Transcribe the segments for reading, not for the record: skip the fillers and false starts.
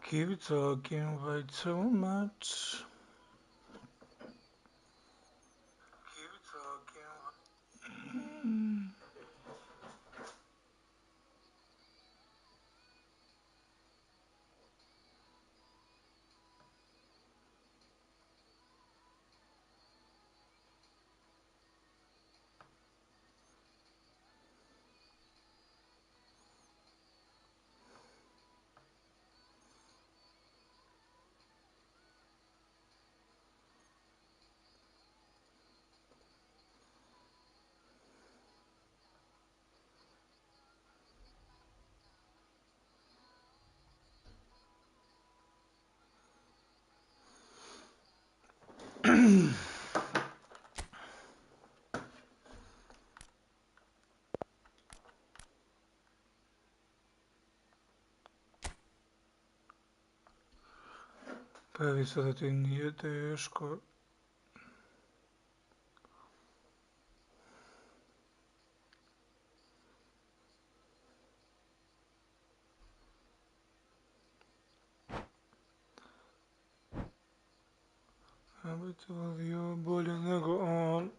Keep talking way too much. Pravi se da ti nije teško. Ja bi te volio bolje nego on.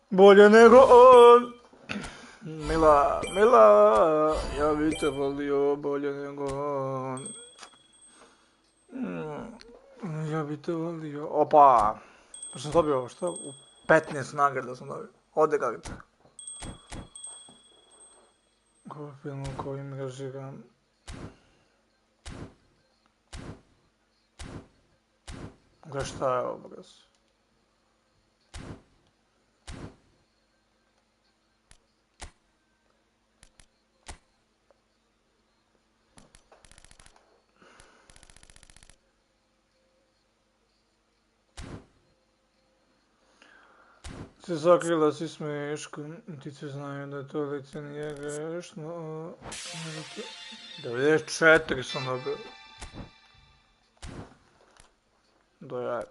Bolje nego on. Mila, Mila, ja bi te volio bolje nego on. Ja bi te volio... Opa! Pa sam dobio ovo, što? U 15 nagrada sam dobio. Odegaard. Ovo film u kojim režiram. Gle šta je ovo, brez? Se sakrila si smeškom, ti se znaju da to lice nije grešno. 94 sam dobio. Do jaja.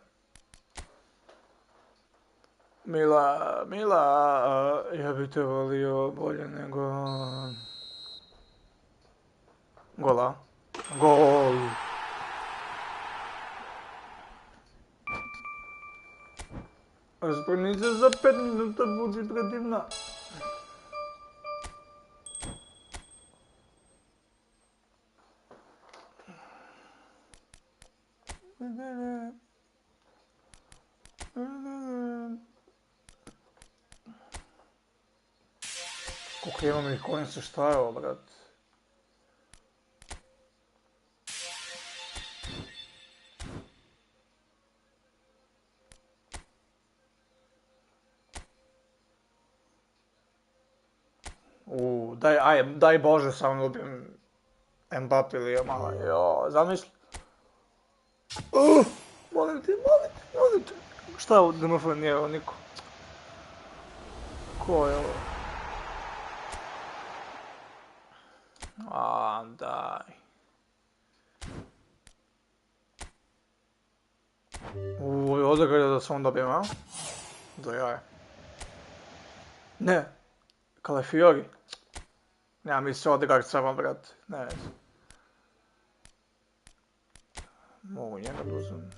Mila, Mila, ja bi te volio bolje nego on. Gola. Gol. Razbrnica za 5 minuta budi predivna. Koliko imam ih kojim se šta je ovo, brat? Daj Bože, samo ubijem Mbappe ili je malo, zamisli. Molim te. Šta je ovo DMF, nije ovo niko? Ko je ovo? Daj. Odegrada da sam dobijem, a? Do jaja. Ne. Calafiori. Nema mi se Odegaard samo, brat. Ne znam. Mogu njega da uzem.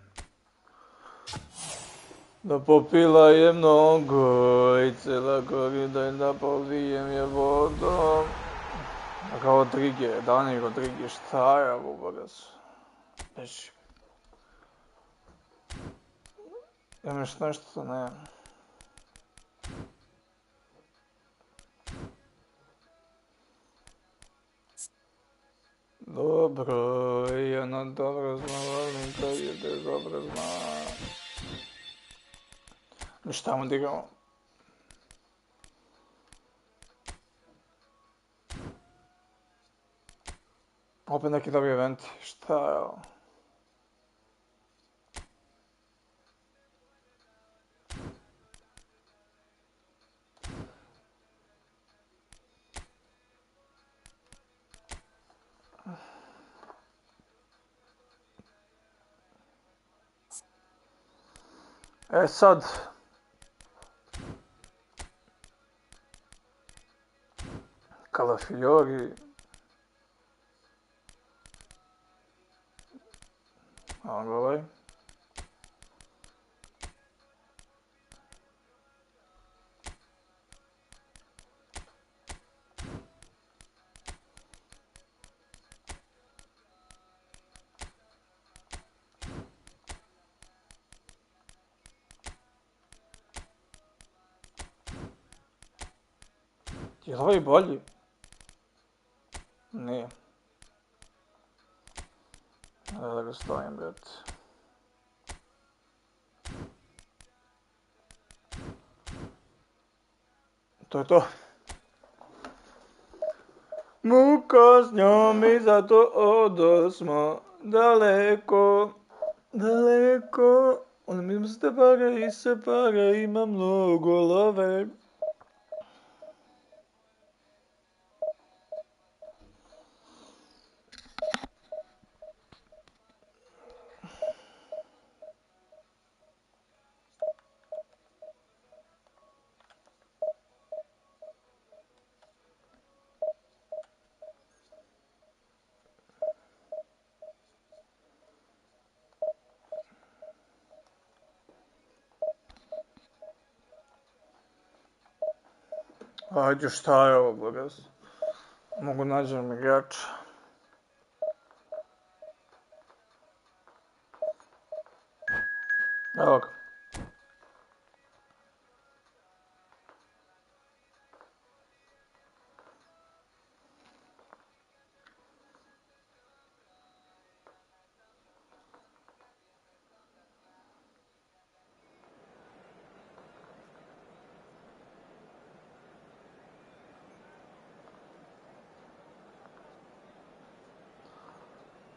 Da popila je mnogo i cela korida da polijem je vodom. Kao Rodrige, Dani Rodrige, šta je ovo, braz? Beži. Imaš nešto? Ne. Dobro, jedna dobro zna, volim kad ide dobro zna. Šta mu digamo? Opet neki dobri eventi, šta je ovo? Sad, Calafiori, A gledaj. Je li ovaj bolji? Nije. Da ga stavim, brate. To je to. Muka s njom i zato odosmo daleko, daleko. Onda mi se para i se para, ima mnogo love. Ajde, šta je ovo, bogas? Mogu nađem igrača. Evo ga.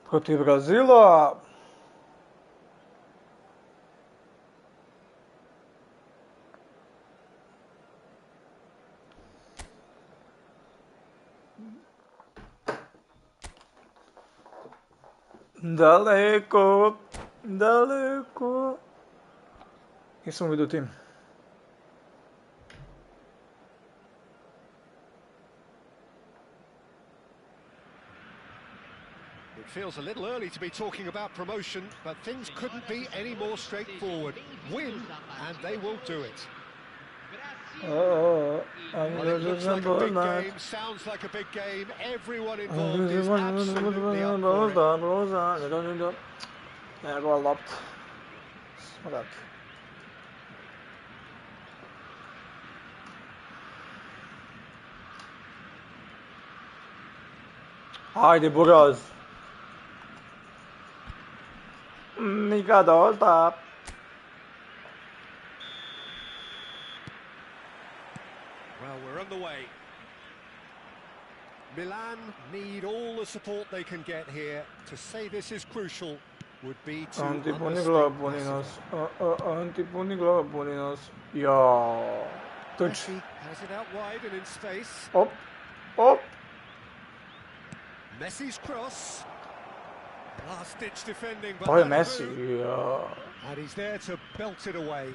Protiv Brazila. Daleko, daleko. Nisam vidio tim. It feels a little early to be talking about promotion, but things couldn't be any more straightforward. Win, and they will do it. Well, it looks like a big game, sounds like a big game. Everyone involved is absolutely up for it. Ja, go lopta. Smrad. Hajde, Buraz. Nikada osta. Well, we're on the way. Milan need all the support they can get here. To say this is crucial would be to Antipuni glava puni nos. Antipuni glava puni nos. Ja. Messi has it out wide and in space. Op. Op. Messi's cross. Last-ditch defending, but Ovo je Messi. Ja. And he's there to belt it away.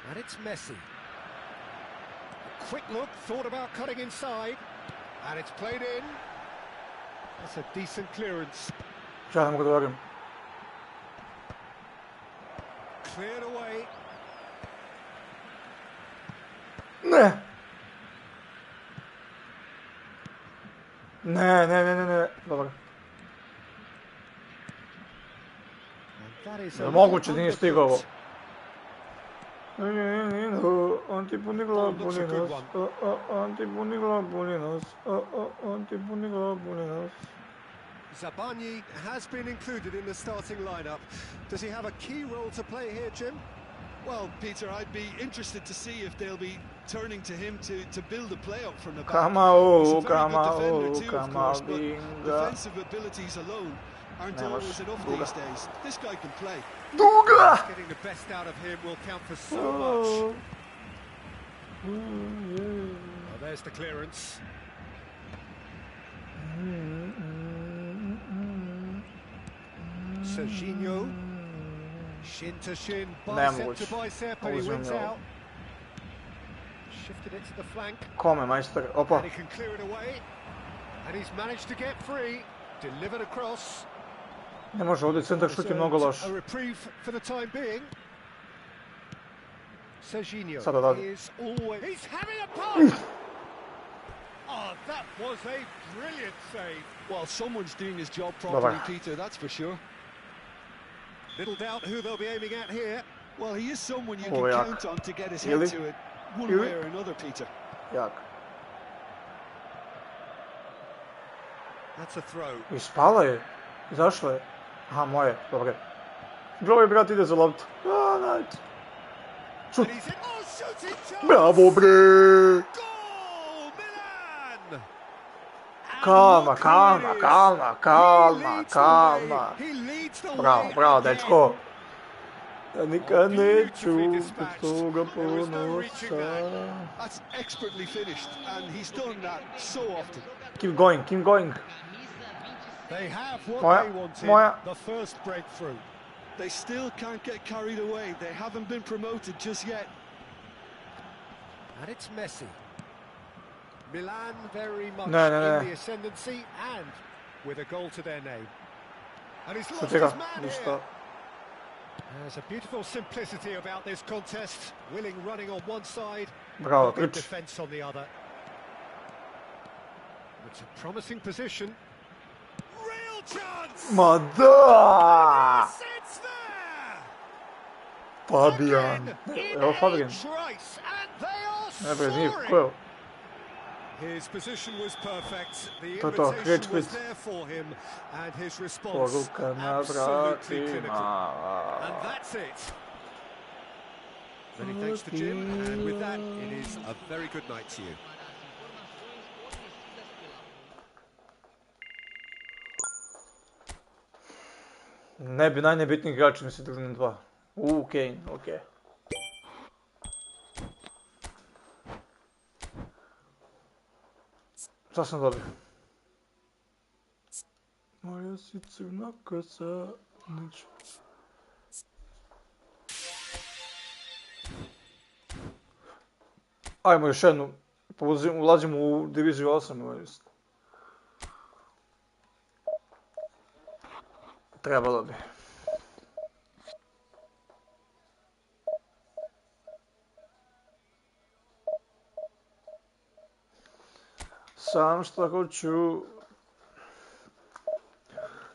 And it's Messi. A quick look, thought about cutting inside. And it's played in. That's a decent clearance. Ja, ne mogu da verujem. Cleared away. Ne. Ne. Dobro. Je moguće da nije stigao ovo. Antipuni glava puni nos. Antipuni glava puni nos. Antipuni glava puni nos. Zabanji has been included in the starting lineup. Does he have a key role to play here, Jim? Well, Peter, I'd be interested to see if they'll be turning to him to build a play-up from the back. Kamau, He's a very good defender too, of course, but defensive abilities alone aren't always enough these days. This guy can play. Duga! Getting the best out of him will count for so much. Well, there's the clearance. Serginho. Shin to shin, bicep to bicep, and he wins out. Shifted it to the flank. Kome, majster, opa. And he can clear it away. And he's managed to get free, delivered across. Ne može ovdje centar šut je mnogo loš. A reprieve for the time being. Serginho is always... He's having a pop! Oh, that was a brilliant save. Well, someone's doing his job properly, Peter, that's for sure. Little doubt who they'll be aiming at here. Well, he is someone you can count on to get his head to it, one way or another, Peter. Jak. That's a throw. Ispala je. Izašla je. Aha, moje. Dobre. Glory, brat, ide za loptu. A, najte. Šut. Bravo, bre! Calma, calma, calma, calma, calma. Bravo, bravo, dečko. Ja nikad neću bez toga ponosa. That's expertly finished, and he's done that so often. Keep going, keep going. They have what they wanted, the first breakthrough. They still can't get carried away. They haven't been promoted just yet. And it's Messi. Milan very much in the ascendancy and with a goal to their name. And he's lost his man here. There's a beautiful simplicity about this contest. Willing running on one side, good defence on the other. It's a promising position. Real chance! Ma da! Fabian. Evo Fabian. Ne bre, nije, ko je? His position was perfect. The invitation was there for him, and his response absolutely clinical. And that's it. Many thanks to Jim, and with that, it is a very good night to you. Ne bi najnebitniji igrači mi se družili 2. Kane, okej. Šta sam dobio? Moja si crna kosa, neću. Ajmo još jednu, ulazimo u diviziju 8. Trebalo bi. Sam šta hoću.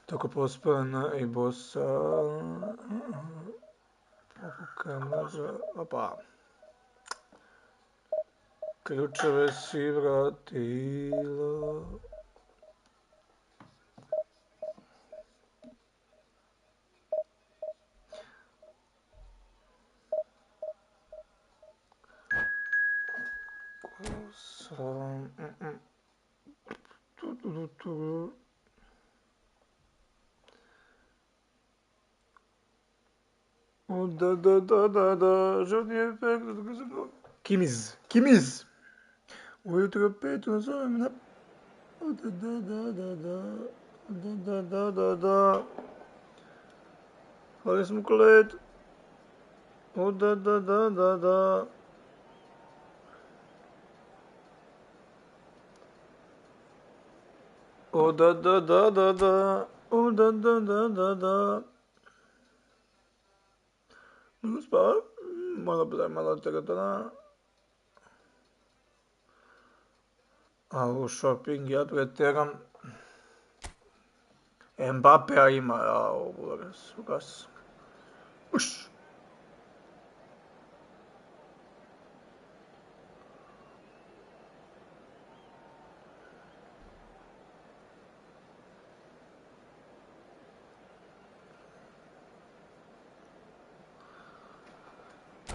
Tako pospana i bosa. Pokuka može. Opa. Ključeve si vratila. Da, žodni efekt. Kimiz. Ujutro 5 nazovem na... Da. Hvali smo kolet. Da. Da. Spava, malo teretana. A u shopping ja preteram. Mbappea ima, ugas. Uš.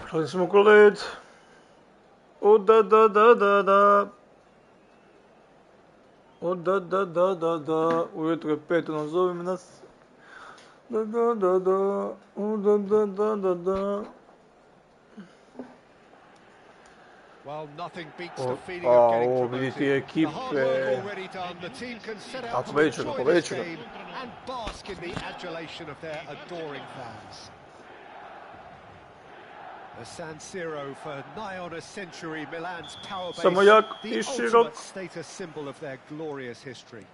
Šli smo kolet. Da. Da. Ujutro je 5, nazovim nas. Da. Da. Well, nothing beats the feeling of getting promoted. The hard work already done. The team can set out to enjoy this game and bask in the adulation of their adoring fans. The San Siro for nigh on a century, Milan's power base, Samo jak the i ultimate širok. status symbol of their glorious history.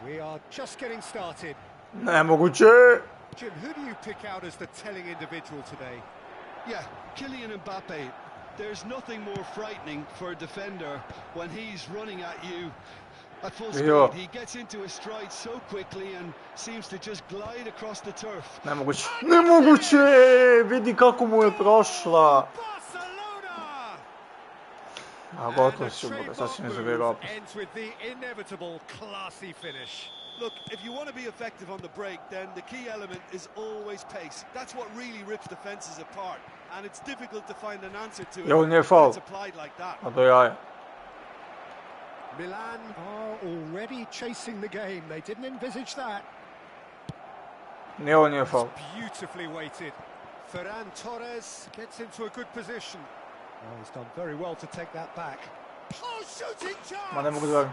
We are just getting started. Nemoguće! Jim, who do you pick out as the telling individual today? Yeah, Kylian Mbappe. There's nothing more frightening for a defender when he's running at you at full speed. He gets into his stride so quickly and seems to just glide across the turf. Nemoguće! Nemoguće! Vidi kako mu je prošla! A gotovo si uboga, sad si mi zavjerao opet. Look, if you want to be effective on the break, then the key element is always pace. That's what really rips defenses apart, and it's difficult to find an answer to it when it's applied like that. A do jaja. Milan are already chasing the game. They didn't envisage that. Nije ovo nije faul. Beautifully weighted. Ferran Torres gets into a good position. Oh, he's done very well to take that back. Oh, shooting chance! Ma ne mogu da.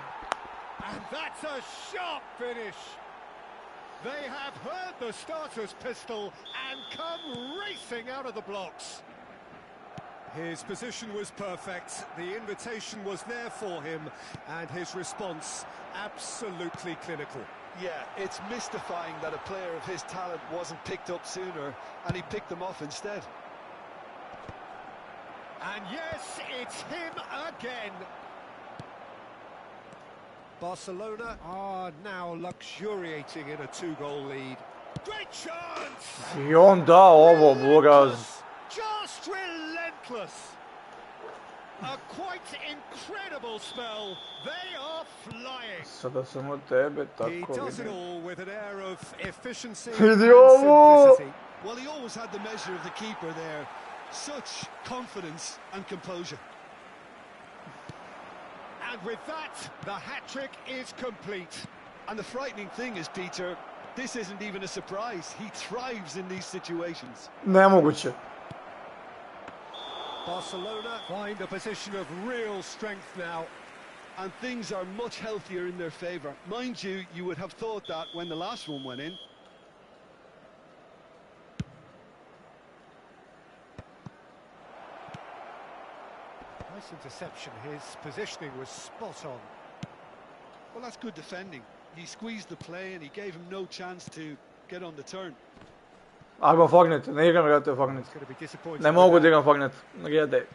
And that's a sharp finish. They have heard the starter's pistol and come racing out of the blocks. His position was perfect, the invitation was there for him, and his response absolutely clinical. Yeah, it's mystifying that a player of his talent wasn't picked up sooner, and he picked them off instead. And yes, it's him again. Barcelona are now luxuriating in a two-goal lead. Great chance! I on da ovo, buraz. Just relentless. A quite incredible spell. They are flying. Sada samo tebe tako He does it all with an air of efficiency and Vidi ovo! simplicity. Well, he always had the measure of the keeper there. Such confidence and composure. And with that, the hat-trick is complete. And the frightening thing is, Peter, this isn't even a surprise. He thrives in these situations. Nemoguće. Barcelona find a position of real strength now. And things are much healthier in their favour. Mind you, you would have thought that when the last one went in. Nice interception. His positioning was spot on. Well, that's good defending. He squeezed the play and he gave him no chance to get on the turn. Ajmo Fognet, ne igram gledajte Fognet. Ne mogu da igram Fognet, gledaj.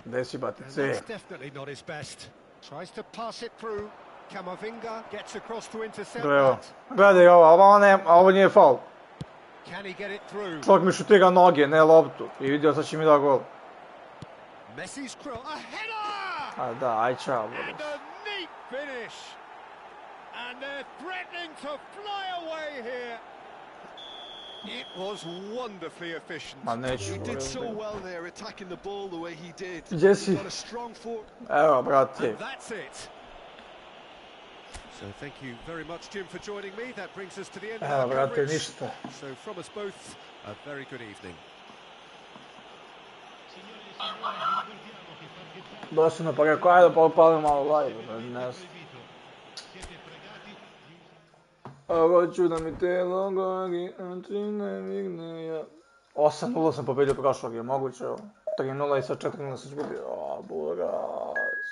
Gdje si bate, That's definitely not his best. Tries to pass it through. Camavinga gets across to intercept that. Gledaj ovo, ovo nije faul. Can he get it through? Čovjek mi šutira noge, ne loptu. I vidio sad će mi da gol. Messi's cross, a header! A da, aj čao. And a neat finish. And they're threatening to fly away here. It was wonderfully efficient. Ma neću. He did so well there, attacking the ball the way he did. Gdje si? Got a strong foot. Evo, brate. And that's it. So thank you very much, Jim, for joining me. That brings us to the end of our coverage. Ništa. So from us both, a very good evening. Došli pa rekao, ajde pa upalim malo live, ne znam. Hoću da mi telo gori, znači ne migne ja. 8-0 sam pobedio prošlog, je moguće ovo. 3-0 i sad 4-0 sam izgubio. O, buraz.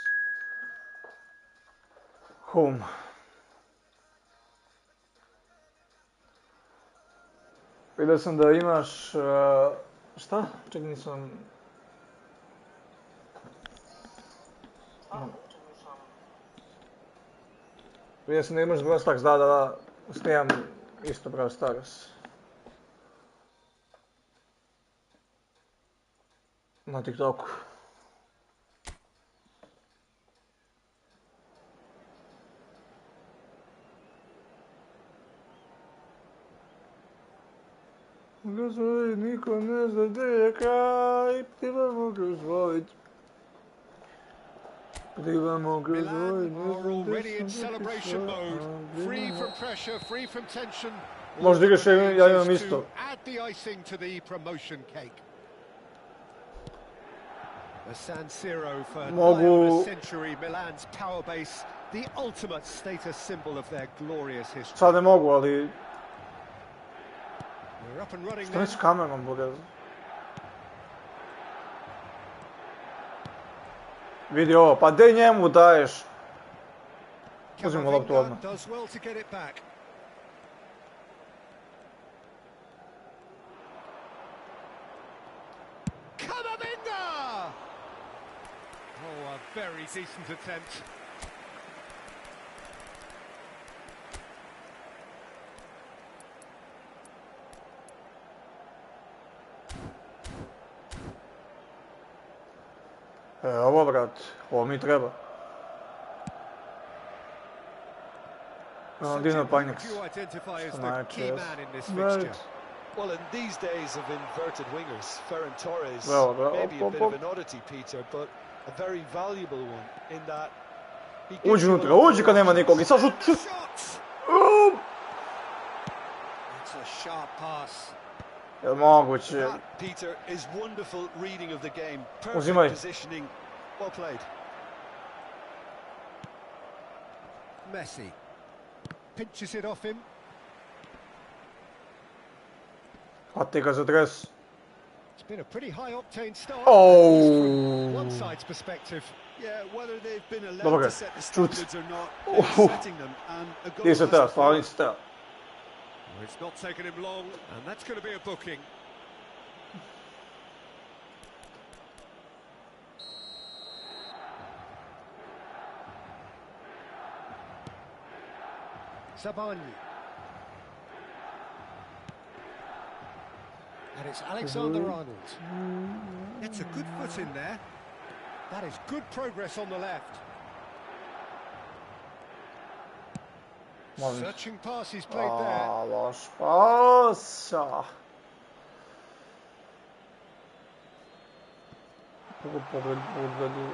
Hum. Vidio sam da imaš... šta? Čekaj, nisam... Vidio sam da imaš Brawl Stars, da. Snimam isto Brawl Stars. Na TikToku. Gazvoj, niko ne zna gdje je kraj, ptivamo gazvoj. Milan are already in celebration mode, free from pressure, free from tension. Možda igraš, ja imam isto. Add the icing to the promotion cake. The San Siro for a century, Milan's power base, the ultimate status symbol of their glorious history. Sad ne mogu, ali Što mi s kamerom, Bogaz? Vidi ovo, pa gdje njemu daješ? Uzmimo loptu odmah. Oh, a very decent attempt. Ovo, brat, ovo mi treba. Dino Pajniks. Well, in these days of inverted wingers, Ferran Torres may be a bit of an oddity, Peter, but a very valuable one in that he Uđi unutra, uđi kad nema nikog i sad šut. It's a sharp pass. Jel moguće? That, Peter, is wonderful reading of the game. Uzimaj. Perfect positioning. Well played. Messi pinches it off him. Hvati ga za dres. It's been a pretty high octane start. Oh. From one side's perspective. Yeah, whether they've been allowed to set the standards or not, setting them, and a goal Nije se teo, has stvarno nisi teo. It's not taken him long, and that's going to be a booking. Sabani. And it's Alexander-Arnold. It's a good foot in there. That is good progress on the left. Searching pass he's played there. Loš pas. Pogledu.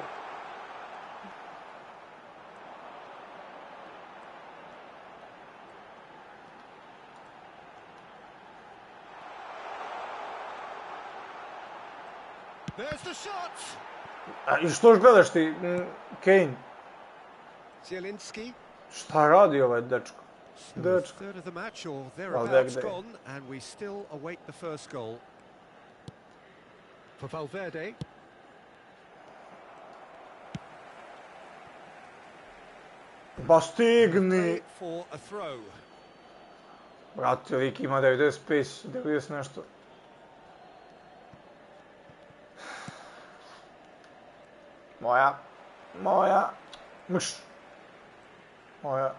There's the shot. I što još gledaš ti, Kane? Zielinski. Šta radi ovaj dečko? Third of the match or thereabouts gone, and we still await the first goal. For Valverde. Ba stigni! For a throw. Brate, lik ima 95, 90 nešto. Moja. Mrš. Moja.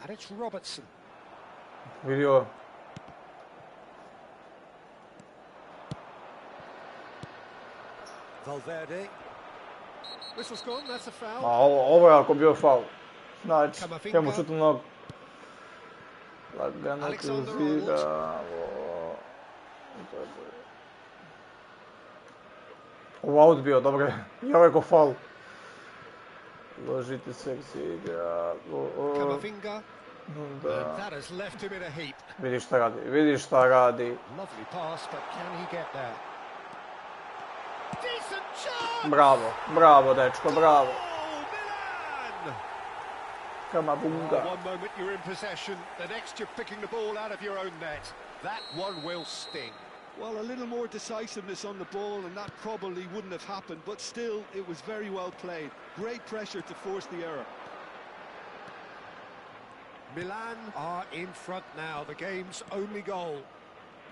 And it's Robertson. Vidio. Valverde. Whistle's gone, that's a foul. Ovo je ako bio faul. Znači, idemo šutu nogu. Lagano kruzira. Ovo out bio, dobro je. I ovo je ko faul. Ložite seksi igra. Kamavinga. That has left him in a heap. Vidi šta radi. Lovely pass, but can he get there? Decent chance! Bravo dečko, bravo. Milan! Kamabunga. One moment you're in possession, the next you're picking the ball out of your own net. That one will sting. Well, a little more decisiveness on the ball and that probably wouldn't have happened, but still, it was very well played. Great pressure to force the error. Milan are in front now, the game's only goal.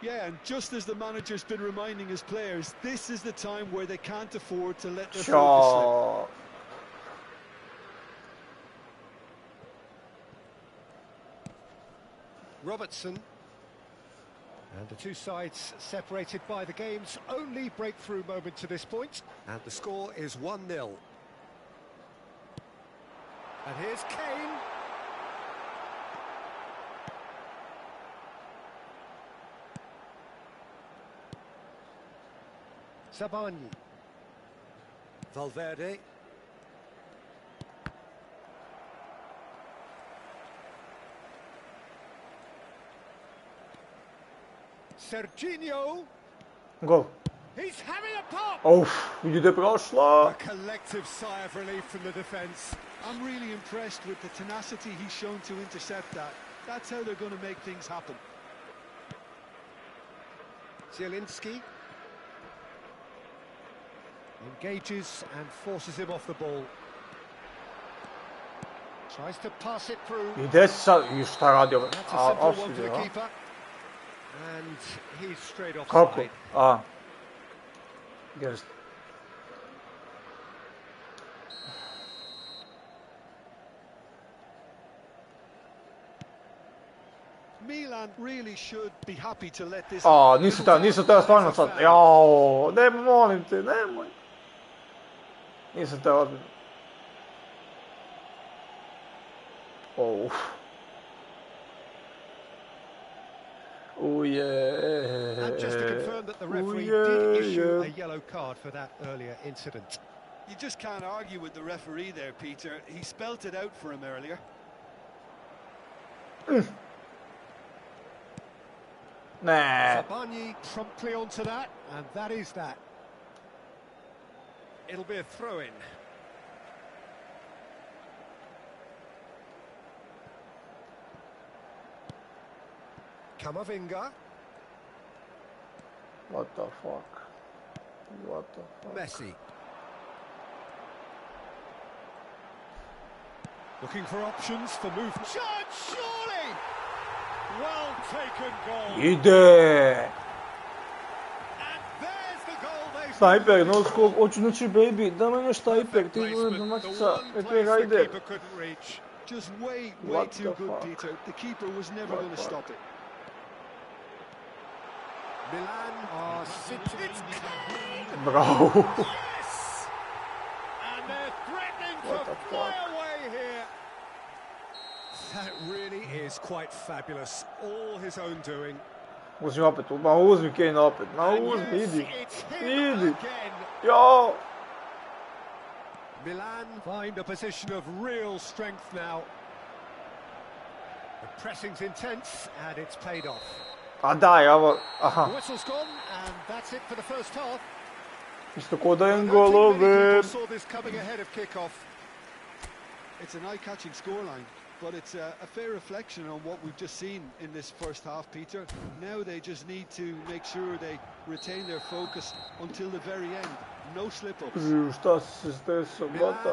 Yeah, and just as the manager's been reminding his players, this is the time where they can't afford to let their focus slip. Robertson. And the two sides separated by the game's only breakthrough moment to this point. And the score is 1-0. And here's Kane. Sabani. Valverde. Serginho. Gol. He's having a pop. Uf, vidi da je prošla. A collective sigh of relief from the defence. I'm really impressed with the tenacity he's shown to intercept that. That's how they're going to make things happen. Zielinski engages and forces him off the ball. Tries to pass it through. That's a simple one for the keeper. And he's straight off side. Yes. Milan really should be happy to let this. Nisu teo stvarno sad. Jao, nemoj, molim te, nemoj. Nisam teo ozbiljno. Oh. And just to confirm that the referee did issue a yellow card for that earlier incident. You just can't argue with the referee there, Peter. He spelt it out for him earlier. Nah. Sabani promptly onto that, and that is that. It'll be a throw-in. Kamavinga. What the fuck? What the fuck? Messi. Looking for options for movement. Shot, surely! Well taken goal. Ide! And there's the goal they Sniper, no scope, hoću znači baby, da me nešto sniper, ti budeš domaćica, Pepe ide. Just way too good, Peter. The keeper was never going to stop it. Milan are sitting. Bravo. Yes! And they're threatening to fly away here. That really is quite fabulous. All his own doing. Uzmi opet, uzmi Kane opet, uzmi, idi. Yo! Milan find a position of real strength now. The pressing's intense and it's paid off. A daj, ovo, The whistle's gone and that's it for the first half. Isto ko dajem golove. Saw this coming ahead of kickoff. It's an eye-catching scoreline, but it's a fair reflection on what we've just seen in this first half, Peter. Now they just need to make sure they retain their focus until the very end. No slip-ups. Šta se stresao? What the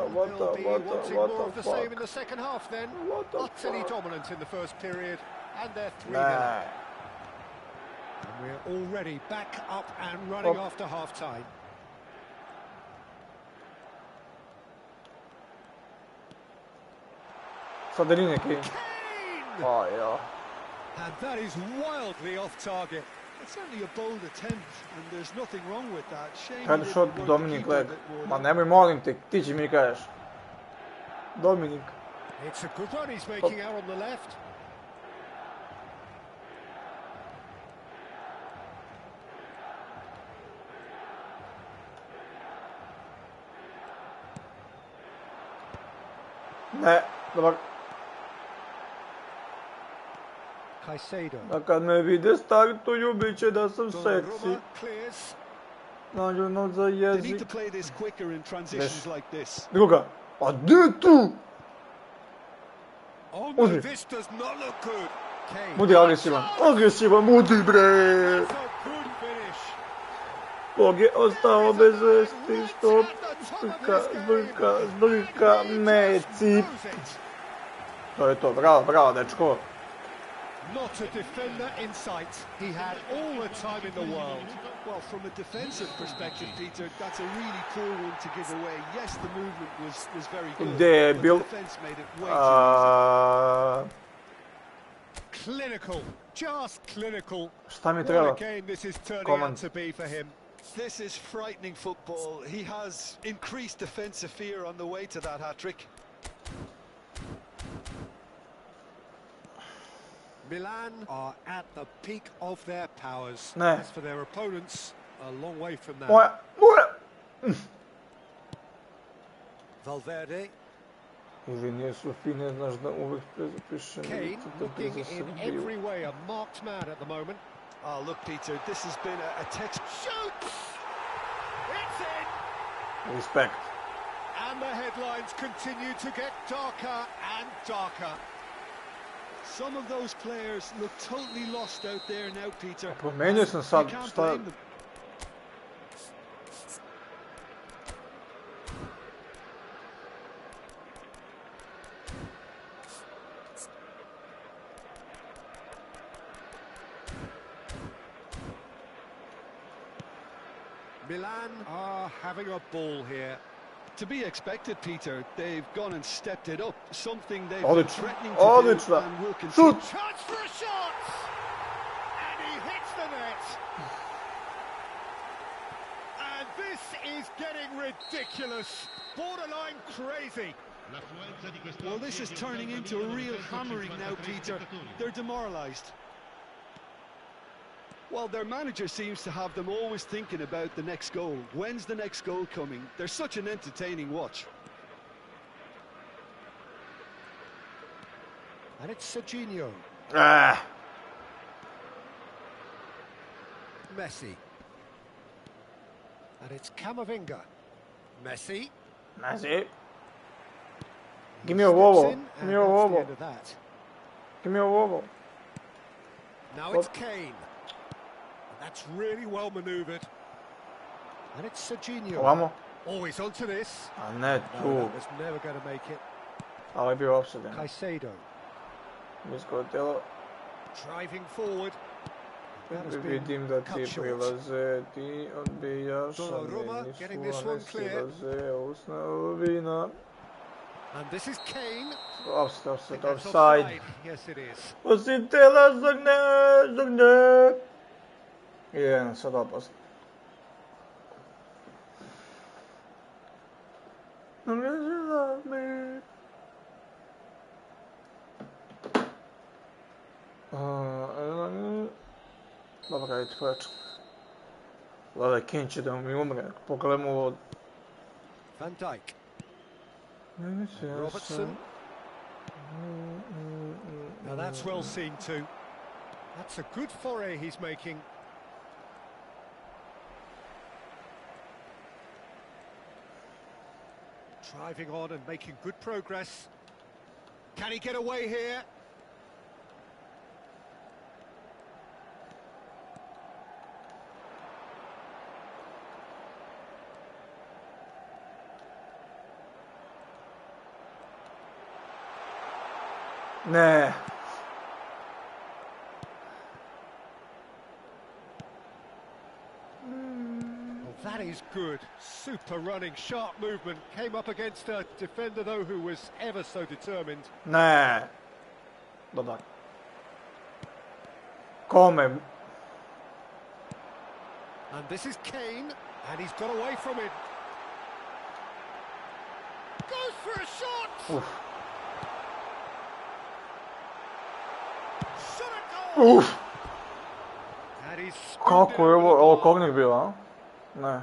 the fuck? same in the second half then. Utterly dominant in the first period, and they're 3-0. Nah. And we're already back up and running after half-time. Sad linije Kane. Oh, yeah. And that is wildly off target. It's certainly a bold attempt, and there's nothing wrong with that. Shame. Headshot Dominic leg. Ma nemoj molim te, ti će mi kažeš. Dominic. It's a good run he's making out on the left. Ne, dobar. Caicedo. A kad me vide startuju, bit će da sam seksi. Nađu nos za jezik. Druga. A gdje tu? Uzmi. Budi agresivan. Agresivan, budi bre. Bog je ostao bez vesti. Stop. Zbrka, meci. To je to, bravo, dečko. Not a defender in sight. He had all the time in the world. Well, from a defensive perspective, Peter, that's a really poor one to give away. Yes, the movement was very good, but the defense made it way too easy. Clinical, just clinical. Šta mi treba? What a game this is turning out to be for him. This is frightening football. He has increased defensive fear on the way to that hat-trick. Milan are at the peak of their powers. Ne. As for their opponents, a long way from that. Valverde. Linije su fine, znaš da uvijek prezapišem. Kane looking in every way a marked man at the moment. Oh, look, Peter, this has been a text. Shoots! It's in! Respect. And the headlines continue to get darker and darker. Some of those players look totally lost out there now, Peter. Promijenio sam sad, šta? Milan are having a ball here. To be expected, Peter. They've gone and stepped it up. Something they've been Odlično, threatening to do odlično. and will continue. Šut! Chance for a shot! And he hits the net. And this is getting ridiculous. Borderline crazy. Well, this is turning into a real hammering now, Peter. They're demoralised. Well, their manager seems to have them always thinking about the next goal. When's the next goal coming? They're such an entertaining watch. And it's Serginho. Ah. Messi. And it's Camavinga. Messi. Messi. Give me a wobble. Give me a wobble. Give me a wobble. Now it's Kane. That's really well manoeuvred. And it's Serginho. Ovamo. Oh, he's onto this. A ne tu. No, that was never going to make it. Ali je bio opseden. Caicedo. Nisko tijelo. Driving forward. Vidim da ti prilaze, ti odbijaš, a meni su one silaze, usna lovina. And this is Kane. Offside. Yes, it is. Ositela zagne. Je, sad opasno. Dobra, ajde, pojačam. Gledaj, Kane će da mi umre. Pogledajmo ovo. Van Dijk. Robertson. Now that's well seen too. That's a good foray he's making. Driving on and making good progress. Can he get away here? Ne. That is good. Super running, sharp movement. Came up against a defender, though, who was ever so determined. Ne. Dobar. Kome? And this is Kane, and he's got away from it. Goes for a shot! Uf. Shot a goal! Uf. Kako je ovo korner bio, a? Ne.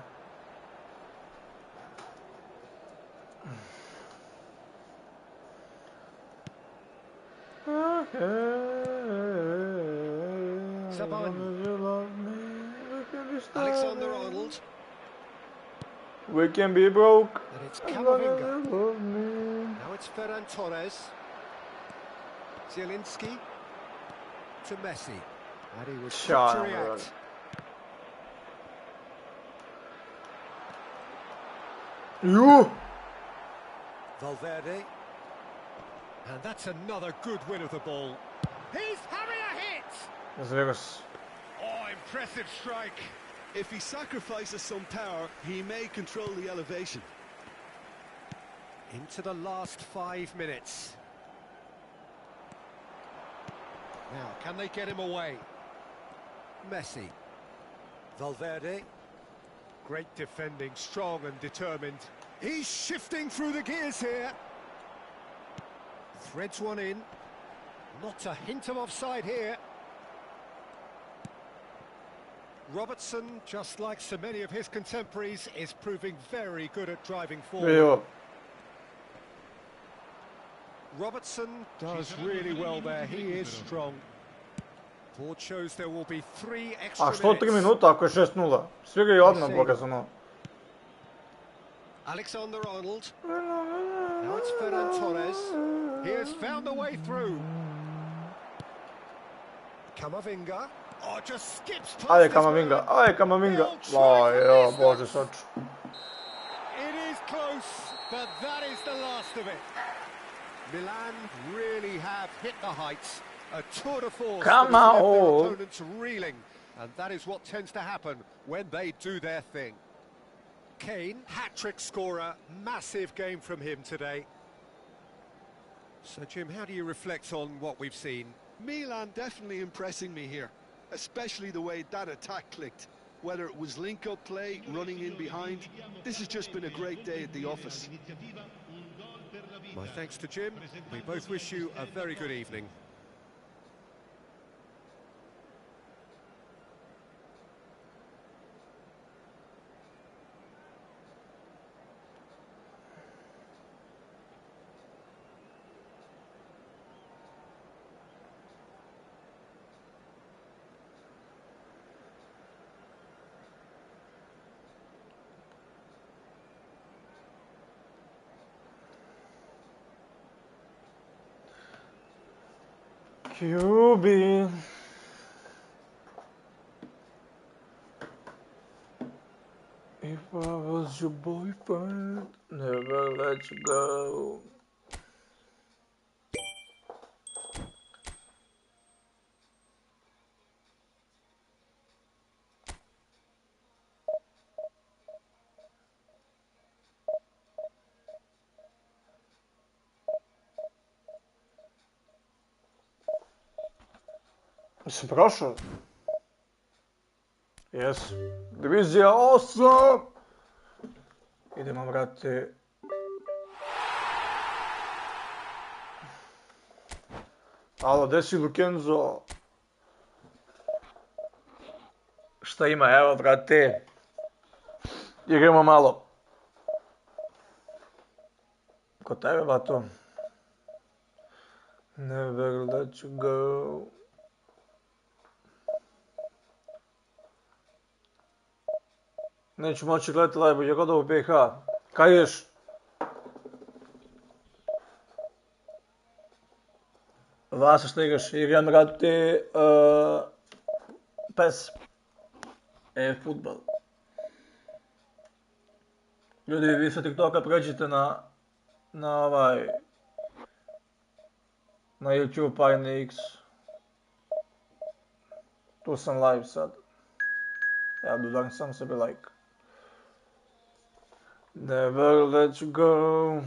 Alexander-Arnold. We can be broke. And it's Camavinga. Now it's Ferran Torres. Zielinski to Messi. And he was quick to react. You. Valverde. And that's another good win of the ball. He's having a hit! VECERAS. Oh, impressive strike. If he sacrifices some power, he may control the elevation. Into the last 5 minutes. Now, can they get him away? Messi. Valverde. Great defending, strong and determined. He's shifting through the gears here. Threads one in. Not a hint of offside here. Robertson, just like so many of his contemporaries, is proving very good at driving forward. Robertson does really well there. He is strong. Board shows there will be 3 extra minutes. A što 3 minuta ako je 6-0? Svi ga i odmah pokazano. Alexander-Arnold. Now it's Ferran Torres. He has found a way through. Kamavinga. Oh, just skips past. Ajde Kamavinga, ajde Kamavinga. Jo, bože sač. It is close, but that is the last of it. Milan really have hit the heights. A tour de force that has left their opponents reeling. And that is what tends to happen when they do their thing. Kane, hat-trick scorer, massive game from him today. So, Jim, how do you reflect on what we've seen? Milan definitely impressing me here, especially the way that attack clicked. Whether it was link-up play, running in behind, this has just been a great day at the office. My thanks to Jim. We both wish you a very good evening. QB. If I was your boyfriend, never let you go. Jesi prošao? Jes. Divizija 8! Idemo, brate. Alo, gdje si Lukenzo? Šta ima, evo, brate. Igramo malo. Kod tebe, bato. Never let you go. Neću moći gledati najbolje godova u BiH. Kaj ješ? Vasa, šta igraš? Igram, brate, PES. eFootball. Ljudi, vi sa TikToka pređite na YouTube, pa i na X. Tu sam live sad. Ja dodarim sam sebi like. Never let you go.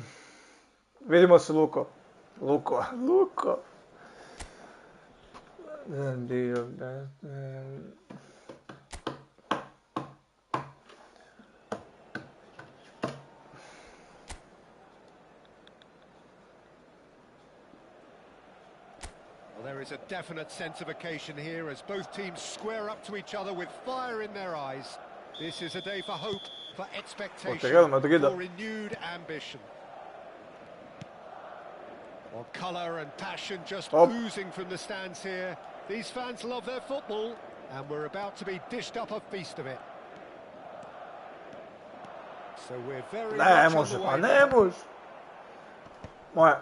Vidimo se, Luko. Luko. Dio da. There is a definite sense of occasion here as both teams square up to each other with fire in their eyes. This is a day for hope, for expectation, for renewed ambition. Well, colour and passion just oozing from the stands here. These fans love their football, and we're about to be dished up a feast of it. So we're very much on the way. Ne može. Moja.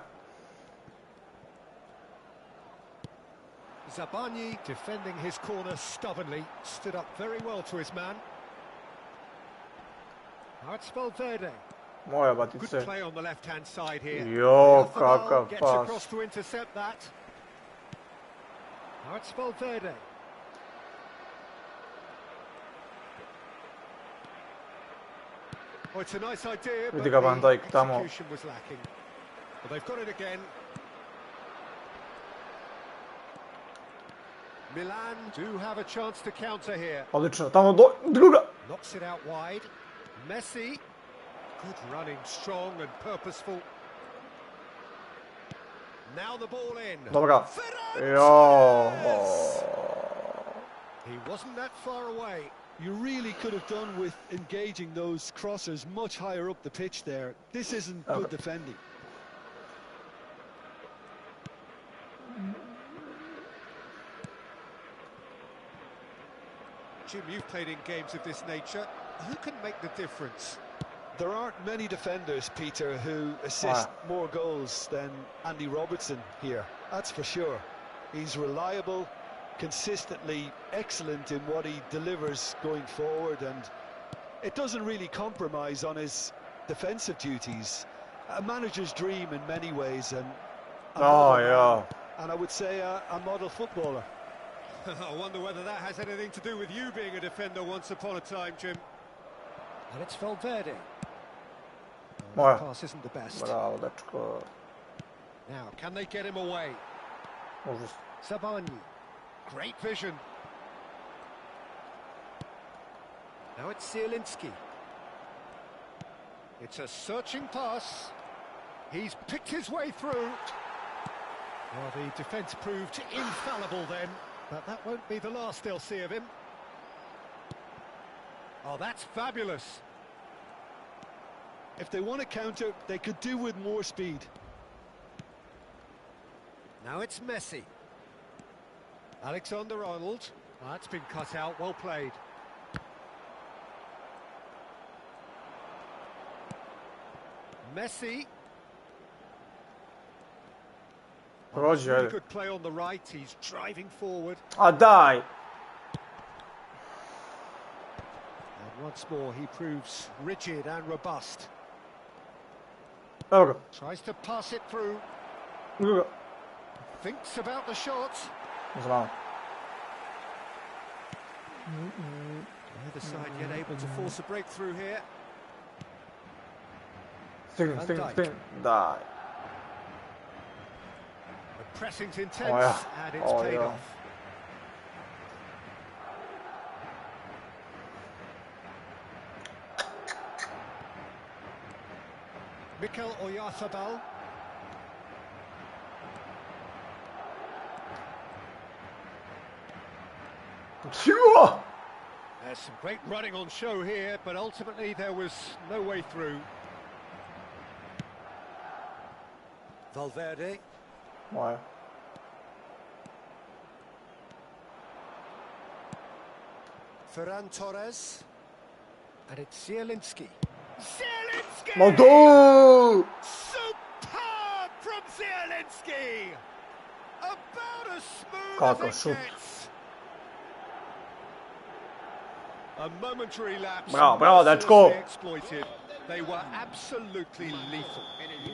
Zabani defending his corner stubbornly, stood up very well to his man. Now it's Valverde. Moja batice. Good play on the left-hand side here. Jo, kakav gets pas. across to intercept that. Now it's Valverde. Oh, it's a nice idea, but the execution was lacking. Well, they've got it again. Milan do have a chance to counter here. Odlično, tamo druga. Knocks it out wide. Messi. Good running, strong and purposeful. Now the ball in. Dobra. Jo. He wasn't that far away. You really could have done with engaging those crossers much higher up the pitch there. This isn't good defending. Jim, you've played in games of this nature. Who can make the difference? There aren't many defenders, Peter, who assist more goals than Andy Robertson here. That's for sure. He's reliable, consistently excellent in what he delivers going forward, and it doesn't really compromise on his defensive duties. A manager's dream in many ways, and and I would say a model footballer. I wonder whether that has anything to do with you being a defender once upon a time, Jim. And it's Valverde. The pass isn't the best. Bravo, dečko. Now, can they get him away? Sabani. Great vision. Now it's Zielinski. It's a searching pass. He's picked his way through. Well, the defence proved infallible then, but that won't be the last they'll see of him. Oh, that's fabulous. If they want to counter, they could do with more speed. Now it's Messi. Alexander-Arnold. Well, that's been cut out, well played. Messi. Really good play on the right, he's driving forward. Die. And once more he proves rigid and robust. Okay. Tries to pass it through. Thinks about the shot. Neither side yet able to force a breakthrough here. Stigni. Die. The pressing's intense and it's paid off. Mikel Oyarzabal. There's some great running on show here, but ultimately there was no way through. Valverde. Ferran Torres. And it's Zielinski. Zielinski! Moldova! Superb from Zielinski! About as smooth as it gets. A momentary lapse. Bravo, let's go. Exploited. They were absolutely lethal.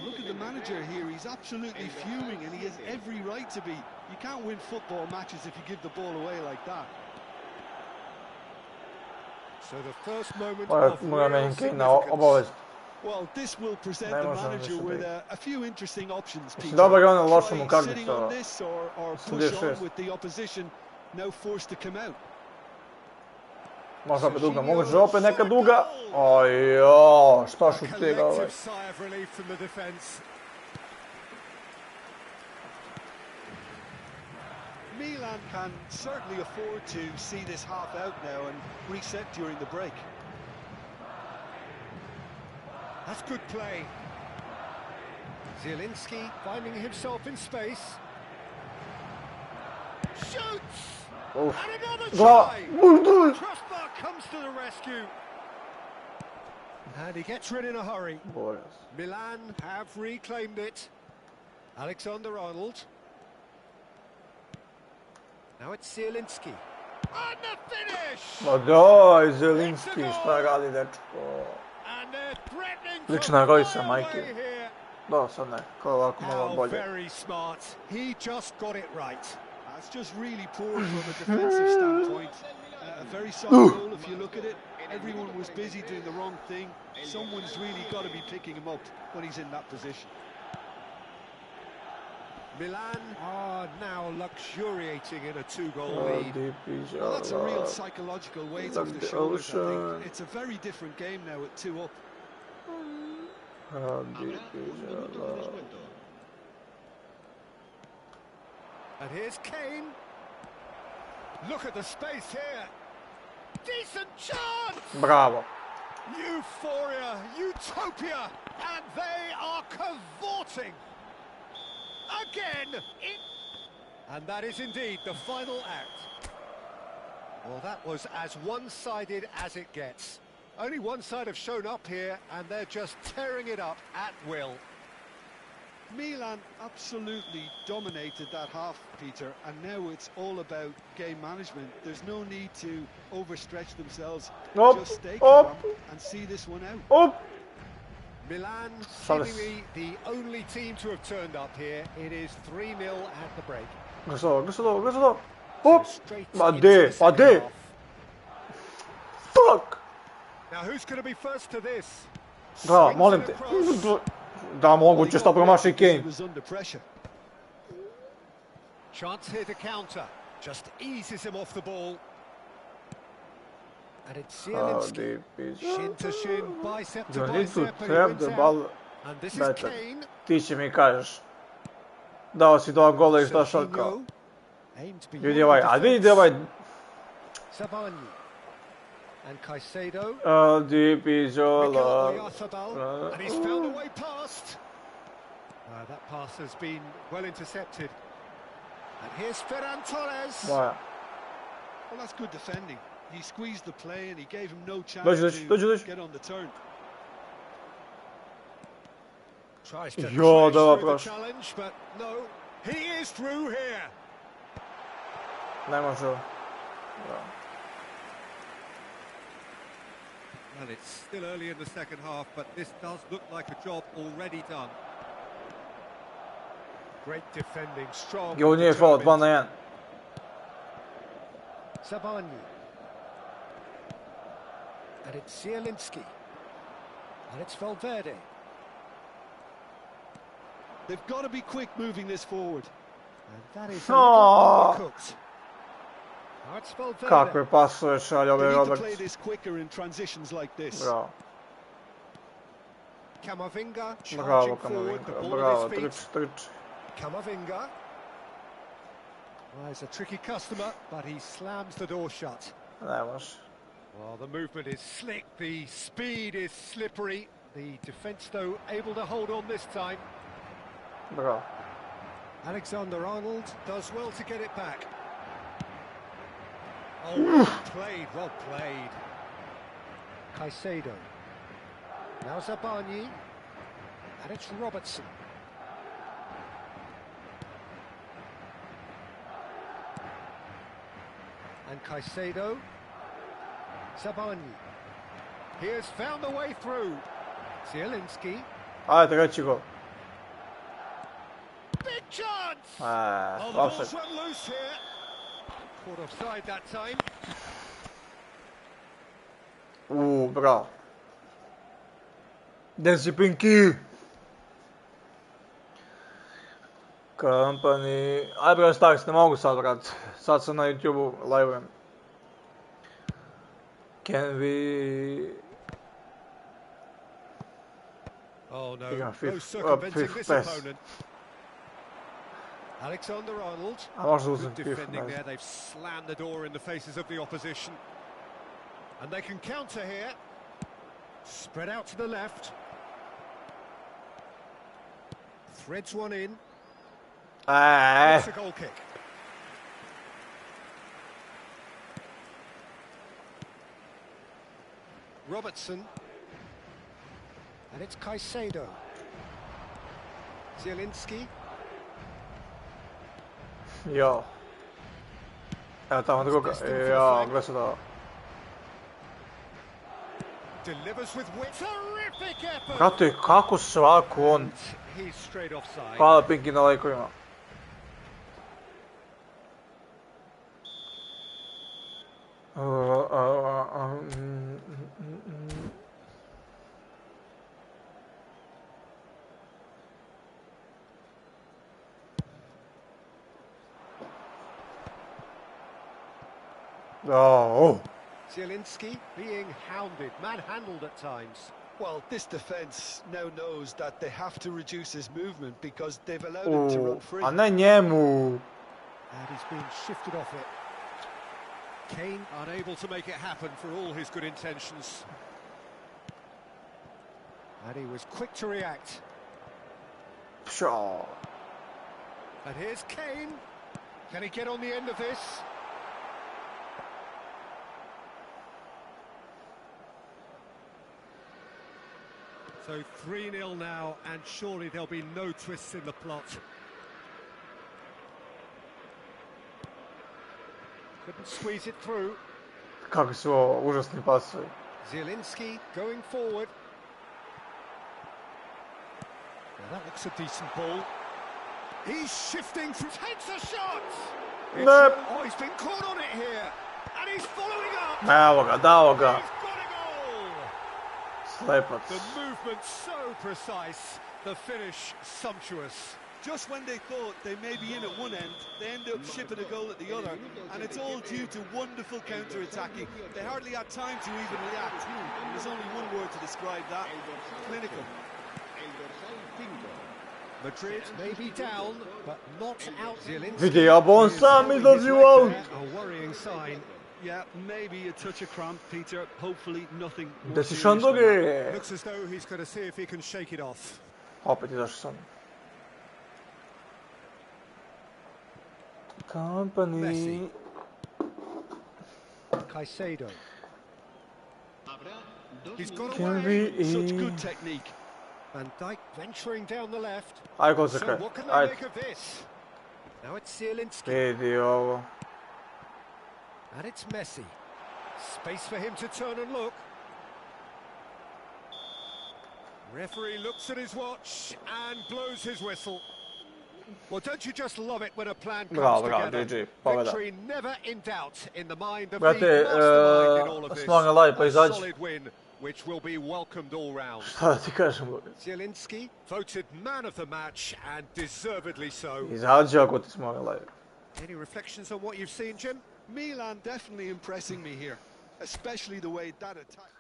Look at the manager here, he's absolutely fuming and he has every right to be. You can't win football matches if you give the ball away like that. So the first moment of real significance. Well, this will present the manager with a few interesting options, Peter. Try sitting on this or push on with the opposition now forced to come out. Može opet duga, može opet neka duga. Ojo, šta šutira ovaj. Milan can certainly afford to see this half out now and reset during the break. That's good play. Zielinski finding himself in space. Shoots! And another try! Crossbar comes to the rescue. And he gets rid in a hurry. Milan have reclaimed it. Alexander-Arnold. Now it's Zielinski. And the finish! Daj, Zielinski, šta radi dečko? Lična rojsa, majke. Da, sad ne, kao ovako malo bolje. Very smart. He just got it right. That's just really poor from a defensive standpoint. A very soft goal if you look at it. Everyone was busy doing the wrong thing. Someone's really got to be picking him up when he's in that position. Milan are now luxuriating in a 2-goal lead. Well, that's a real psychological weight off the shoulders, I think. It's a very different game now at 2 up. And here's Kane. Look at the space here. Decent chance! Bravo. Euphoria, utopia, and they are cavorting. Again! And that is indeed the final act. Well, that was as one-sided as it gets. Only one side have shown up here, and they're just tearing it up at will. Milan absolutely dominated that half, Peter, and now it's all about game management. There's no need to overstretch themselves. Just stay calm and see this one out. Milan seemingly the only team to have turned up here. It is 3-0 at the break. Go. Ade. Fuck. Now who's going to be first to this? Da, molim te. Da, moguće što promaši Kane. Chance here to counter. Just eases him off the ball. And it's Zielinski. Shin to shin, bicep to bicep, and he wins out. And this is Kane. Ti će mi kažeš. Dao si 2 gola i šta šalkao. Vidi ovaj, a vidi ovaj. Sabani. And Caicedo. Divizola. And he's found a way past. That pass has been well intercepted. And here's Ferran Torres. Wow. Well, that's good defending. He squeezed the play and he gave him no chance to get on the turn. Tries to through the challenge, but no, he is through here. Ne može. Well, it's still early in the second half, but this does look like a job already done. Great defending, strong. Jo, nije faul, 2-1. Sabani. And it's Zielinski. And it's Valverde. They've got to be quick moving this forward. And that is cooked. Now it's Valverde. Kakve pasove šalje ovaj They need to Robert. play this quicker in transitions like this. Bravo. Camavinga charging Bravo, forward, the Camavinga. ball Bravo, at his feet. trči. Camavinga. Well, he's a tricky customer, but he slams the door shut. Ne može. Well, the movement is slick, the speed is slippery. The defence, though, able to hold on this time. Bravo. Alexander-Arnold does well to get it back. Oh, well played. Caicedo. Now Zabani. And it's Robertson. And Caicedo. Zabani. He has found a way through. Zielinski. Ajde, treći gol. Big chance! Oh, the ball's run loose here. Caught offside that time. Bravo. Gdje si Pinky? Company. Aj bre, Stars, ne mogu sad, brat. Sad sam na YouTube-u, live-ujem. Can we... Oh no, no circumventing this opponent. Alexander-Arnold. Good defending there, they've slammed the door in the faces of the opposition. And they can counter here. Spread out to the left. Threads one in. It's a goal kick. Robertson. And it's Caicedo. Zielinski. Jo. Evo tamo druga. Jo, gledaj se da. Delivers with wit. Terrific effort. Brate, kako svaku on. He's straight offside. Hvala Pinky na lajkovima. Oh. Zielinski being hounded, manhandled at times. Well, this defence now knows that they have to reduce his movement because they've allowed him to run free. A ne njemu. And he's been shifted off it. Kane unable to make it happen for all his good intentions. And he was quick to react. Pshaw. And here's Kane. Can he get on the end of this? So 3-0 now, and surely there'll be no twists in the plot. Couldn't squeeze it through. Kakvi su ovo užasni pasovi. Zielinski going forward. Well, that looks a decent ball. He's shifting through, takes a shot! Nope. Oh, he's been caught on it here. And he's following up. Evo ga, dao ga. He's got a goal! Slepac. The movement so precise, the finish sumptuous. Just when they thought they may be in at one end, they end up shipping a goal at the other, and it's all due to wonderful counter-attacking. They hardly had time to even react. There's only one word to describe that: clinical. Madrid may be down, but not out. Vidi, ja on sam izlazi u aut. A worrying sign. Yeah, maybe a touch of cramp, Peter. Hopefully nothing more Gde si serious Šandore? Looks as though he's going to see if he can shake it off. Opet izašao sam. Company. Messi. Caicedo. He's got away. Such good technique. Van Dijk venturing down the left. Aj ko se So krene. what can they Ajde. make of this? Now it's Zielinski. Vidi ovo. And it's Messi. Space for him to turn and look. Referee looks at his watch and blows his whistle. Well, don't you just love it when a plan comes Bravo, together? GG, pobjeda. Victory never in doubt in the mind of Brate, the mastermind in all of this. snimam ga live pa A izađi. solid win, which will be welcomed all round. Šta da ti kažem? Zielinski voted man of the match, and deservedly so. Izađi ako ti snimam ga live. Any reflections on what you've seen, Jim? Milan definitely impressing me here, especially the way that attack.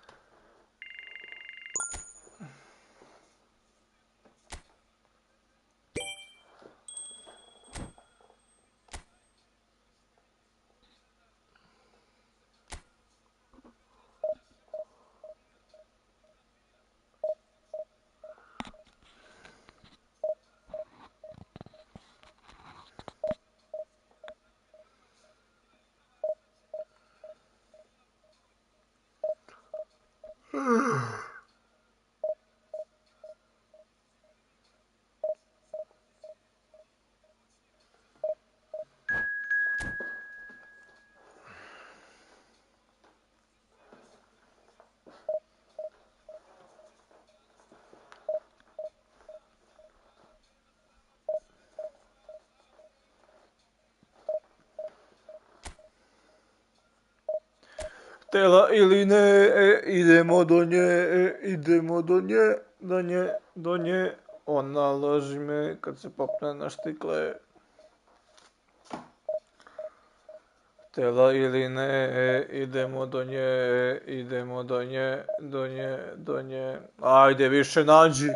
Htjela ili ne, idemo do nje, idemo do nje, ona loži me kad se popne na štikle. Htjela ili ne, idemo do nje, idemo do nje, ajde više nađi.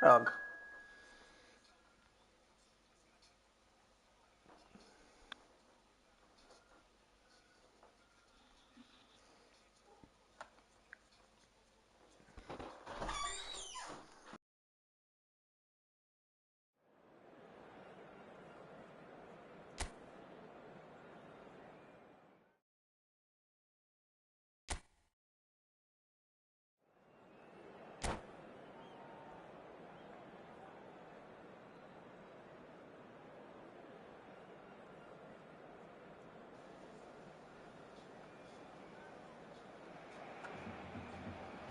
Evo ga.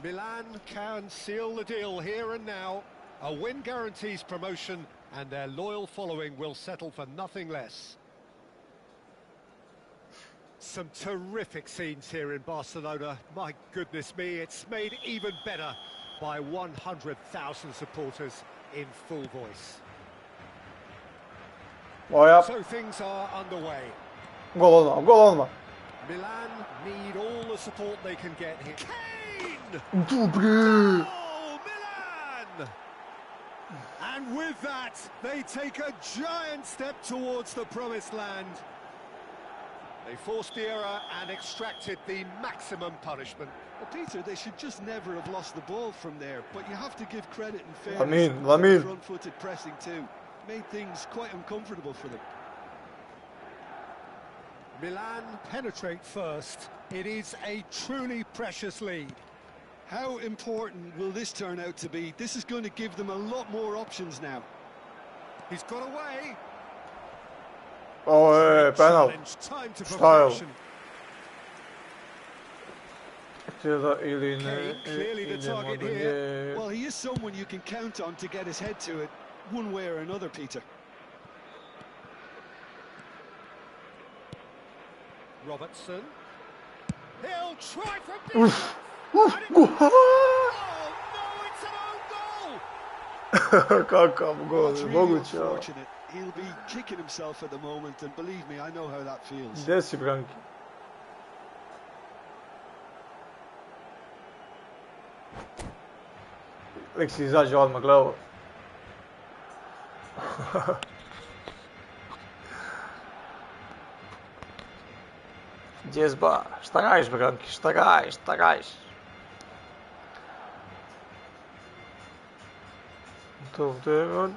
Milan can seal the deal here and now. A win guarantees promotion, and their loyal following will settle for nothing less. Some terrific scenes here in Barcelona. My goodness me, it's made even better by 100,000 supporters in full voice. Oh ja. So things are underway. Gol odmah. Milan need all the support they can get here. Kane! Dobre! Oh, Milan! And with that, they take a giant step towards the promised land. They forced the error and extracted the maximum punishment. Well, Peter, they should just never have lost the ball from there, but you have to give credit and fairness to Lamine. front-footed pressing too. Made things quite uncomfortable for them. Milan penetrate first. It is a truly precious lead. How important will this turn out to be? This is going to give them a lot more options now. He's got away. Oh, penal. Time to Style. Clearly the target here. Well, he is someone you can count on to get his head to it, one way or another, Peter. Robertson. He'll try from distance. Kakav gol, moguće. He'll be kicking himself at the moment, and believe me, I know how that feels. Gdje si, Branki? Lik si izađe odmah, gle ovo. Djezba, šta radiš, Branki, šta radiš? To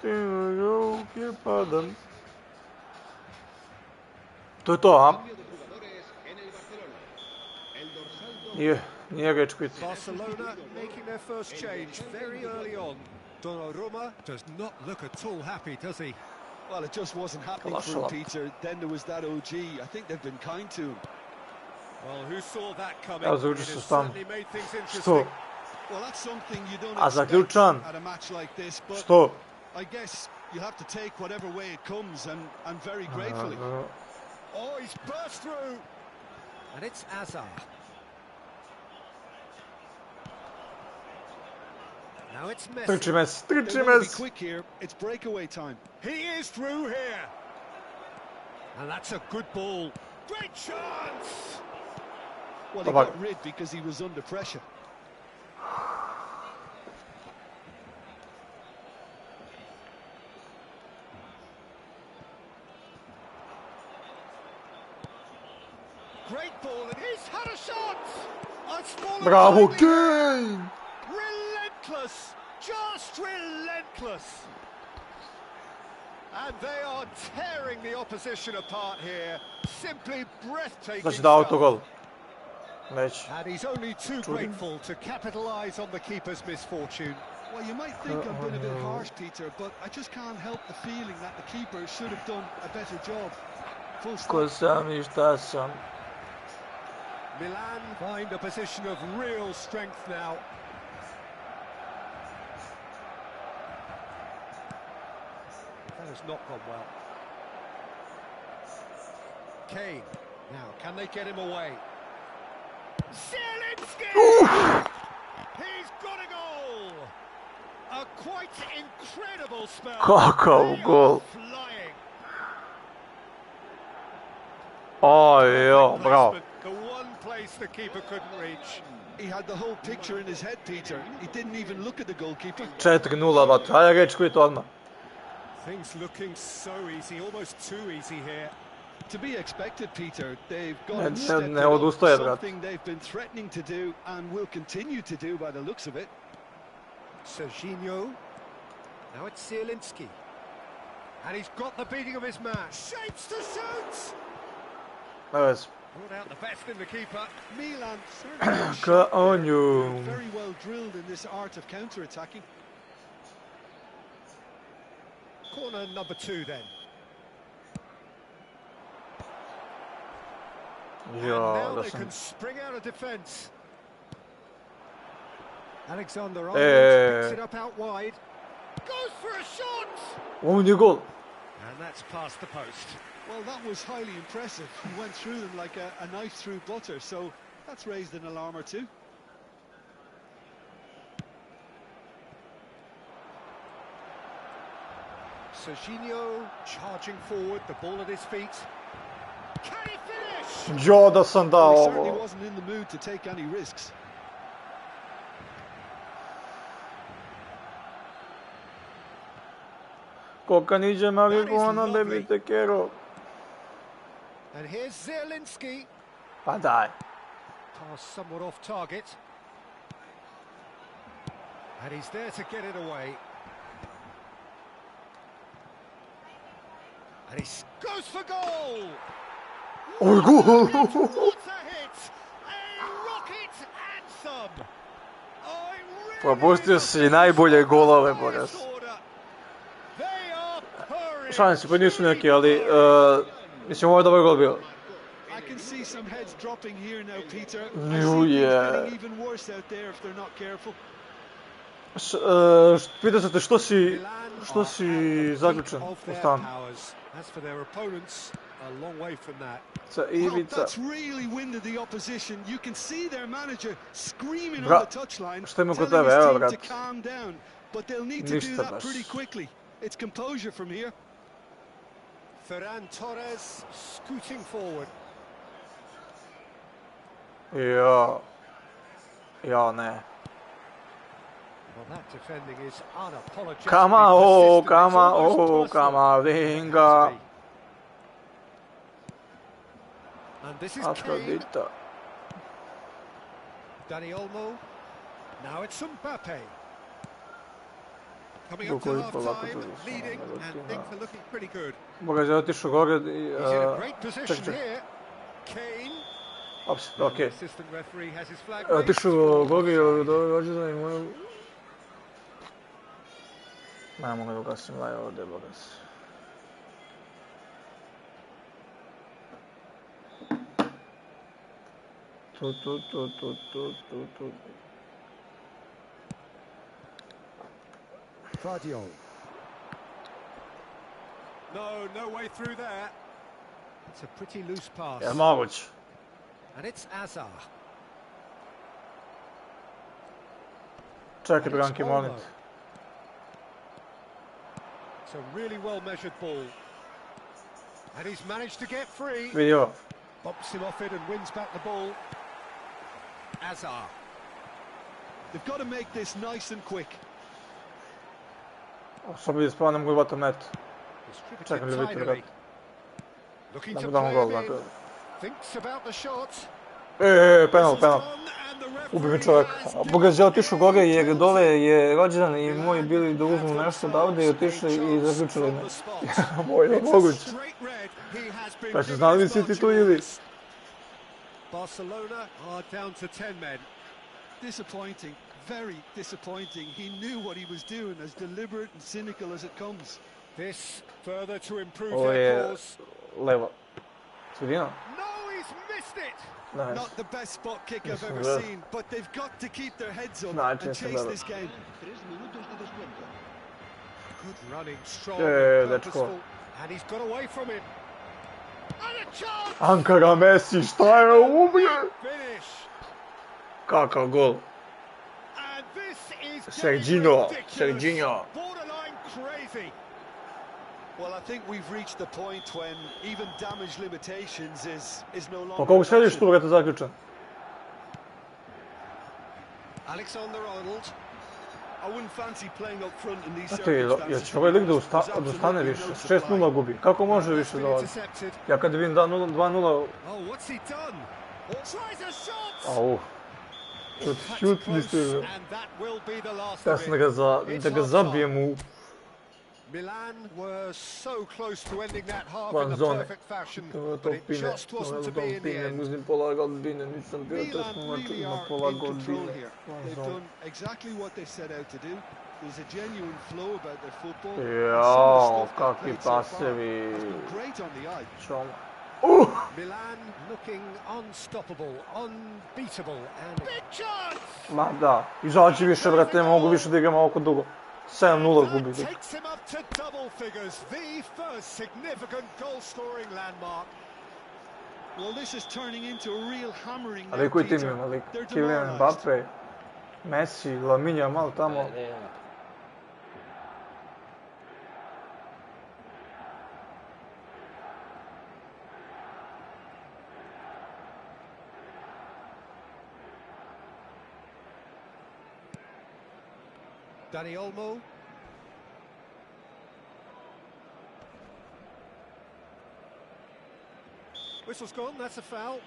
ruke padam. To je to, a? Nije reč kvit. Barcelona making their first change very early on. Donnarumma does not look at all happy, does he? Well, it just wasn't happening for him, Peter. Then there was that OG. I think they've been kind to him. Well, who saw that coming? It has certainly made things interesting. Što? Well, that's something you don't A expect zaključan? at a match like this, but Što? I guess you have to take whatever way it comes, and very gratefully. Oh, he's burst through. And it's Azar. Now it's Messi. Trči They want to be quick here. It's breakaway time. He is through here. And that's a good ball. Great chance. Well, he got rid because he was under pressure. Great ball, and he's had a shot. Bravo, Kane! Relentless, just relentless. And they are tearing the opposition apart here. Simply breathtaking. Znači da autogol. Već. And he's only too grateful to capitalize on the keeper's misfortune. Well, you might think I've been a bit harsh, Peter, but I just can't help the feeling that the keeper should have done a better job. Full stop. Ko sam I šta sam. Milan find a position of real strength now. That has not gone well. Kane. Now, can they get him away? Zielinski! He's got a goal! A quite incredible spell. Kakav gol. Flying. Jo, bravo. The one place the keeper couldn't reach. He had the whole picture in his head, Peter. He didn't even look at the goalkeeper. 4-0, vat. Hajde reč kvit odmah. Things looking so easy, almost too easy here. To be expected, Peter. They've got something they've been threatening to do and will continue to do by the looks of it. Serginho. Now it's Zielinski. And he's got the beating of his man. Shapes to shoot! Evet. Brought out the best in the keeper. Milan certainly very well drilled in this art of counter-attacking. Corner number 2 then. And now they can spring out of defence. Alexander-Arnold picks it up out wide. Goes for a shot! On je goal. And that's past the post. Well, that was highly impressive. He went through them like a knife through butter, so that's raised an alarm or two. Serginho charging forward, the ball at his feet. Can he finish? Jo, da sam dao He certainly ovo. wasn't in the mood to take any risks. Koka niđe marihuana, baby, te kero. And here's Zielinski. Pa daj. Pass somewhat off target. And he's there to get it away. And he goes for goal! Oj, gol! What a hit! A rocket anthem! Propustio si najbolje golove, Boras. Šansi pa nisu neki, ali mislim ovo je dobar gol bio. I can see some heads dropping here now, Peter. I Ju see things je. getting even worse out there if they're not careful. Pitao sam te što si zaključan u stanu? Sa Ivica. That's really winded the opposition. You can see their manager screaming on the touchline, Šta ima kod telling tebe, his evo team to brat. calm down, but they'll need to do that pretty quickly. It's composure from here. Ferran Torres scooting forward. Ja, ne. Well, that defending is unapologetically Kamavinga. And this is Kane. Dani Olmo. Now it's Mbappe. Coming up to half-time, leading, and things are looking pretty good. Boga je otišao gore. He's in a great position here. Kane. Okej. Assistant referee has his flag. Otišao gore, dođe za njim. Ne mogu da ugasim laj ovdje, boga se. Tu. Guardiola. No way through there. It's a pretty loose pass. Je moguće. And it's Azar. Čekaj, Branki, molim te. It's a really well-measured ball. And he's managed to get free. Vidi ovo. Bumps him off it and wins back the ball. Azar. They've got to make this nice and quick. Što bi spao, ne mogu batam net. Čekam li biti, brat. Da mu damo gol, dakle. Penal. Ubi mi čovjek. Boga je otišao gore jer dole je rođendan i moji bili da uzmu nešto odavde i otišli i zaključili me. Moj je moguće. Pa će znali si ti tu ili? Barcelona are down to 10 men. Disappointing, very disappointing. He knew what he was doing, as deliberate and cynical as it comes. This further to improve their cause. Levo. Sredina? No, he's missed it. Nice. Not the best spot kick I've ever seen, but they've got to keep their heads up and chase this game. Good running, strong, that's cool. and he's got away from him. And a chance. Ankara Messi, šta je ovo? Finish. Kakav gol. And this is Serginho. Borderline crazy. Well, I think we've reached the point when even damage limitations is no longer. Pa kako sediš tu, brate, zaključan? Alexander-Arnold. I wouldn't fancy playing up front in these circumstances. Jel će ovaj lik da ostane više? 6-0 gubi. Kako može više da odi? Ja kad vidim 2-0... Au. Šut mislio. Ja sam da ga zabijem u... Milan were so close to ending that half in the perfect fashion, but it just wasn't to be in the end. Uzim pola Godbine, nisam bio tesno na pola Godbine. They've done exactly what they set out to do. There's a genuine flow about their football. Jao, kakvi pasevi. Great on the eye. Milan looking unstoppable, unbeatable, and big chance! Ma da, izađi više, brate, ne mogu više da igram ovako dugo. 7-0 gubi. Takes him up to double figures, the first significant goal-scoring landmark. Well, this is turning into a real hammering. Ali koji tim ima, lik? Kylian Mbappe, Messi, Lamine Yamal tamo. Dani Olmo. Whistle's gone, that's a foul.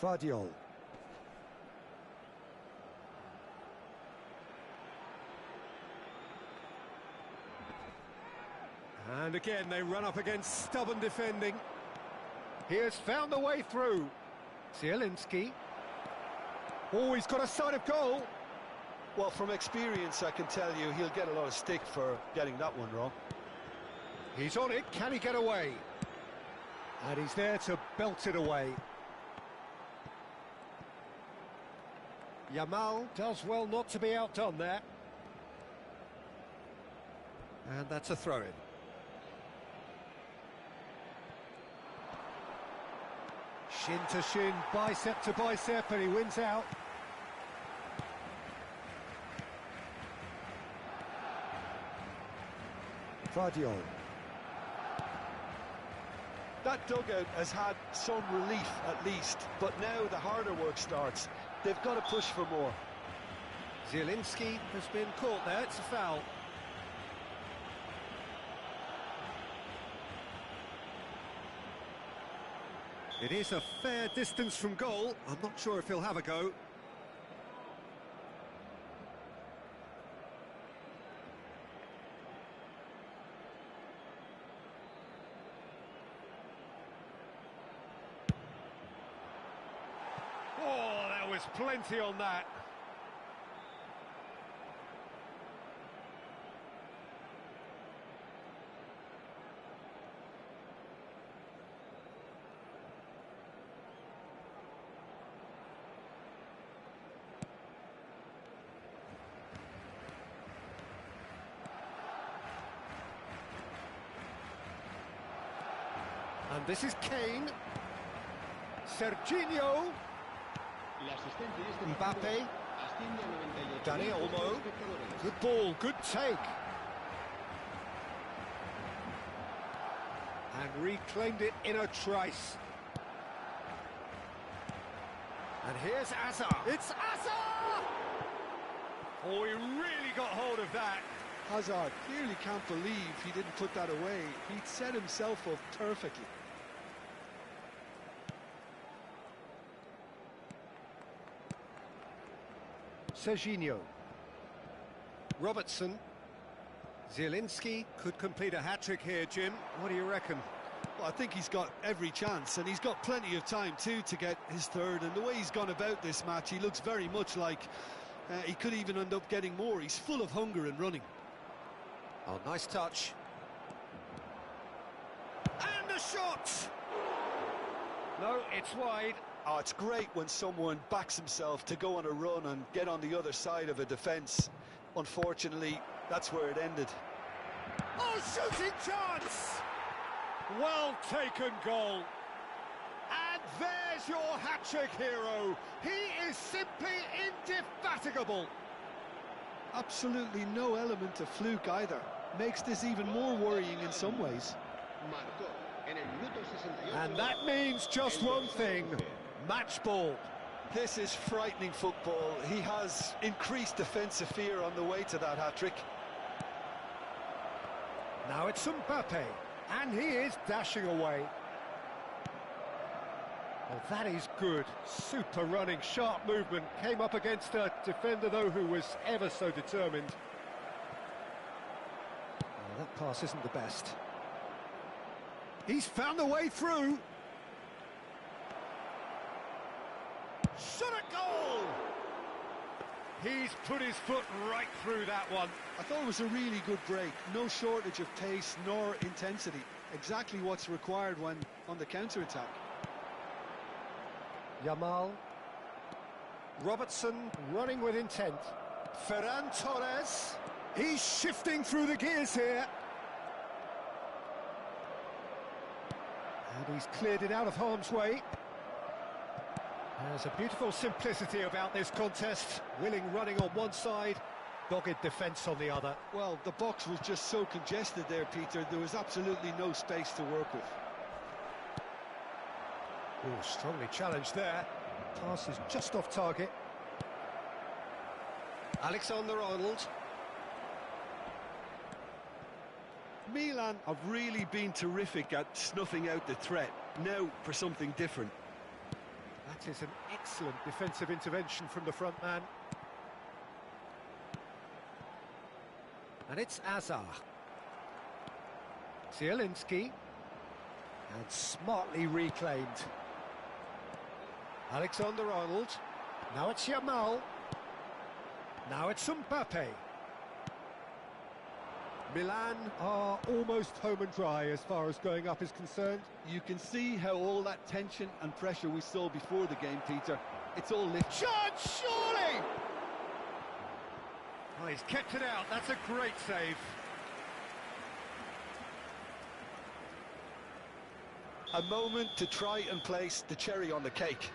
Vardiol. And again, they run up against stubborn defending. He has found the way through. Zielinski. Oh, he's got a sight of goal. Well, from experience, I can tell you he'll get a lot of stick for getting that one wrong. He's on it. Can he get away? And he's there to belt it away. Yamal does well not to be outdone there. And that's a throw-in. Shin to shin, bicep to bicep, and he wins out. Vardiol. That dugout has had some relief at least, but now the harder work starts. They've got to push for more. Zielinski has been caught there, it's a foul. It is a fair distance from goal. I'm not sure if he'll have a go. Oh, there was plenty on that. And this is Kane. Serginho. Mbappe. Dani Olmo. Good ball, good take. And reclaimed it in a trice. And here's Hazard. It's Hazard! Oh, he really got hold of that. Hazard clearly can't believe he didn't put that away. He'd set himself up perfectly. Serginho. Robertson. Zielinski could complete a hat-trick here, Jim. What do you reckon? Well, I think he's got every chance, and he's got plenty of time too to get his third. And the way he's gone about this match, he looks very much like he could even end up getting more. He's full of hunger and running. Oh, nice touch. And a shot! No, it's wide. Oh, it's great when someone backs himself to go on a run and get on the other side of a defence. Unfortunately, that's where it ended. Oh, shooting chance! Well taken goal. And there's your hat-trick hero. He is simply indefatigable. Absolutely no element of fluke either. Makes this even more worrying in some ways. And that means just one thing. Match ball. This is frightening football. He has increased defensive fear on the way to that hat-trick. Now it's Mbappe, and he is dashing away. Oh, that is good. Super running, sharp movement. Came up against a defender, though, who was ever so determined. Oh, that pass isn't the best. He's found a way through. Shot a goal! He's put his foot right through that one. I thought it was a really good break. No shortage of pace nor intensity. Exactly what's required when on the counter-attack. Yamal. Robertson running with intent. Ferran Torres. He's shifting through the gears here. And he's cleared it out of harm's way. There's a beautiful simplicity about this contest. Willing running on one side, dogged defence on the other. Well, the box was just so congested there, Peter. There was absolutely no space to work with. Oh, strongly challenged there. Pass is just off target. Alexander-Arnold. Milan have really been terrific at snuffing out the threat. Now for something different. That is an excellent defensive intervention from the front man. And it's Azar. Zielinski. And smartly reclaimed. Alexander-Arnold. Now it's Yamal. Now it's Mbappe. Milan are almost home and dry as far as going up is concerned. You can see how all that tension and pressure we saw before the game, Peter, it's all lifted. Shot, surely! Oh, he's kept it out. That's a great save. A moment to try and place the cherry on the cake.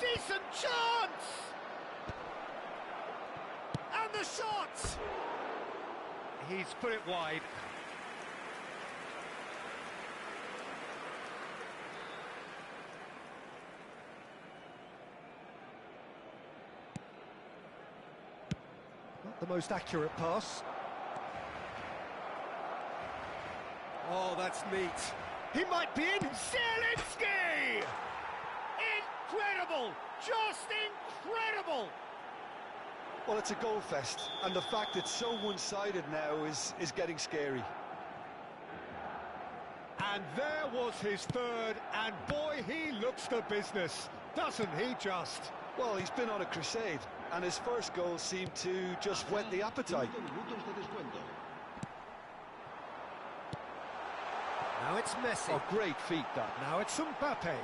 Decent chance! And the shot! He's put it wide. Not the most accurate pass. Oh, that's neat. He might be in. Zielinski! Incredible! Just incredible! Well, it's a goal fest, and the fact it's so one-sided now is getting scary. And there was his third, and boy, he looks the business, doesn't he just? Well, he's been on a crusade, and his first goal seemed to just whet the appetite. Now it's Messi. Oh, great feat, that. Now it's Mbappe.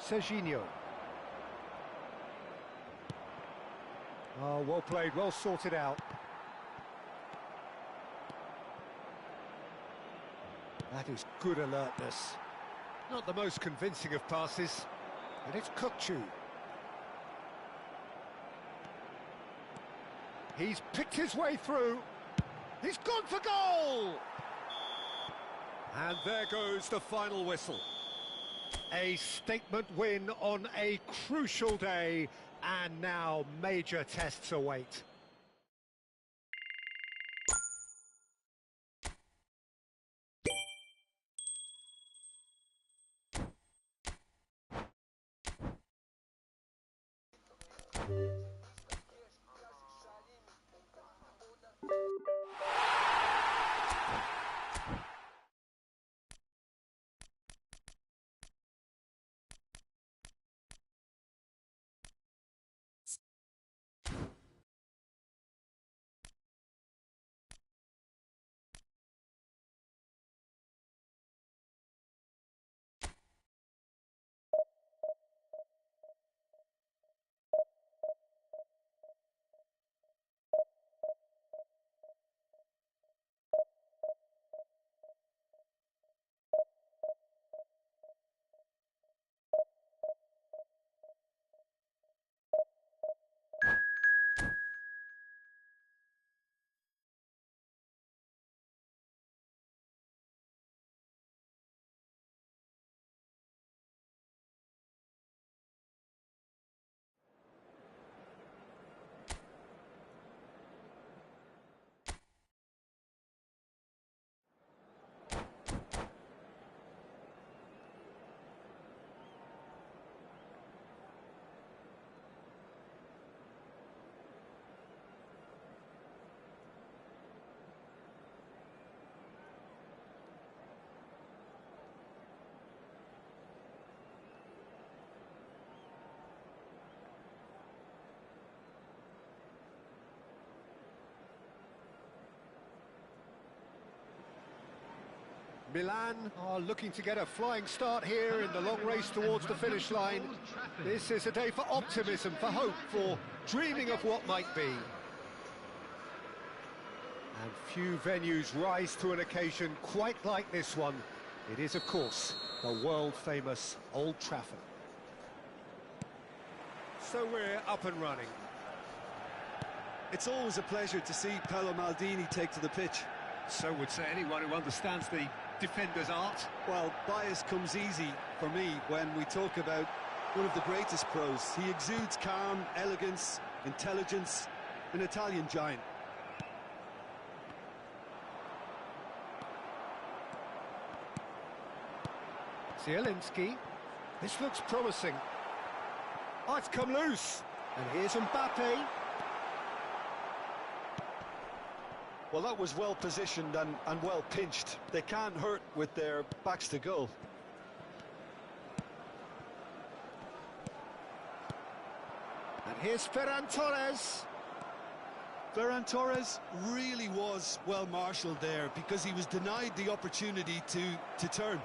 Serginho. Oh, well played, well sorted out. That is good alertness. Not the most convincing of passes, and it's Kukçu. He's picked his way through. He's gone for goal! And there goes the final whistle. A statement win on a crucial day, and now major tests await. Milan are looking to get a flying start here in the long race towards the finish line. This is a day for optimism, for hope, for dreaming of what might be. And few venues rise to an occasion quite like this one. It is, of course, the world-famous Old Trafford. So we're up and running. It's always a pleasure to see Paolo Maldini take to the pitch. So would say anyone who understands the defender's art. Well, bias comes easy for me when we talk about One of the greatest pros. He exudes calm, elegance, intelligence, an Italian giant. Zielinski. This looks promising. Oh, it's come loose. And here's Mbappe. Well, that was well positioned and well pinched. They can't hurt with their backs to goal. And here's Ferran Torres. Ferran Torres really was well marshalled there because he was denied the opportunity to turn.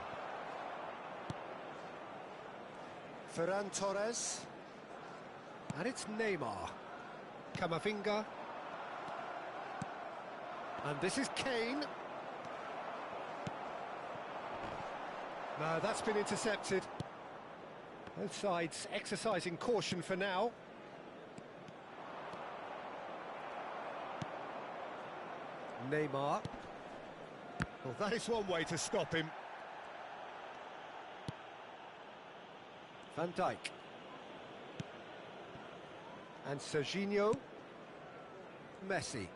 Ferran Torres. And it's Neymar. Camavinga. And this is Kane. No, that's been intercepted. Both sides exercising caution for now. Neymar. Well, that is one way to stop him. Van Dijk. And Serginho. Messi.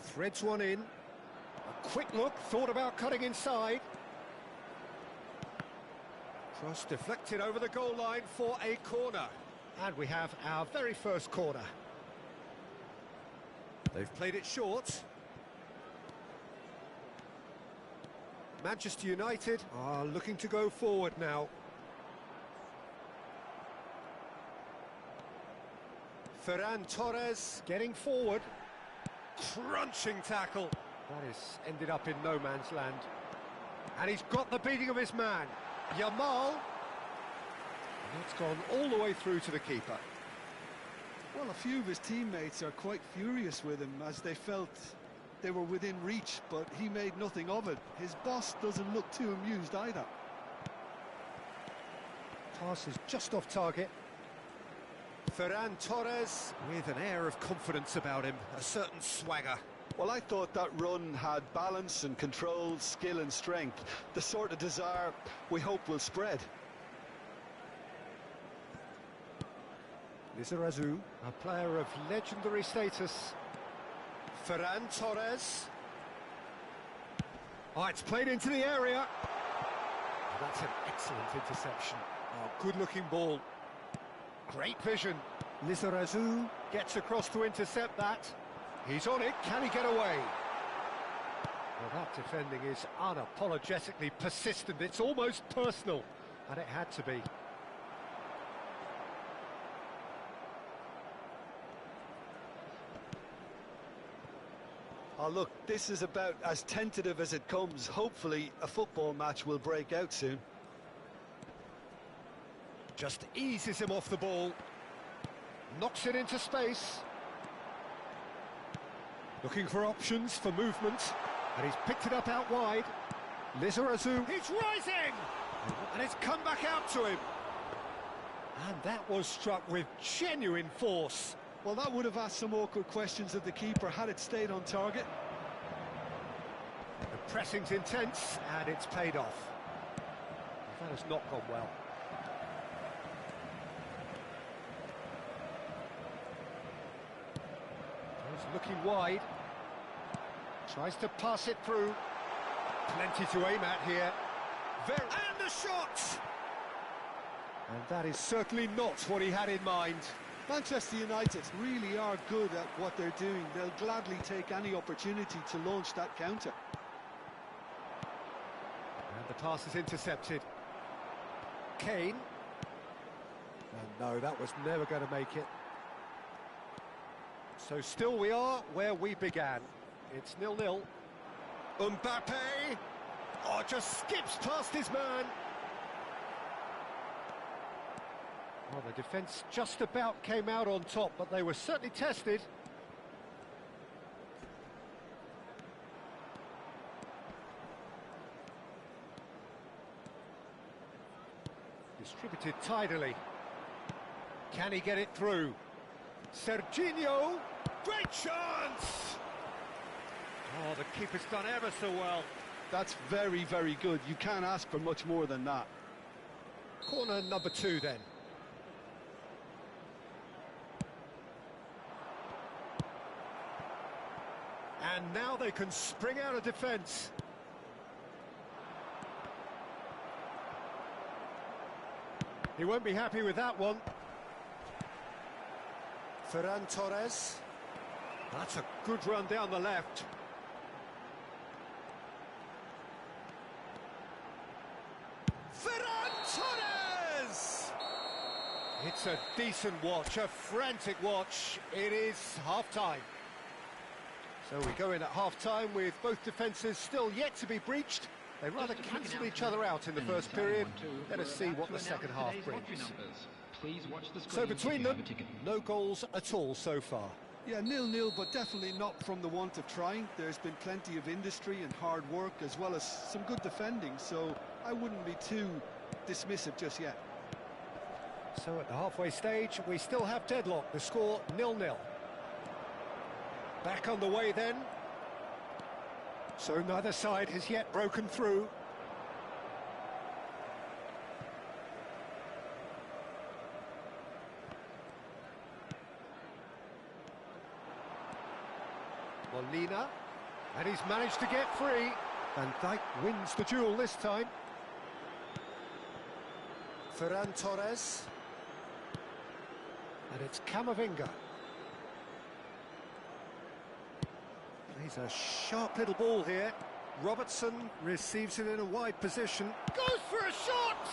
Threads one in. A quick look, thought about cutting inside. Cross deflected over the goal line for a corner. And we have our very first corner. They've played it short. Manchester United are looking to go forward now. Ferran Torres getting forward. Crunching tackle. That has ended up in no man's land. And he's got the beating of his man. Yamal. And it's gone all the way through to the keeper. Well, a few of his teammates are quite furious with him as they felt they were within reach, but he made nothing of it. His boss doesn't look too amused either. Pass is just off target. Ferran Torres with an air of confidence about him, a certain swagger. Well, I thought that run had balance and control, skill and strength, the sort of desire we hope will spread. VECERAS, a player of legendary status. Ferran Torres. Oh, it's played into the area. That's an excellent interception. Oh, good-looking ball. Great vision. VECERAS gets across to intercept that. He's on it. Can he get away? Well, that defending is unapologetically persistent. It's almost personal, and it had to be. Oh, look, this is about as tentative as it comes. Hopefully, a football match will break out soon. Just eases him off the ball. Knocks it into space. Looking for options for movement. And he's picked it up out wide. VECERAS, he's rising! And it's come back out to him. And that was struck with genuine force. Well, that would have asked some awkward questions of the keeper had it stayed on target. The pressing's intense, and it's paid off. That has not gone well. He's looking wide. Tries to pass it through. Plenty to aim at here. And the shot! And that is certainly not what he had in mind. Manchester United really are good at what they're doing. They'll gladly take any opportunity to launch that counter. And the pass is intercepted. Kane. And no, that was never going to make it. So still we are where we began. It's 0-0. Mbappe! Oh, just skips past his man. Well, the defence just about came out on top, but they were certainly tested. Distributed tidily. Can he get it through? Serginho! Great chance! Oh, the keeper's done ever so well. That's very, very good. You can't ask for much more than that. Corner number 2 then. And now they can spring out of defence. He won't be happy with that one. Ferran Torres. That's a good run down the left. Ferran Torres! It's a decent watch, a frantic watch. It is half-time. So we go in at half-time with both defences still yet to be breached. They rather cancelled each other out in the first period. Let us see what the second half brings. So between them, no goals at all so far. Yeah, 0-0, but definitely not from the want of trying. There's been plenty of industry and hard work, as well as some good defending, so I wouldn't be too dismissive just yet. So at the halfway stage, we still have deadlock. The score 0-0. Back on the way then. So neither side has yet broken through. Molina, and he's managed to get free. Van Dijk wins the duel this time. Ferran Torres. And it's Camavinga. He's a sharp little ball here. Robertson receives it in a wide position. Goes for a shot!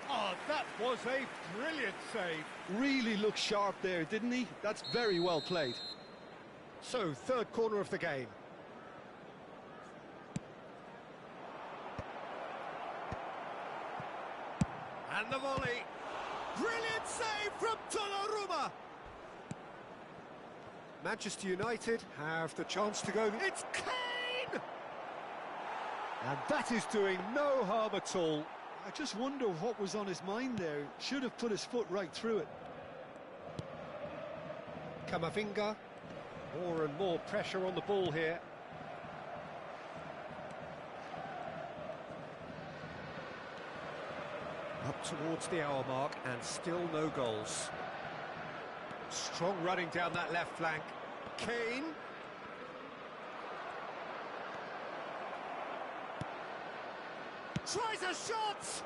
Oh, that was a brilliant save. Really looked sharp there, didn't he? That's very well played. So, third corner of the game. And the volley. Brilliant save from Donnarumma. Manchester United have the chance to go. It's Kane! And that is doing no harm at all. I just wonder what was on his mind there. Should have put his foot right through it. Camavinga. More and more pressure on the ball here. Up towards the hour mark and still no goals. Strong running down that left flank. Kane. Tries a shot!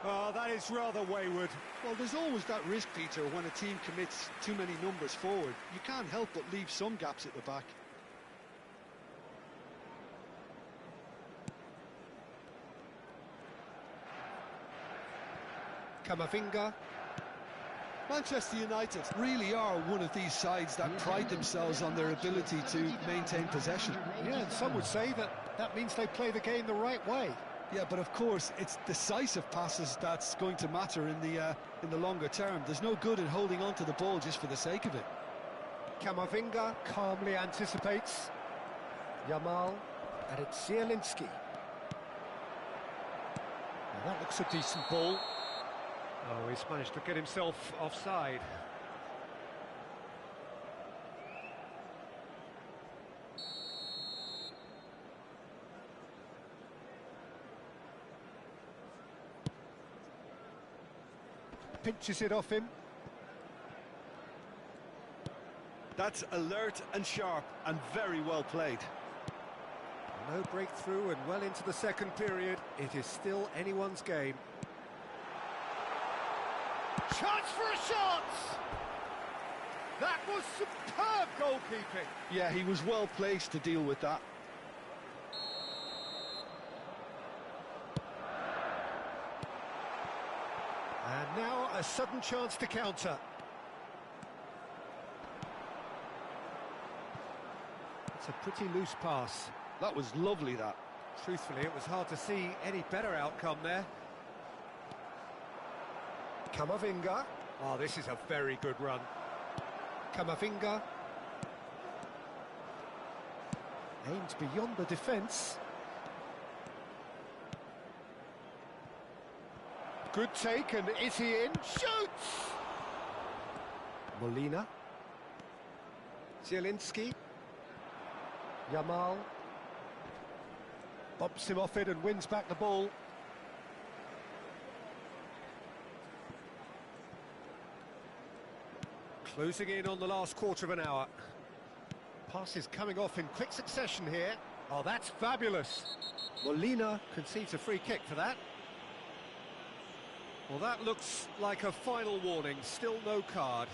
Oh, that is rather wayward. Well, there's always that risk, Peter, when a team commits too many numbers forward. You can't help but leave some gaps at the back. Camavinga. Manchester United really are one of these sides that pride themselves on their ability to maintain possession. Yeah, and some would say that means they play the game the right way. Yeah, but of course, it's decisive passes that's going to matter in the longer term. There's no good in holding on to the ball just for the sake of it. Camavinga calmly anticipates. Yamal, and it's Zielinski. Now that looks a decent ball. Oh, he's managed to get himself offside. Pinches it off him. That's alert and sharp and very well played. No breakthrough and well into the second period. It is still anyone's game. Chance for a shot! That was superb goalkeeping. Yeah, he was well placed to deal with that. And now a sudden chance to counter. It's a pretty loose pass. That was lovely, that. Truthfully, it was hard to see any better outcome there. Camavinga. Oh, this is a very good run. Camavinga. Aimed beyond the defence. Good take, and is he in? Shoots! Molina. Zielinski. Yamal. Bumps him off it and wins back the ball. Closing in on the last quarter of an hour. Passes coming off in quick succession here. Oh, that's fabulous. Molina concedes a free kick for that. Well, that looks like a final warning. Still no card.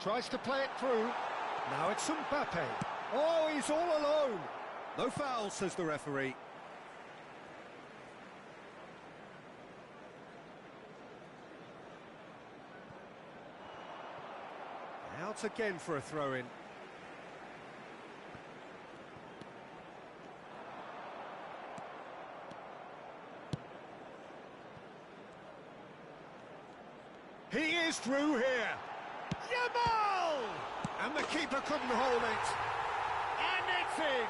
Tries to play it through. Now it's Mbappe. Oh, he's all alone. No foul, says the referee. Out again for a throw-in. He is through here. Yamal! And the keeper couldn't hold it. And it's in.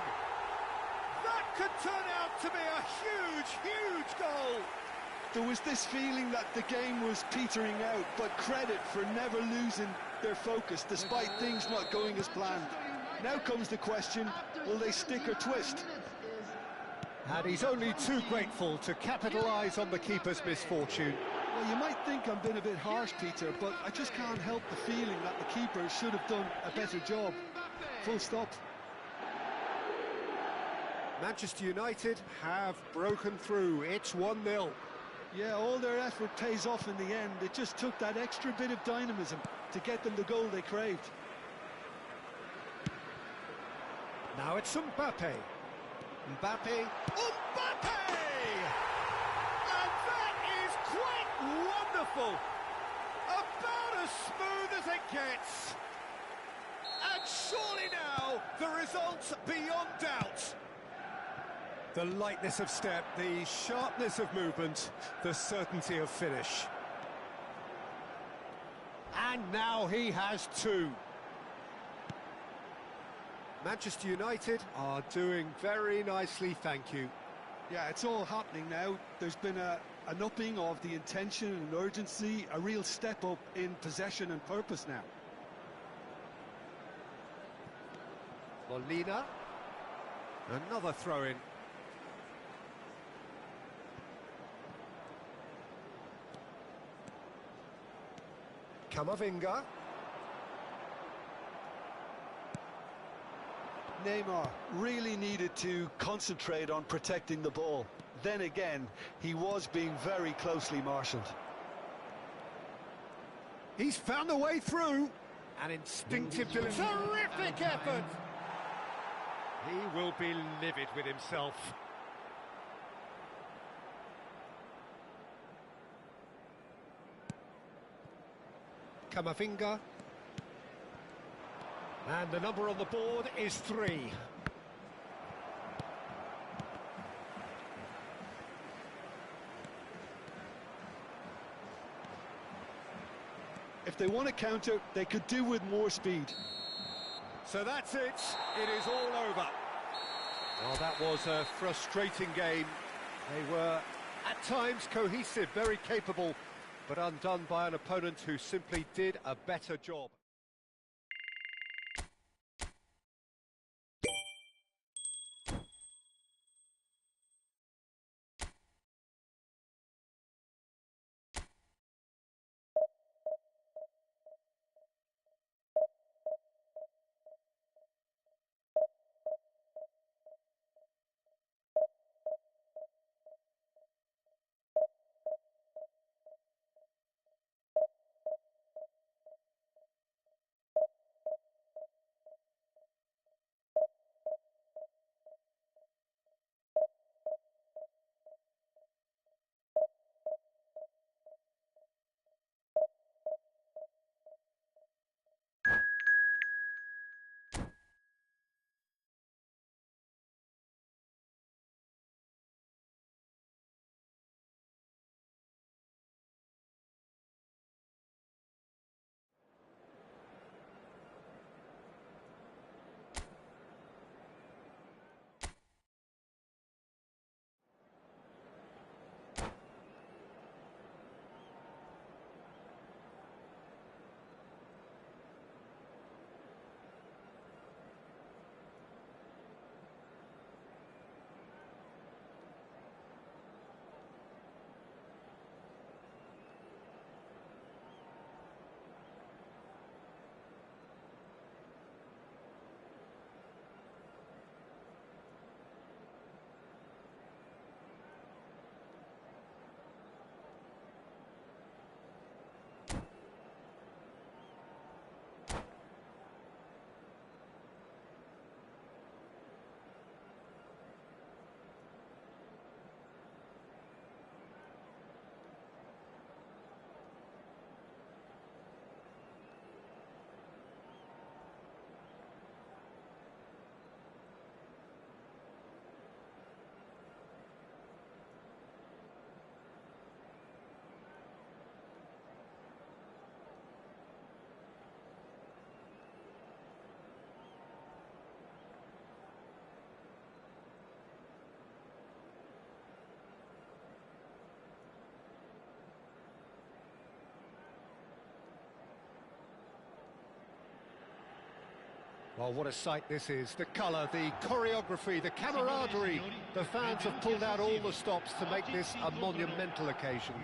That could turn out to be a huge, huge goal. There was this feeling that the game was petering out, but credit for never losing their focus despite things not going as planned. Now comes the question, will they stick or twist? And he's only too grateful to capitalise on the keeper's misfortune. Well, you might think I'm being a bit harsh, Peter, but I just can't help the feeling that the keeper should have done a better job. Full stop. Manchester United have broken through. It's 1-0. Yeah, all their effort pays off in the end. It just took that extra bit of dynamism to get them the goal they craved. Now it's Mbappe. Mbappe. Mbappe! And that is quite wonderful. About as smooth as it gets. And surely now, the result's beyond doubt. The lightness of step, the sharpness of movement, the certainty of finish. And now he has two. Manchester United are doing very nicely, thank you. Yeah, it's all happening now. There's been an upping of the intention and urgency, a real step up in possession and purpose now. Molina. Another throw-in. Camavinga. Neymar really needed to concentrate on protecting the ball. Then again, he was being very closely marshalled. He's found a way through. An instinctive delivery. Terrific effort! He will be livid with himself. Camavinga. And the number on the board is 3. If they want to counter, they could do with more speed. So that's it. It is all over. Well, that was a frustrating game. They were, at times, cohesive, very capable, but undone by an opponent who simply did a better job. Well, what a sight this is. The colour, the choreography, the camaraderie. The fans have pulled out all the stops to make this a monumental occasion.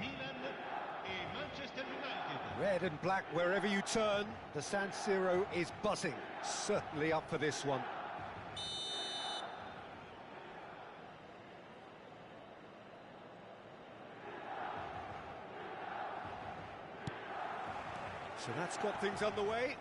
Red and black wherever you turn. The San Siro is buzzing. Certainly up for this one. So that's got things underway.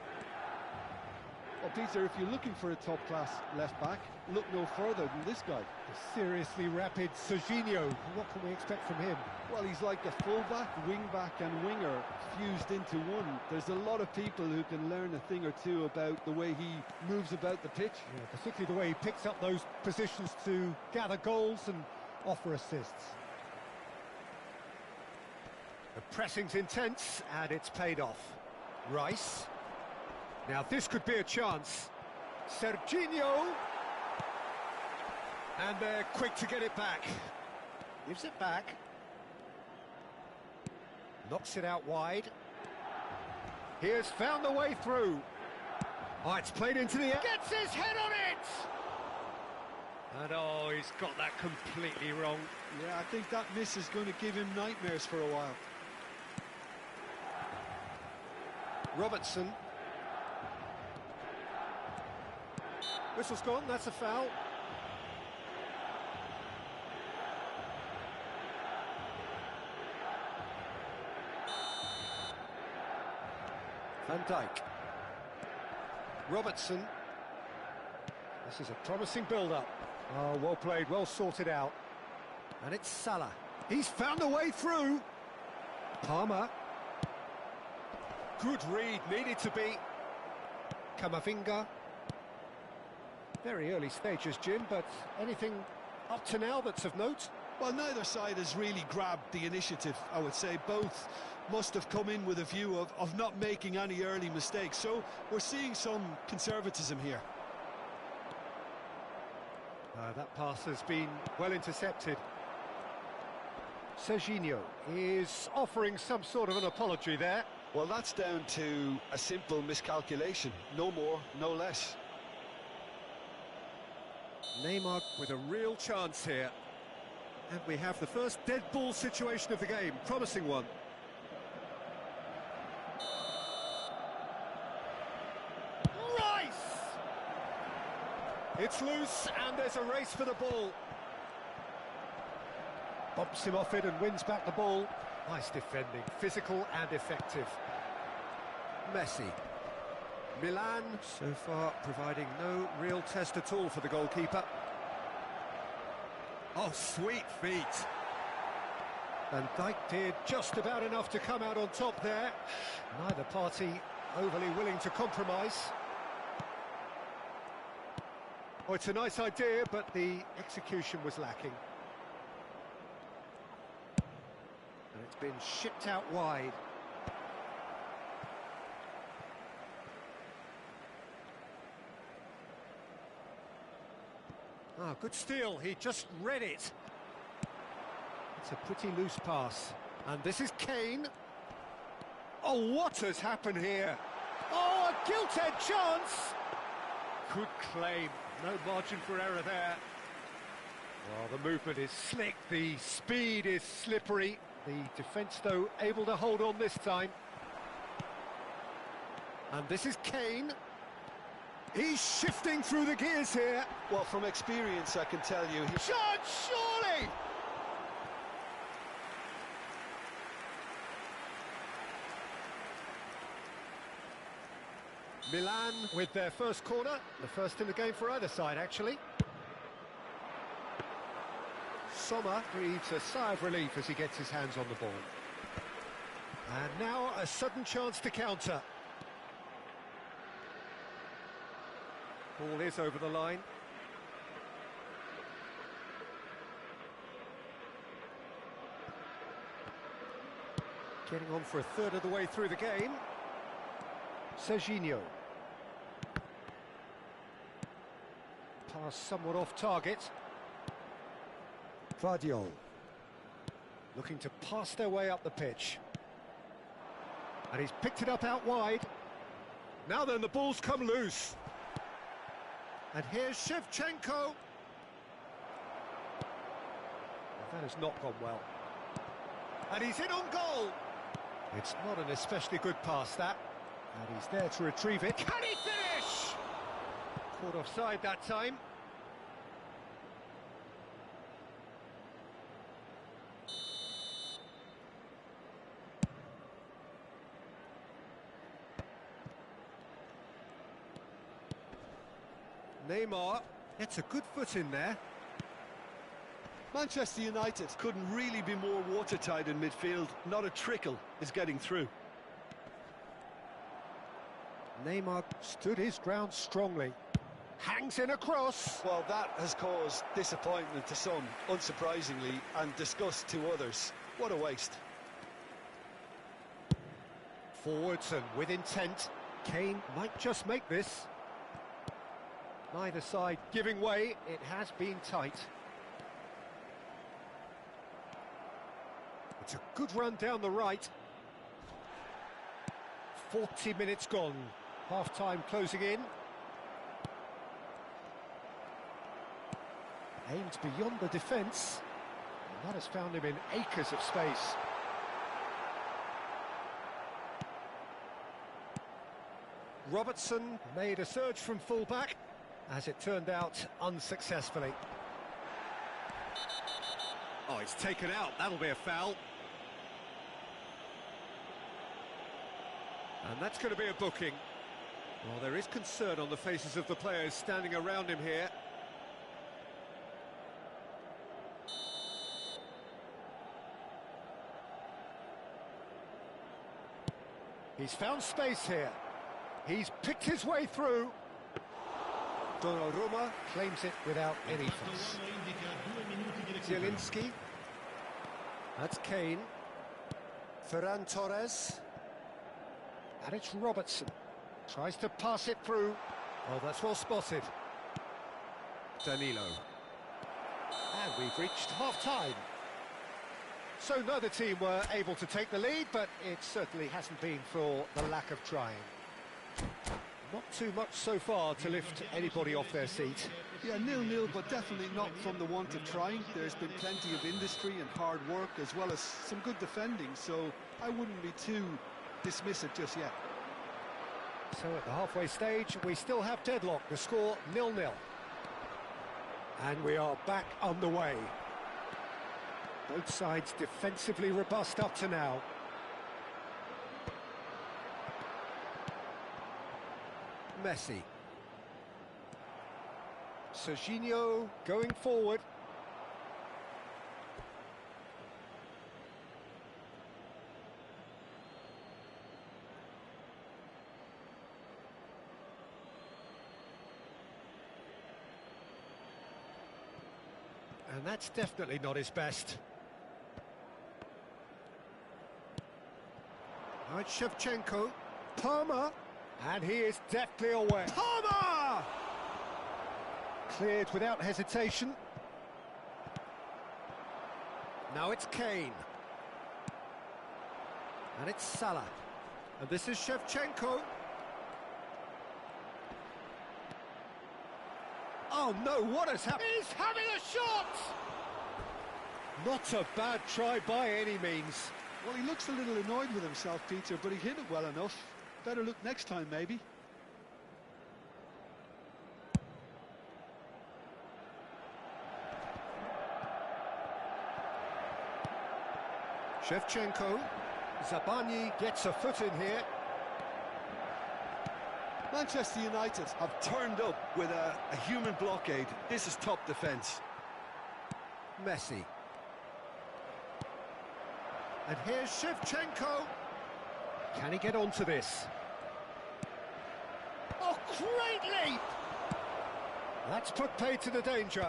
Well, Peter, if you're looking for a top-class left-back, look no further than this guy. The seriously rapid Serginho. What can we expect from him? Well, he's like a full-back, wing-back and winger fused into one. There's a lot of people who can learn a thing or two about the way he moves about the pitch. Yeah, particularly the way he picks up those positions to gather goals and offer assists. The pressing's intense, and it's paid off. Rice. Now this could be a chance. Serginho. And they're quick to get it back. Gives it back. Knocks it out wide. He has found the way through. Oh, it's played into the air. Gets his head on it! And oh, he's got that completely wrong. Yeah, I think that miss is going to give him nightmares for a while. Robertson. Whistle's gone, that's a foul. Van Dijk. Robertson. This is a promising build-up. Oh, well played, well sorted out. And it's Salah. He's found a way through. Palmer. Good read, needed to be. Camavinga. Very early stages, Jim, but anything up to now that's of note? Well, neither side has really grabbed the initiative, I would say. Both must have come in with a view of not making any early mistakes. So we're seeing some conservatism here. That pass has been well intercepted. Serginho is offering some sort of an apology there. Well, that's down to a simple miscalculation. No more, no less. Neymar with a real chance here. And we have the first dead ball situation of the game. Promising one. Rice! It's loose and there's a race for the ball. Bumps him off it and wins back the ball. Nice defending, physical and effective. Messi. Milan, so far, providing no real test at all for the goalkeeper. Oh, sweet feet. And Dijk did just about enough to come out on top there. Neither party overly willing to compromise. Oh, it's a nice idea, but the execution was lacking. And it's been shipped out wide. Oh, good steal, he just read it. It's a pretty loose pass. And this is Kane. Oh, what has happened here? Oh, a gilt-edged chance! Good claim, no margin for error there. Well, the movement is slick, the speed is slippery. The defence, though, able to hold on this time. And this is Kane. He's shifting through the gears here. Well, from experience, I can tell you... Shot, surely! Milan with their first corner. The first in the game for either side, actually. Sommer breathes a sigh of relief as he gets his hands on the ball. And now a sudden chance to counter. Ball is over the line. Getting on for a third of the way through the game. Serginho. Pass somewhat off target. Vardiol. Looking to pass their way up the pitch. And he's picked it up out wide. Now then, the ball's come loose. And here's Shevchenko. That has not gone well. And he's in on goal. It's not an especially good pass, that. And he's there to retrieve it. Can he finish? Caught offside that time. Neymar gets a good foot in there. Manchester United couldn't really be more watertight in midfield. Not a trickle is getting through. Neymar stood his ground strongly. Hangs in a cross. Well, that has caused disappointment to some, unsurprisingly, and disgust to others. What a waste. Forwards and with intent. Kane might just make this. Neither side giving way. It has been tight. It's a good run down the right. 40 minutes gone. Half-time closing in. Aimed beyond the defence. And that has found him in acres of space. Robertson made a surge from full-back. As it turned out, unsuccessfully. Oh, it's taken out. That'll be a foul. And that's going to be a booking. Well, there is concern on the faces of the players standing around him here. He's found space here. He's picked his way through. Donnarumma claims it without any fuss. Zielinski. That's Kane. Ferran Torres. And it's Robertson. Tries to pass it through. Oh, that's well spotted. Danilo. And we've reached half-time. So neither team were able to take the lead, but it certainly hasn't been for the lack of trying. Not too much so far to lift anybody off their seat. Yeah, 0-0, but definitely not from the want of trying. There's been plenty of industry and hard work, as well as some good defending, so I wouldn't be too dismissive just yet. So at the halfway stage, we still have deadlock. The score 0-0. And we are back on the way. Both sides defensively robust up to now. Messi. Serginho going forward. And that's definitely not his best. Now it's Shevchenko. Palmer. And he is deftly away. Palmer! Cleared without hesitation. Now it's Kane. And it's Salah. And this is Shevchenko. Oh no, what has happened? He's having a shot! Not a bad try by any means. Well, he looks a little annoyed with himself, Peter, but he hit it well enough. Better look next time, maybe. Shevchenko. Zabani gets a foot in here. Manchester United have turned up with a human blockade. This is top defence. Messi. And here's Shevchenko. Can he get onto this? Oh, great leap! That's put paid to the danger.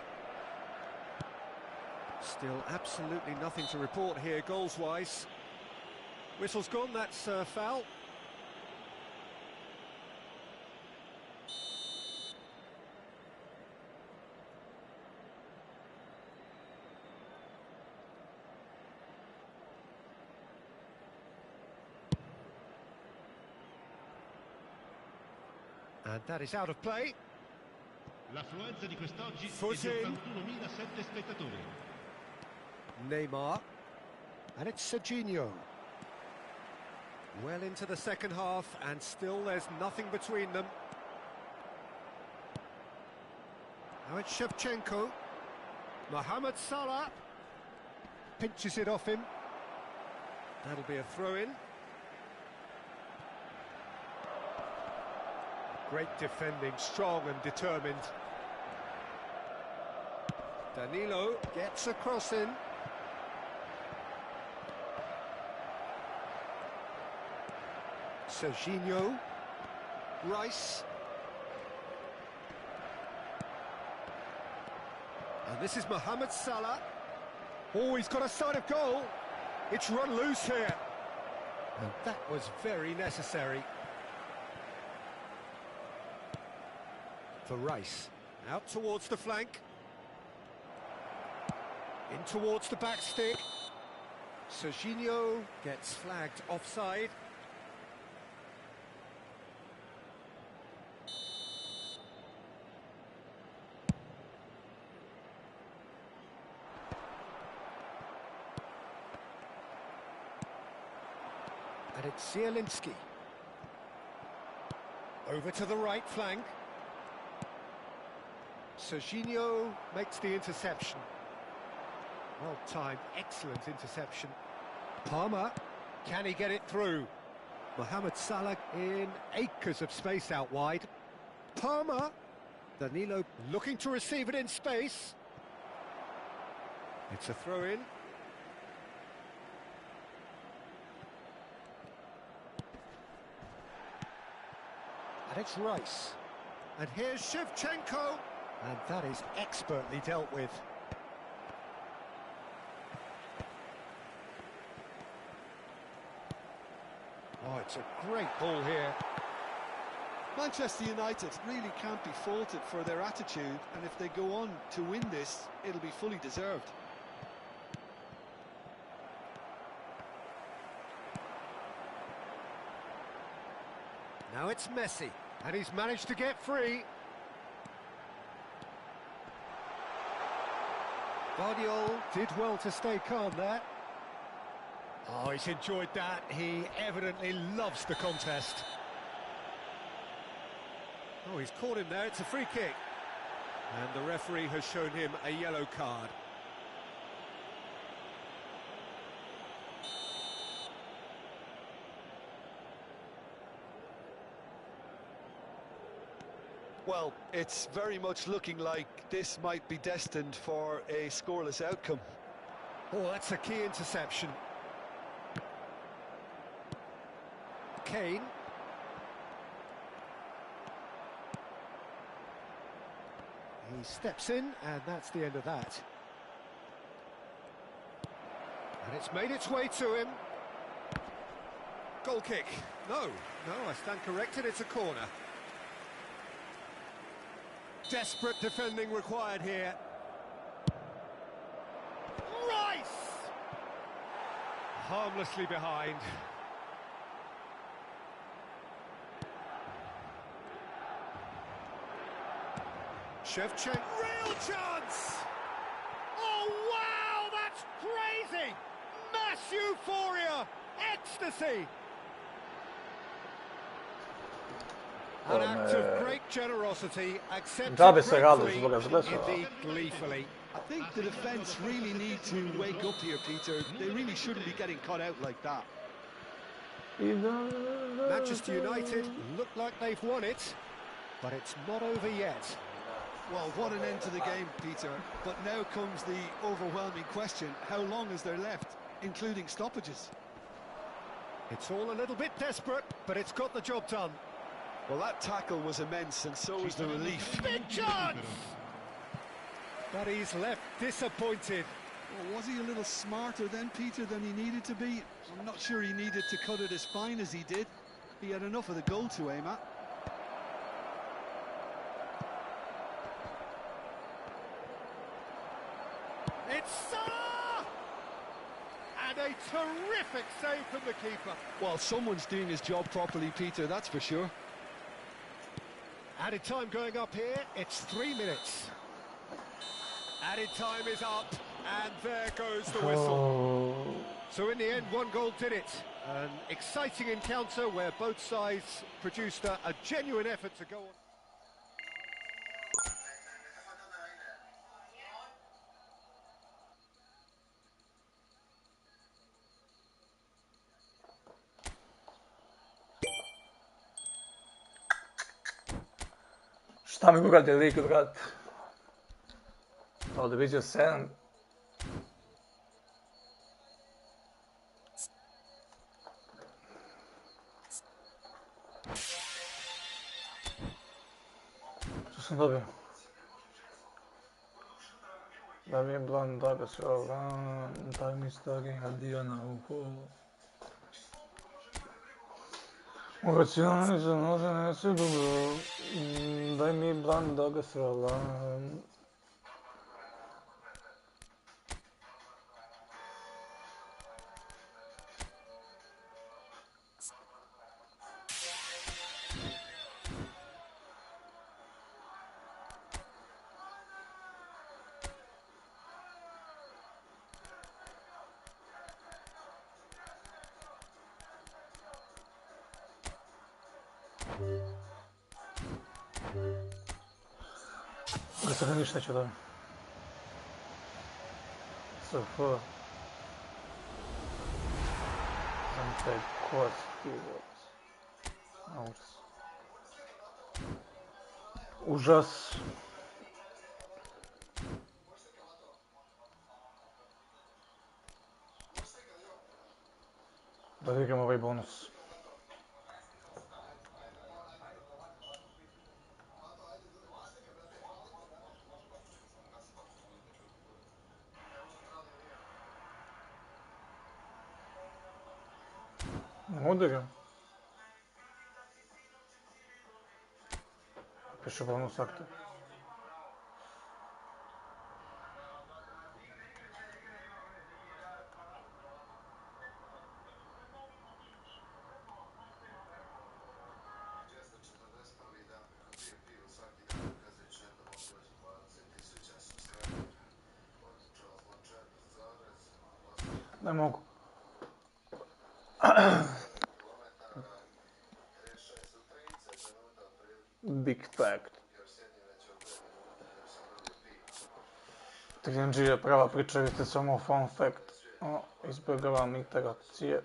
Still absolutely nothing to report here, goals-wise. Whistle's gone, that's foul. And that is out of play. L'affluenza di quest'oggi è di 81.007 spettatori. Neymar. And it's Serginho. Well into the second half, and still there's nothing between them. Now it's Shevchenko. Mohamed Salah pinches it off him. That'll be a throw-in. Great defending, strong and determined. Danilo gets a cross in. Serginho. Rice. And this is Mohamed Salah. Oh, he's got a side of goal. It's run loose here. And that was very necessary. For Rice. Out towards the flank. In towards the back stick. Serginho gets flagged offside. And it's Zielinski. Over to the right flank. Serginho makes the interception. Well timed, excellent interception. Palmer, can he get it through? Mohamed Salah in acres of space out wide. Palmer, Danilo looking to receive it in space. It's a throw-in. And it's Rice. And here's Shevchenko. And that is expertly dealt with. Oh, it's a great ball here. Manchester United really can't be faulted for their attitude, and if they go on to win this, it'll be fully deserved. Now it's Messi, and he's managed to get free. Guardiola did well to stay calm there. Oh, he's enjoyed that. He evidently loves the contest. Oh, he's caught him there. It's a free kick. And the referee has shown him a yellow card. Well, it's very much looking like this might be destined for a scoreless outcome. Oh, that's a key interception. Kane. He steps in, and that's the end of that. And it's made its way to him. Goal kick. No, I stand corrected, it's a corner. Desperate defending required here. Rice! Harmlessly behind. Shevchenko, real chance! Oh wow, that's crazy! Mass euphoria, ecstasy! An act of great generosity, accepted gratefully, indeed gleefully. I think the defence really need to wake up here, Peter. They really shouldn't be getting caught out like that. Manchester United look like they've won it, but it's not over yet. Well, what an end to the game, Peter. But now comes the overwhelming question. How long is there left, including stoppages? It's all a little bit desperate, but it's got the job done. Well, that tackle was immense, and so was the relief. Big chance! But he's left disappointed. Well, was he a little smarter then, Peter, than he needed to be? I'm not sure he needed to cut it as fine as he did. He had enough of the goal to aim at. It's Salah! And a terrific save from the keeper. Well, someone's doing his job properly, Peter, that's for sure. Added time going up here, it's 3 minutes. Added time is up, and there goes the whistle. So in the end, 1 goal did it. An exciting encounter where both sides produced a genuine effort to go on. Šta mi uradi lik, brat? To divizija 7. Što sam dobio? Da mi je blan, da ga se ovan, daj mi stari Adijana uho. Uracionalni za nože ne se dobro, daj mi blan, da ga se ovan. Da se ga ništa neće da. SF. Sam taj kost. Užas. Da igram ovaj bonus. Udarim. Piše bonus aktiv. Ne mogu. Big fact. TNG je prava priča, vidite samo fun fact. Izbjegavam interakcije.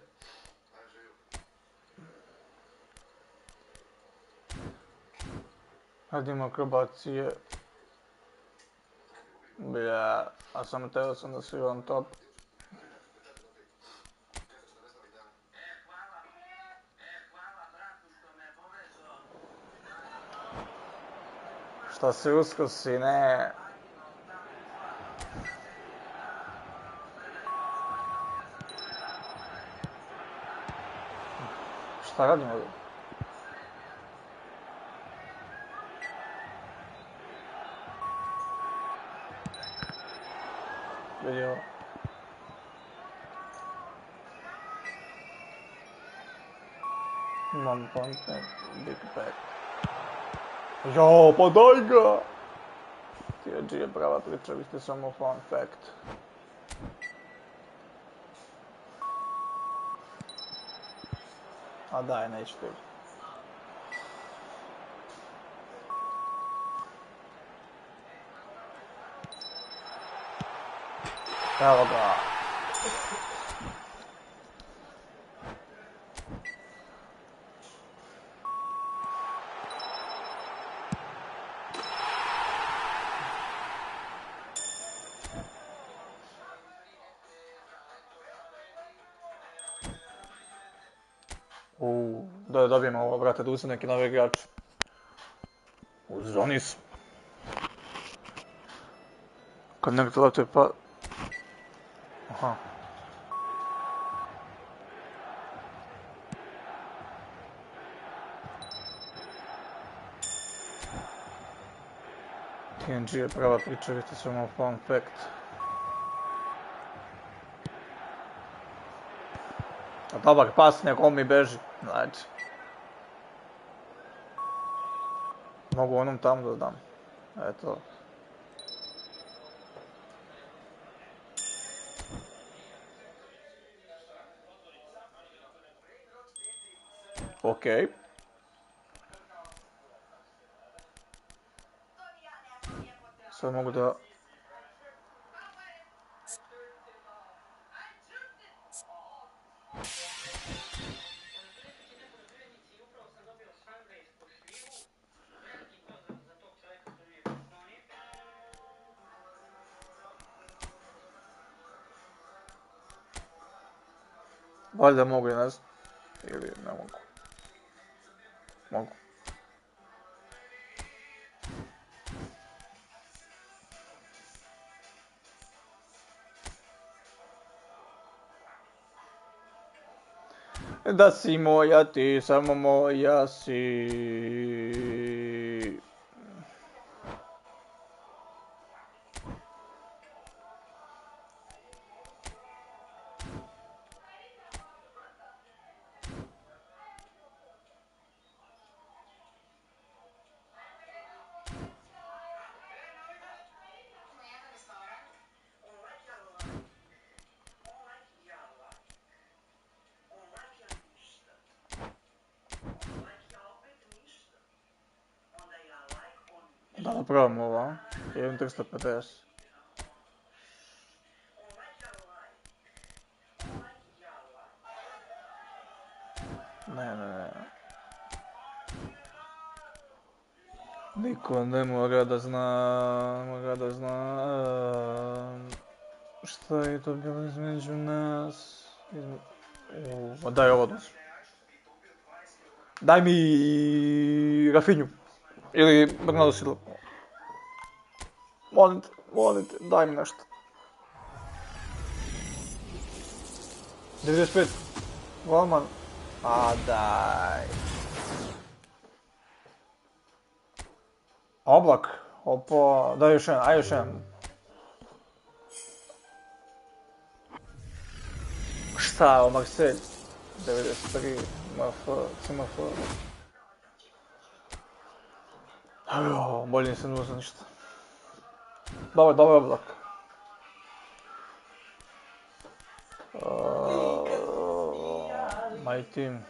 Radim akrobacije. Blja, a samo teo sam da si on top. Šta si uskosi, ne? Šta radim ovdje? Vidio. Imam content, big back. Jo, pa daj ga! TNG je prava priča, vi ste samo fun fact. A daj, neću ti. Evo ga. Da dobijemo ovo, brate, da uzem neki novi igrač. U zoni su. Kad nekdo letuje pa... Aha. TNG je prava priča, vidite samo fun fact. A dobar pas, nego mi beži. Znači. Mogu onom tamo da dam. Eto. Okej. Sad mogu da... Valjda mogu, ne znam. Ili ne mogu. Mogu. Da si moja ti, samo moja si. Da napravimo ovo, a? 1350. Ne. Niko ne mora da zna, šta je to bilo između nas. Daj ovo odnos. Daj mi Rafinju. Ili Bernardo Silva. Molim te, daj mi nešto. 95. Golman. A daj. Oblak. Opa, daj još jedan, aj još jedan. Šta, o Marselj? 93, MF, CMF. Ajo, bolje nisam uzeo ništa. Dobar oblak. My team.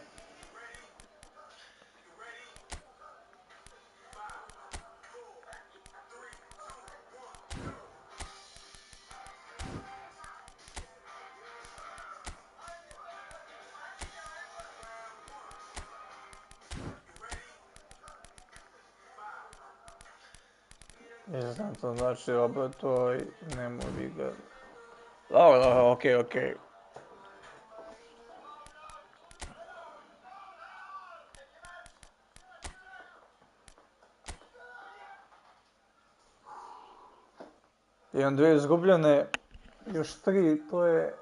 Ne znam, to znači obrtoj, ne mogu ga... Dobro, okej. Imam 2 izgubljene, još 3, to je...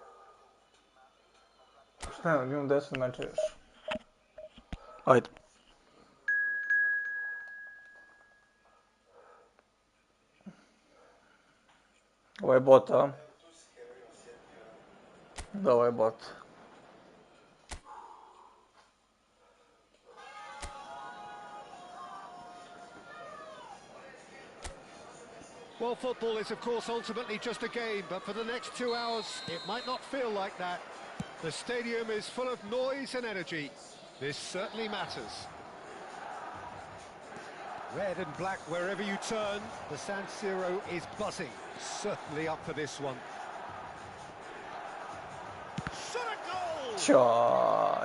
Šta imam 10 meča još. Ajde. Ovo je bot, a? Da, ovo je bot. Well, football is of course ultimately just a game, but for the next 2 hours it might not feel like that. The stadium is full of noise and energy. This certainly matters. Red and black wherever you turn, the San Siro is buzzing. Certainly up for this one. Shot a goal!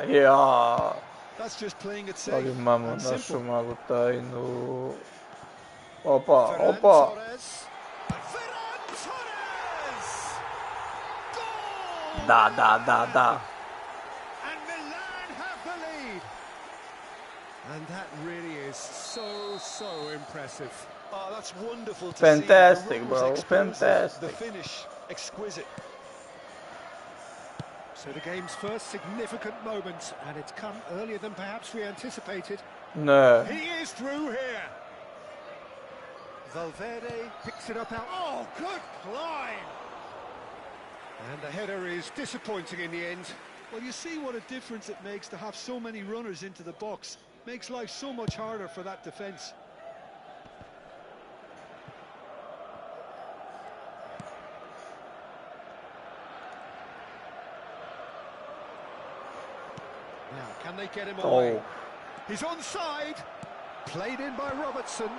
Ja. That's just playing it safe. Imamo našu malu tajnu. Opa. Da. And Milan have the lead. And that really is so impressive. Oh, that's wonderful to Fantastic, see. bro. Fantastic. The finish, exquisite. So the game's first significant moment, and it's come earlier than perhaps we anticipated. No. He is through here. Valverde picks it up out. Oh, good climb! And the header is disappointing in the end. Well, you see what a difference it makes to have so many runners into the box. Makes life so much harder for that defence. Now, can they get him away? Oh. He's onside. Played in by Robertson.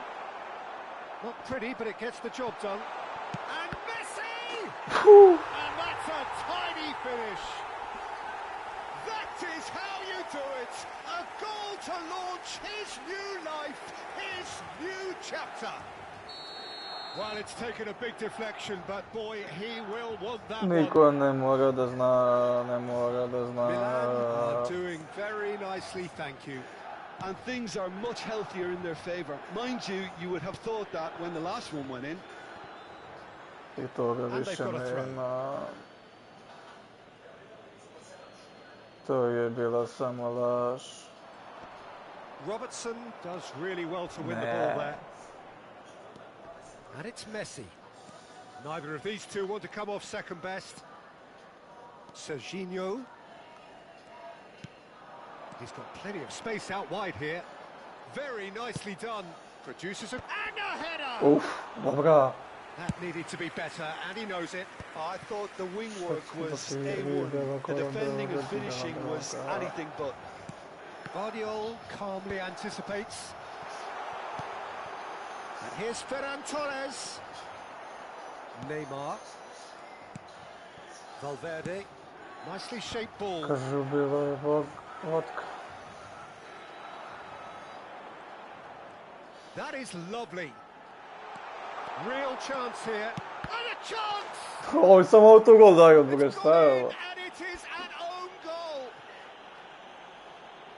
Not pretty, but it gets the job done. And Messi! And that's a tiny finish. That is how you do it. A goal to launch his new life, his new chapter. Well, it's taken a big deflection, but boy, he will want that Niko one. ne mora da zna, ne mora da zna. Milan are doing very nicely, thank you. And things are much healthier in their favour. Mind you, you would have thought that when the last one went in. I toga više nema. To je bila samo laž. Robertson does really well to win the ball there. And it's Messi. Neither of these two want to come off second best. Serginho. He's got plenty of space out wide here. Very nicely done. Produces a... And a header! Oof, dobra. That needed to be better, and he knows it. I thought the wing work was A1. The defending and finishing was anything but. Guardiola calmly anticipates. And here's Ferran Torres. Neymar. Valverde. Nicely shaped ball. Kažu bilo je vodka. That is lovely. Real chance here. And a chance! Ovo je samo autogol daju, boga, šta je ovo? And it is an own goal.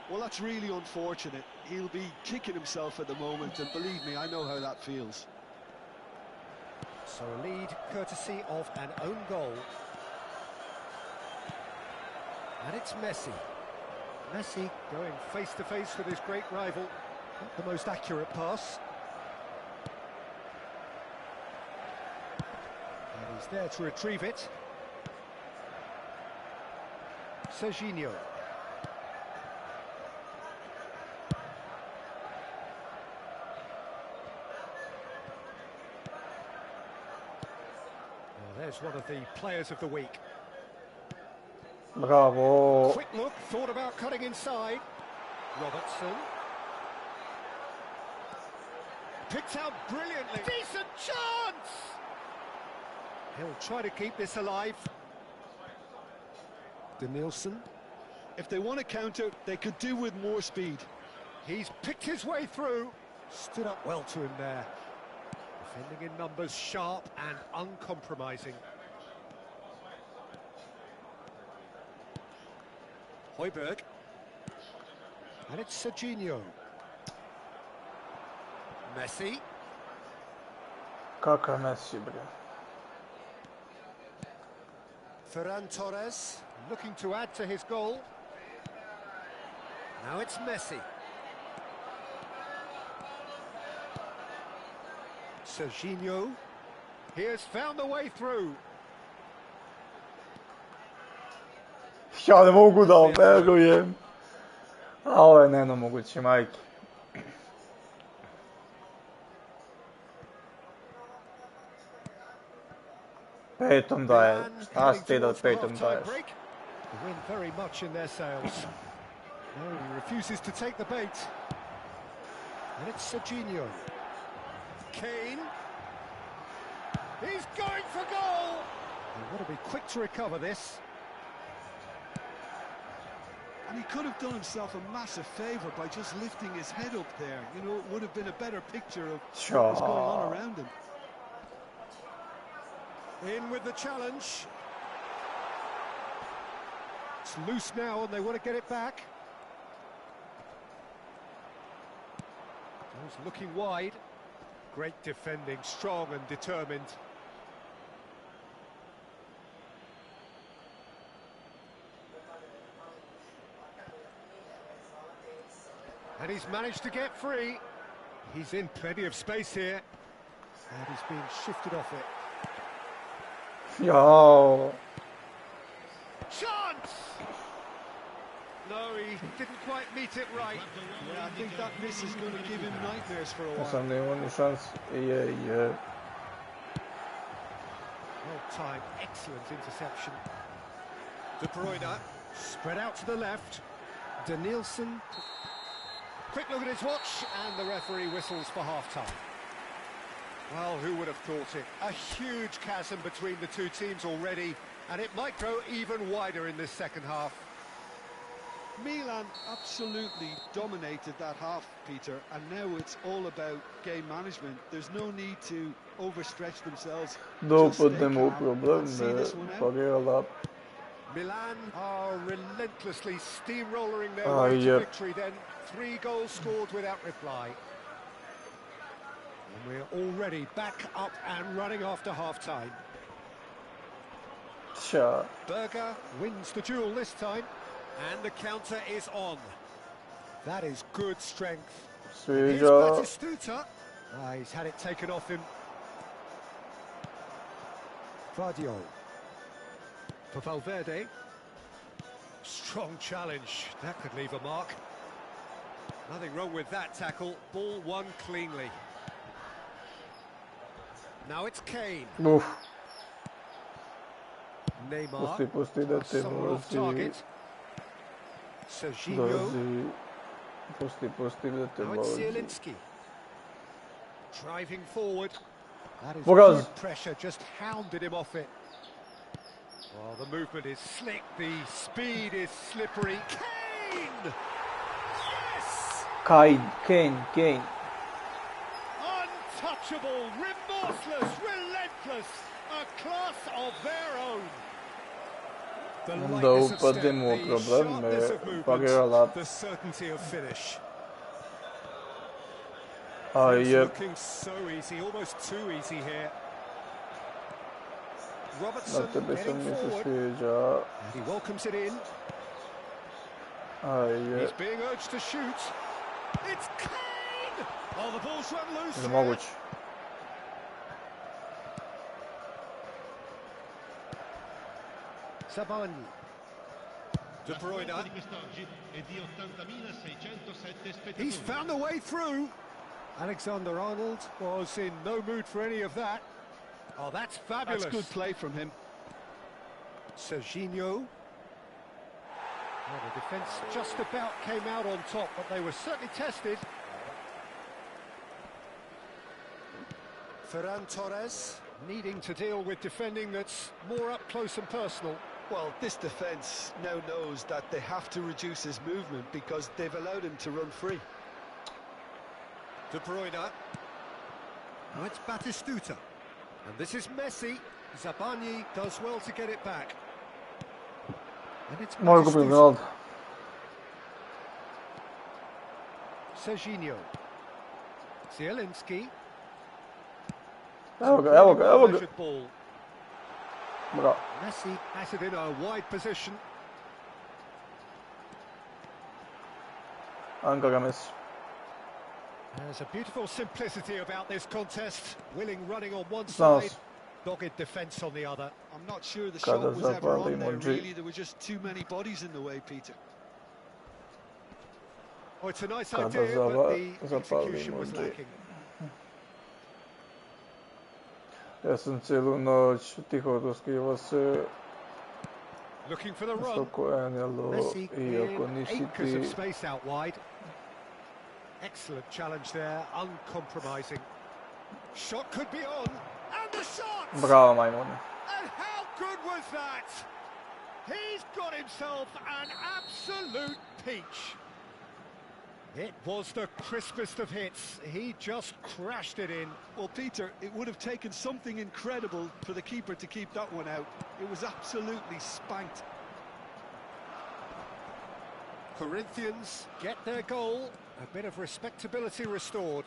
Well, that's really unfortunate. He'll be kicking himself at the moment, and believe me, I know how that feels. So a lead courtesy of an own goal. And it's Messi. Messi going face to face with his great rival. Not the most accurate pass. And he's there to retrieve it. Serginho. There's one of the players of the week. Bravo. Quick look, thought about cutting inside. Robertson. Picked out brilliantly. Decent chance! He'll try to keep this alive. Denilson. If they want to counter, they could do with more speed. He's picked his way through. Stood up well to him there. Defending in numbers, sharp and uncompromising. Højbjerg. And it's Serginho. Messi. Kakav Messi, bre. Ferran Torres looking to add to his goal. Now it's Messi. Serginho. He has found the way through. Ja ne mogu da verujem. A ovo je nemoguće, majke. Petom daje. Šta si ti da petom daješ? The wind very much in their sails. No, he refuses to take the bait. And it's Serginho. Kane. He's going for goal! They've got to be quick to recover this. And he could have done himself a massive favour by just lifting his head up there. You know, it would have been a better picture of what was going on around him. In with the challenge. It's loose now and they want to get it back. He's looking wide. Great defending, strong and determined. And he's managed to get free. He's in plenty of space here. And he's being shifted off it. Yo. Chance! No, he didn't quite meet it right. Yeah, I think that miss is going to give him nightmares for a while. Sam da imao ni šans. Je. Well timed, excellent interception. De Bruyne, spread out to the left. Danielson. Quick look at his watch, and the referee whistles for half-time. Well, who would have thought it? A huge chasm between the two teams already, and it might grow even wider in this second half. Milan absolutely dominated that half, Peter, and now it's all about game management. There's no need to overstretch themselves. Dopademo problem, pagāla. Milan are relentlessly steamrollering their way to victory then. 3 goals scored without reply. And we're already back up and running after half-time. Berger wins the duel this time. And the counter is on. That is good strength. Here's Batistuta. He's had it taken off him. Vardio. For Valverde. Strong challenge. That could leave a mark. Nothing wrong with that tackle. Ball won cleanly. Now it's Kane. Oof. Neymar. Somewhere off target. Serginho. Now it's Zielinski. Driving forward. That is good pressure, just hounded him off it. Well, the movement is slick, the speed is slippery. Kane! Yes! Kane. Untouchable, remorseless, relentless. A class of their own. Dopademo problem, pagāla. The certainty of finish. Looking so easy, almost too easy here. Robertson getting forward. And he welcomes it in. He's being urged to shoot. It's Kane! Oh, the ball's run loose. Sabani. De Bruyne. He's found a way through. Alexander-Arnold was in no mood for any of that. Oh, that's fabulous. That's good play from him. Serginho. Well, the defence just about came out on top, but they were certainly tested. Ferran Torres needing to deal with defending that's more up close and personal. Well, this defence now knows that they have to reduce his movement because they've allowed him to run free. De Bruyne. Now it's Batistuta. And this is Messi. Zabani does well to get it back. And it's Batistuta. Serginho. Zielinski. Ball. Messi has it in a wide position. There's a beautiful simplicity about this contest. Willing running on one side, dogged defence on the other. I'm not sure the shot was ever on there, really. There were just too many bodies in the way, Peter. Oh, it's a nice idea, but the execution was lacking. Ja sam cijelu noć tiho doskrivo se looking for the run. Messi in acres of space out wide. Excellent challenge there, uncompromising. Shot could be on, and the shot! Bravo, Maimon. And how good was that? He's got himself an absolute peach. It was the crispest of hits. He just crashed it in. Well, Peter, it would have taken something incredible for the keeper to keep that one out. It was absolutely spanked. Corinthians get their goal. A bit of respectability restored.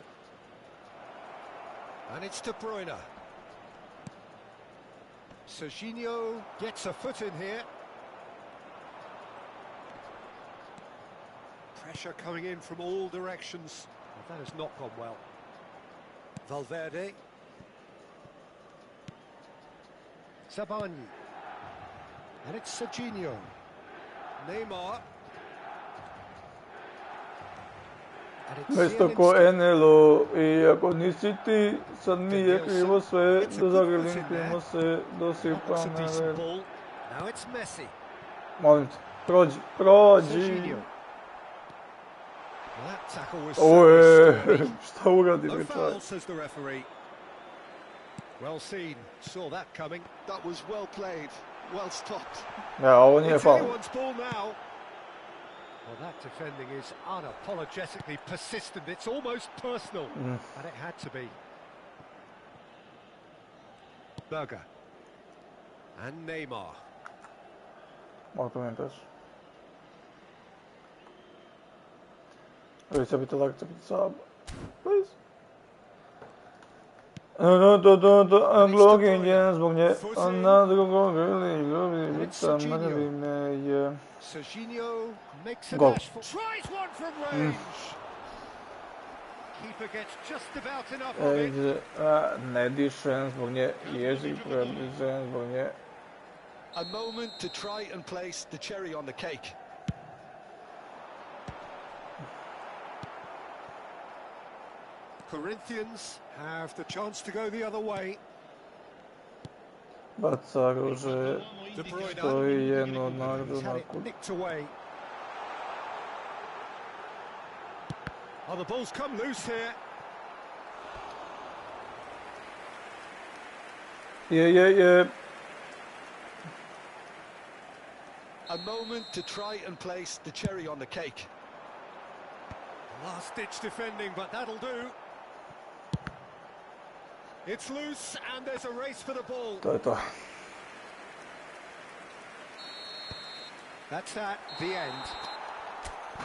And it's De Bruyne. Serginho gets a foot in here. Pressure coming in from all directions. Well, that has not gone well. Valverde. Zabani. And it's Serginho. Neymar. Mesto ko Enelo I ako nisi ti, sad nije krivo sve, da zagrlim krivo se, dosipam na Now it's Messi. Molim te, prođi. That tackle was Oj, šta uradi no mi foul, čaj? says the referee. Well seen, saw that coming. That was well played, well stopped. Ja, ovo nije It's faul. anyone's ball now. Well, that defending is unapologetically persistent. It's almost personal, and it had to be. Berger. And Neymar. Argumentos. Oj, sad bi te lagce biti sab. Please. Bloginje zbog nje, a na drugog ili ljubica mrvi me je. Serginho makes a Goal. dash for... Tries one from range! Keeper gets just about enough of it. Ne dišem zbog nje, jezik prebližen zbog nje. A moment to try and place the cherry on the cake. Corinthians have the chance to go the other way. Baca ruže, stoji jedno od narodu He's had na it kudu. nicked away. Oh, the ball's come loose here. Je. A moment to try and place the cherry on the cake. Last-ditch defending, but that'll do. It's loose, and there's a race for the ball. To je to. That's that, the end.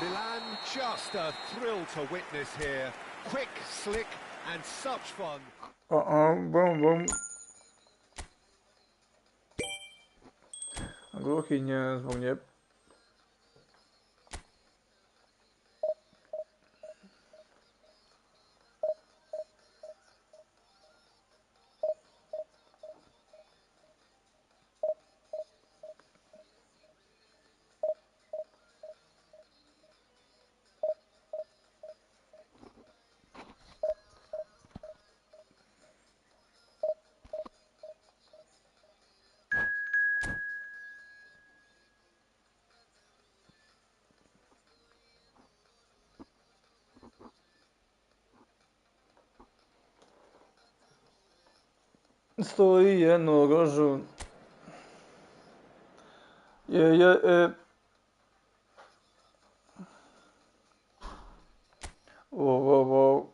Milan, just a thrill to witness here. Quick, slick, and such fun. Bum. Gluhinje zbog nje. Stoji jednu rožu. Wow.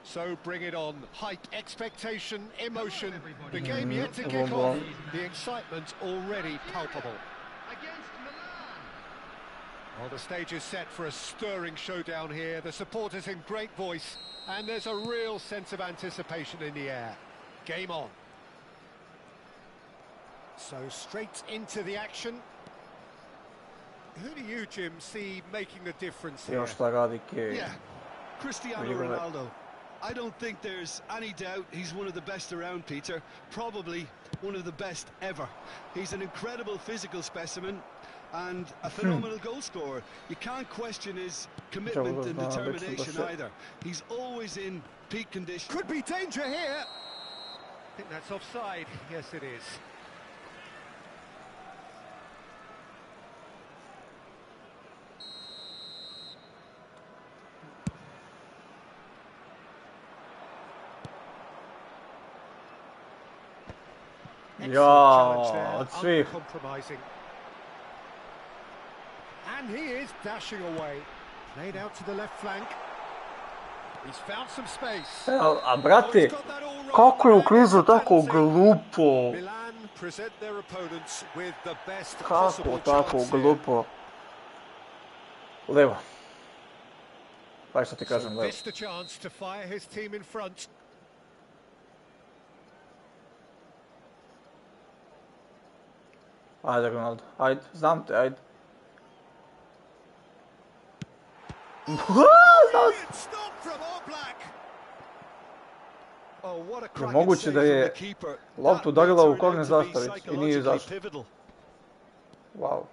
So bring it on. Hype, expectation, emotion. The game yet to kick off. The excitement already palpable. Well, the stage is set for a stirring showdown here. The supporters in great voice, and there's a real sense of anticipation in the air. Game on. So straight into the action. Who do you, Jim, see making the difference here? Još šta radi Kej. Yeah, Cristiano Ronaldo. I don't think there's any doubt he's one of the best around, Peter. Probably one of the best ever. He's an incredible physical specimen and a phenomenal goal scorer. You can't question his commitment and determination either. He's always in peak condition. Could be danger here. I think that's offside. Yes, it is. Ja, od svih. And he is dashing away. Played out to the left flank. He's found some space. A brate, kako je u krizu tako glupo? Milan present their opponents with the best Kako possible tako chance glupo? Levo. Pa što ti kažem, levo. Missed the chance to fire his team in front. Ajde, Ronaldo, ajde, znam te, ajde. Je moguće da je loptu udarila u korner zastavicu i nije izašla. Wow.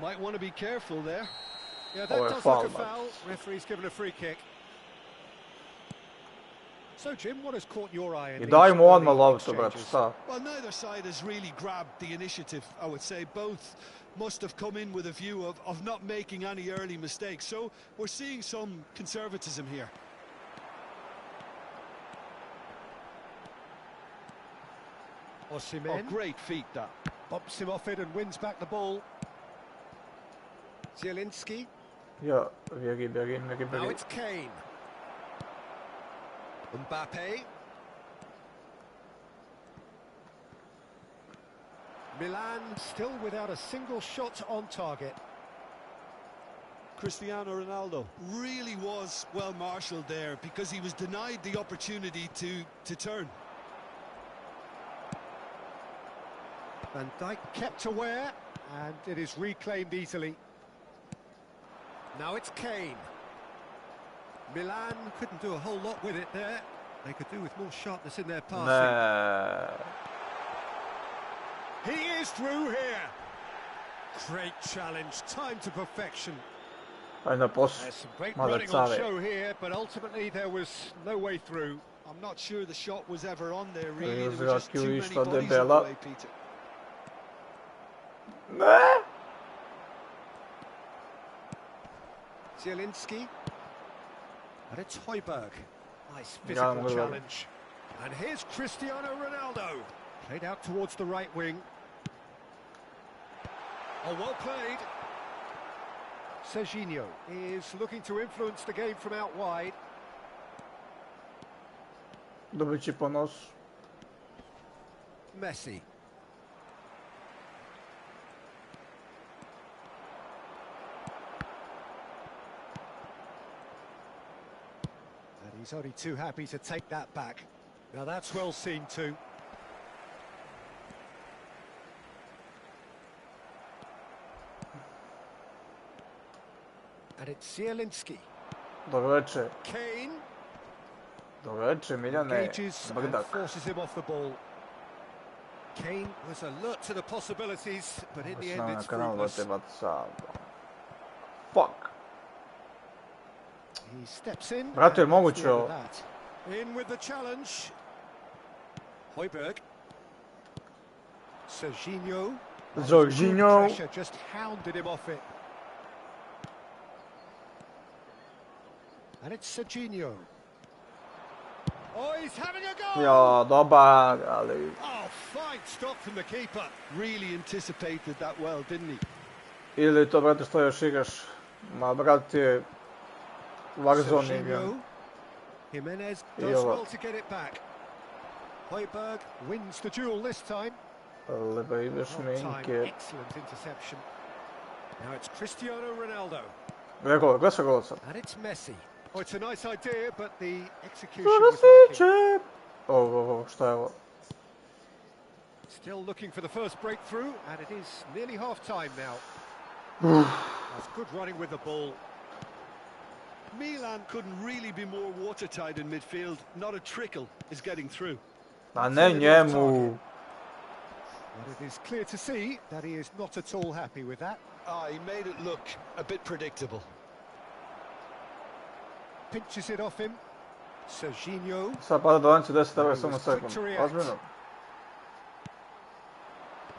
Might want to be careful there. Yeah, that does look a foul. Referee's given a free kick. So, Jim, what has caught your eye in these early exchanges? Well, neither side has really grabbed the initiative, I would say. Both must have come in with a view of not making any early mistakes. So we're seeing some conservatism here. Osimhen. Oh, great feat, that. Bumps him off it and wins back the ball. Zielinski. Yeah, běgi. Now it's Kane. Mbappe. Milan still without a single shot on target. Cristiano Ronaldo really was well marshalled there because he was denied the opportunity to turn. Van Dijk kept aware, and it is reclaimed easily. Now it's Kane. Milan couldn't do a whole lot with it there. They could do with more sharpness in their passing. He is through here. Great challenge, time to perfection. There's some great running on show here, but ultimately there was no way through. I'm not sure the shot was ever on there, really. There were just too many bodies in the way, Peter. Zielinski. And it's Højbjerg. Nice physical challenge. And here's Cristiano Ronaldo. Played out towards the right wing. Oh, well played. Serginho is looking to influence the game from out wide. Messi. And he's only too happy to take that back. Now that's well seen too. And it's Zielinski. Kane. Engages and forces him off the ball. Kane was alert to the possibilities, but in the end it's fruitless. Fuck. He steps in. In with the challenge. Højbjerg. Serginho. Pressure just hounded him off it. And it's Serginho. Oh, he's having a go! Oh, fine stop from the keeper. Really anticipated that well, didn't he? Ili to, brate, što još igraš? Ma, brate, Warzone igram. Jimenez does well to get it back. Højbjerg wins the duel this time. Excellent interception. Now it's Cristiano Ronaldo. And it's Messi. Oh, it's a nice idea, but the execution was lacking. Oh, šta je ovo? Still looking for the first breakthrough, and it is nearly half-time now. That's good running with the ball. Milan couldn't really be more watertight in midfield. Not a trickle is getting through. A ne njemu. But it is clear to see that he is not at all happy with that. He made it look a bit predictable. Pinches it off him. Serginho. Sad pada do lanci 10 evo samo sekund. Ozbiljno.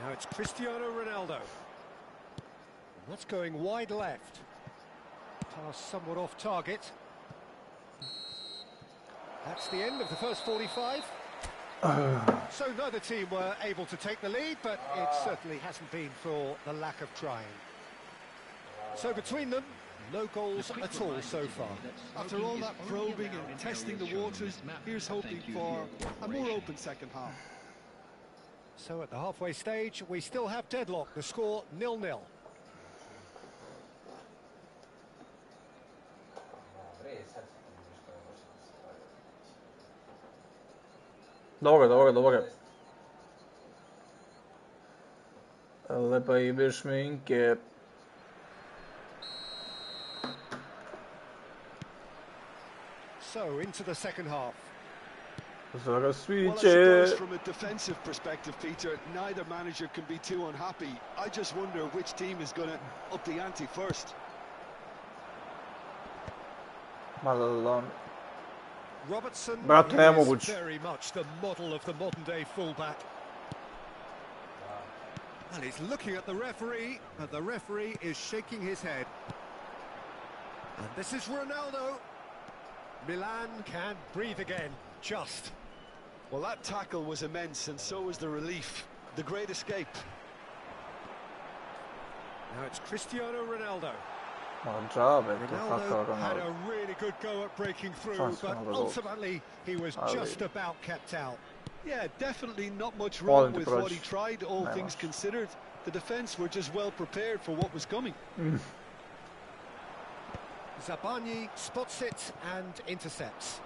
Now it's Cristiano Ronaldo. That's going wide left. Pass somewhat off target. That's the end of the first 45. So neither team were able to take the lead, but it certainly hasn't been for the lack of trying. So between them, no goals at all so far. After all that probing and testing the waters, here's hoping for a more open second half. So at the halfway stage, we still have deadlock. The score 0-0. Dobro. Lepa i bez šminke. So into the second half. Zaraz Well, I sviđe. suppose from a defensive perspective, Peter, neither manager can be too unhappy. I just wonder which team is going to up the ante first. Robertson Brate, ne mogu. is very much the model of the modern-day fullback. And he's looking at the referee, and the referee is shaking his head. And this is Ronaldo. Milan can breathe again, just. Well, that tackle was immense, and so was the relief. The great escape. Now it's Cristiano Ronaldo. Ronaldo had a really good go at breaking through, but ultimately he was just about kept out. Yeah, definitely not much wrong with what he tried, all things considered. The defence were just well prepared for what was coming. Zabani spots it and intercepts.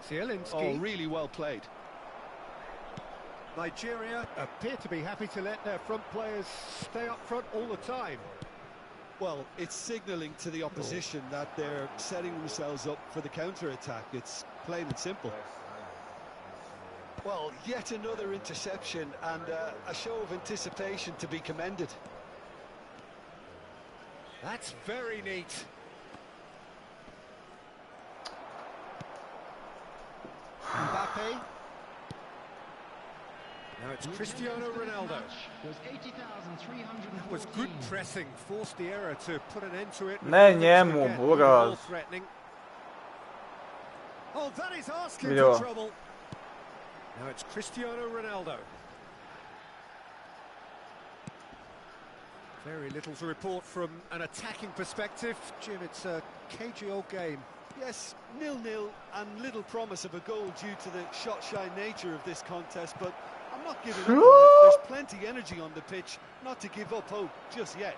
Zielinski. Oh, really well played. Nigeria appear to be happy to let their front players stay up front all the time. Well, it's signalling to the opposition that they're setting themselves up for the counter-attack. It's plain and simple. Well, yet another interception and a show of anticipation to be commended. That's very neat. Mbappe. Now it's Cristiano Ronaldo. That was good pressing, forced the error to put an end to it. Ne njemu, buraz. Oh, that is asking for trouble. Now it's Cristiano Ronaldo. Very little to report from an attacking perspective. Jim, it's a cagey old game. Yes, 0-0 and little promise of a goal due to the shot-shy nature of this contest, but I'm not giving up on it. There's plenty energy on the pitch, not to give up hope just yet.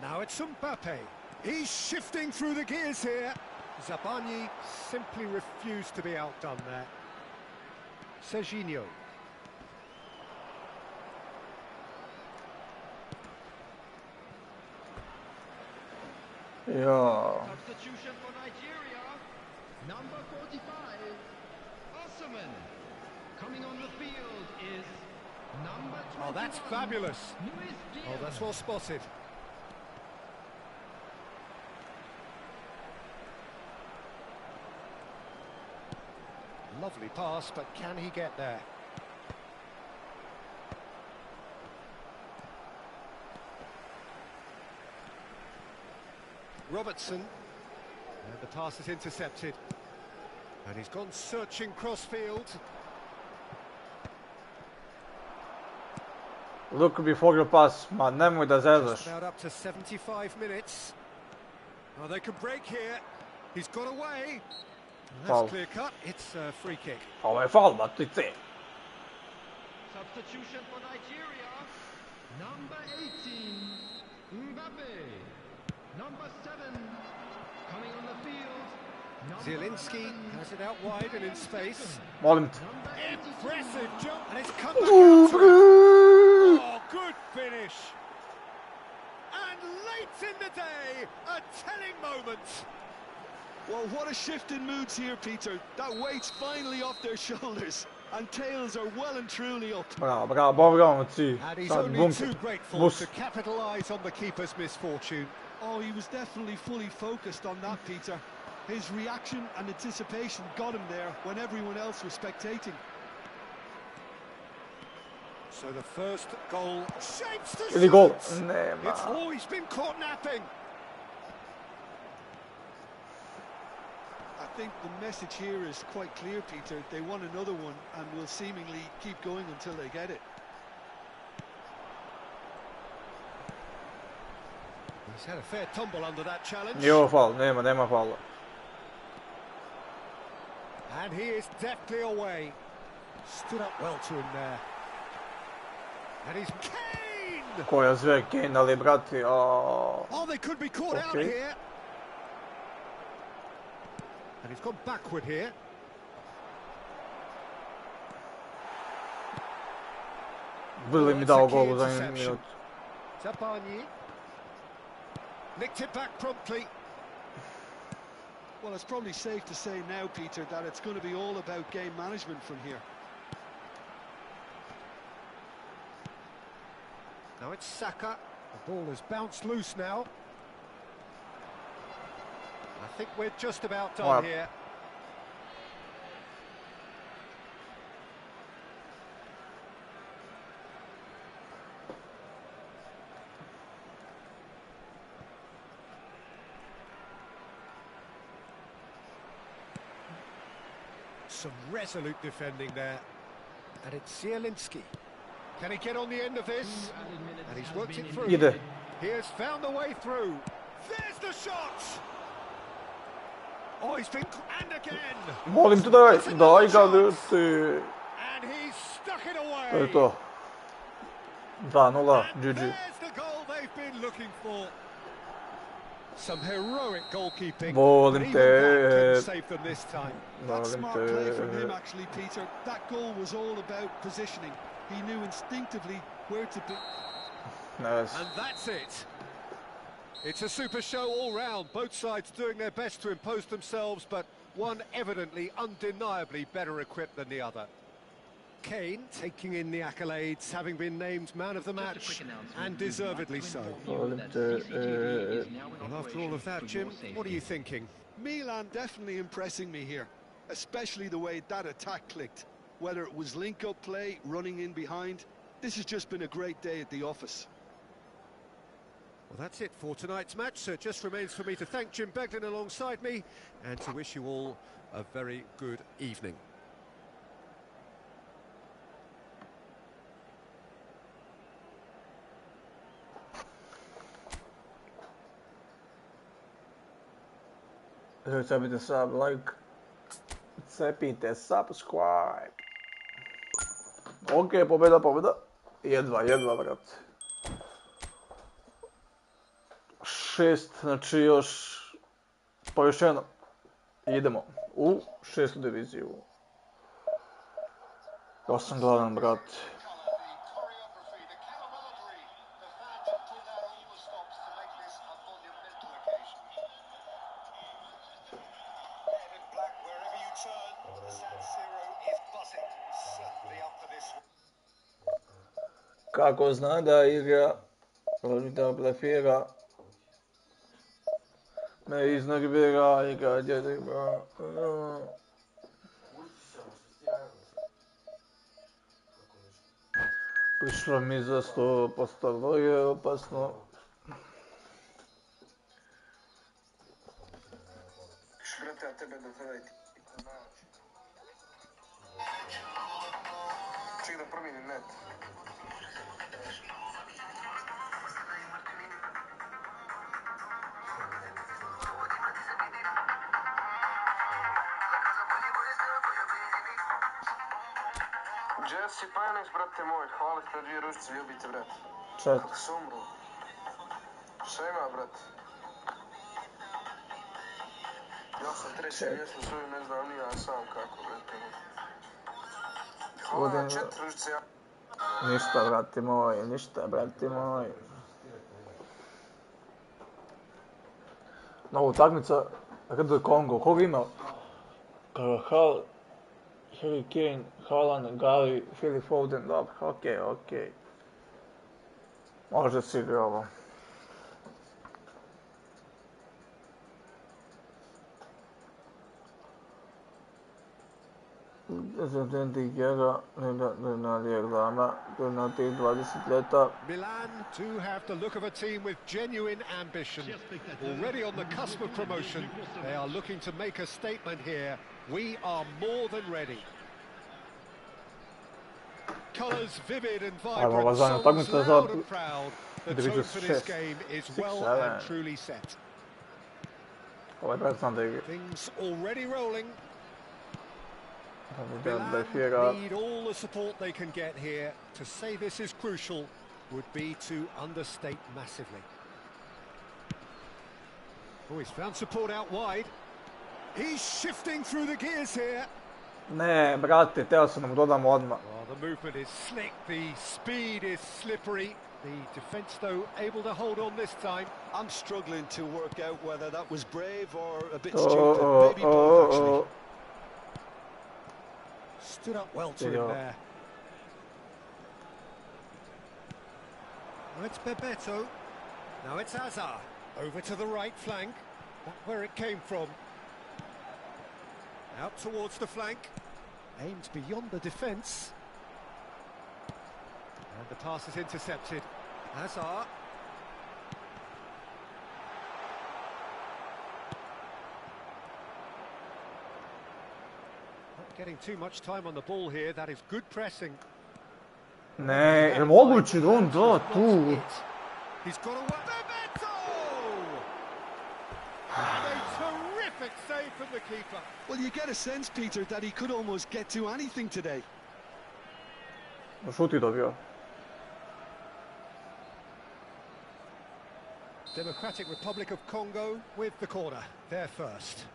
Now it's Mbappe. He's shifting through the gears here. Zabani simply refused to be outdone there. Serginho. Ja. Substitution for Nigeria. Number 45, Osimhen. Coming on the field is number 21. Oh, that's fabulous. Oh, that's well spotted. Lovely pass, but can he get there? Robertson, and the pass is intercepted, and he's gone searching cross-field. Look before you pass, ma nemoj da zezaš. About up to 75 minutes. Oh, they can break here. He's got away. That's clear cut. It's a free kick. Ovo je faul, batice. Substitution for Nigeria. Number 18, Mbappe. Number 7, coming on the field. Zielinski has it out wide and in space. Molim te. Impressive jump, and it's come back out to it. Oh, good finish. And late in the day, a telling moment. Well, what a shift in moods here, Peter. That weight's finally off their shoulders, and tails are well and truly up. Bravo, ti. And he's only too grateful to capitalise on the keeper's misfortune. Oh, he was definitely fully focused on that, Peter. His reaction and anticipation got him there when everyone else was spectating. So the first goal shapes the Ili gol. shots. Nema. It's always been caught napping. I think the message here is quite clear, Peter. They want another one and will seemingly keep going until they get it. He's had a fair tumble under that challenge. Nije ovo faul, nema faula. And he is deftly away. Stood up well to him there. And he's Kane! Koja sve Kane, ali brati, Oh, they could be caught out here. And he's gone backward here. Bili mi dao gol u zadnjem minutu. Zabani. Nicked it back promptly. Well, it's probably safe to say now, Peter, that it's going to be all about game management from here. Now it's Saka. The ball has bounced loose now. I think we're just about done here. Some resolute defending there. And it's Zielinski. Can he get on the end of this? And he's worked it through. He has found the way through. There's the shot! Oh, he's been... And again! Molim te daj ga ljuti. And he's stuck it away. To je to. 2-0, GG. There's the goal they've been looking for. Some heroic goalkeeping. Volim te. Saved them this time. That's smart play from him, actually, Peter. That goal was all about positioning. He knew instinctively where to be. Nice. And that's it. It's a super show all round. Both sides doing their best to impose themselves, but one evidently, undeniably better equipped than the other. Kane taking in the accolades, having been named man of the match, and deservedly so. Volim te. And after all of that, Jim, what are you thinking? Milan definitely impressing me here, especially the way that attack clicked. Whether it was link-up play, running in behind, this has just been a great day at the office. Well, that's it for tonight's match, so it just remains for me to thank Jim Beglin alongside me and to wish you all a very good evening. Cepite sub, like. Cepite subscribe. Ok, pobjeda. Jedva, vrat. 6, znači još... Pa još jedno. Idemo u 6. diviziju. Ja sam gladan, brat. Kako zna da igra, da blefira, me iznervira, igra djedima. Prišlo mi za 100%, vrlo je opasno. Brate, a tebe do tada ti ček da promijenim net. Jesse Pajanac, brate moj, hvala ti na 2 ručice, ljubite, brate. Čet. Kako se umru? Šta ima, brate? Ja sam 3. mjesto svoju, ne znam ni ja sam kako, brate moj. Hvala na 4 ručice, ja. Ništa, brate moj, ništa, brate moj. Novo utakmica, RD Kongo, koga ima? Carvajal, Harry Kane, Haaland, Gali, Phil Foden, dobro, okej. Može se igra ovo. Milan do have the look of a team with genuine ambition. Already on the cusp of promotion, they are looking to make a statement here. We are more than ready. Colours vivid and vibrant, songs loud and proud. The tone for this game is well and truly set. Things already rolling. Milan need all the support they can get here. To say this is crucial would be to understate massively. Oh, he's found support out wide. He's shifting through the gears here. Ne, brate, teo sam nam dodam odmah. Oh, the movement is slick, the speed is slippery. The defence, though, able to hold on this time. I'm struggling to work out whether that was brave or a bit stupid. Maybe both, actually. Stood up well to him there. Now it's Bebeto. Now it's Hazard. Over to the right flank. That's where it came from. Out towards the flank. Aimed beyond the defence. And the pass is intercepted. Hazard. Not getting too much time on the ball here. That is good pressing. Ne, je moguće da on da tu? He's got away. Bebeto! And a terrific save from the keeper. Well, you get a sense, Peter, that he could almost get to anything today. Šut je dobio. Democratic Republic of Congo with the corner. They're first.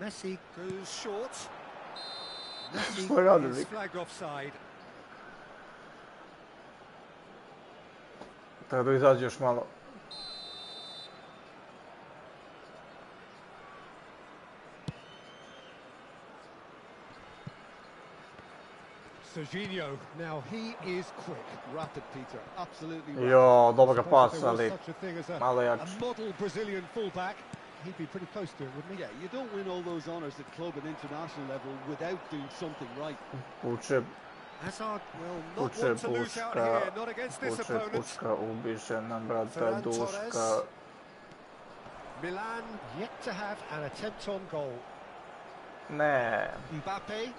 Messi goes short. Messi is flagged offside. Treba da izađe još malo. Serginho, now he is quick. Rapid, Peter, absolutely rapid. Jo, dobar ga pas, ali malo jač. A model Brazilian fullback. He'd be pretty close to it, wouldn't he? Yeah, you don't win all those honours at club and international level without doing something right. Puče, Hazard will not want to lose out here, not against this opponent. Pučka, ubiše nam brata Duška. Milan yet to have an attempt on goal. Ne. Mbappe.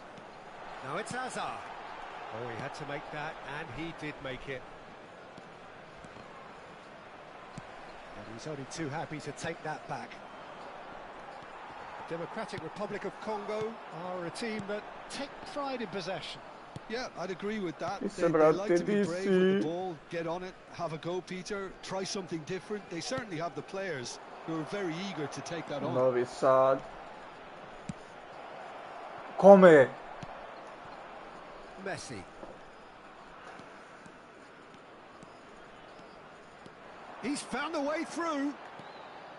Now it's Hazard. Oh, he had to make that, and he did make it. And he's only too happy to take that back. Democratic Republic of Congo are a team that take pride in possession. Yeah, I'd agree with that. They like to be brave with the ball, get on it, have a go, Peter, try something different. They certainly have the players who are very eager to take that on. Novi Sad. Kome? Messi. He's found a way through.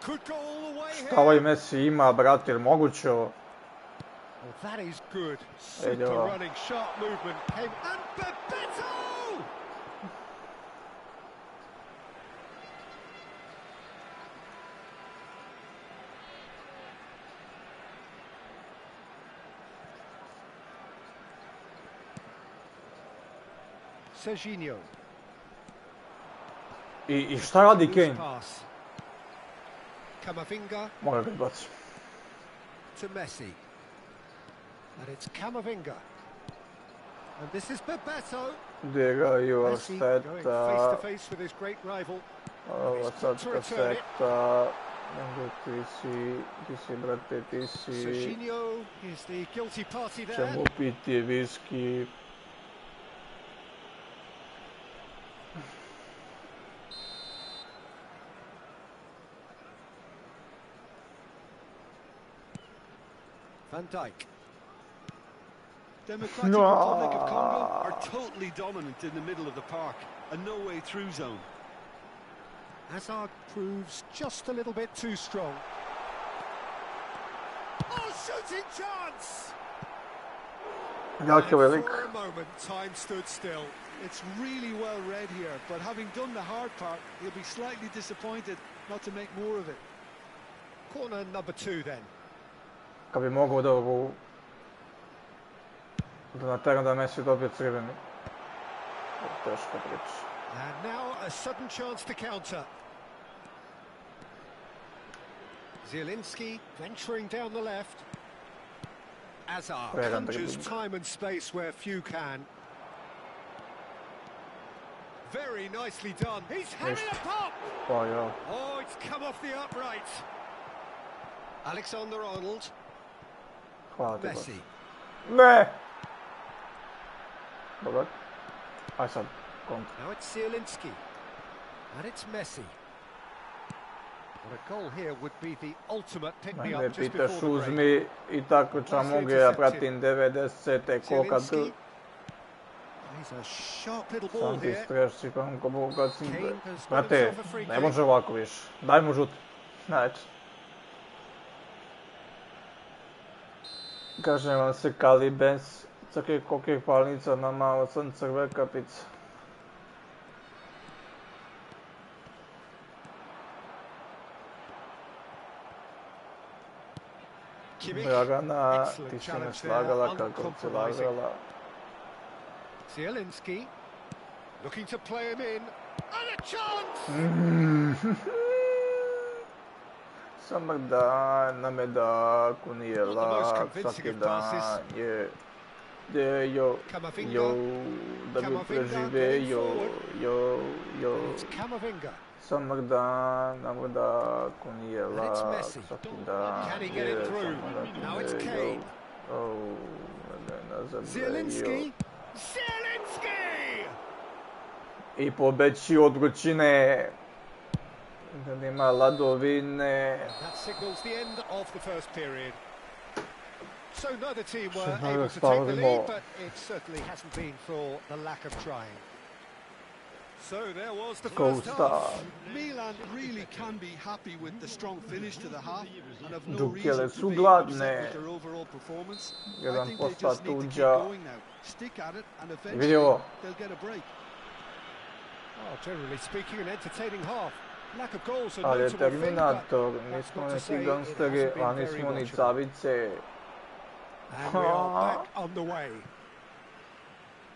Could go all the way here. Šta ovaj Messi ima, brate, moguće ovo? Well, that is good. Super running, sharp movement. And Bebeto! Serginho. I šta radi Kane? Camavinga. Mora ga baci. To Messi. And it's Camavinga. And this is Bebeto. Gdje ga Juva šteta. Going face to face with his great rival. Ovo sad kaseta. Ti si, brate, ti si. Serginho is the guilty party there. Čemu piti viski. Van Dijk. Democratic Republic of Congo are totally dominant in the middle of the park, a no-way through zone. Hazard proves just a little bit too strong. Oh, shooting chance! For a moment, time stood still. It's really well read here, but having done the hard part, he'll be slightly disappointed not to make more of it. Corner number 2 then. Kad bi mogao da nateram da Messi dobije crveni. Teška priča. And now a sudden chance to counter. Zielinski venturing down the left. Hazard conjures time and space where few can. Very nicely done. He's having a pop! Oh, it's come off the upright. Alexander-Arnold. Messi. Ne! Dobar. Aj sad, kont. Now it's Zielinski. And it's Messi. Ne pitaš, uzmi i takmičamo ga, ja pratim 90. koga d... Sam ti streši, kad si... Brate, ne može ovako više. Daj mu žut. Znači. Kažem vam se, Kali bez cakih kokih palnica na malo sam crve kapice. Dragana, ti si me slagala kako se lagala. Zielinski, looking to play him in, and a chance! Samar dan, na medaku nije lak, svaki dan je... Jo, da bi prežive, jo. Samar dan, na medaku nije lak, svaki dan je... Zielinski! I pobeći od vrućine, da nema ladovine. So neither team were able to take the lead, but it certainly hasn't been for the lack of trying. So there was the first half. Milan really can be happy with the strong finish to the half and have no Džukele reason su to be gladne. upset with their overall performance. I Jedan think they posta just need to keep tuđa. going now. Stick at it and Vidi eventually ovo. they'll get a break. Oh, generally speaking, an entertaining half. Lack of goals are Ali je notable thing, Terminator, but that's nismo not to neki say it gangsteri, hasn't been a very nismo ni watchable. cavice. And we are back on the way.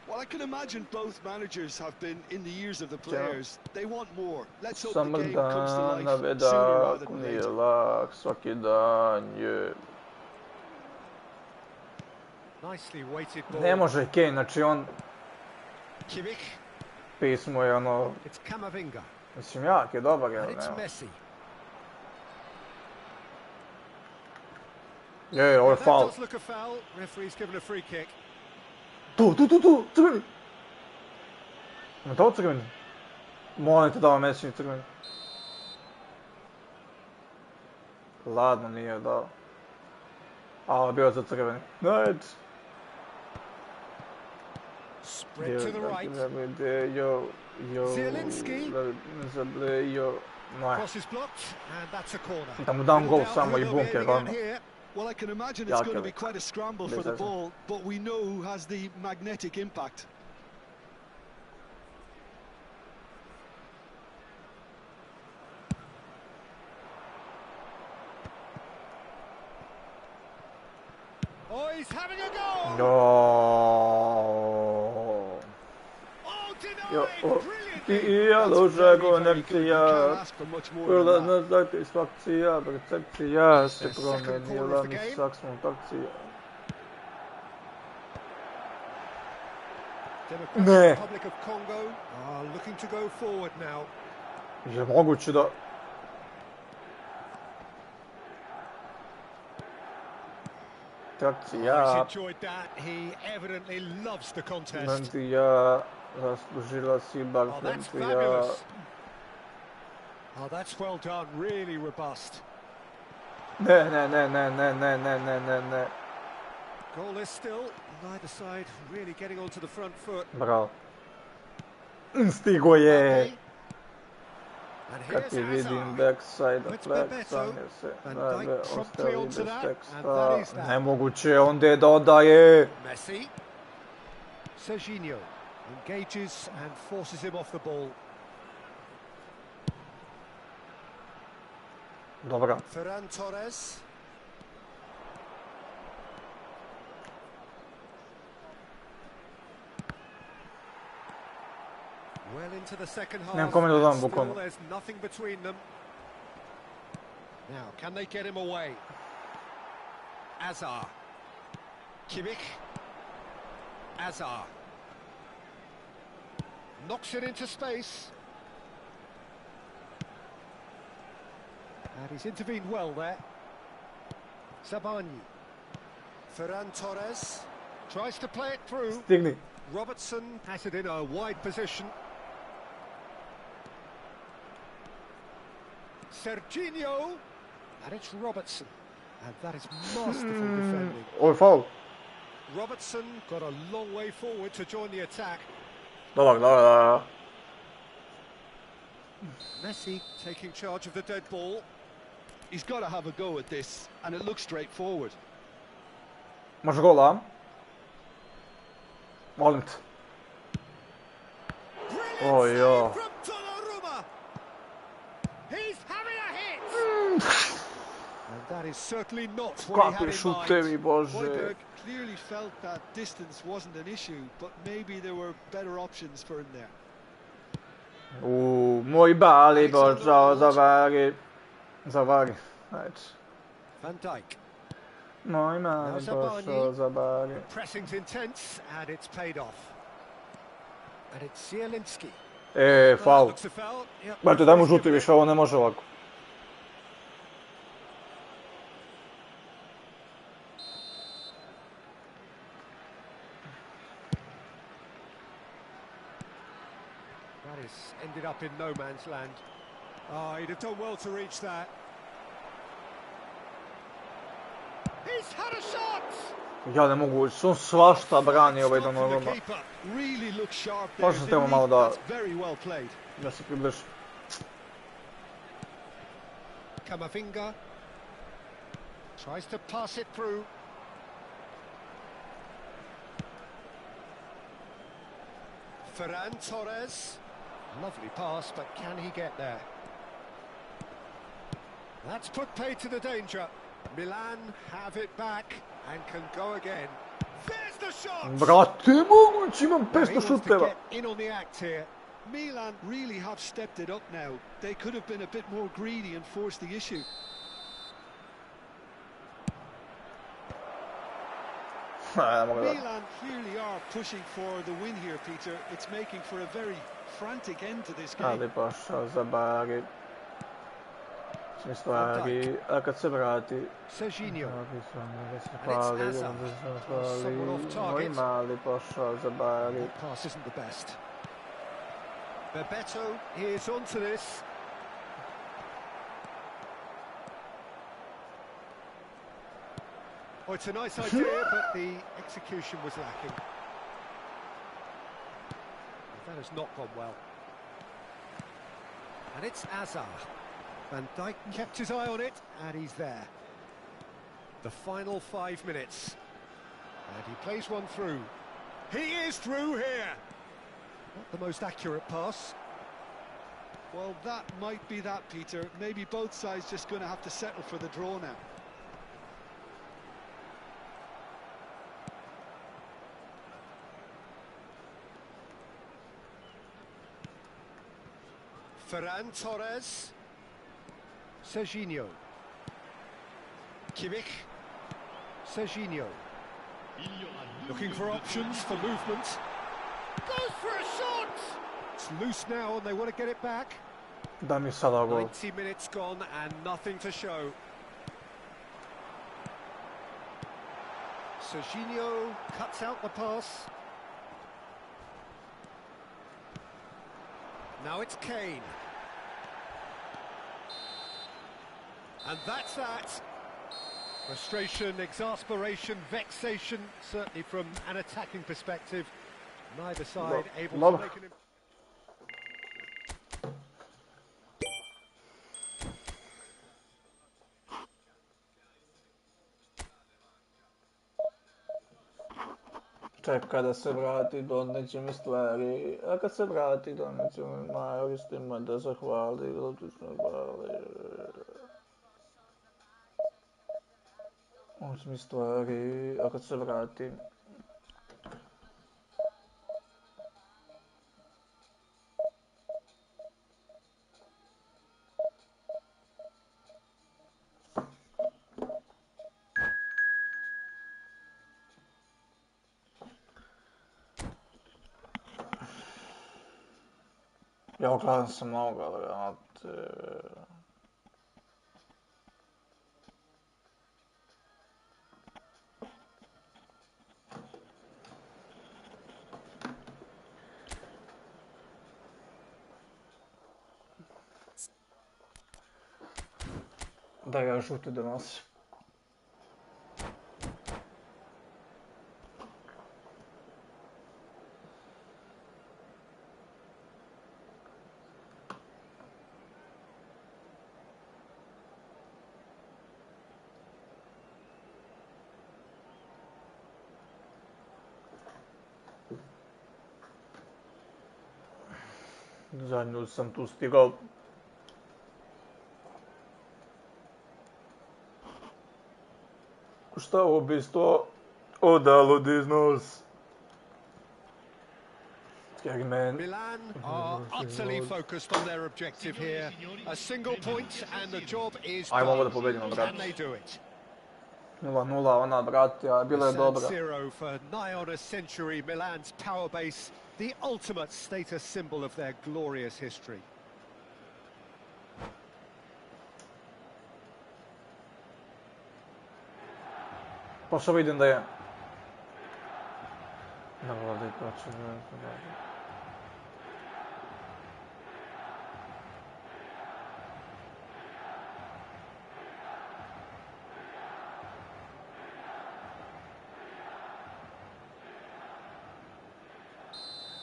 Well, I can imagine both managers have been in the ears of the players. They want more. Let's hope the Samar game comes to dan, na life sooner rather medaku than nije later. lak, svaki dan je... Nicely weighted ball. Ne može Kane, znači on Kimmich. pismo je ono... It's Camavinga. Mislim, jak je dobar, jel And it's ne? Messi. Je, ovo je That faul. does look a foul. Referee's given a free kick. Tu, crveni! Ima to crveni? Molim te da vam Messi crveni. Ladno nije dao. A, bio je za crveni. Najde! Spread to the right. Zielinski. Cross is blocked, and that's a corner. Da mu dam gol samo i bunker, ono. Well, I can imagine it's going to be quite a scramble for the ball, but we know who has the magnetic impact. Oh, he's having a go! No. Oh, Jo, denied! ti Brilliantly! ja loša konekcija, Can't ask for much more than prolazna that. satisfakcija, percepcija se promenila, mi sak smo takcija. Democratic Republic of Congo are looking to go forward now. Je moguće da... Takcija, He's enjoyed that. He evidently loves the contest. Fantija, zaslužila si bar Oh, that's Fantija. fabulous. Oh, that's well done. Really robust. Ne. Goalless still. Neither side really getting onto the front foot. Bravo. Stigo je. And Kad here's ti vidim Hazard. backside It's flag, Bebeto. sam je se Van najve Dijk promptly ostali onto bez that, teksta. and that is that. Nemoguće je onda da odaje. Messi. Serginho engages and forces him off the ball. Dobra. Ferran Torres. Well into the second half. Nemam kome da dam, Still, bukvalno. there's nothing between them. Now, can they get him away? Hazard. Kimmich. Hazard. Knocks it into space. And he's intervened well there. Sabani. Ferran Torres tries to play it through. Stigni. Robertson has it in a wide position. Serginho, and it's Robertson, and that is masterful defending. Ovo je faul. Robertson got a long way forward to join the attack. Dobar. Messi taking charge of the dead ball. He's got to have a go at this, and it looks straightforward. Može gola? Molim te. Jo. He's having a hit. And that is certainly not what he had in mind. Šutevi, Bože. Højbjerg clearly felt that distance wasn't an issue, but maybe there were better options for him there. Moj Bali počeo zavari. Ajde. Van Dijk. Moj mali počeo zavari. Pressing's intense and it's paid off. And it's Zielinski. Faul. Brate, daj mu žuti više, ovo ne može ovako. That is ended up in no man's land. Oh, he'd have done well to reach that. He's had a shot! Ja ne mogu, on svašta brani ovaj Donnarumma. Možda treba malo da se približi. Camavinga tries to pass it through. Ferran Torres, lovely pass, but can he get there? That's put paid to the danger. Milan have it back and can go again. There's the shot. Brate, moguće, imam 500 šuteva. In on the act here. Milan really have stepped it up now. They could have been a bit more greedy and forced the issue. Milan clearly are pushing for the win here, Peter. It's making for a very frantic end to this game. Ali pošao za Bari. Stvari, a kad se vrati... Serginho. Moj mali pošao za Bari. That pass isn't the best. Bebeto is onto this. Oh, it's a nice idea, but the execution was lacking. That has not gone well. And it's Azar. Van Dijk kept his eye on it, and he's there. The final 5 minutes. And he plays one through. He is through here! Not the most accurate pass. Well, that might be that, Peter. Maybe both sides just going to have to settle for the draw now. Ferran Torres. Serginho. Kimmich. Serginho. Looking for options for movement. Goes for a shot! It's loose now and they want to get it back. Da mi sada gol. 90 minutes gone and nothing to show. Serginho cuts out the pass. Now it's Kane. And that's that. Frustration, exasperation, vexation, certainly from an attacking perspective. Neither side able to make an... Čekaj da se vrati, doneće mi stvari, a kad se vrati, doneće mi majoristima da zahvali, odlično hvali. Doneće mi stvari, a kad se vrati. Ja gledam sam mnogo, brate. Da ga žuti donosi. Zadnju sam tu stigao. Šta ubistvo odalo iznos? Milan are utterly focused on their objective here. A single point and the job is done. Ajmo ovo da pobedimo, brat. Can they do it? 0-0, ona, brate, a bila je dobra. San Siro for nigh on a century, Milan's power base, the ultimate status symbol of their glorious history. Pa što vidim da je... Da vlada i plaće, da.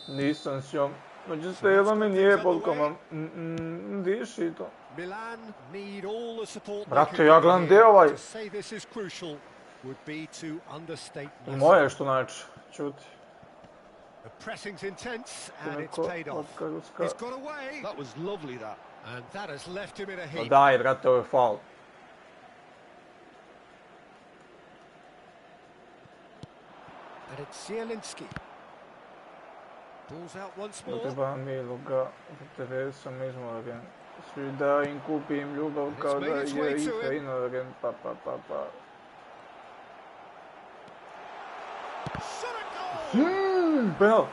Nisam s njom. Među steva me nije Balkan, diši to. Brate, ja gledam gdje ovaj. I moje što znači, čuti. The pressing's intense and it's paid off. He's got away. That was lovely, that. And that has left him in a heap. Daj, brate, ovo je faul. And it's Zielinski. Ball's out once more. Treba miloga, interesom izmoren. Svi da im kupim ljubav kao da je i fejnoren, pa. Penal!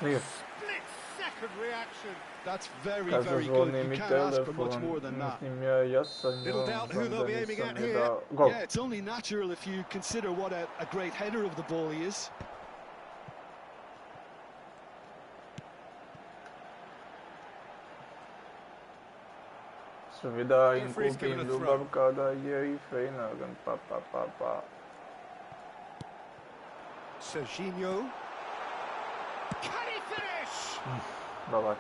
Nije. Split-second reaction. That's very, very good. You can't ask for much more than that. Little doubt who they'll be aiming at here. Yeah, it's only natural if you consider what a great header of the ball he is. Svi da im kupim ljubav kao da je i fejnoren, pa. Serginho. Can he finish? Dobar.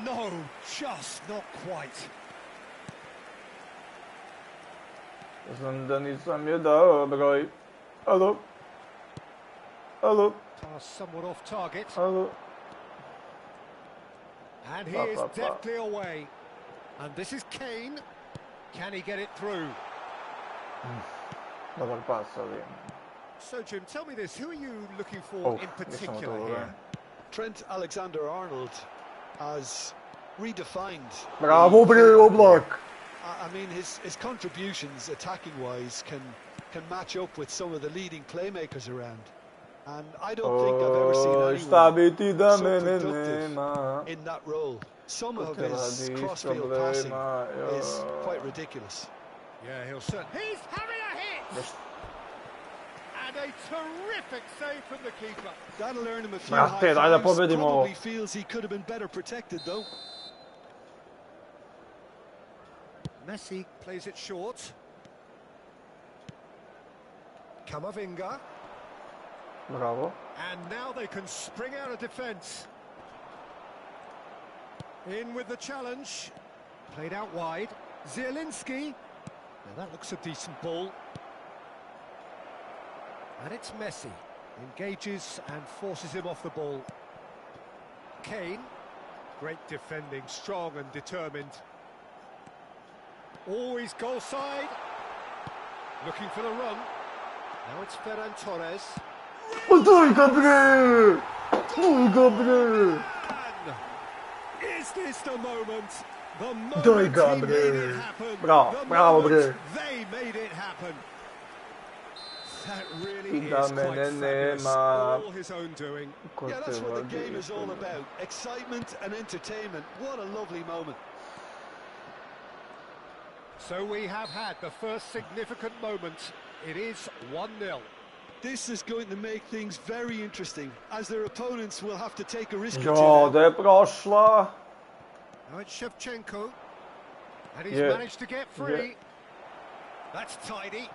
No, just not quite. Znam da nisam je dao broj. Alo? Pass somewhat off target. Alo? And he is deftly away. And this is Kane. Can he get it through? Dobar pas, ali... So, Jim, tell me this. Who are you looking for in particular here? Trent Alexander-Arnold has redefined... Bravo, bre, Oblak! I mean, his contributions, attacking-wise, can match up with some of the leading playmakers around. And I don't think I've ever seen anyone so productive in that role. Some of his cross-field passing is quite ridiculous. Yeah, he'll certainly... He's having a hit! And a terrific save from the keeper. That'll earn him a few high fives. Probably feels he could have been better protected, though. Messi plays it short. Camavinga. Bravo. And now they can spring out of defence. In with the challenge. Played out wide. Zielinski. Now that looks a decent ball. And it's Messi. Engages and forces him off the ball. Kane. Great defending, strong and determined. Always goal side. Looking for the run. Now it's Ferran Torres. Daj ga, bre! Is this the moment? The moment he made it happen. Bravo, bre. They made it happen. That really is quite fabulous. All his own doing. Yeah, that's what the game is all about. Excitement and entertainment. What a lovely moment. So we have had the first significant moment. It is 1-0. This is going to make things very interesting, as their opponents will have to take a risk. Jo, da je prošla. Now it's Shevchenko. And he's managed to get free. That's tidy.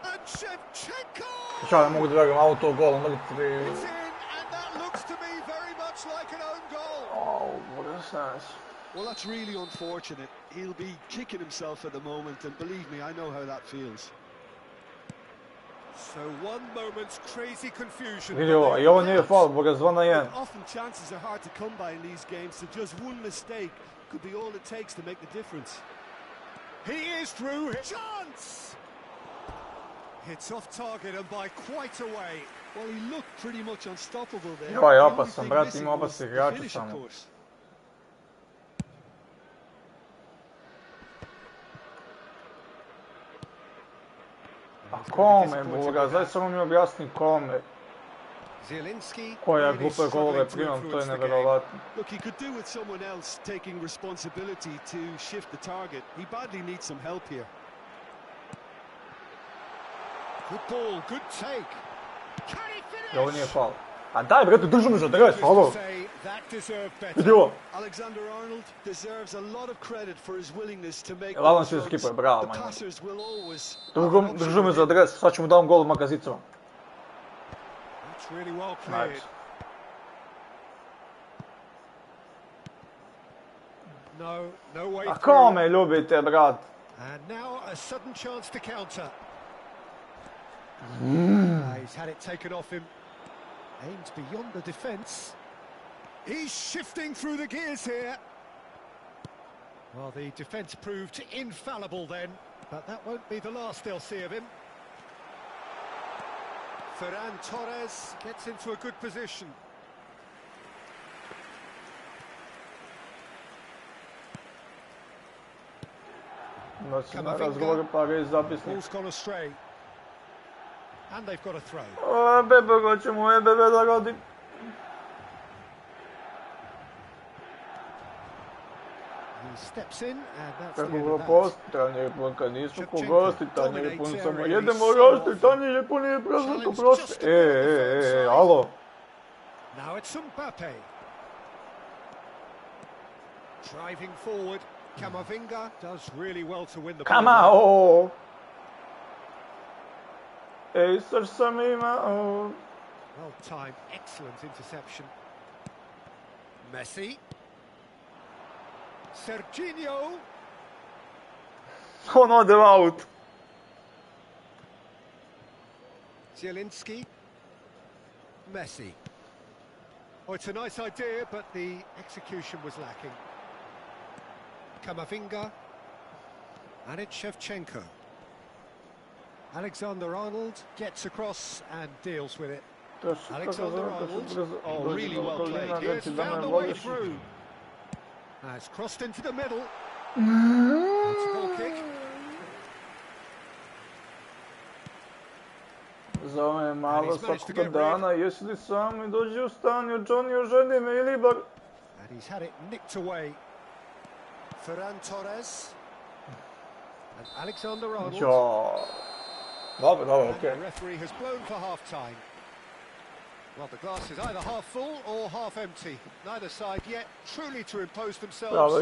And Shevchenko! Čao, ne mogu da verujem, autogol, mrtvi. It's in, and that looks to me very much like an own goal. Oh, what a sense. Well, that's really unfortunate. He'll be kicking himself at the moment, and believe me, I know how that feels. So one moment's crazy confusion. Vidio, I ovo nije faul, boga, 2-1. Often chances are hard to come by in these games, so just one mistake could be all it takes to make the difference. He is through. Chance! Hits off target and by quite a way. Well, he looked pretty much unstoppable there. Ovo je opasan, brat, ima opasnih igrača samo. A kome, boga, zaista samo mi objasni kome. Koja glupe golove primam, to je neverovatno. Look, he could do with someone else taking responsibility to shift the target. He badly needs some help here. Good ball, good take. Can he finish? Ovo nije faul. A daj, brate, držu me za dres, halo. Vidio. Alexander Arnold deserves a lot of credit for his willingness to make Lavan se skipuje, bravo, the majmo. passers will always Držu me za dres, sad ću mu dam gol u magazicama. That's really well played. Nice. No way. A kome ljubite, brat? And now a sudden chance to counter. He's had it taken off him. Aims beyond the defence. He's shifting through the gears here. Well, the defence proved infallible then, but that won't be the last they'll see of him. Ferran Torres gets into a good position. Ball's gone astray. And they've got a throw. He steps in, and that's the end of that. Now it's Mbappe. Driving forward, Camavinga does really well to win the ball. Camao! Well timed, excellent interception. Messi. Serginho. On ode out. Zielinski. Messi. Oh, it's a nice idea, but the execution was lacking. Camavinga. And it's Shevchenko. Alexander Arnold gets across and deals with it. Alexander Arnold. Oh, really well played. He's found the way through. Has crossed into the middle. It's a goal kick. Zove me malo svakoga dana, jesi li sam i dođi u stan, Johnny, oženi me ili bar... And he's had it nicked away. Ferran Torres. And Alexander Arnold. Dobro, okay. The referee has blown for half-time. Well, the glass is either half full or half empty. Neither side yet truly to impose themselves. Well,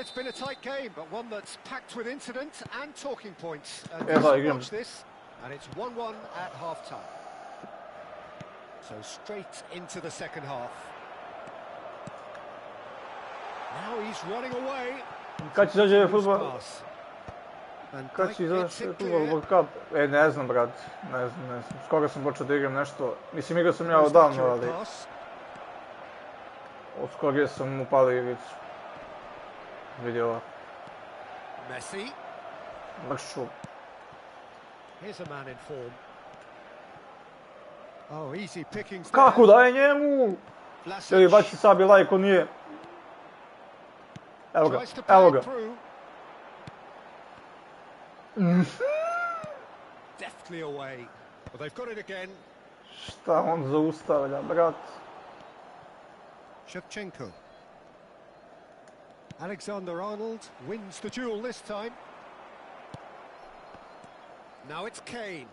it's been a tight game, but one that's packed with incident and talking points. And watch this, and it's 1-1 at half-time. So straight into the second half. Now he's running away. Kad će zađe futbol? Kad će izaći futbol World Cup? Ne znam, brat. Ne znam. Skoro sam počeo da igram nešto. Mislim, igrao sam ja odavno, ali... Od skoro sam upalio igricu. Vidio. Messi. Mršu. Here's a man in form. Oh, easy pickings. Kako daje njemu? Ili baci sabi lajko nije. Evo ga, evo ga. Deftly away. Well, they've got it again. Šta on zaustavlja, brat? Shevchenko. Alexander Arnold wins the duel this time. Now it's Kane.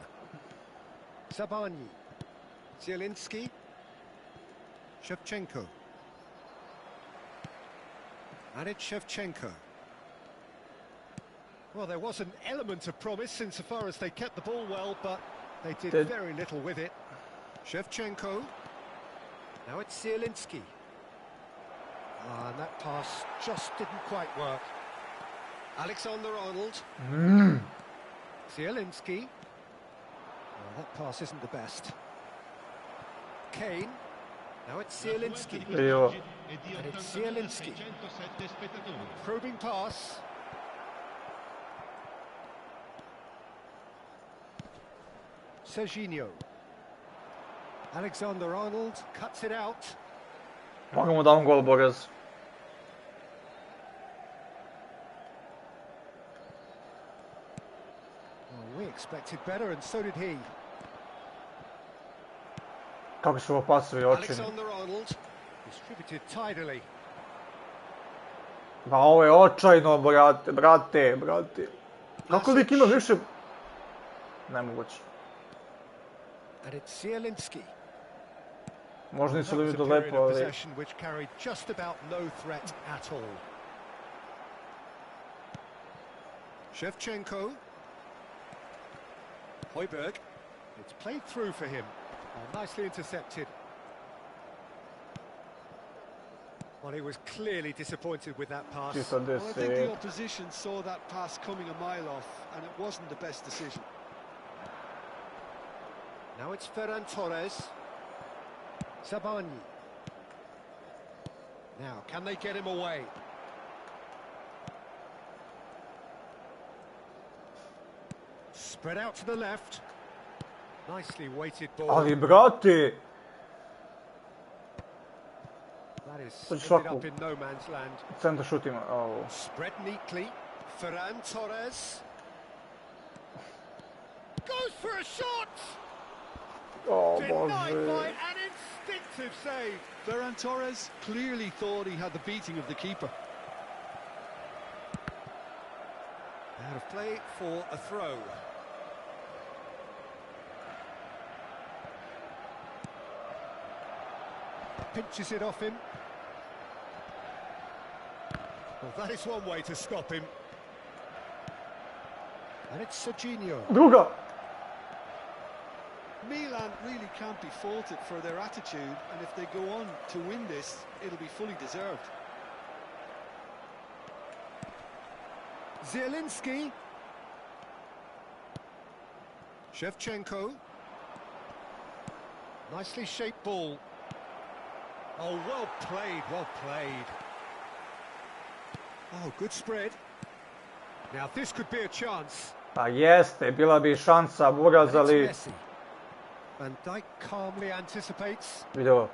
Zabani. Zielinski. Shevchenko. And it's Shevchenko. Well, there was an element of promise insofar as they kept the ball well, but they did very little with it. Shevchenko. Now it's Zielinski. And that pass just didn't quite work. Alexander-Arnold. Zielinski. Well, that pass isn't the best. Kane. Now it's Zielinski. And it's Zielinski. Probing pass. Serginho. Alexander-Arnold cuts it out. Mogamo da gol, Boraz. Well, we expected better, and so did he. Kako su ovo pasovi očini. Alexander-Arnold distributed tidily. Pa ovo je očajno, brate. Kako lik ima više... Nemoguće. And it's Zielinski. Možda nisu li vidio lepo, ali... Which carried just about no threat at all. Shevchenko. Højbjerg. It's played through for him. Nicely intercepted. Well, he was clearly disappointed with that pass. Well, I think the opposition saw that pass coming a mile off, and it wasn't the best decision. Now it's Ferran Torres. Sabani. Now, can they get him away? Spread out to the left. Nicely weighted ball. Ali, brate! That is ended up in no man's land. Centar šut ima. Spread neatly. Ferran Torres. Goes for a shot! Denied by an instinctive save. Ferran Torres clearly thought he had the beating of the keeper. Out of play for a throw. Pinches it off him. Well, that is one way to stop him. And it's Serginho. Druga! Milan really can't be faulted for their attitude, and if they go on to win this, it'll be fully deserved. Zielinski. Shevchenko. Nicely shaped ball. Oh, well played, well played. Oh, good spread. Now this could be a chance. Pa jeste, bila bi šansa, Buraz, ali... Van Dijk calmly anticipates. Video.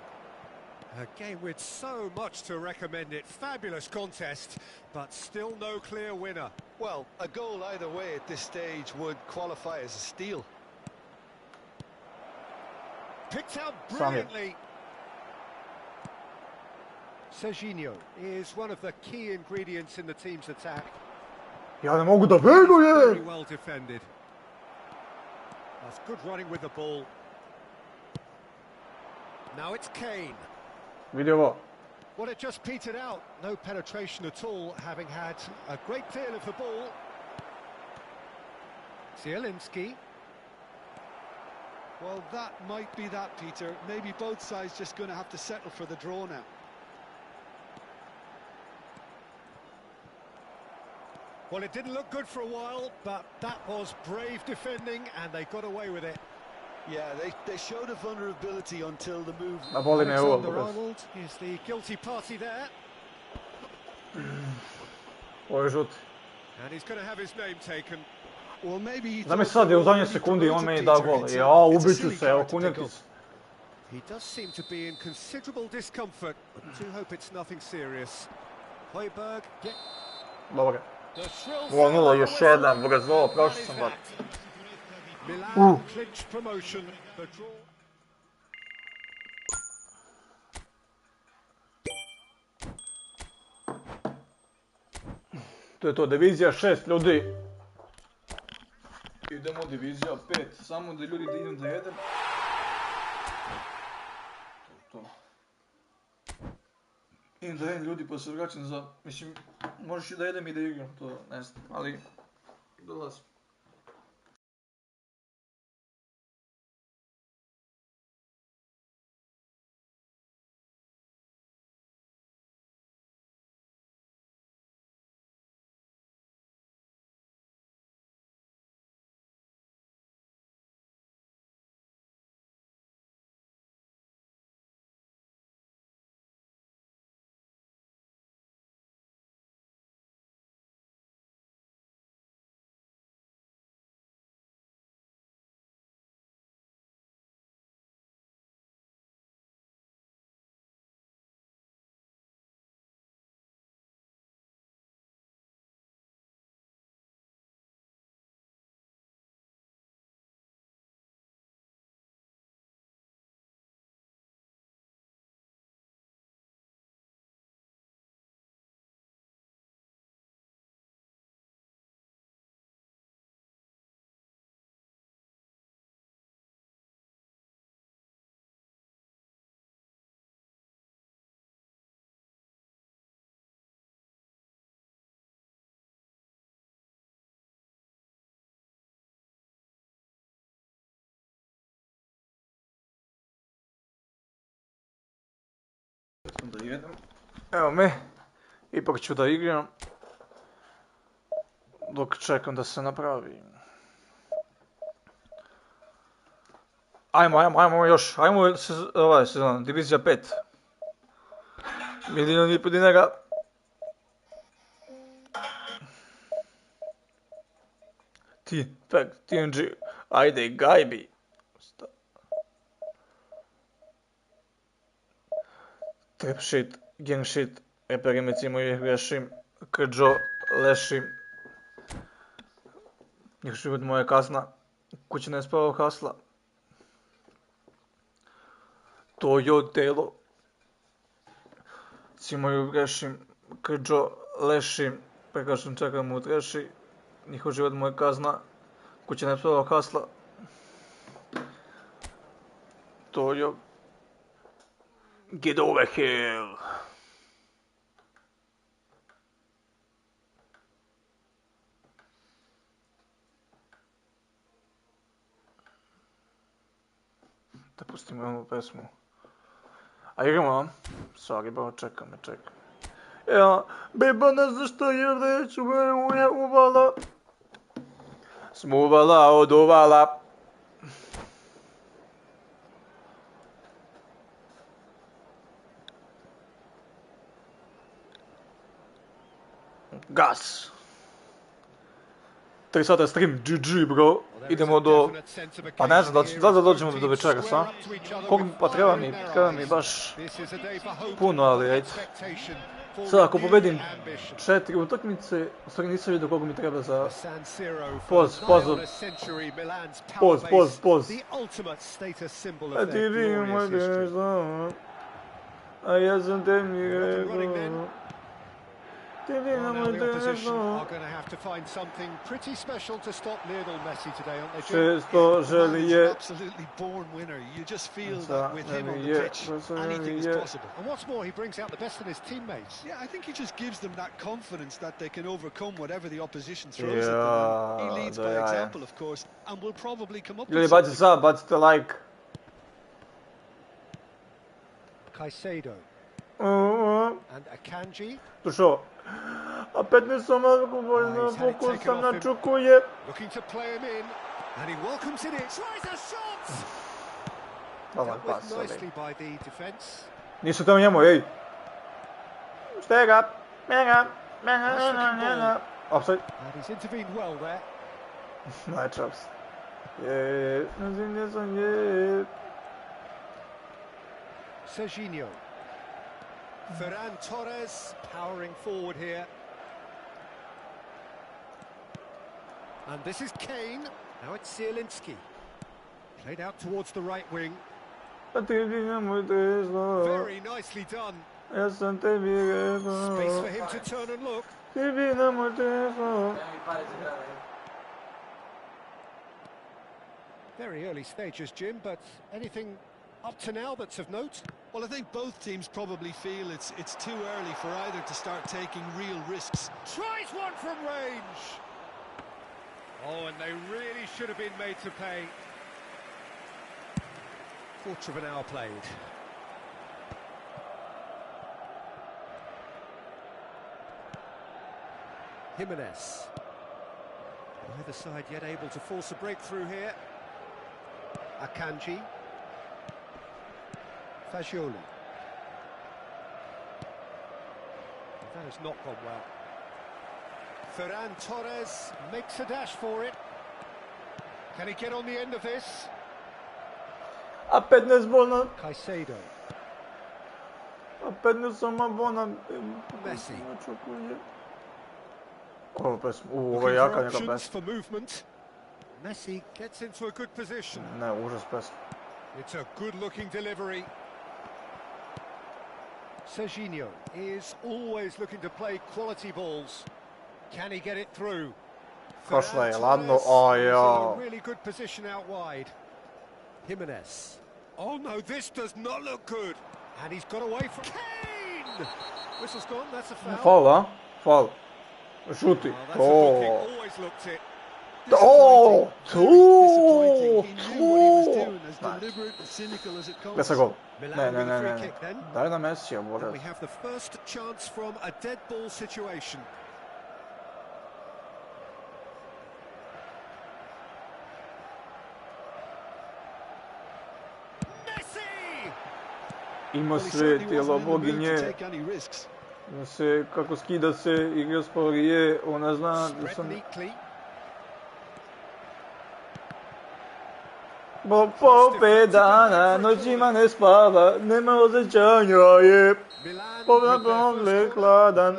A game with so much to recommend it. Fabulous contest, but still no clear winner. Well, a goal either way at this stage would qualify as a steal. Picked out brilliantly. Serginho is one of the key ingredients in the team's attack. Ja ne mogu da verujem! Very well defended. That's good running with the ball. Now it's Kane. Vidi ovo. Well, it just petered out. No penetration at all, having had a great deal of the ball. Zielinski. Well, that might be that, Peter. Maybe both sides just going to have to settle for the draw now. Well, it didn't look good for a while, but that was brave defending, and they got away with it. Yeah, they showed a vulnerability until the move. Alexander-Arnold is the guilty party there. Ovo je žut. And he's going to have his name taken. Well, maybe Znam je sad je u zadnje sekundi on meni da gol. Ja, ubiću se, evo kunjatis. He does seem to be in considerable discomfort, but do hope it's nothing serious. Højbjerg. Dobro. 0-0 još jedan, Buraz, prošao sam bar. Milan clinched promotion. The draw. To je to, divizija 6, ljudi. Idemo divizija 5, samo da ljudi idem da jedem. To. I da jedem ljudi pa se vraćam za, mislim, možeš i da jedem i da igram, to ne znam, ali dolazim. Da jedem. Evo me, ipak ću da igram, dok čekam da se napravi. Ajmo još, ajmo sezon, divizija 5. $1,5 miliona. TNG, ajde gajbi. Trap shit, gang shit, reperimecimo ih grešim, krđo, lešim. Njih život moja kazna, kuća ne spavao hasla. To je telo. Cimo ih grešim, krđo, lešim, prekašem čekam u treši. Njihov život moja kazna, kuća ne spavao hasla. To je... Get over here! Da pustimo ovu pesmu. A igramo, sorry bro, čekam. Ja, beba ne zna što je već, je uvala. Smuvala od uvala. Gas. 3 sata stream, GG bro. Idemo do... Pa ne znam da dođemo do večeras, a? Pa treba mi baš puno, ali ajde. Sad ako pobedim 4 utakmice, u stvari nisam vidio koliko mi treba za... Poz. A ti vidim moj dežno, a ja sam te mi rekao. Često želi je za je. And what's more, he brings out the best in his teammates. Yeah, I think he just gives them that confidence that they can overcome whatever the opposition throws at them. He leads by example, of course, and will probably come up with something. Bacite like. Caicedo. And Akanji. Dušo. A 15 sam odgovorno, fokus sam na čukuje. Looking to play him in, and he welcomes it in. Tries a shot! Dobar pas, nicely by the defense. Nisu tamo njemu, ej. Stega. Offside. And he's intervened well there. Matchups. Serginho. Ferran Torres powering forward here. And this is Kane. Now it's Zielinski. Played out towards the right wing. Very nicely done. Space for him to turn and look. Very early stages, Jim, but anything up to now that's of note? Well, I think both teams probably feel it's too early for either to start taking real risks. Tries one from range. Oh, and they really should have been made to pay. Quarter of an hour played. Jimenez. Neither side yet able to force a breakthrough here. Akanji. Fagioli. That has not gone well. Ferran Torres makes a dash for it. Can he get on the end of this? Opet ne zbona. Caicedo. Opet ne sama bona. Messi. O, pes, ovo je jaka neka pesma. For movement. Messi gets into a good position. Ne, užas pesma. It's a good-looking delivery. Serginho is always looking to play quality balls. Can he get it through? Prošla je ladno, o jo. Really good position out wide. Jimenez. Oh no, this does not look good. And he's got away from Kane. Whistle's gone. That's a foul. Foul, a? Foul. Šuti. Oh. Always looked it. Oh! Gdje se gol? Ne. Daj na Messija, bože. We have the first chance from a dead ball situation. Ima sve tijelo boginje. Ima se kako skida se igra sporije, ona zna da sam... Popet dana, noćima ne spava, nema osjećanja je. Pogled hladan.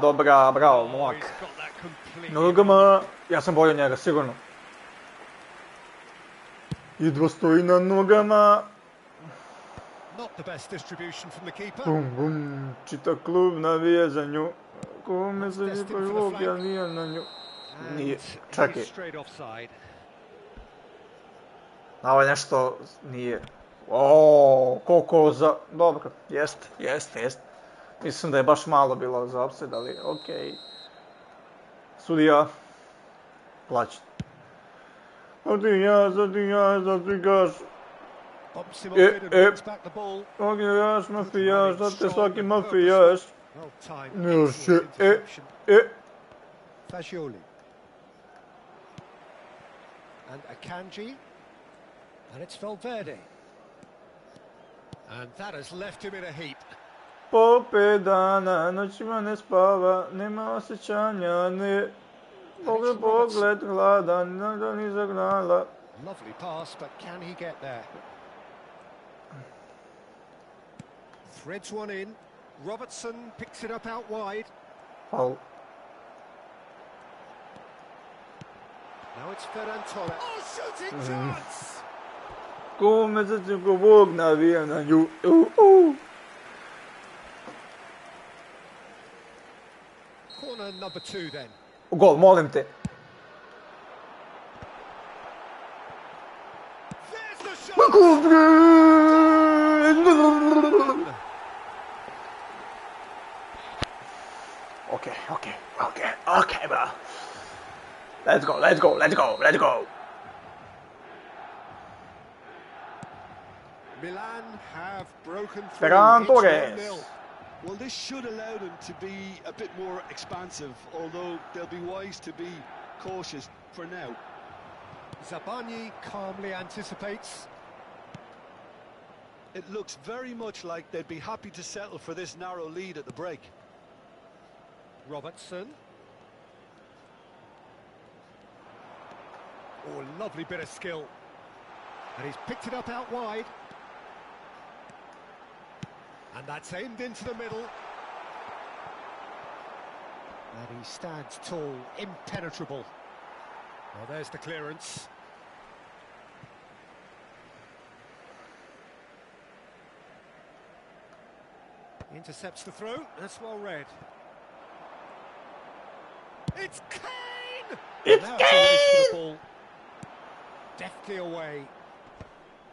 Dobra, bravo, momak. Nogama, ja sam bolio njega, sigurno. Jedva stoji na nogama. Bum, čita klub navija za nju. Kome se niko žvog, ja nije na nju. Nije, čekaj. Ovo je nešto, nije. Oooo, koliko za... Dobro, jest. Mislim da je baš malo bilo za opsed, ali okej. Sudija. Plaći. Zadigaš. Mafijaš, da te svaki mafijaš. Još je, Fagioli. And Akanji. And it's Valverde. And that has left him in a heap. Popet dana, noćima ne spava, nema osjećanja, ne... Pogled hladan, da ni zagnala. Lovely pass, but can he get there? Threads one in. Robertson picks it up out wide. Foul. Now it's Ferran Torres. Oh, shooting chance! Kome se ću Bog navija na nju. Corner number 2 then. Gol, molim te. There's the shot! Okay, bro. Let's go. Milan have broken through. Ferran Torres. Well, this should allow them to be a bit more expansive, although they'll be wise to be cautious for now. Zabani calmly anticipates. It looks very much like they'd be happy to settle for this narrow lead at the break. Robertson. Oh, lovely bit of skill. And he's picked it up out wide. And that's aimed into the middle. And he stands tall, impenetrable. Well, there's the clearance. Intercepts the throw. That's well read. It's Kane! It's now Kane! it's a race for the ball. Deftly away.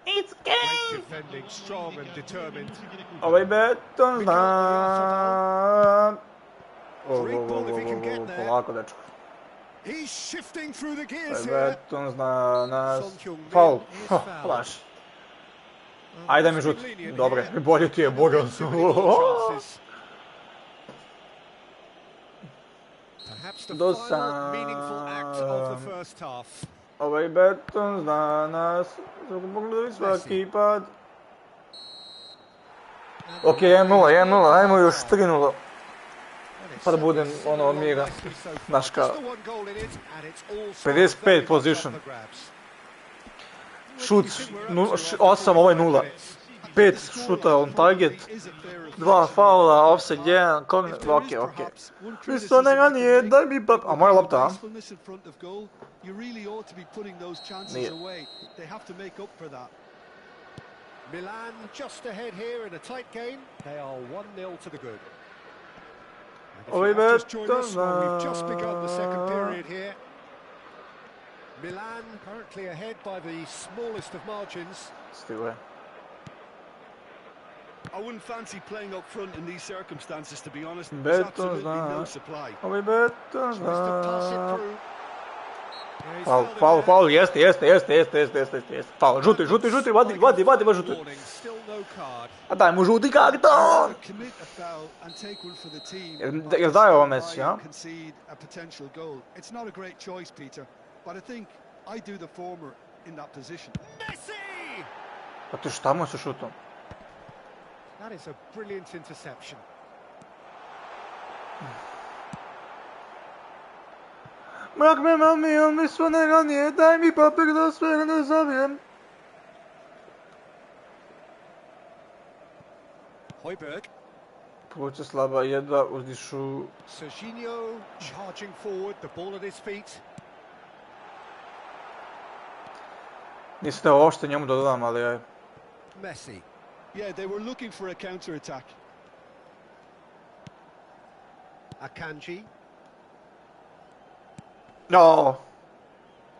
It's game! Great defending, strong and determined. Ovaj beton zna... Polako, dečko. He's shifting through the gears Ovaj here. beton zna nas... Faul. Flash. Ajde mi žut. Dobre, bolje ti je, boga. Ovaj beton zna nas. Pogledaj svaki pad. Ok, 1-0, ajmo još 3-0. Pa da budem ono od mira. Znaš kao. 55 position. Šut 8, ovo je 0. 5 šuta on target. 2 faula, offset 1, ok. Isto neka nije, daj mi pa... A moja lopta, a? Nije. Milan just ahead here in a tight game. They are 1-0 to the good. Ovaj beton We've just begun the second period here. Milan currently ahead by the smallest of margins. Still there. I wouldn't fancy playing up front in these circumstances, to be honest. There's Beton absolutely no supply. Ovaj beton Faul, jeste. Faul, žuti, vadi, žuti. A daj mu žuti karton! Jel daje ovo Messi, ja? It's not a great choice, Peter, but I think I do the former in that position. Messi! Pa ti šta mu se šutom? That is a brilliant interception. Mrak me mami, on mi sve ne ranije, daj mi papir da sve ne zavijem. Højbjerg. Ploče slaba, jedva uzdišu. Serginho charging forward, the ball at his feet. Nisam teo uopšte njemu da dodam, ali aj. Messi. Yeah, they were looking for a counter-attack. Akanji. No.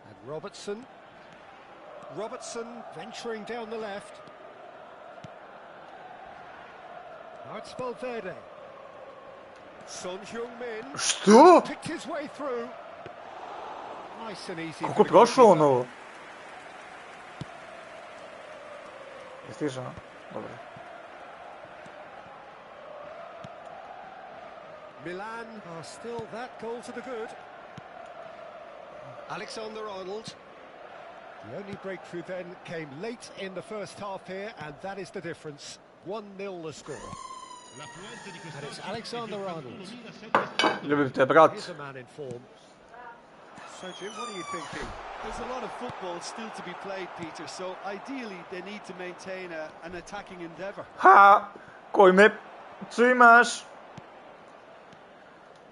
And Robertson. Robertson venturing down the left. Now it's Valverde. Son Heung-min. Što? Picked his way through. Nice and easy. Kako je prošlo ono? Jesi tiša? Dobre. Milan are still that goal to the good. Alexander-Arnold. The only breakthrough then came late in the first half here, and that is the difference. 1-0 the score. And it's Alexander-Arnold. Ljubim te, brat. He's a man in form. So Jim, what are you thinking? There's a lot of football still to be played, Peter, so ideally they need to maintain an attacking endeavour. Ha! Koji me cimaš?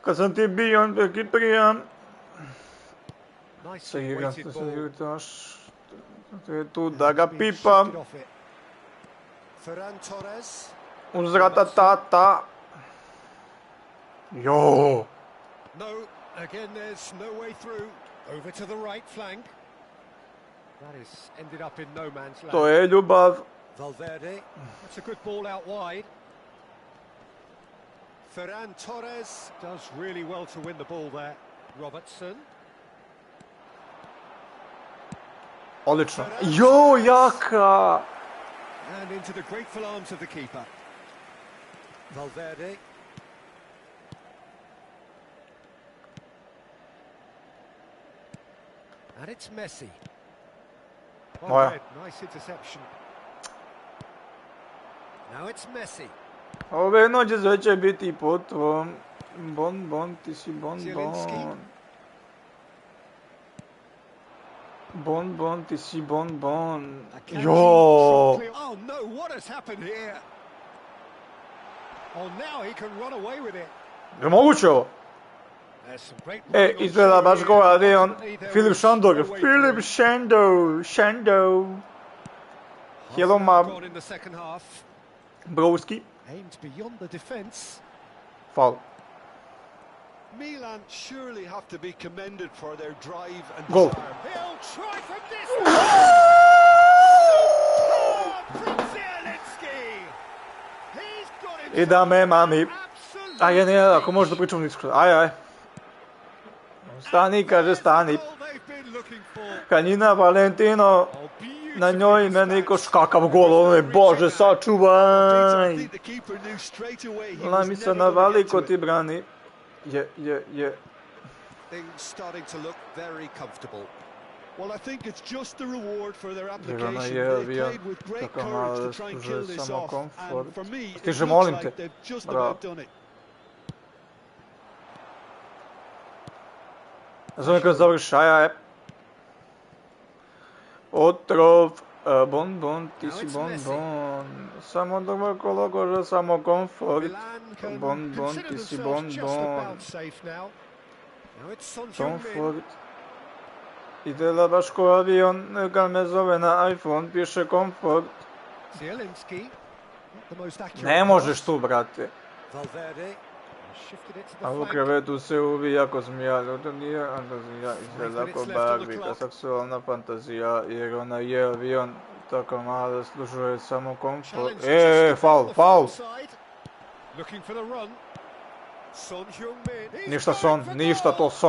Kad sam ti bio, neki prijam. Se igraš. Tu da ga pipam. Ferran Torres. Uzrata tata. Jo! No, again there's no way through. Over to the right flank. That is ended up in no man's land. To je ljubav. Valverde. That's a good ball out wide. Ferran Torres does really well to win the ball there. Robertson. Odlično. Jo, jaka! And into the grateful arms of the keeper. Valverde. And it's Messi. Moja. Nice interception. Now it's Messi. Ove noće sve će biti po tvom. Bon, ti si bon. Bon, ti si bon. Jo! Oh no, what has happened here? Oh, now he can run away with it. Je moguće ovo? Izgleda baš go Adrian. Filip Šandor. Hello, ma. Broski. Foul. Milan surely have to be commended for their drive and goal. He'll try from this. I da me mami. Aj, ne, ako možeš da pričam nisko. Aj. Stani, kaže, stani. Hanjina, Valentino. Na njoj meni koš kakav gol, ono je, bože, sačuvaj. Lami se navali ko ti brani. Je. Things starting to look very comfortable. Well, I think it's just the reward for their application. They played with great courage to try and kill this off. And for me, it looks like they've just about done it. Zovem kad završaja. Otrov. Bon, ti si bon. Samo dobro kolo kože, samo komfort. Bon, ti si bon. Komfort. Ide la baš ko avion, kad me zove na iPhone, piše komfort. Ne možeš tu, brate. A u krevetu se uvija ko zmija, lutonija, fantazija, izgleda ko barbika, seksualna fantazija, jer ona je avion, tako malo zaslužuje samo komfort. Faul!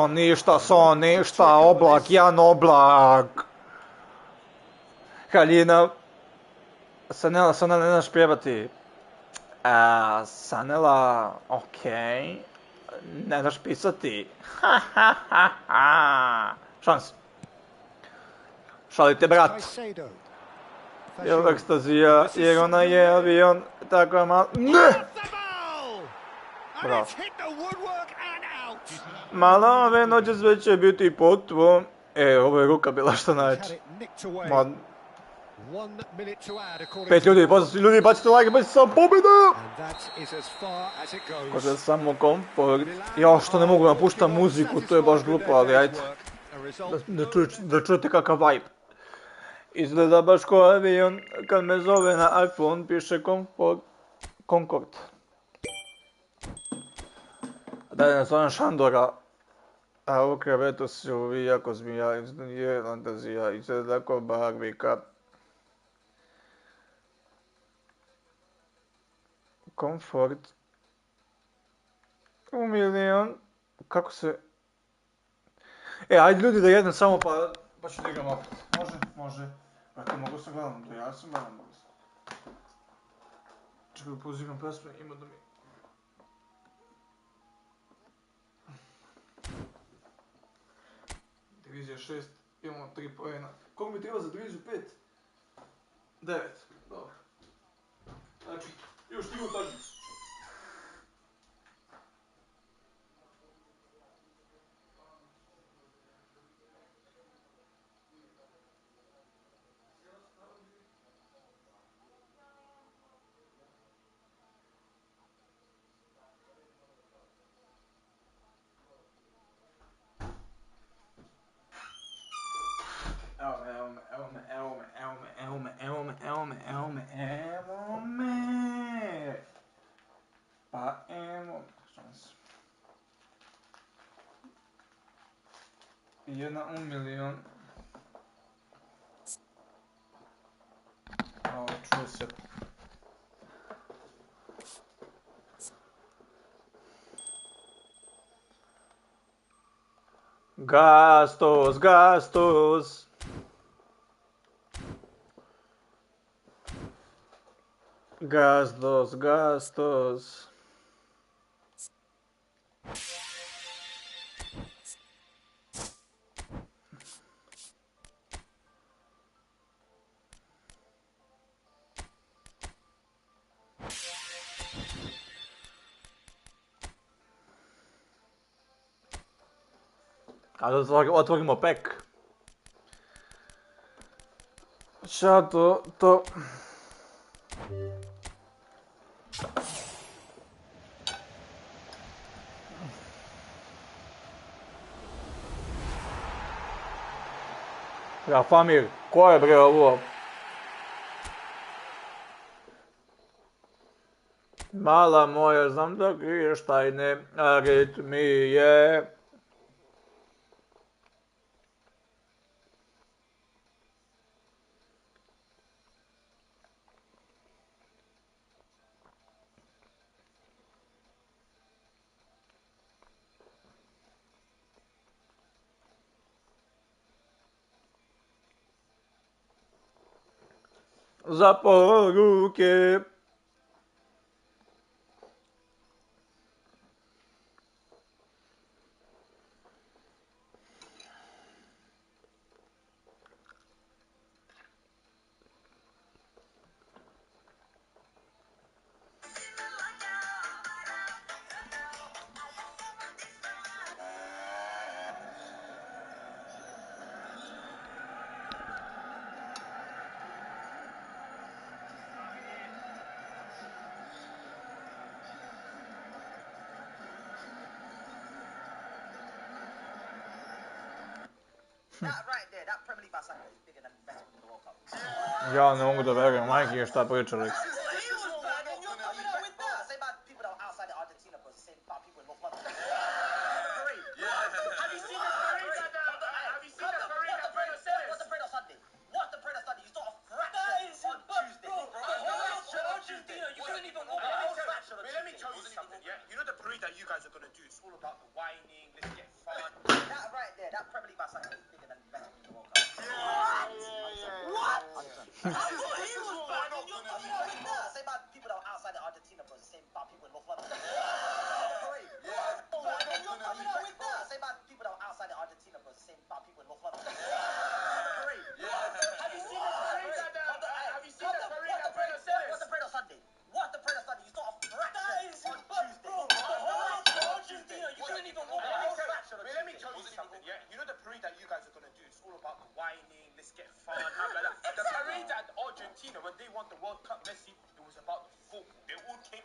Ništa, oblak, Jan Oblak. Haljina. Sanela, ne znaš pjevati. Sanela, okej. Ne znaš pisati. Šans. Šalite, brat. Jer ekstazija, jer ona je avion, tako je malo... Ne! Bravo. Mala ove noće sve će biti potvo. Ovo je ruka bila što najče. 5 ljudi, pozdrav ljudi, bacite like, bacite samo pobjeda! Kože samo komfort. Ja, što ne mogu napuštam muziku, to je baš glupo, ali ajde. Da čujete kakav vibe. Izgleda baš ko avion, kad me zove na iPhone, piše Concord. Da je nazovem Šandora, a u krevetu se uvija ko zmija, je fantazija, izgleda ko barbika. Komfort. U milion. Kako se... Ajde ljudi da jedem samo pa ću da igram opet. Može. Brate, mogu sam gledam, to ja sam gledam. Čekaj da pozivam pesme, ima da mi... Divizija 6, imamo 3 poena. Koliko mi treba za diviziju 5? 9, dobro. Znači, još 3 utakmice. Evo me. Pa evo me. Šans. 1 u milion. Ovo čuje se. Gastos. Gastos. Ajde da otvorimo pek. Šta to... Ja, Famir, ko je bre ovo? Mala moja, znam da kriješ tajne aritmije. za poruke. Ja ne mogu da verujem, majke je šta pričali.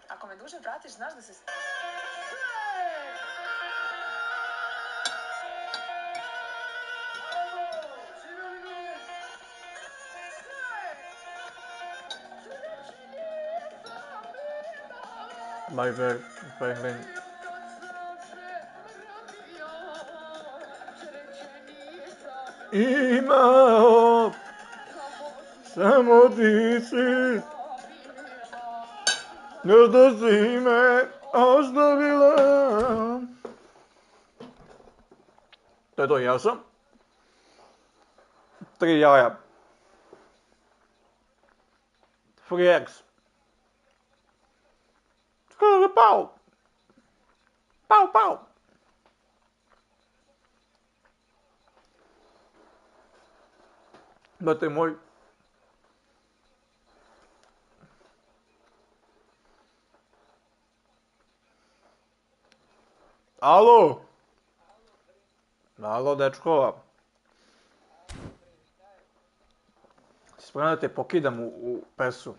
Ako me duže pratiš, znaš da se... Bye, bye. Imao samo ti si, još da si me ostavila. To je to, ja sam. 3 jaja. Free eggs. Pau. Pau. Brate moj. Alo, dečkova. Spremno da te pokidam u pesu.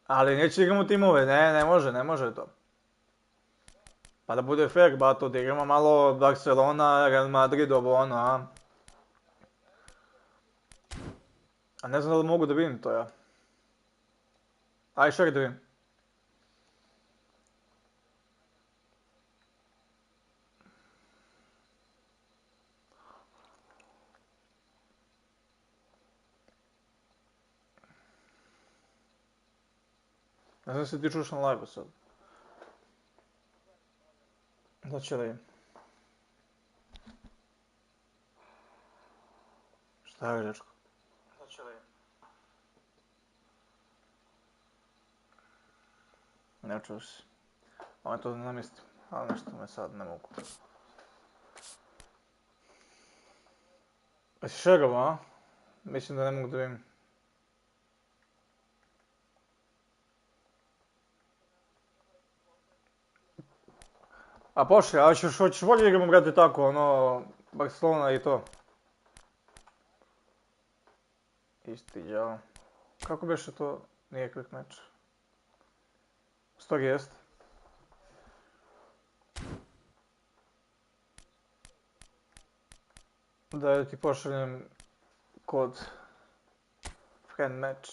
Ali neće igramo timove, ne može to. Pa da bude fair, bato, da igramo malo Barcelona, Real Madrid, ovo ono, a? A ne znam da li mogu da vidim to, ja. Aj, šak da vidim. Ne znam se ti čuš na live-u sad. Da će da vidim. Šta je, dečko? Da će da vidim. Ne čuo si. Ovo je to da namislim, ali nešto me sad ne mogu. Jesi šegao, a? Mislim da ne mogu da vidim. A pošli, a hoćeš bolje igramo, brate, tako, ono, Barcelona i to. Isti, jao. Kako beše to, nije quick match? Stog jest. Da ti pošaljem kod friend match.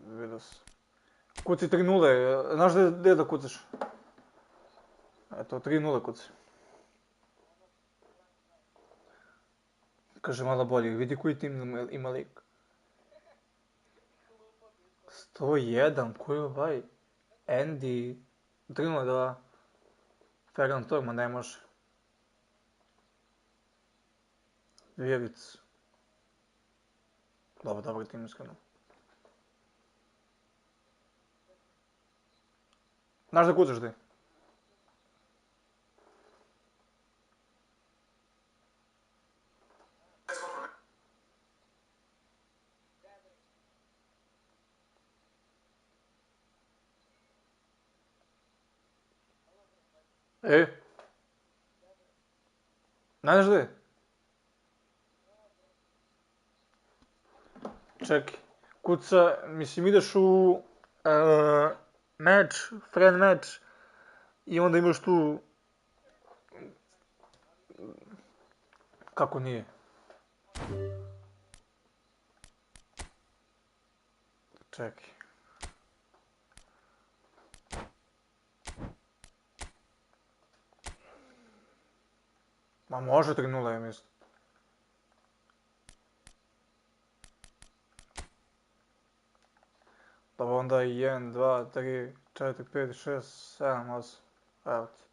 Vidio se. Kuci 3-0, znaš gdje da kucaš? Eto, 3-0 kuci. Kaže malo bolje, vidi koji tim ima lik. 101, koji ovaj? Andy 302. Ferran Torma ne može. Vjeric. Dobro tim iskreno. Znaš da kucaš ti? Znaš da je? Čekaj, kuca, mislim ideš u friend match i onda imaš tu... Kako nije? Čekaj. Ma može 3-0, ja mislim. Dobro, onda 1, 2, 3, 4, 5, 6, 7, 8. Evo ti.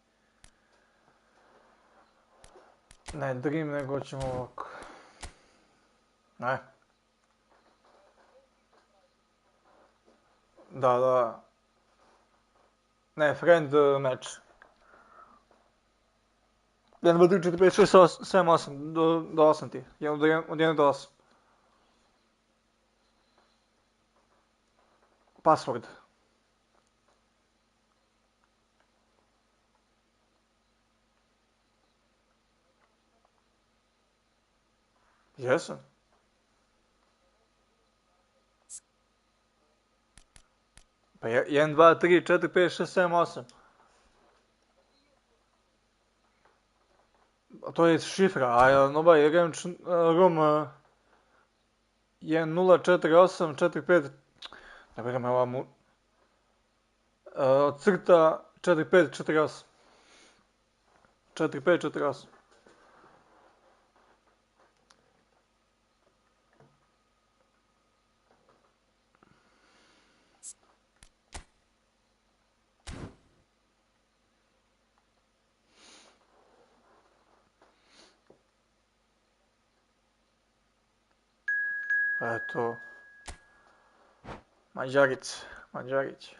Ne Dream, nego ćemo ovako. Ne. Da. Ne, friend match. 1, 2, 3, 4, 5, 6, 7, 8, do 8 ti. Od 1 do 8. Password. Jesam. Pa 1, 2, 3, 4, 5, 6, 7, 8. To je šifra, a ovaj room 104845, ne bih me ova crta 4548. 4548. Eto. Mađarić.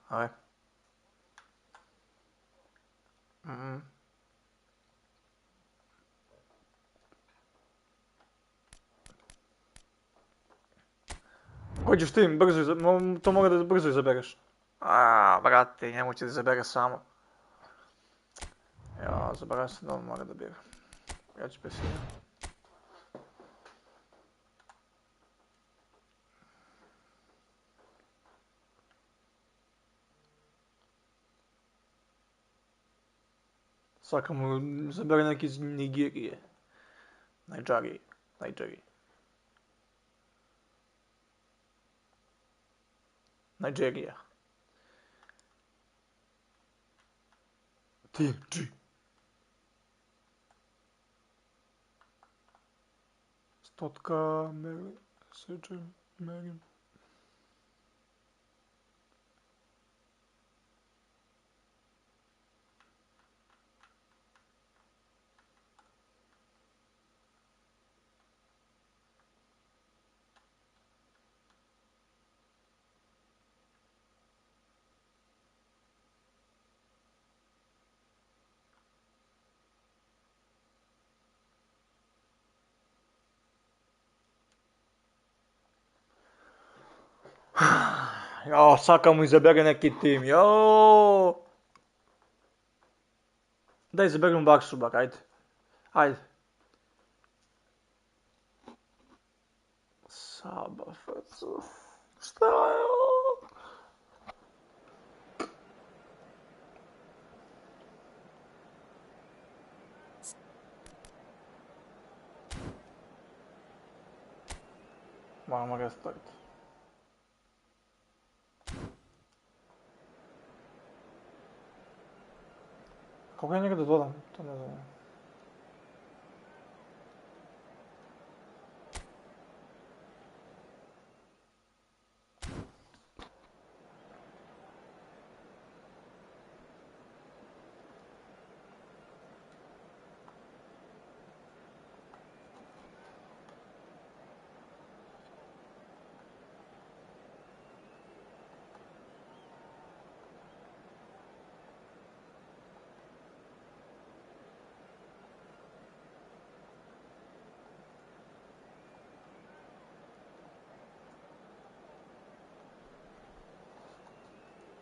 Aj. Ko ćeš ti, to mora da brzo izabereš. Brate, njemu će da izabere samo. Ja, zaboravio sam da on mora da bira. Ja ću pesiti. Svaka mu zabere neki iz Nigerije. Nigerije. Nigerija. TG. Stotka, Mary, Seđer, Mary. Jao, svaka mu izabere neki tim, jao. Daj izaberemo Bakšu, ajde. Saba, facu. Šta je ovo? Moramo restariti. Kako ja njega da dodam? To ne znam.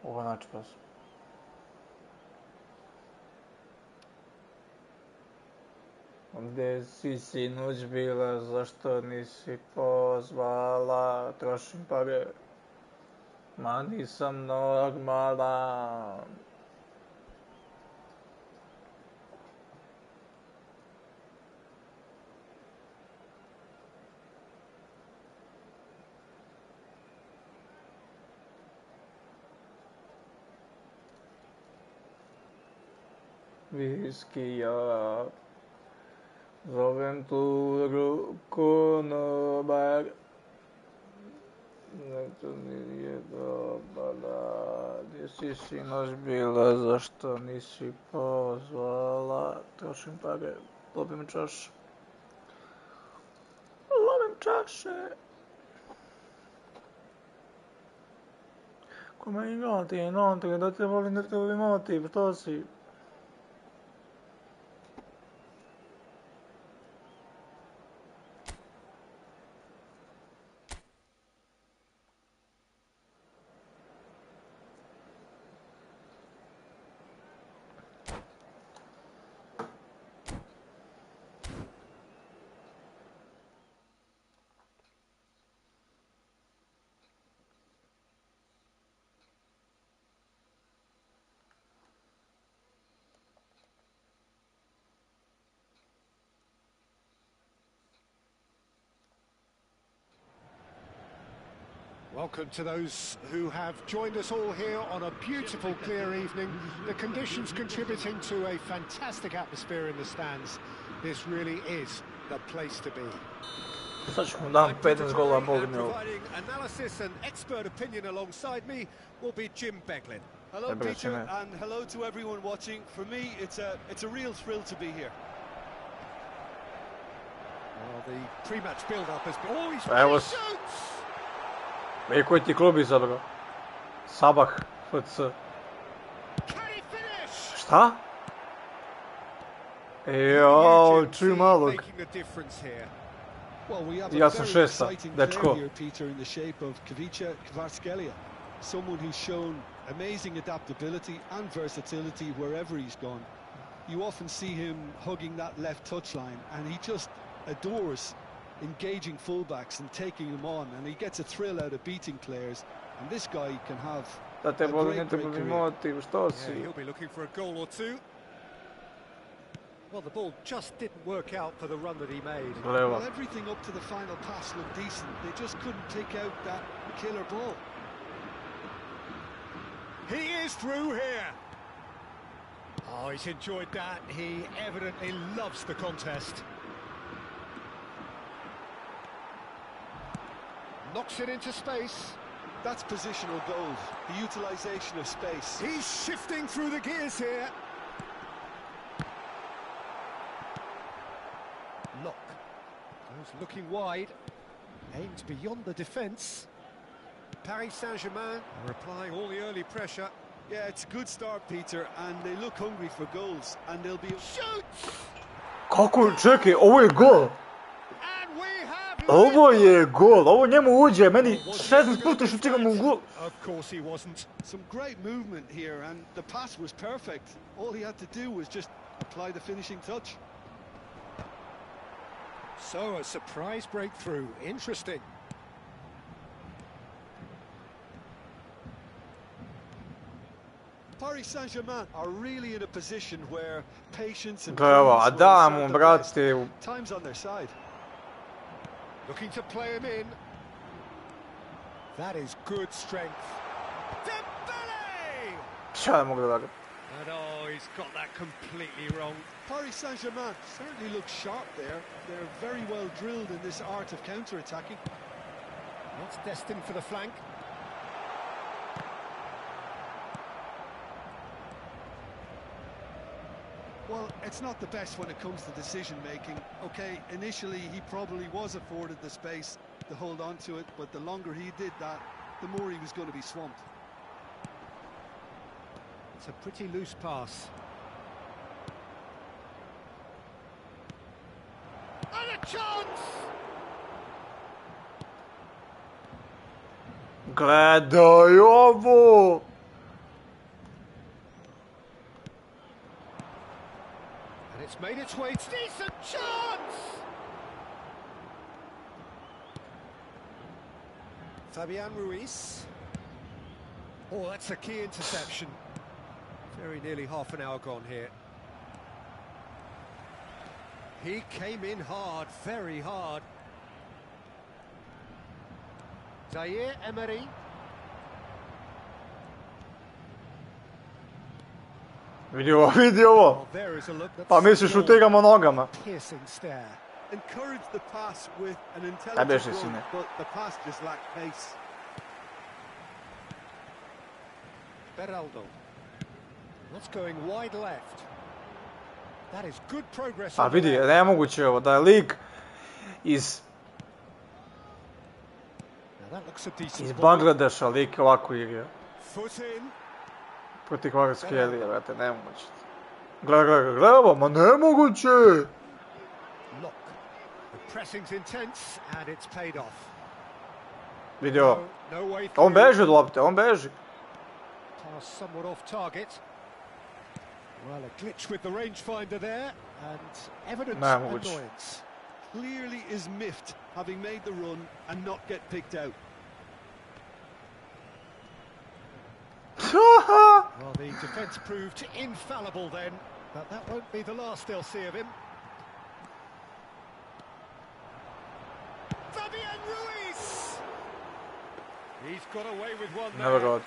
Ovo znači pas. Gdje si sinoć bila, zašto nisi pozvala, trošim pare, ma nisam normalan. Viski ja zovem tu konobar, to nije dobala, gdje si sinoć bila, zašto nisi pozvala, trošim pare, lovim čaše, come inoltre, da te volim da te volim motiv, što si? Welcome to those who have joined us all here on a beautiful, clear evening. The conditions contributing to a fantastic atmosphere in the stands. This really is the place to be. Sad ćemo dam 15 gola, Bog ne ovo. Providing analysis and expert opinion alongside me will be Jim Beglin. Hello, Peter, and hello to everyone watching. For me, it's a real thrill to be here. Well, the pre-match build-up has been... Oh, he's shoots! Koji ti klub izabrao? Sabah, FC. Šta? Jao, čuj malog. Ja sam šesta, dečko. Someone who's shown amazing adaptability and versatility wherever he's gone. You often see him hugging that left touchline, and he just adores engaging fullbacks and taking them on, and he gets a thrill out of beating players, and this guy can have a great career. He'll be looking for a goal or two. Well, the ball just didn't work out for the run that he made. Well, everything up to the final pass looked decent. They just couldn't take out that killer ball. He is through here. Oh, he's enjoyed that. He evidently loves the contest. Knocks it into space. That's positional goal, the utilisation of space. He's shifting through the gears here. Lock. Goes looking wide. Aimed beyond the defence. Paris Saint-Germain are applying all the early pressure. Yeah, it's a good start, Peter, and they look hungry for goals, and they'll be... Shoots! Kako, čekaj, ovo je gol! Ovo je gol, ovo njemu uđe, meni 16 puta šutiramo u gol. Of course he wasn't. Some great movement here, and the pass was perfect. All he had to do was just apply the finishing touch. So a surprise breakthrough, interesting. Paris Saint-Germain are really in a position where patience and time's on their side. Looking to play him in. That is good strength. Dembele! And oh, he's got that completely wrong. Paris Saint-Germain certainly looks sharp there. They're very well drilled in this art of counter-attacking. That's destined for the flank. Well, it's not the best when it comes to decision-making. Okay, initially he probably was afforded the space to hold on to it, but the longer he did that, the more he was going to be swamped. It's a pretty loose pass. And a chance! Gledaj ovo! It's made its way. Decent chance! Fabian Ruiz. Oh, that's a key interception. Very nearly half an hour gone here. He came in hard, very hard. Zaire Emery. Vidi ovo. Pa misliš utegamo nogama. Encourage the pass with an intelligent run, but the pass just lacked pace. Beraldo. That's going wide left. That is good progress. A vidi, nemoguće ovo, da je lik iz Bangladeša, lik ovako igra. Protiv Horvatske Elije, vrate, nemoguće. Gledaj ovo, ma nemoguće! Vidi ovo. On beži od lopte, on beži. Well, a glitch with the rangefinder there, and evidence annoyance. Clearly is miffed, having made the run and not get picked out. Well, the defence proved infallible then, but that won't be the last they'll see of him. Fabian Ruiz! He's got away with one there. Never got.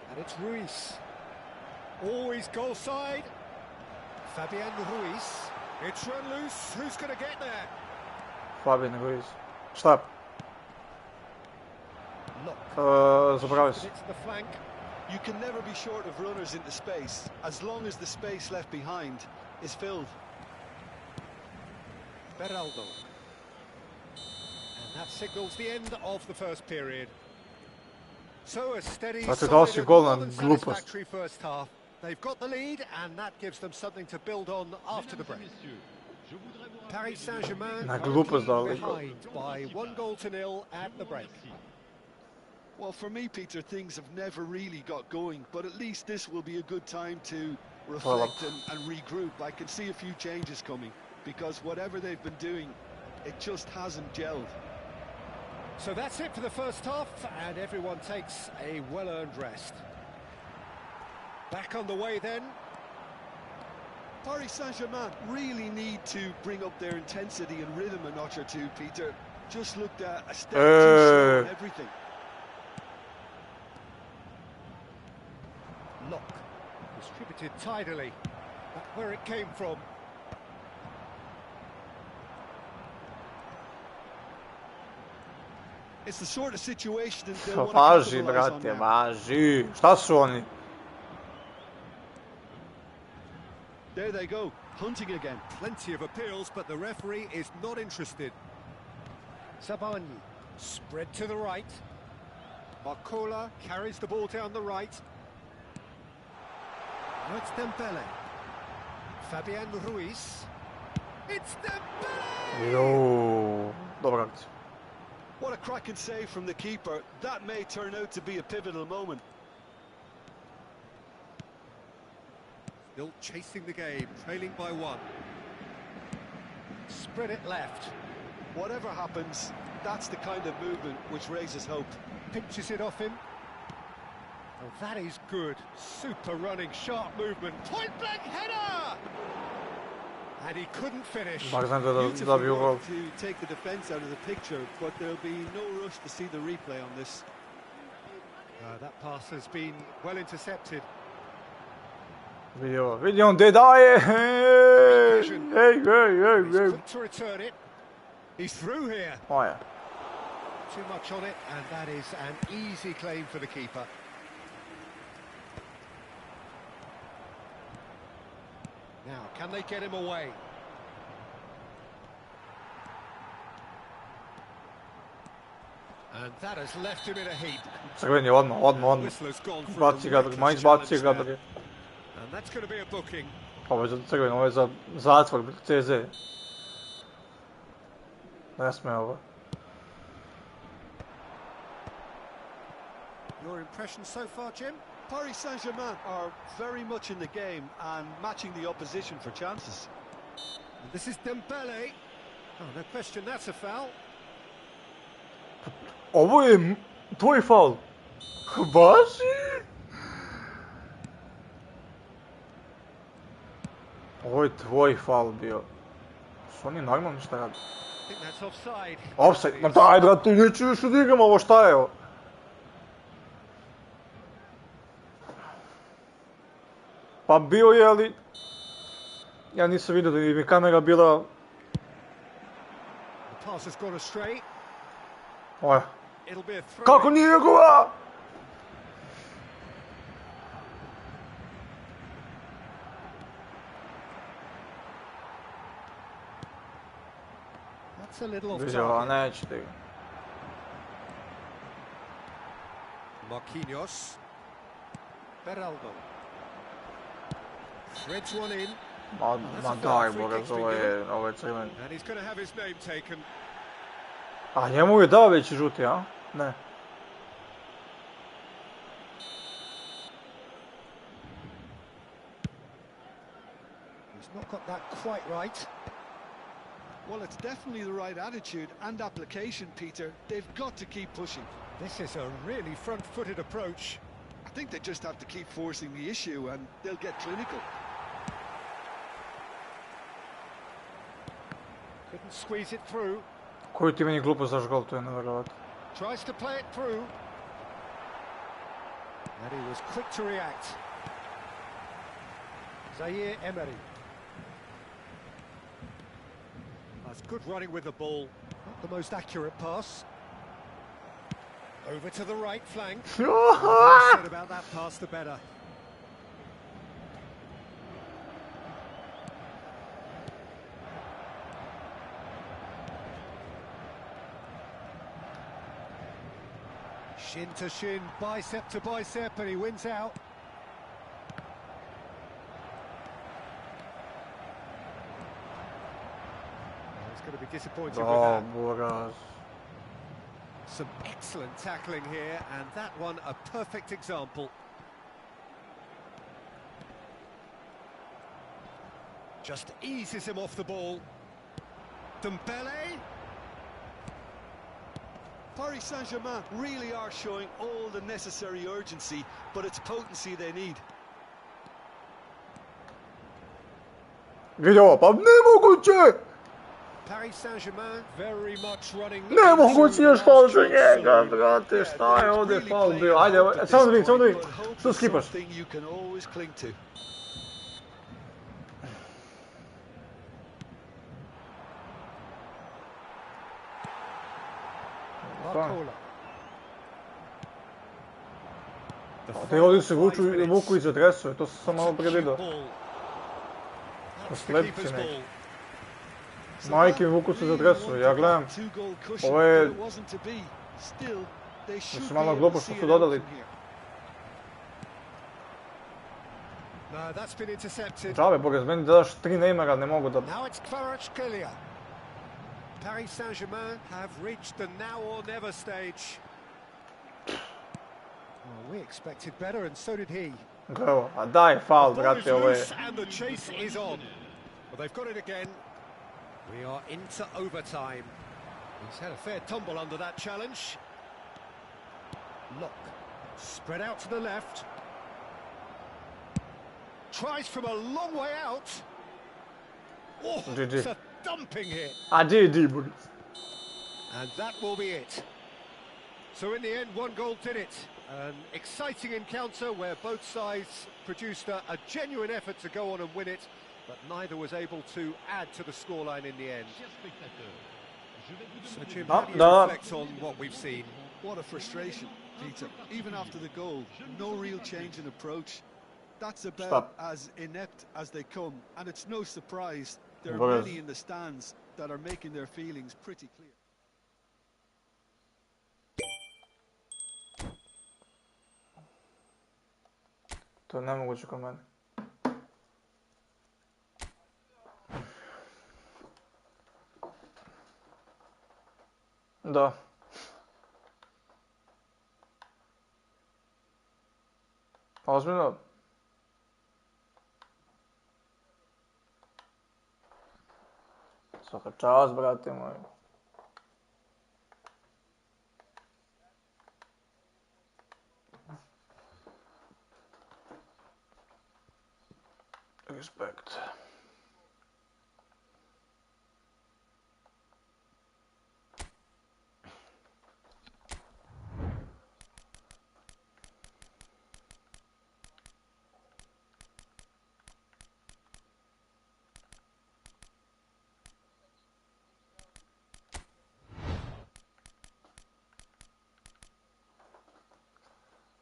And it's Ruiz. Always goal side. Fabian Ruiz. It's run loose. Who's going to get there? Fabian Ruiz. Stop. Zabravio si. It's the flank. You can never be short of runners into space, as long as the space left behind is filled. Beraldo. That signals the end of the first period. So a steady, solid, and satisfactory first half. They've got the lead, and that gives them something to build on after the break. Paris Saint-Germain behind by 1-0 at the break. Well, for me, Peter, things have never really got going, but at least this will be a good time to reflect and regroup. I can see a few changes coming, because whatever they've been doing, it just hasn't gelled. So that's it for the first half, and everyone takes a well-earned rest. Back on the way then. Paris Saint-Germain really need to bring up their intensity and rhythm a notch or two, Peter. Just looked at a step too slow on everything. Lock. Distributed tidily. That's where it came from. It's the sort of situation that they'll want to capitalize on now. Važi. Šta su oni? There they go, hunting again. Plenty of appeals, but the referee is not interested. Sabani, spread to the right. Barcola carries the ball down the right. Now it's Dembele. Fabian Ruiz. It's Dembele! Yo, dobra akcja. What a cracking save from the keeper. That may turn out to be a pivotal moment. Still chasing the game, trailing by 1. Spread it left. Whatever happens, that's the kind of movement which raises hope. Pinches it off him. Oh, that is good. Super running, sharp movement. Point blank header! And he couldn't finish. Beautiful work to take the defence out of the picture, but there'll be no rush to see the replay on this. That pass has been well intercepted. Vidi on gdje daje. Hey. Quick to return it. He's through here. Oh, yeah. Too much on it, and that is an easy claim for the keeper. Now, can they get him away? And that has left him in a heap. Crveni odmah. Baci ga, Manjić baci ga. And that's going to be a booking. Ovo je za crveni, ovo je za zatvor, CZ. Ne sme ovo. impressions so far, Jim? Paris Saint-Germain are very much in the game and matching the opposition for chances. And this is Dembele. Oh, no question, that's a foul. Ovo je tvoj faul. Baš? Ovo je tvoj faul bio. Su oni normalni šta radi? I think that's offside. Offside? Ma daj, brate, neću još da igram ovo, šta je ovo? Pa bio je, ali... Ja nisam vidio da mi kamera bila... The pass has gone astray. Oje. It'll be a throw. Kako nije njegova? That's a little off Viđava, target. nećete ga. Marquinhos. Beraldo. Threads one in. Ma daj, borac, ovo je crven. And he's going to have his name taken. A njemu je dao veći žuti, a? Ne. He's not got that quite right. Well, it's definitely the right attitude and application, Peter. They've got to keep pushing. This is a really front-footed approach. I think they just have to keep forcing the issue and they'll get clinical. Couldn't squeeze it through. Koju ti meni glupo zaš gol, to je nevjerovatno. Tries to play it through. And he was quick to react. Zaire Emery. That's good running with the ball. Not the most accurate pass. Over to the right flank. The more said about that pass, the better. Shin to shin, bicep to bicep, and he wins out. He's going to be disappointed with that. Boraz. Some excellent tackling here, and that one a perfect example. Just eases him off the ball. Dembele. Paris Saint-Germain really are showing all the necessary urgency, but it's potency they need. Vidi ovo, pa nemoguće! Paris Saint-Germain very much running. Nemoguće još faul za njega, brate, šta je ovdje faul bio? Ajde, samo da vidim, što skipaš? Te ovdje se vuku iza dresove, to sam malo prije vidio. Slepice neki. Majke mi vuku se za dresove, ja gledam. Ovo je... Mislim malo glupo što su dodali. Žale, Boris, meni da daš 3 Neymara, ne mogu da... Paris Saint-Germain have reached the now or never stage. Well, we expected better, and so did he. Evo, a daj faul, brate, ovo je... And the chase is on. Well, they've got it again. We are into overtime. He's had a fair tumble under that challenge. Look, spread out to the left. Tries from a long way out. Oh, it's a dumping hit. A GG, Boris. And that will be it. So in the end, one goal did it. An exciting encounter where both sides produced a genuine effort to go on and win it, but neither was able to add to the scoreline in the end. So Jim, how do you reflect on what we've seen? What a frustration, Peter. Even after the goal, no real change in approach. That's about as inept as they come, and it's no surprise there are many in the stands that are making their feelings pretty clear. To je nemoguće kod mene. Da. Ozbiljno? Svaka čast, brate moji. Respekt.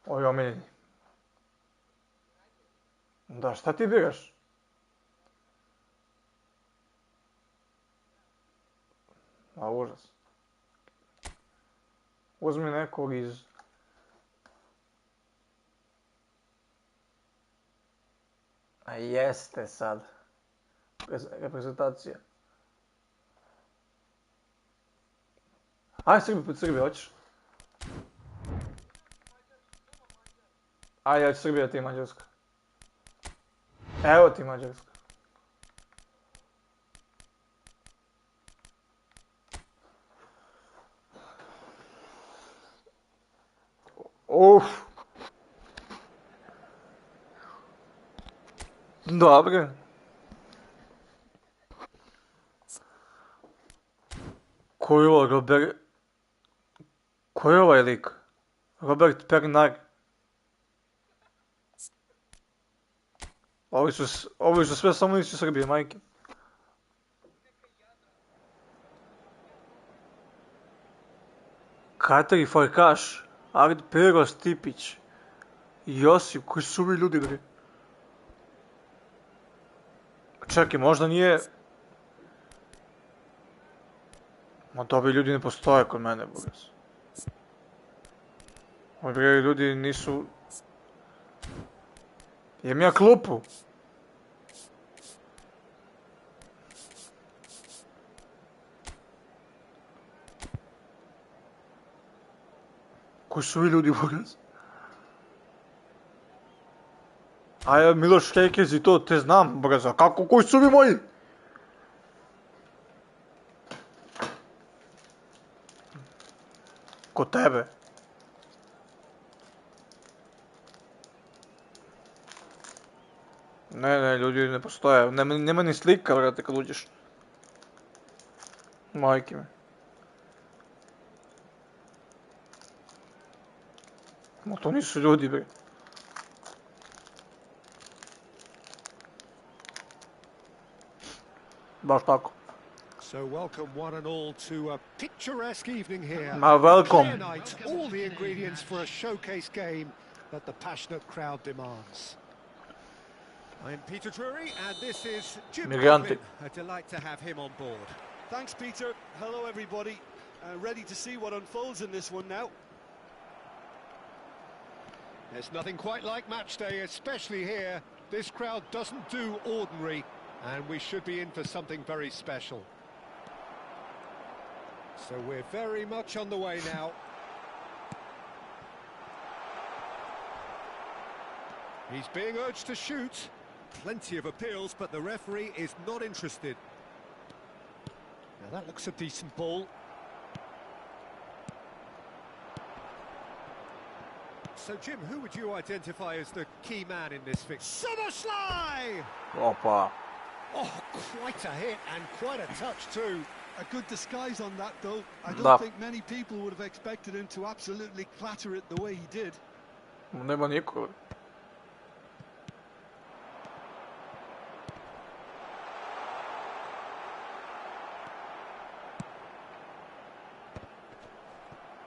Oj, omiljeni. Da, šta ti biraš? A, užas. Uzmi nekog iz... A jeste sad. Reprezentacija. Aj, Srbija, hoćeš? Ajde, ja ću Srbija, ti Mađarska. Evo ti Mađarska. Uff. Dobre. Ko je ovo, Robert... Ko je ovaj lik? Robert Pernar. Ovi su sve samo iz Srbije, majke. Katri Farkaš, Ard Pero Stipić, Josip, koji su ovi ljudi, bre? Čekaj, možda nije... Ma dobri ljudi ne postoje kod mene, bogas. Ovi bre ljudi nisu... Jem ja klupu? Koji su ovi ljudi, bogas? A ja, Miloš Kekez i to, te znam, bogas, a kako, koji su ovi moji? Kod tebe. Ne, ljudi ne postoje. Nema ni slika, vrate, kad uđeš. Majke me. Ma to nisu ljudi, bre. Baš tako. So welcome one and all to a picturesque evening here. Ma welcome. Night, all the ingredients for a showcase game that the passionate crowd demands. I'm Peter Drury, and this is Jim Balkan. A delight to have him on board. Thanks, Peter. Hello, everybody. Ready to see what unfolds in this one now. There's nothing quite like match day, especially here. This crowd doesn't do ordinary, and we should be in for something very special. So we're very much on the way now. He's being urged to shoot. Plenty of appeals, but the referee is not interested. Now that looks a decent ball. So, Jim, who would you identify as the key man in this fixture? Soboslai! Opa. Oh, quite a hit and quite a touch too. A good disguise on that, though. I don't think many people would have expected him to absolutely clatter it the way he did. Nema niko.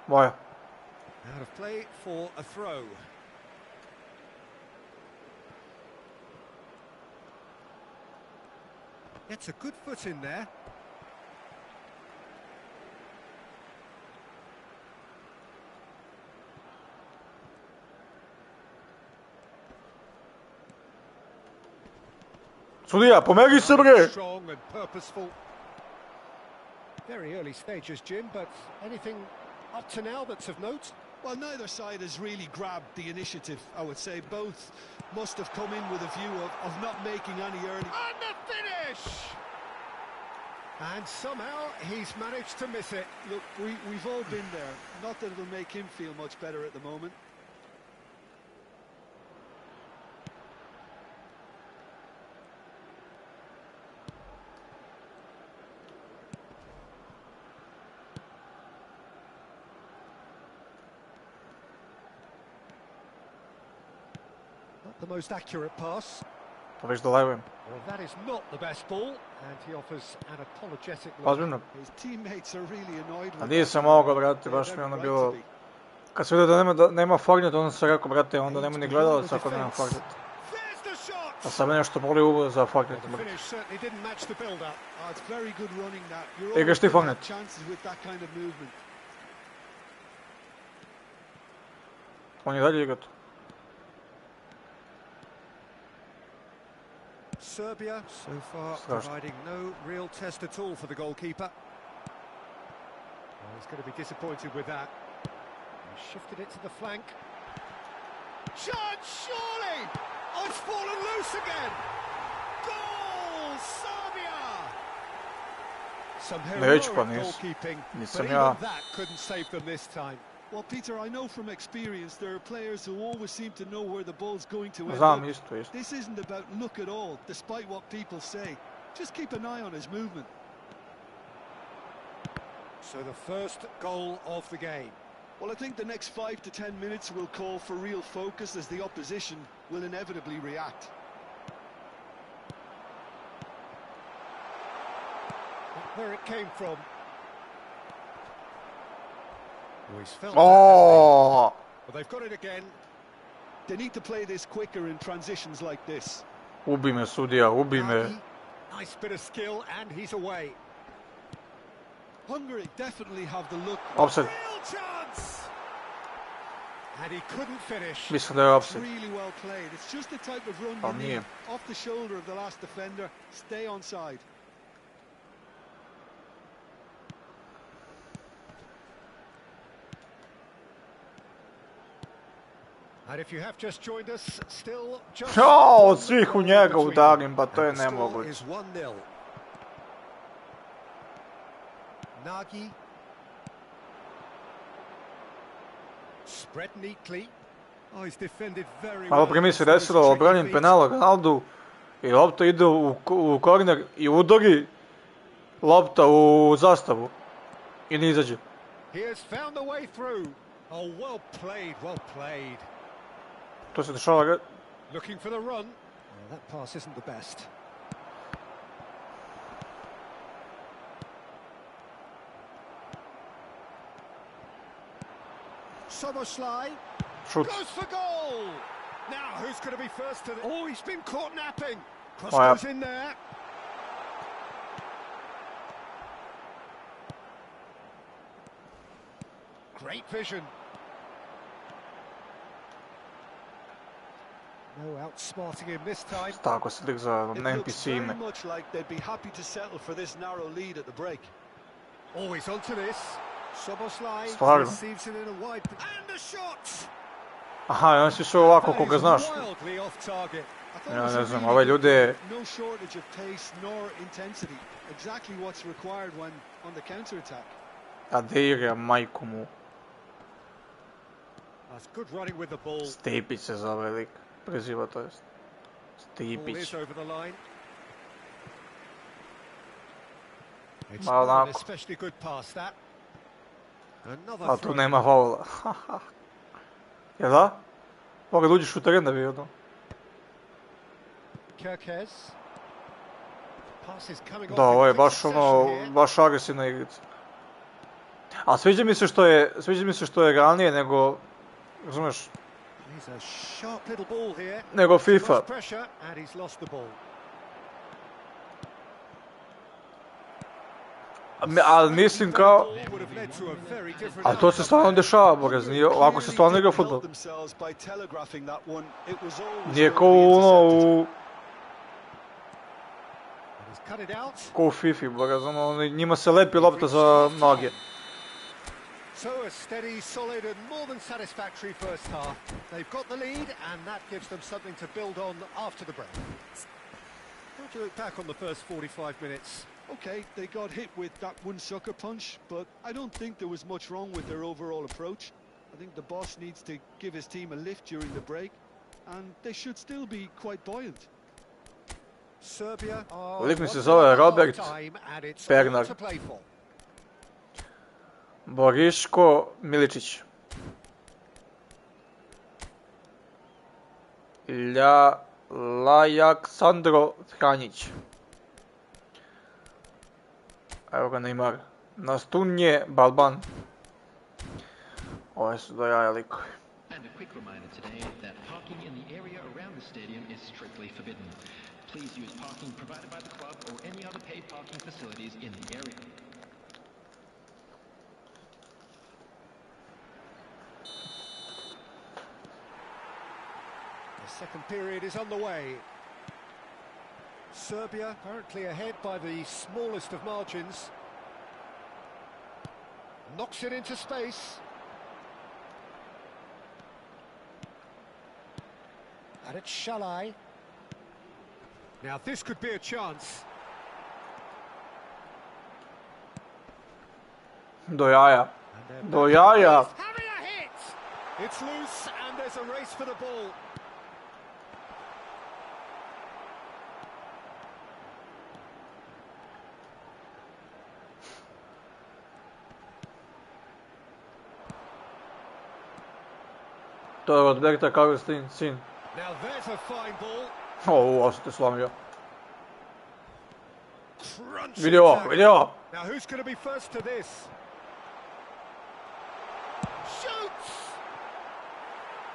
Moja. Out of play for a throw. Gets a good foot in there. Sudija, pomeri se, bre! Strong and purposeful. Very early stages, Jim, but anything up to now that's of note? Well, neither side has really grabbed the initiative, I would say. Both must have come in with a view of not making any early... And the finish! And somehow he's managed to miss it. Look, we've all been there. Not that it'll make him feel much better at the moment. Not the most accurate pass. Već dolevim. Well, that is not the best ball, and he offers an apologetic look. Ozbiljno. His teammates are really annoyed with A nisam mogao, brate, baš mi ono bilo... Kad se vidio da nema Fortnite, onda sam rekao, brate, onda nema ni gledalaca ako nema Fortnite. A sad me nešto boli uvo za Fortnite, brate. Igraš ti Fortnite? On je dalje igrati. Serbia so far providing no real test at all for the goalkeeper. Well, he's going to be disappointed with that. He shifted it to the flank. Shot, surely! Oh, it's fallen loose again! Goal, Serbia! Some heroic goalkeeping, but even that couldn't save them this time. Well, Peter, I know from experience there are players who always seem to know where the ball's going to end up. This isn't about luck at all, despite what people say. Just keep an eye on his movement. So the first goal of the game. Well, I think the next 5 to 10 minutes will call for real focus as the opposition will inevitably react. Where it came from. Oh! But they've got it again. They need to play this quicker in transitions like this. Ubi me, sudija, ubi me. Nice bit of skill, and he's away. Hungary definitely have the look. Offside. Real chance! And he couldn't finish. Mislim da je offside. Really well played. It's just the type of run you need. Off the shoulder of the last defender. Stay onside. And if you have just joined us, still just... Od svih u njega udarim, pa to je nemoguće. Is 1-0. Nagy. Spread neatly. Oh, he's defended very well. Malo prije mi se desilo, obranim penala Ronaldu i lopta ide u korner i udari lopta u zastavu i ne izađe. He has found the way through. Oh, well played, well played. To se dešava. Looking for the run. Oh, that pass isn't the best. Soboslai goes for goal. Now who's going to be first to the... Oh, he's been caught napping. Cross goes in there. Great vision. No outsmarting him this time. Tako se lik za NPC ime. Very much like they'd be happy to settle for this narrow lead at the break. Oh, he's onto this. Soboslai receives it in a wide... And a shot! Aha, on si išao ovako koga znaš. Ja ne znam, ove ljude... No shortage of pace nor intensity. Exactly what's required when on the counter attack. A da igra, majku mu. Stepić se zove lik. Preziva to jest. Stepić. Malo onako. A tu nema faula. Jel da? Mogu da uđeš u teren da bi ono. Da, ovo je baš ono, baš agresivna igrica. A sviđa mi se što je realnije nego, razumeš, nego FIFA. Ali mislim kao, ali to se stvarno dešava, boraz, ovako se stvarno igra futbol. Nije kao ono u... Ko u FIFA, boraz, ono, njima se lepi lopta za noge. So a steady, solid and more than satisfactory first half. They've got the lead and that gives them something to build on after the break. How do you look back on the first 45 minutes? Okay, they got hit with that one sucker punch, but I don't think there was much wrong with their overall approach. I think the boss needs to give his team a lift during the break, and they should still be quite buoyant. Serbia are Utakmica se zove Robert Pernar. Boriško Miličić. Lajaksandro Hranjić. Evo ga Neymar. Nastunje Balban. Ovo su do jaja likovi. And a quick reminder today that parking in the area around the stadium is strictly forbidden. Please use parking provided by the club or any other paid parking facilities in the area. The second period is underway. Serbia currently ahead by the smallest of margins. Knocks it into space. And it's Shalai. Now this could be a chance. Do jaja. Do jaja. Having a hit. It's loose and there's a race for the ball. To je od Berta Karlstin sin. Now there's a fine ball. Ovo se te slomio. Vidi ovo, vidi ovo. Now who's going to be first to this? Shoots!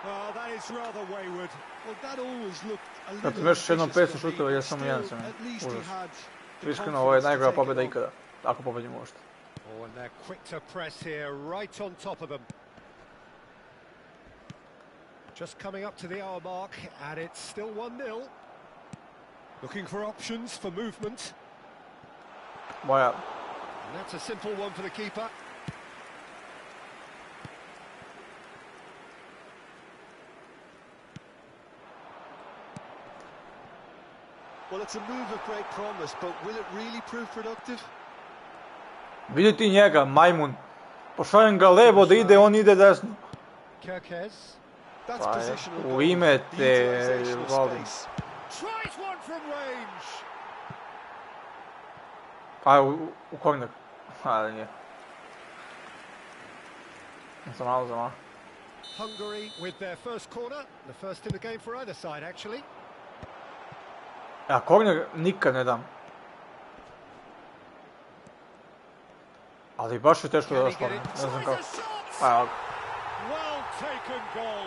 Oh, that is rather wayward. Well, that always looked a Kad little imaš jednom ambitious 500 for šuteva, me, ja but samo still, jedan sam at least he užas. had the Iskreno, ovo je confidence to najgora take it pobjeda on. ikada. Ako pobjedimo možda. Oh, and they're quick to press here, right on top of them. Just coming up to the hour mark, and it's still 1-0. Looking for options for movement. Moja. And that's a simple one for the keeper. Well, it's a move of great promise, but will it really prove productive? Vidi ti njega, majmun. Pošaljem ga levo da ide, on ide desno. Kirkez. That's Pa je, positional u goal. ime The te utilisation of volim. space. Tries one from range. Pa u korner. Ali nije. Za malo. Hungary with their first corner, the first in the game for either side actually. Ja, korner nikad ne dam. Ali baš je teško da daš korner. Ne znam kako. Pa evo ga. Well taken goal.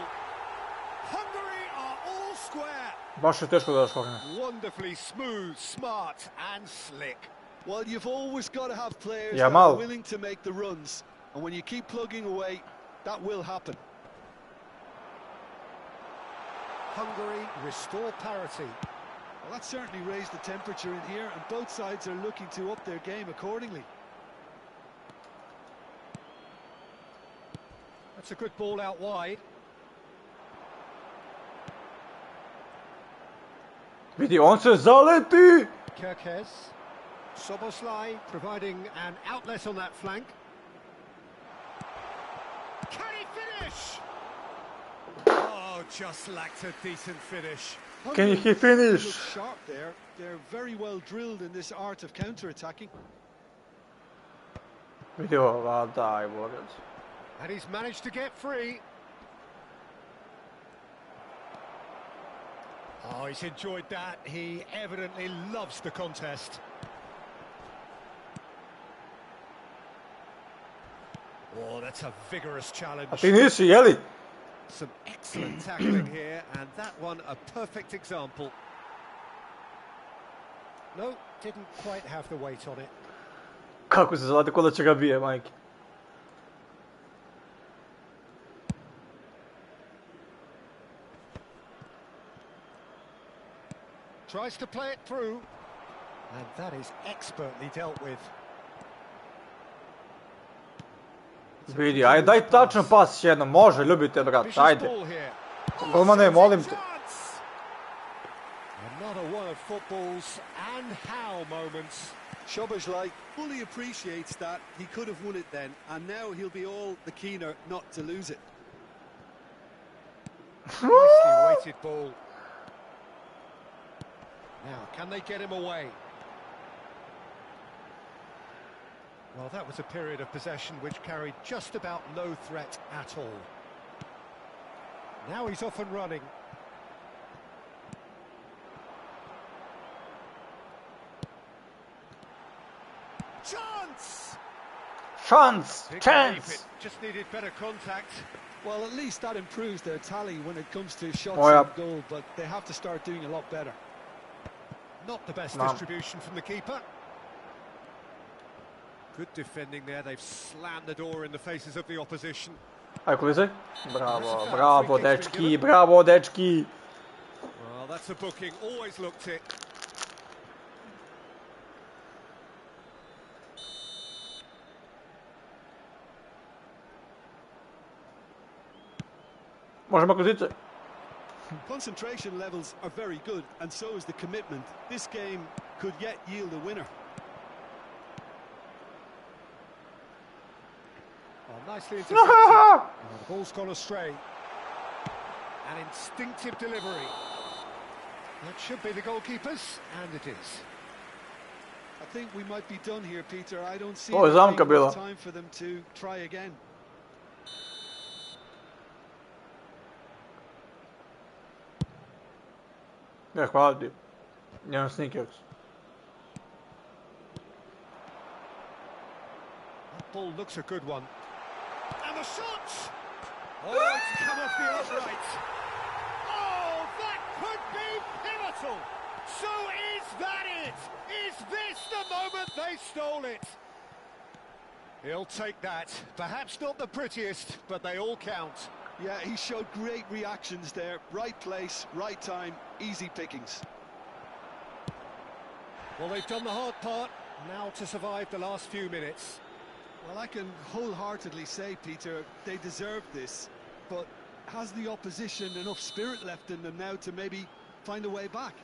Hungary are all square. Baš je teško da daš korner. Wonderfully smooth, smart and slick. Well, you've always got to have players Ja, that mal. are willing to make the runs. And when you keep plugging away, that will happen. Hungary restore parity. Well, that certainly raised the temperature in here, and both sides are looking to up their game accordingly. That's a good ball out wide. Vidi, on se zaleti! Kirkez. Soboslai providing an outlet on that flank. Can he finish? Oh, just lacked a decent finish. Can he Hungary finish? look sharp there. They're very well drilled in this art of counter-attacking. Vidi ovo, daj, borac. And he's managed to get free. Oh, he's enjoyed that. He evidently loves the contest. Oh, that's a vigorous challenge. A ti nisi, jeli? Some excellent tackling here, and that one a perfect example. No, didn't quite have the weight on it. Kako se zaleti, ko da će ga bije, majke. Tries to play it through, and that is expertly dealt with. Vidi, ajde daj tačno pas jednom, može, ljubite brat, ajde. Golmane, molim te. Another one of football's and how moments. Szoboszlai fully appreciates that he could have won it then, and now he'll be all the keener not to lose it. Nicely weighted ball. Now, can they get him away? Well, that was a period of possession which carried just about no threat at all. Now he's off and running. Chance! Chance! Just needed better contact. Well, at least that improves their tally when it comes to shots on goal, but they have to start doing a lot better. Not the best distribution from the keeper. Good defending there. They've slammed the door in the faces of the opposition. Ajde, Kulizaj. Bravo, dečki, bravo, dečki. Well, that's a booking. Always looked it. Možemo Kulizaj. Concentration levels are very good, and so is the commitment. This game could yet yield a winner. Oh, nicely intercepted. Oh, the ball's gone astray. An instinctive delivery. That should be the goalkeepers, and it is. I think we might be done here, Peter. I don't see time for them to try again. Ja, hvala ti. Nemam Snickers. That ball looks a good one. And the shot! Oh, it's come off the upright. Oh, that could be pivotal. So is that it? Is this the moment they stole it? He'll take that. Perhaps not the prettiest, but they all count. Yeah, he showed great reactions there. Right place, right time, easy pickings. Well, they've done the hard part. Now to survive the last few minutes. Well, I can wholeheartedly say, Peter, they deserve this. But has the opposition enough spirit left in them now to maybe find a way back?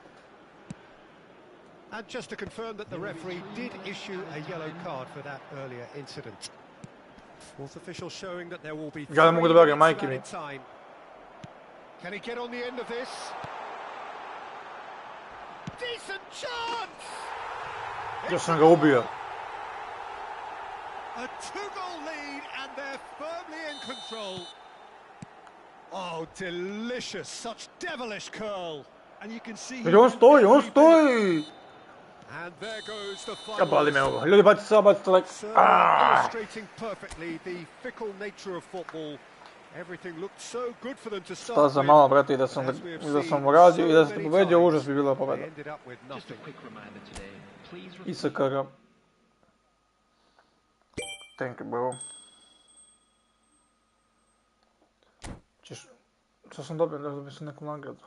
And just to confirm that the referee did issue a yellow card for that earlier incident. Fourth official showing that there will be 3 minutes in time. Can he get on the end of this? Decent chance! Ja sam ga ubio. A 2-goal lead and they're firmly in control. Oh, delicious, such devilish curl. And you can see... On stoji! And there goes the final. Bali me ovo. Ljudi baci se, like... Illustrating perfectly the fickle nature of football. Everything looked so good for them to start with. Šta sam malo, brate, i da sam uradio i da sam pobedio, užas bi bila pobeda. ISKR. Thank you, bro. Šta sam dobio? Da dobio sam neku nagradu.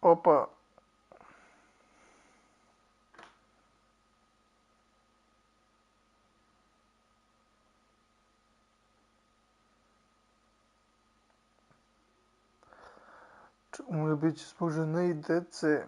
Opa. Čemu je biti zbog žene i dece?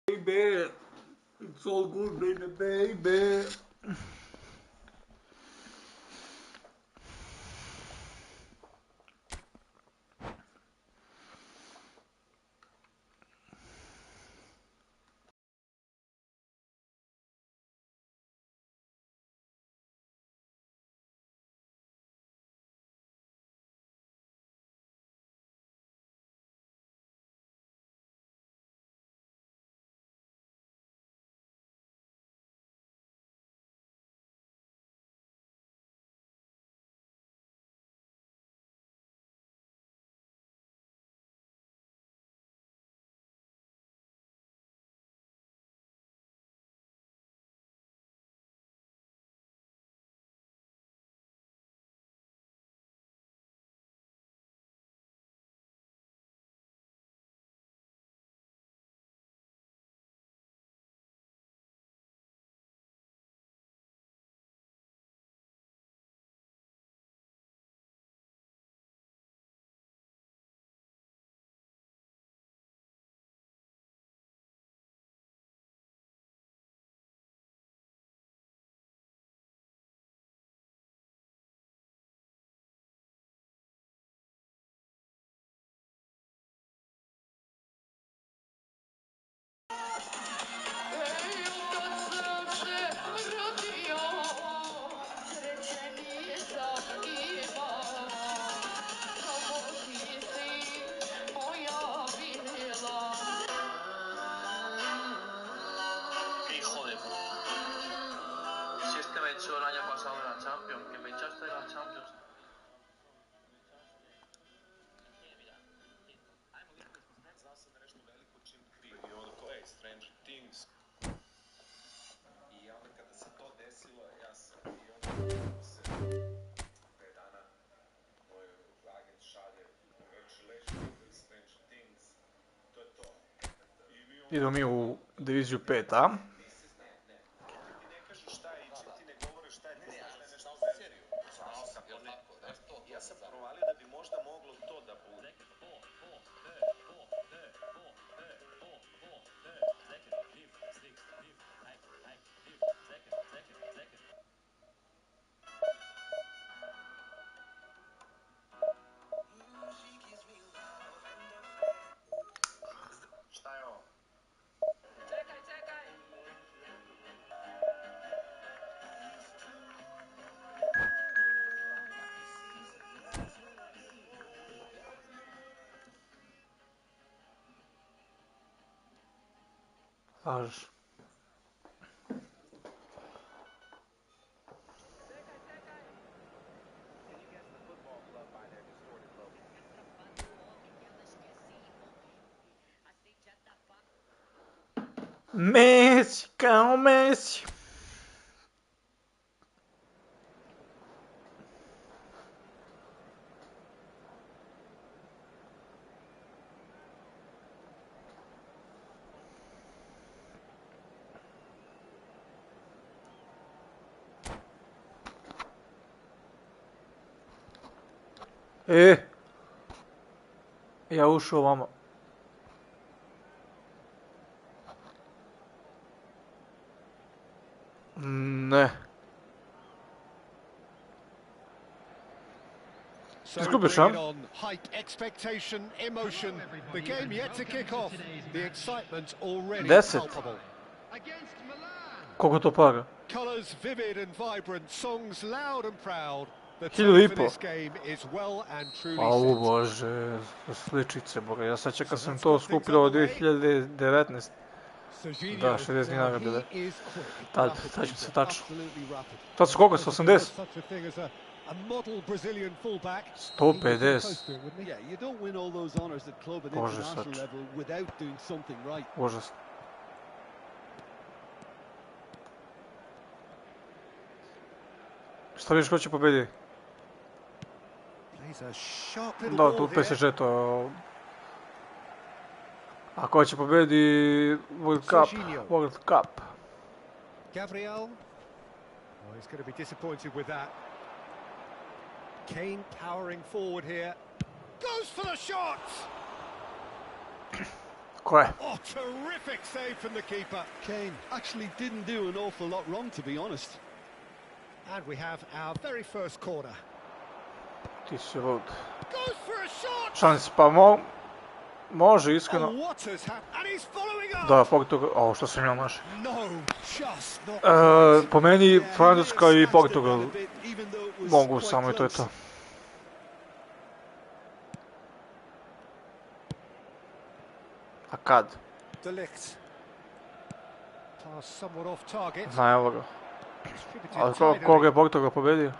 Baby, it's all good, baby. Idemo mi u diviziju 5, a? Ja sam provalio da bi možda moglo to da bude. Šta je ovo? Lažeš. Messi, kao Messi. Ja ušao vama. Ne. Izgubiš, a? Expectation, emotion. The game yet to kick off. The excitement already 10. palpable. Koliko to para? Colors vivid and vibrant, songs loud and proud. The 1.500. tone for this game is well and truly Au set. bože, sličice, boga. Ja sad čekam sam to skupilo od 2019. Da, 60 dinara bile. Tad ću se tačno. Tad su koliko? 180? 150. Bože, sad. Užasno. Šta vidiš ko će pobedi? Da, tu PSG to... A ko će pobedi World Cup? Gabriel. Oh, he's going to be disappointed with that. Kane powering forward here. Goes for the shot! Ko je? Oh, terrific save from the keeper. Kane actually didn't do an awful lot wrong, to be honest. And we have our very first corner. Ti si lud. Goes for a shot! Šans, pa može, iskreno. Oh, what has happened? And he's following up! Da, Portugal, ovo što sam imao naše. No, just not. Po meni, Francuska i Portugal mogu samo i to je to. A kad? Zna, evo ga. Ali koga je Portugal pobedio?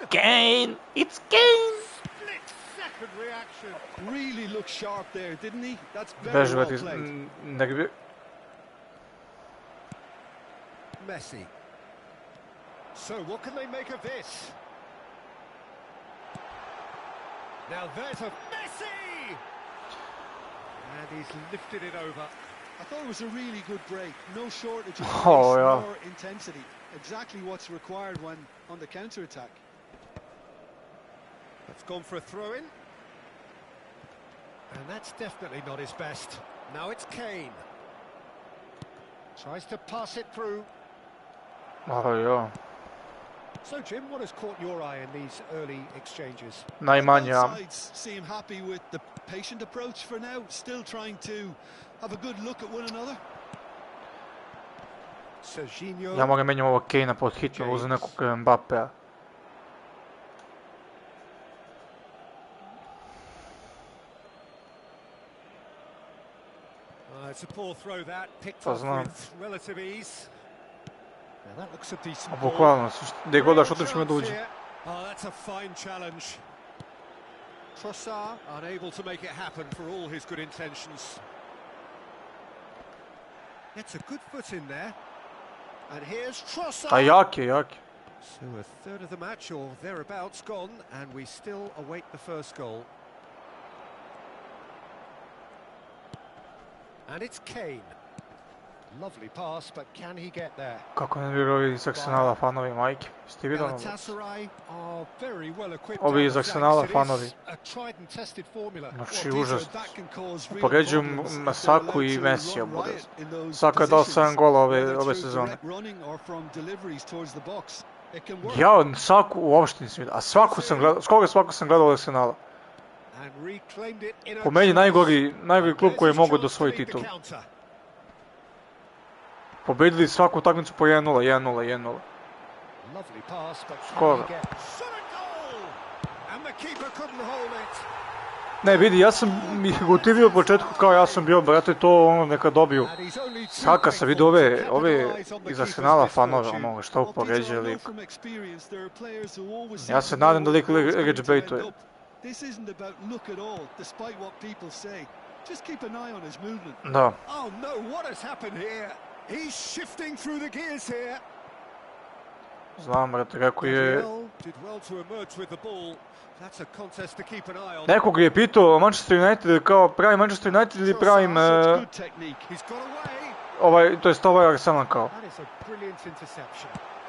Kane! It's Kane! Really looked sharp there, didn't he? That's very Beže, well veti, played. nek bi... Messi. So what can they make of this? Now there's a Messi! And he's lifted it over. I thought it was a really good break. No shortage of pace, yeah. nor intensity. Exactly what's required when on the counter-attack. It's gone for a throw-in. And that's definitely not his best. Now it's Kane. Tries to pass it through. Oh, ja. So, Jim, what has caught your eye in these early exchanges? Najmanje, ja. Both sides seem happy with the patient approach for now, still trying to have a good look at one another. Serginho. Ja moram menjam ovo Kane-a pod hitno uz nekog Mbappea. It's a poor throw that, picked off with relative ease. Now that looks a decent ball. Bukvalno, gdje god daš otiš me dođe. Oh, that's a fine challenge. Trossard unable to make it happen for all his good intentions. Gets a good foot in there. And here's Trossard. A jak je. So a third of the match or thereabouts gone, and we still await the first goal. And it's Kane. Lovely pass, but can he get there? Kako ne vjeruju ovi iz Arsenala fanovi, majke. Jeste vidjeli ono? Ovi iz Arsenala fanovi. Znači, užasno. Poređuju Saku i Mesija, bude. Saka je dao 7 gola ove sezone. Ja Saku uopšte nisam vidio. A svaku sam gledao, skoro svaku sam gledao Arsenala. Po meni najgori klub koji je mogao da osvoji titul. Pobedili svaku utakmicu po 1-0, 1-0, 1-0. Skoro. Ne, vidi, ja sam ih gotivio u početku kao ja sam bio, brate, to ono neka dobiju. Saka sam vidio ove iz Arsenala fanove, ono, šta upoređuje lik. Ja se nadam da lik reč bejtuje. Da. Znam, brate, kako je... Nekog je pitao Manchester United kao pravi Manchester United ili pravim... ovaj Arsenal kao.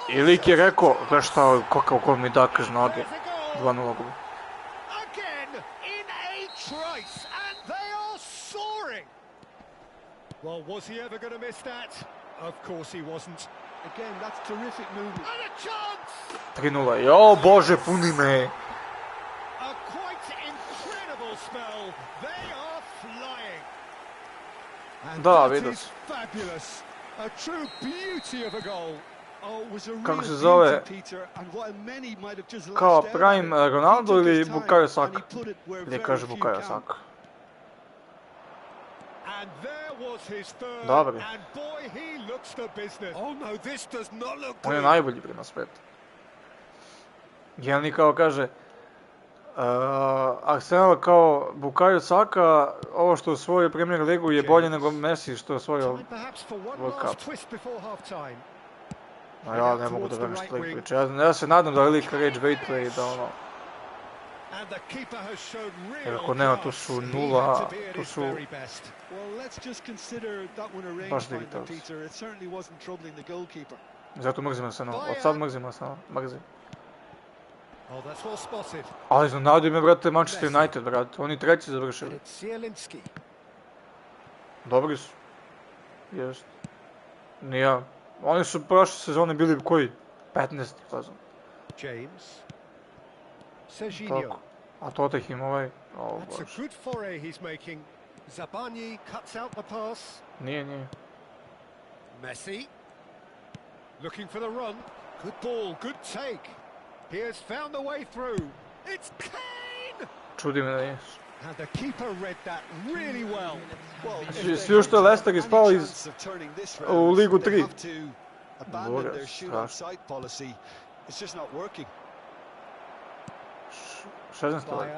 I lik je rekao, gledaj šta, kako mi dakaš noge. 2-0 gol. Well, was he ever going to miss that? Of course he wasn't. Again, that's terrific movement. And a chance! 3-0. Jo, Bože, puni me. A quite incredible spell. They are flying. And da, that is fabulous. A true beauty of a goal. Oh, it was a kako se real zove? beauty, Peter, and what many might have just Kao lashed pravim out. Ronaldo He took ili his time, Bukayo and Saka? he put it where Ili very kaže few Bukayo can. Saka? And there was his third, Dobre. and boy, he looks the business. Oh no, this does not look On je good. najbolji na svetu. Jelni kao kaže, Arsenal kao Bukayo Saka, ovo što osvojio Premier Ligu je bolje nego Messi što osvojio World Cup. A ja ne mogu da verujem što lik priča. Ja se nadam da lik rage baituje i da ono... Jer ako nema, tu su 0, tu su... baš digitalci. Zato mrzim Arsenal, od sad mrzim Arsenal, mrzim. Ali iznenadio me, brate, Manchester United, brate, oni treći završili. Dobri su. Jest. Nija. Oni su prošle sezone bili koji? 15. fazon. Tako. A Tottenham ovaj... Oh, Nije. Messi. Looking for the run. Good ball, good take. He has found the way through. It's Kane! Čudi me da jesu. And the keeper read that really well. Svi što je Leicester ispao u Ligu 3. Boga, strašno. 16 ovaj.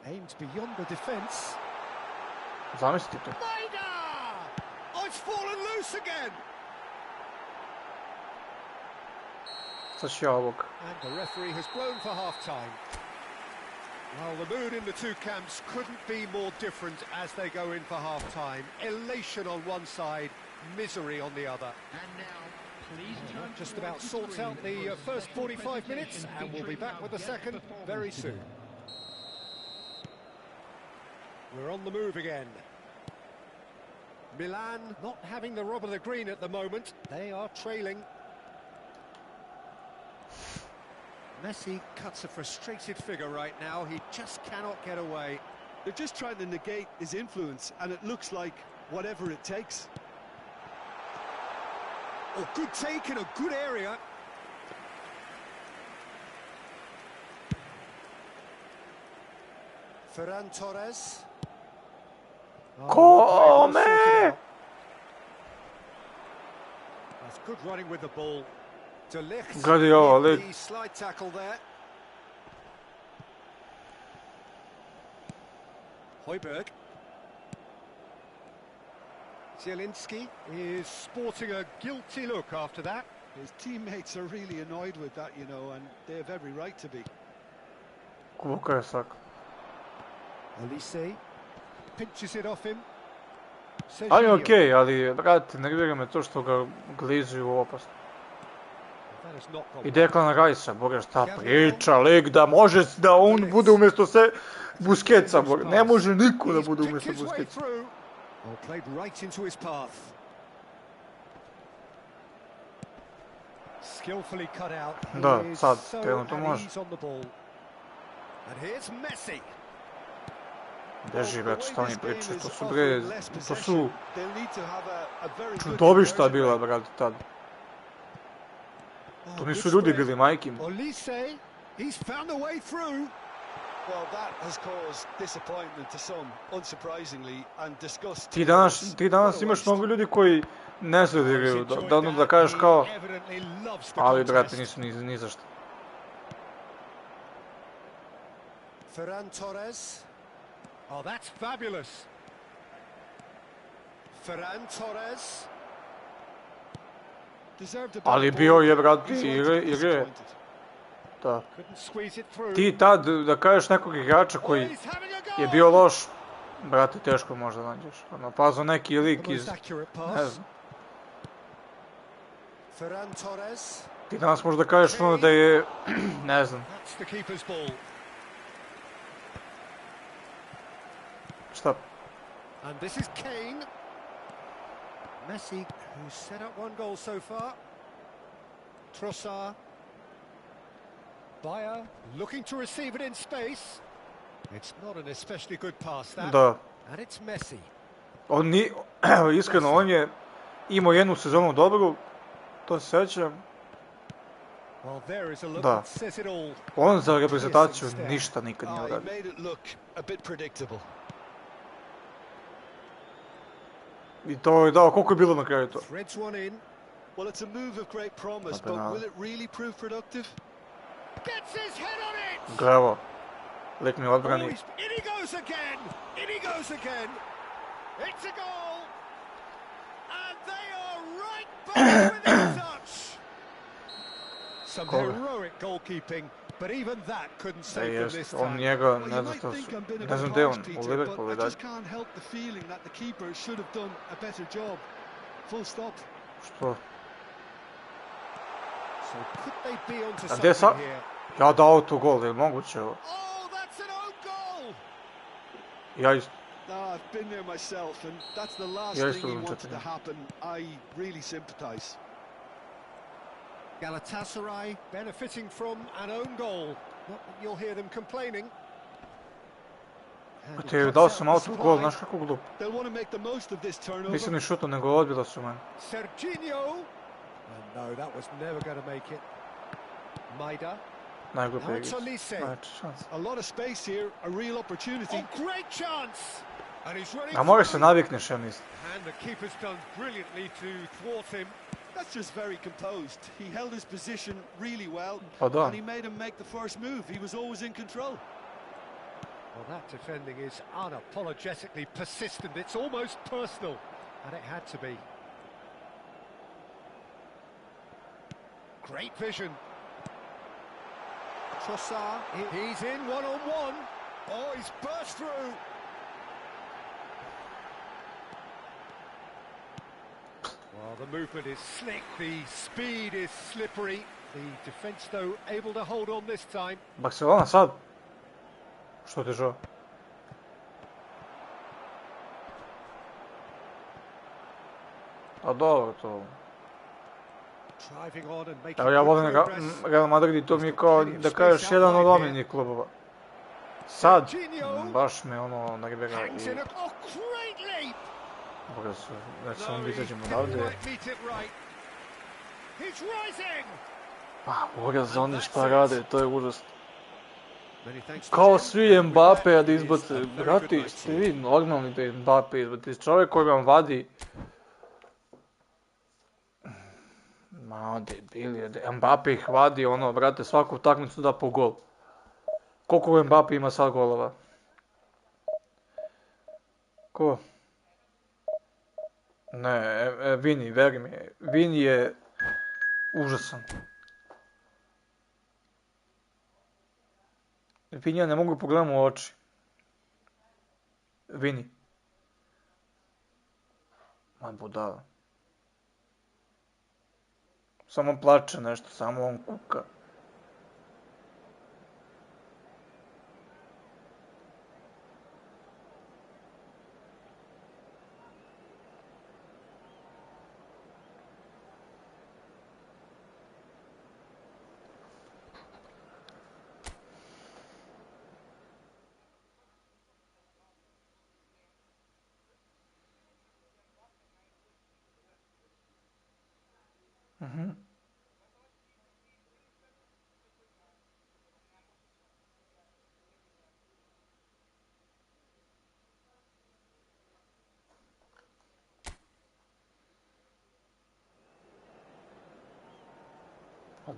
Aimed beyond the defense. Zamislite to. Oh, it's fallen loose again. Sad ću ja ovog. And the referee has blown for half time. Well, the mood in the two camps couldn't be more different as they go in for half time. Elation on one side, misery on the other. And now, please turn Just about sorts out the first 45 minutes, and we'll be back with the second very soon. We're on the move again. Milan not having the rub of the green at the moment. They are trailing. Messi cuts a frustrated figure right now. He just cannot get away. They're just trying to negate his influence, and it looks like whatever it takes. Oh, good take in a good area. Ferran Torres. Come? That's good running with the ball. Gledaj ovo, lik. The slide tackle there. Højbjerg. Zielinski is sporting a guilty look after that. His teammates are really annoyed with that, you know, and they have every right to be. Kukasak. Olise pinches it off him. Ali okej, ali, brate, nervira me to što ga glizuju opasno. I Declan Rice-a, boga, šta priča, lik da može da on bude umjesto se Busquetsa, boga. Ne može niko da bude umjesto Busquetsa. Da, sad, trenutno može. Beži, brate, šta oni pričaju, to su čudovišta bila, brate, tad. To nisu ljudi bili, majke mi. Ti danas imaš mnogo ljudi koji ne znaju da igraju, da kažeš kao, ali, brate, nisu ni za šta. Ferran Torres. Oh, that's fabulous. Ferran Torres. Ali bio je, brate, igre. Da. Ti tad, da kažeš nekog igrača koji je bio loš, brate, teško možda nađeš. Napazao neki lik iz, ne znam. Ti danas možda kažeš ono da je, ne znam. Šta? And this is Kane. Messi, who's set up one goal so far. Trossard. Bayer looking to receive it in space. It's not an especially good pass, that. Da. And it's Messi. On ni, iskreno, on je imao jednu sezonu dobru, to se sjećam. Da. On za reprezentaciju ništa nikad nije uradio. I to je dao, koliko je bilo na kraju to? Well, it's a move of great promise, but will it really prove productive? Gets his head on it. Bravo. Lik mi odbrani. In he goes again. In he goes again. It's a goal. And they are right back within touch. Some heroic goalkeeping, but even that couldn't save them this time. On njega, ne znam što su, ne znam gdje on, u Liverpoolu je dalje. I just can't help the feeling that the keeper should have done a better job. Full stop. Što? So could they be onto A gdje sad? Ja dao tu gol, je moguće ovo? Oh, that's an own goal. Ja isto. No, I've been there myself, and that's the last thing he wanted to happen. I really sympathize. Galatasaray benefiting from an own goal. Not that you'll hear them complaining. Te dao sam auto gol, znaš kako glup. They'll want to make the most of this turnover. Nisam ni šutao, nego odbila su mene. Serginho. No, that was never going to make it. Maida. Najgluplji igrić. A lot of space here, a real opportunity. Oh, great chance. And he's running. A moraš se navikneš, ja mislim. And the keeper's done brilliantly to thwart him. That's just very composed. He held his position really well, and he made him make the first move. He was always in control. Well, that defending is unapologetically persistent. It's almost personal, and it had to be. Great vision. Trossard, he's in one-on-one. Oh, he's burst through. Well, the movement is slick, the speed is slippery. The defence, though, able to hold on this time. Barcelona sad. Što ti žao? A dobro to. Evo ja volim Real Madrid i to mi je kao da kažeš jedan od omiljenih klubova. Sad, baš me ono nagribega i... Boga su, već samo izađemo odavde. Pa, boga za oni šta rade, to je užasno. Kao svi Mbappé da izbace, brati, ste vi normalni da Mbappé izbace, čovjek koji vam vadi... Ma, debil je, Mbappé ih vadi, ono, brate, svaku utakmicu da po gol. Koliko Mbappé ima sad golova? Ko? Ne, Vini, veri mi. Vini je užasan. Vini, ja ne mogu pogledam u oči. Vini. Ma budala. Samo plače nešto, samo on kuka.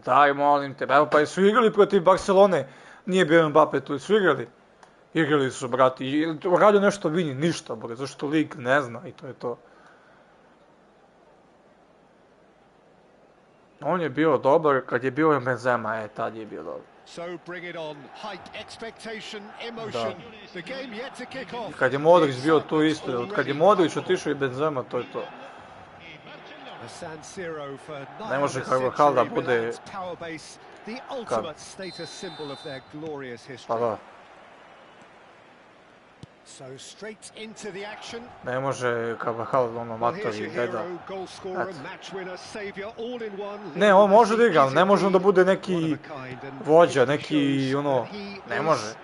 Daj, molim te, evo pa su igrali protiv Barcelone, nije bio Mbappe tu, su igrali. Igrali su, brati, uradio nešto Vini, ništa, bre, zašto lig ne zna i to je to. On je bio dobar kad je bio Benzema, tad je bio dobar. Da. I kad je Modrić bio tu isto, kad je Modrić otišao i Benzema, to je to. Ne može Carvajal da bude... Kad? Pa da. Ne može Carvajal, ono, mator i deda. Ne, on može da igra, ali ne može on da bude neki vođa, neki, ono, ne može.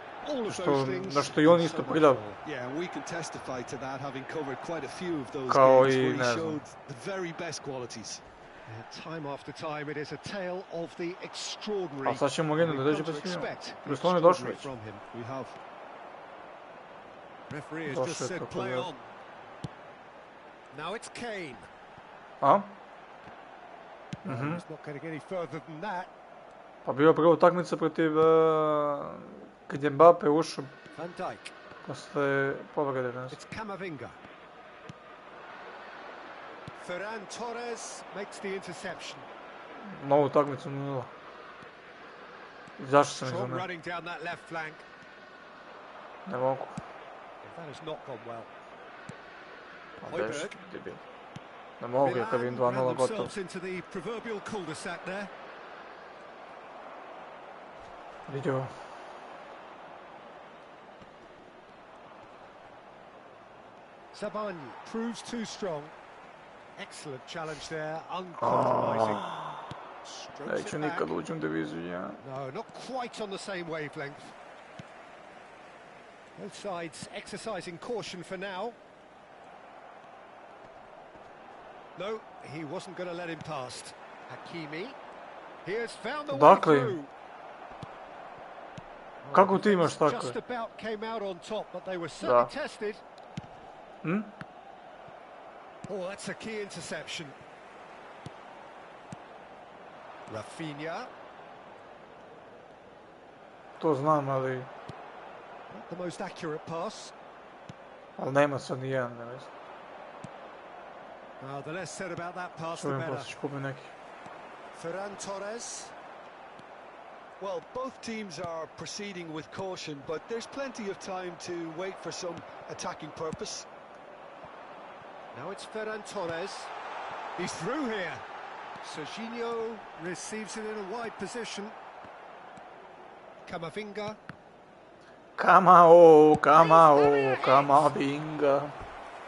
Zašto i on isto prljav. Kao i, ne znam. A sad ćemo Moreno da dođe bez njega. Prosto on je došao već. Došao je tako da... A? Pa bio prvo utakmica protiv... kad je Mbappe ušao posle povrede. Novu utakmicu 0-0. Zašto sam ih za ne? Ne mogu. Pa deški, debil. Ne mogu ja kad vidim 2-0 gotovo. Vidio. Sabani proves too strong. Excellent challenge there, uncompromising. Neću nikad uđem u diviziju, ja. No, not quite on the same wavelength. Both sides exercising caution for now. No, he wasn't going to let him past. Hakimi. He has found the way through. Kako ti imaš tako? Just about came out on top, but they were certainly tested. Oh, that's a key interception. Rafinha. To znam, ali... Not the most accurate pass. Ali nema sad ni jedan, ne znam. The less said about that pass, the better. Ferran Torres. Well, both teams are proceeding with caution, but there's plenty of time to wait for some attacking purpose. Now it's Ferran Torres. He's through here. Serginho receives it in a wide position. Camavinga. Camavinga.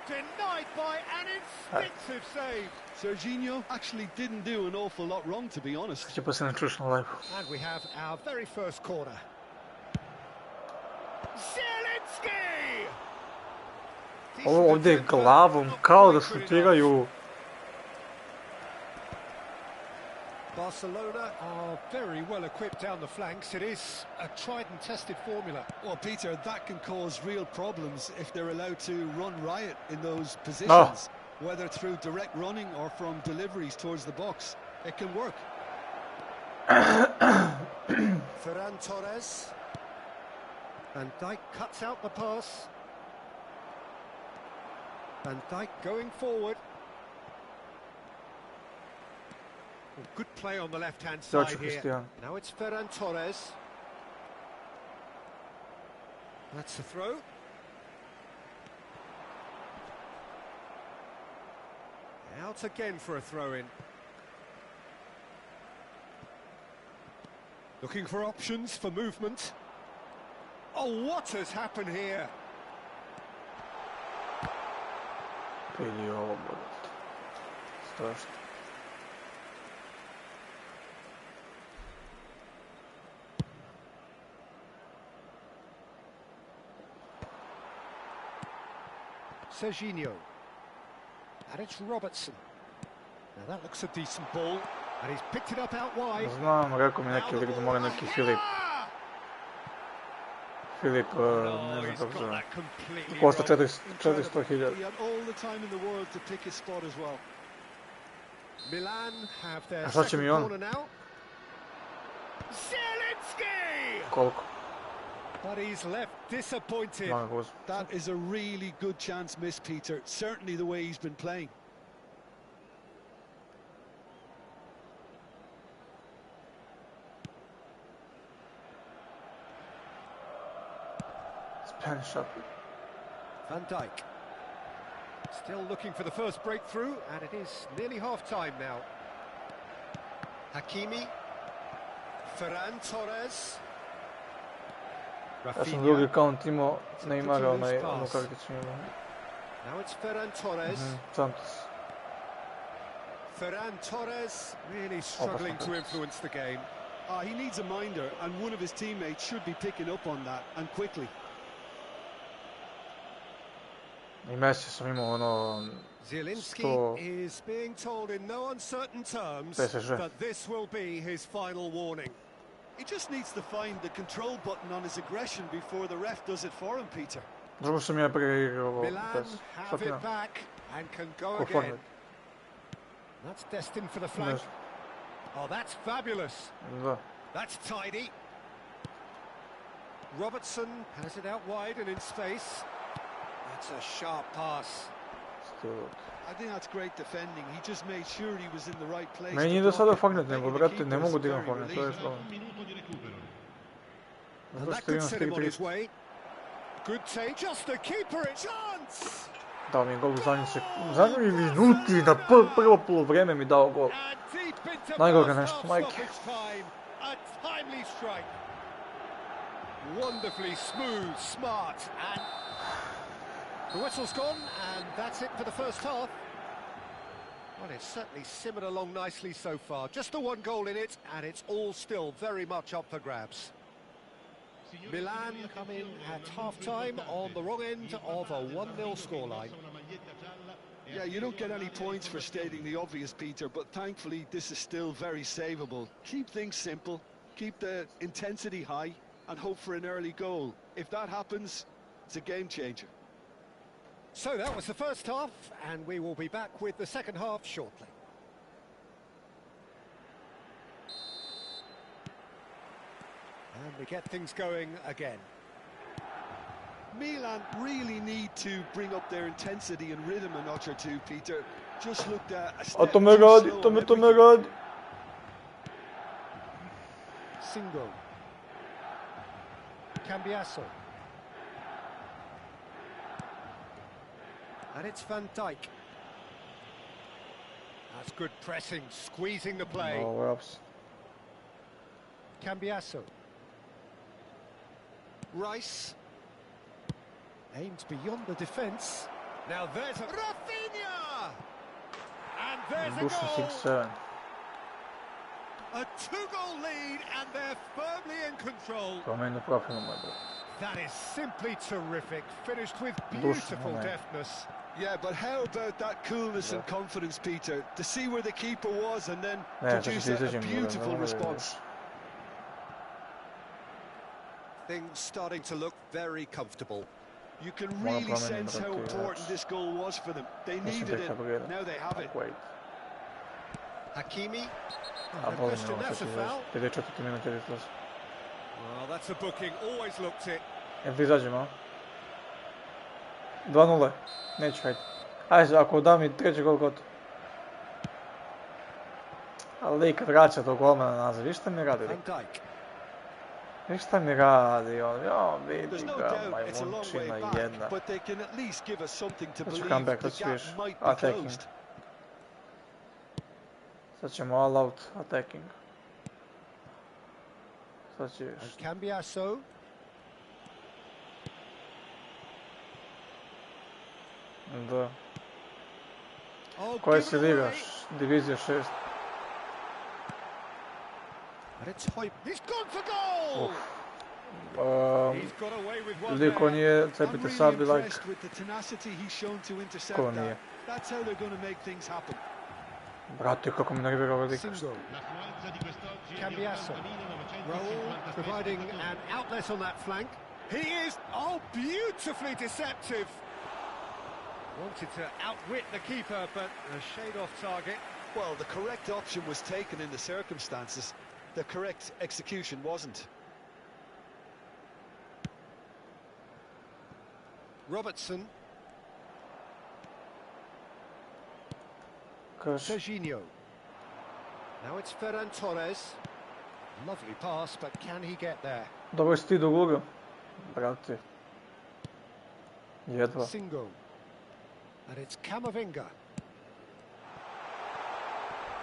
Denied by an instinctive save. Serginho actually didn't do an awful lot wrong, to be honest. And we have our very first corner. Zielinski! Ovo ovdje glavom, kao da šutiraju. Barcelona are very well equipped down the flanks. It is a tried and tested formula. Well, Peter, that can cause real problems if they're allowed to run riot in those positions. Whether through direct running or from deliveries towards the box. It can work. Ferran Torres. And Dijk cuts out the pass. Van Dijk going forward. Well, good play on the left-hand side here. Now it's Ferran Torres. That's the throw. Out again for a throw-in. Looking for options for movement. Oh, what has happened here? Serginho. And it's Robertson. Now that looks a decent ball. And he's picked it up out wide. Znam, rekao mi neki lik da mora neki Filip. Filip, ne znam kako zove. Košta 400.000. A šta će mi on? Koliko? But he's left disappointed. That is a really good chance missed, Peter. Certainly the way he's been playing. Spanish up. Van Dijk. Still looking for the first breakthrough, and it is nearly half-time now. Hakimi. Ferran Torres. Ja sam drugi account imao Neymara, onu karticu imao. Now it's Ferran Torres. Santos. Ferran Torres really struggling to influence the game. He needs a minder, and one of his teammates should be picking up on that, and quickly. I Messi sam imao ono... Zielinski is being told in no uncertain terms that this will be his final warning. He just needs to find the control button on his aggression before the ref does it for him, Peter. Drugo sam ja preigrao Milan have it back and can go again. That's destined for the flank. Oh, that's fabulous. That's tidy. Robertson has it out wide and in space. That's a sharp pass. I think that's great defending. He just made sure he was in the right place. Meni ide sada fagnet, nego brate, ne mogu da imam fagnet, to je problem. And that could set him on his way. Good take, just a keeper, a chance! Dao mi je gol u zadnjoj minuti, na prvo polovreme mi dao gol. Najgore nešto, majke. A timely strike. Wonderfully smooth, smart, and the whistle's gone, and that's it for the first half. Well, it's certainly simmered along nicely so far. Just the one goal in it, and it's all still very much up for grabs. Milan come in at half-time on the wrong end of a 1-0 scoreline. Yeah, you don't get any points for stating the obvious, Peter, but thankfully this is still very savable. Keep things simple, keep the intensity high, and hope for an early goal. If that happens, it's a game changer. So that was the first half, and we will be back with the second half shortly. And we get things going again. Milan really need to bring up their intensity and rhythm a notch or two, Peter. Just looked at a step too slow. Singo. Cambiasso. And it's Van Dijk. That's good pressing, squeezing the play. Oh, whoops. Cambiasso. Rice. Aimed beyond the defence. Now there's a... Rafinha! And there's a goal! A two-goal lead, and they're firmly in control. That is simply terrific, finished with beautiful deftness. Yeah, but how about that coolness and confidence, Peter? To see where the keeper was and then produce a beautiful response. Things starting to look very comfortable. You can really sense how important this goal was for them. They needed it, now they have it. Hakimi. That's a foul. Well, that's a booking, always looked it. VECERAS 2-0. Neću, hajde. Ajde, ako da mi treći gol gotovo. Ali lik vraća do golmana nazad, viš šta mi radi lik? Viš šta mi radi on, ja vidi ga, majmunčina jedna. Sad ću comeback, sad ću viš, attacking. Sad ćemo all out attacking. Sad ću viš. Da. Koje si ligaš? Divizija 6. Ljudi ko nije, cepite sub i like. Ko nije? Brate, kako mi nervira ovaj lik. Raul providing an outlet on that flank. He is, oh, beautifully deceptive. Wanted to outwit the keeper, but a shade off target. Well, the correct option was taken in the circumstances. The correct execution wasn't. Robertson. Serginho. Now it's Ferran Torres. Lovely pass, but can he get there? Dobro si ti do guga, brate. Jedva. Singo. And it's Camavinga.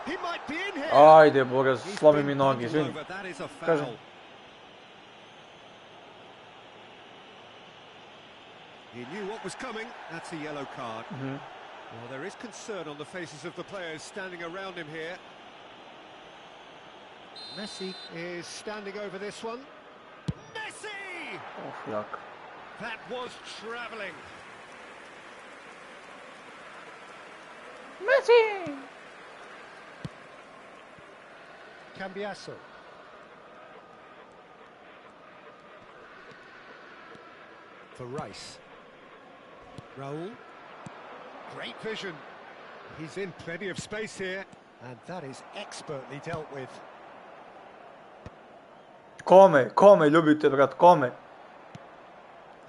He might be in here. Ajde, boga, slomi mi nogi, izvini. Kažem. He knew what was coming. That's a yellow card. Well, there is concern on the faces of the players standing around him here. Messi is standing over this one. Messi! Oh, yuck. That was travelling. Messi! Cambiasso. For Rice. Raul. Great vision. He's in plenty of space here, and that is expertly dealt with. Kome, ljubite, brat, kome.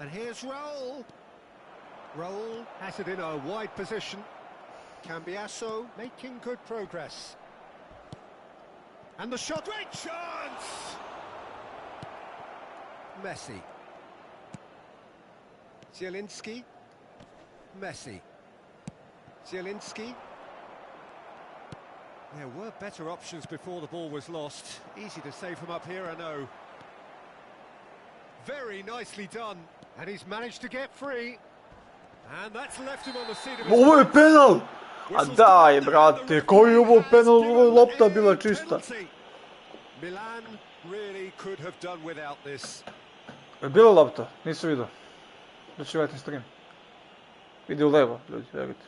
And here's Raul. Raul has it in a wide position. Cambiasso making good progress. And the shot, great chance! Messi. Zielinski. Messi. Zielinski. There were better options before the ball was lost. Easy to say from up here, I know. Very nicely done. And he's managed to get free. And that's left him on the seat of his Ovo je penal! A daj, brate, koji je ovo penal, ovo je lopta bila čista. Milan really could have done without this. Je bila lopta? Nisu vidio. Da ću vratim stream. Vidi u levo, ljudi, verujte.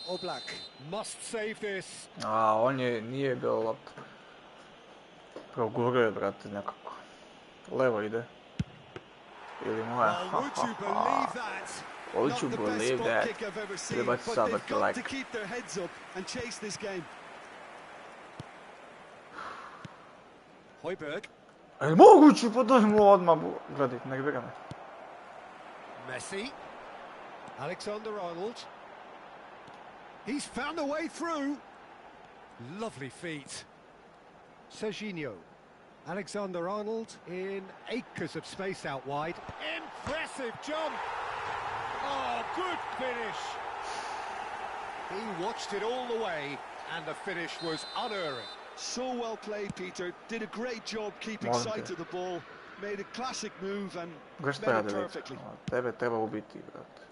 Oblak must save this. A, on je, nije bilo lopta. Proguro je, brate, nekako. Levo ide. Ili moja, Would you believe that? Would you believe that? Treba ti sabati like. To keep their heads up and chase this game. Højbjerg. Je moguće, pa daj mu odmah, gledaj, nervira me. Messi. Alexander-Arnold. He's found a way through. Lovely feet. Serginho. Alexander-Arnold in acres of space out wide. Impressive jump. Oh, good finish. He watched it all the way, and the finish was unerring. So well played, Peter. Did a great job keeping sight of the ball. Made a classic move and made it perfectly. Tebe treba ubiti, brate.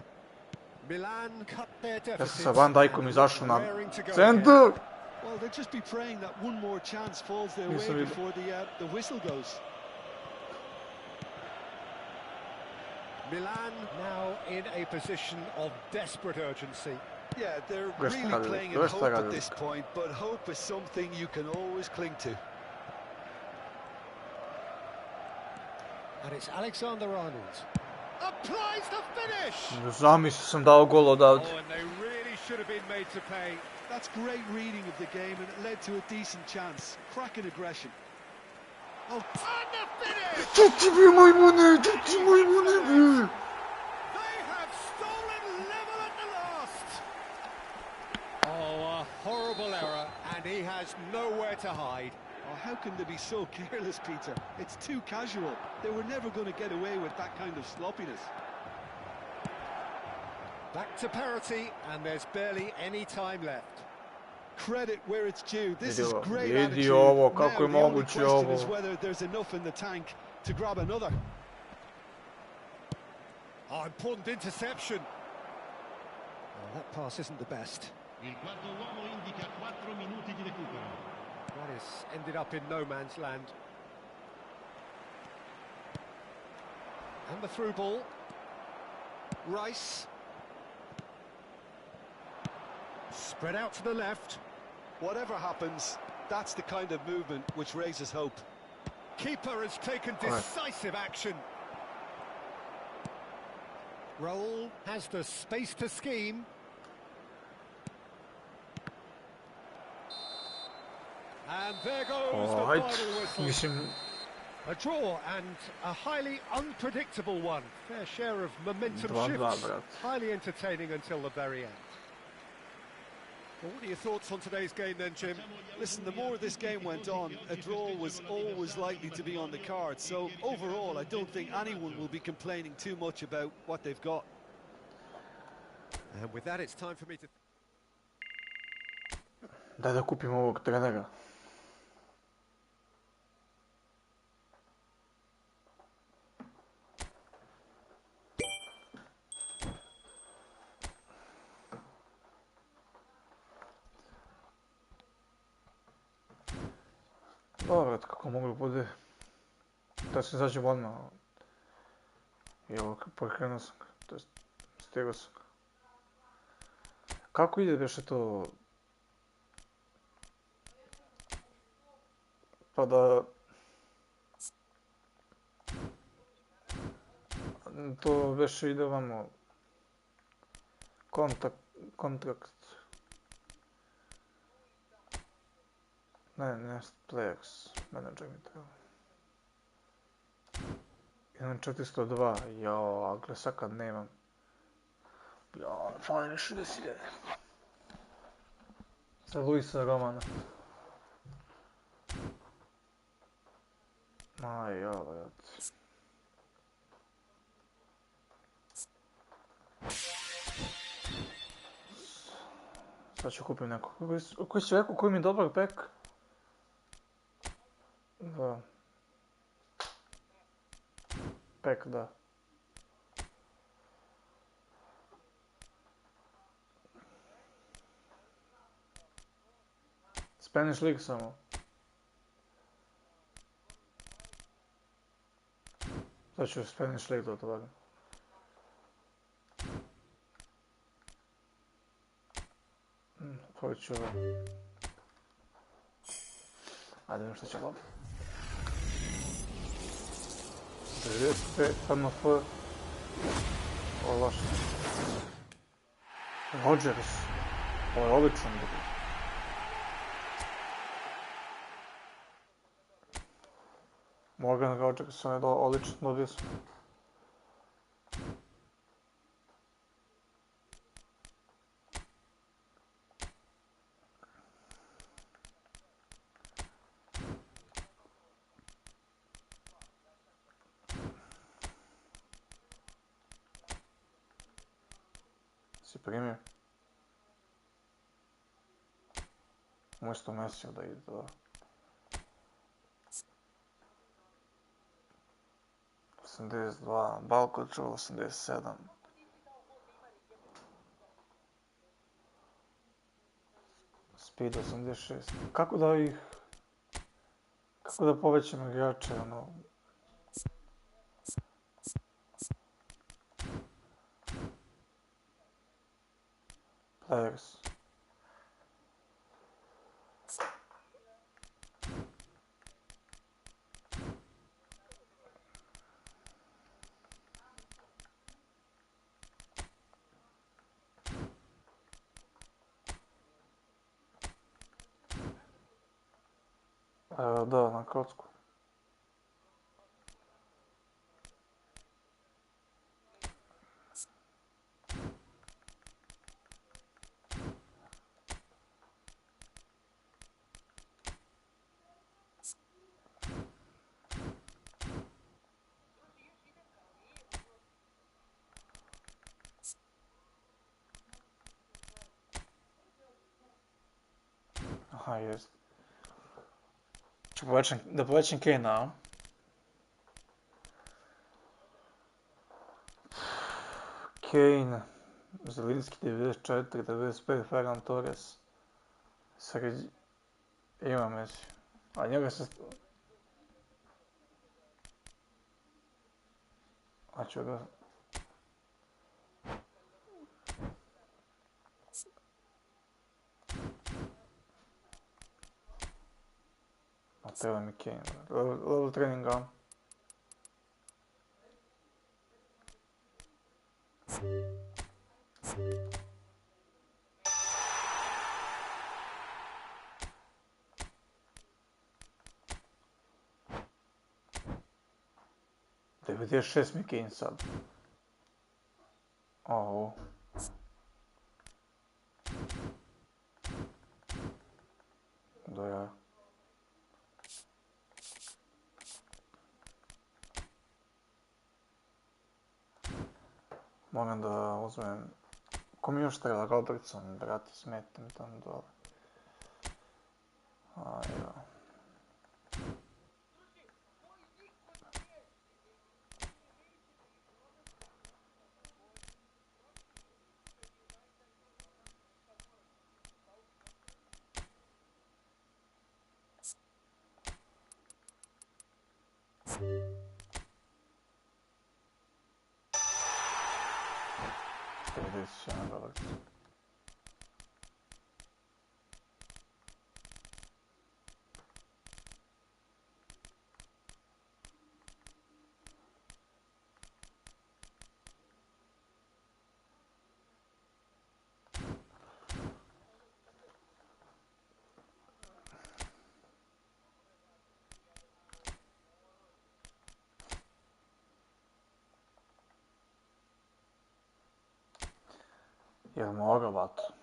Milan cut their deficit. Ja sam sa Van Dijkom izašao na centar. Well, they'll just be praying that one more chance falls their way before the whistle goes. Milan now in a position of desperate urgency. Yeah, they're really playing in hope at this point, but hope is something you can always cling to. And it's Alexander-Arnold. Applies the finish. Zamislio sam dao gol odavde. Oh, and they really should have been made to pay. That's great reading of the game, and it led to a decent chance. Cracking aggression. Oh, and the finish. Cici maymunu, cici maymunu. They have stolen level at the last. Oh, a horrible error, and he has nowhere to hide. Oh, how can they be so careless, Peter? It's too casual. They were never going to get away with that kind of sloppiness. Back to parity, and there's barely any time left. Credit where it's due. This is great Vidi attitude. ovo, Now, kako je the only moguće question is ovo. whether there's enough in the tank to grab another. Oh, important interception. Oh, that pass isn't the best. Il quarto uomo indica 4 minuti di recupero. That has ended up in no man's land. And the through ball. Rice. Spread out to the left. Whatever happens, that's the kind of movement which raises hope. Keeper has taken decisive action. Raul has the space to scheme. And there goes the final whistle. Mislim, A draw and a highly unpredictable one. Fair share of momentum 2-2, shifts. brat. Highly entertaining until the very end. Well, what are your thoughts on today's game then, Jim? Listen, the more this game went on, a draw was always likely to be on the card. So overall, I don't think anyone will be complaining too much about what they've got. And with that, it's time for me to... daj da kupim ovog trenera. Dobro, kako mogu bude. Da se izađem odmah. I evo, pokrenuo sam ga. To jest, stigao sam ga. Kako ide beše to? Pa da... to beše ide vamo... kontrakt. Ne, players, manager mi treba. 1402, jao, a gle sad kad nemam. Jao, fali mi 60.000. Za Luisa Romana. Aj, jao, vrat. Sad ću kupim neko. Koji si rekao, koji mi je dobar pek? Da. Pek, da. Spanish League samo. Sad ću Spanish League da otvorim. Otvorit ću ovo. Ajde, vidim što će dobiti. 95, HMF. Ovo je loše. Rodgers. Ovo je odličan. Morgan Rodgers, on je odličan, dobio sam. Si primio? Umjesto Mesija da ide da... 82, Balkan 87. Speed 86. Kako da ih... Kako da povećam igrače, ono... Players. Da, na kocku. Aha, jest. Da povećam Kane-a. Kane, Zelinski 94, 95, Ferran Torres. Ima Messi. A njega se... A ću ga... A treba mi Kane. Level treninga. Gdje je 6 mi Kane sad? Ovo. Da ja. Moram da uzmem... Ko mi još treba? Robertson, brate, smete mi tamo dole. Ajde. Jel mora, vato?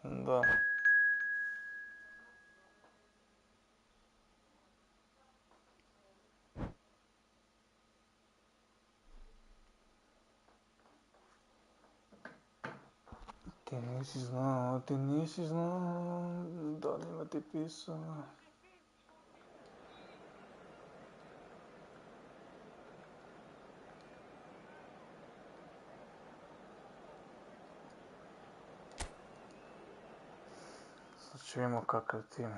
Da. Ti nisi znao, danima ti pisao. Sad ću vidimo kakav tim.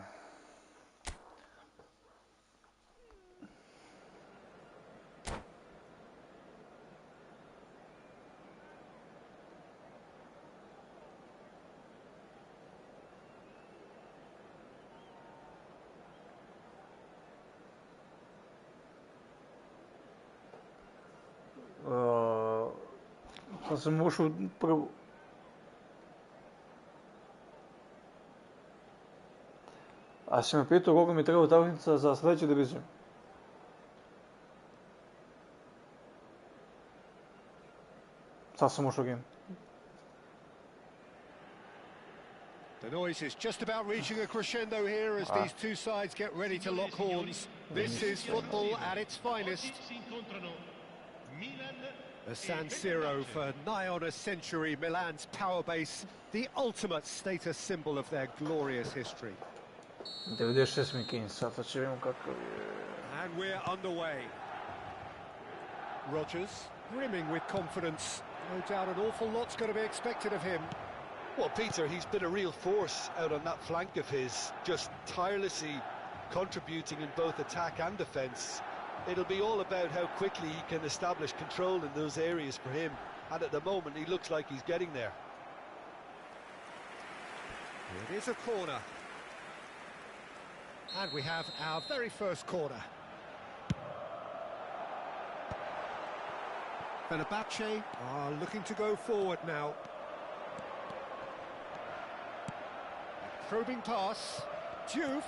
Sad sam ušao prvo. A si me pitao koliko mi treba utakmica za sljedeću diviziju? Sad sam ušao game. The noise is just about reaching a crescendo here as these two sides get ready to lock horns. This is football at its finest. A San Siro for nigh on a century, Milan's power base, the ultimate status symbol of their glorious history. 96 mi Kane, sad će vidimo kakav je. And we're underway. Rodgers, brimming with confidence. No doubt an awful lot's going to be expected of him. Well, Peter, he's been a real force out on that flank of his, just tirelessly contributing in both attack and defence. It'll be all about how quickly he can establish control in those areas for him, and at the moment he looks like he's getting there. It is a corner. And we have our very first corner. Fenerbahce are looking to go forward now. Probing pass. Diouf.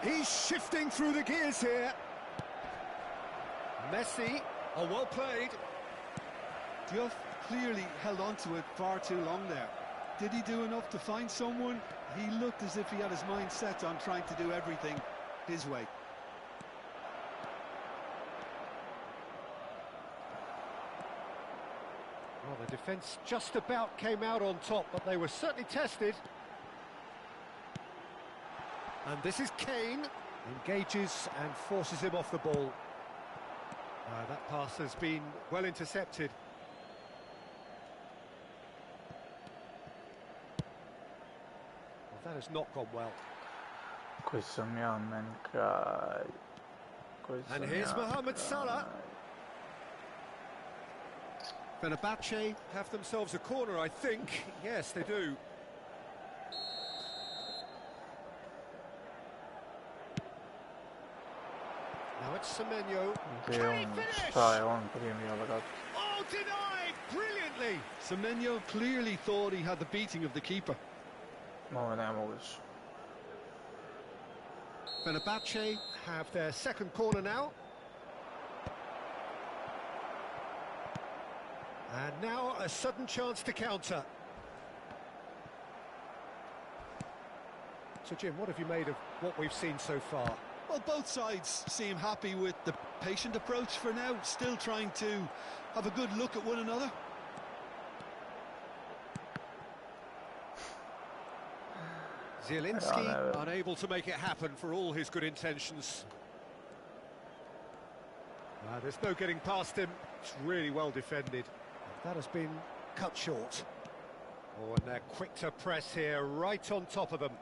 He's shifting through the gears here. Messi. Oh, well played. Diouf clearly held on to it far too long there. Did he do enough to find someone? He looked as if he had his mind set on trying to do everything his way. Well, the defence just about came out on top, but they were certainly tested. And this is Kane. Engages and forces him off the ball. That pass has been well intercepted. Well, that has not gone well. And here's Mohamed Salah. Fenerbahce have themselves a corner, I think. Yes, they do. Now it's Semenyo. Can he finish? Oh, denied! Brilliantly! Semenyo clearly thought he had the beating of the keeper. Fenerbahce have their second corner now. And now a sudden chance to counter. So Jim, what have you made of what we've seen so far? Well, both sides seem happy with the patient approach for now, still trying to have a good look at one another. Zielinski unable to make it happen for all his good intentions. There's no getting past him. It's really well defended. That has been cut short. Oh, and they're quick to press here, right on top of them.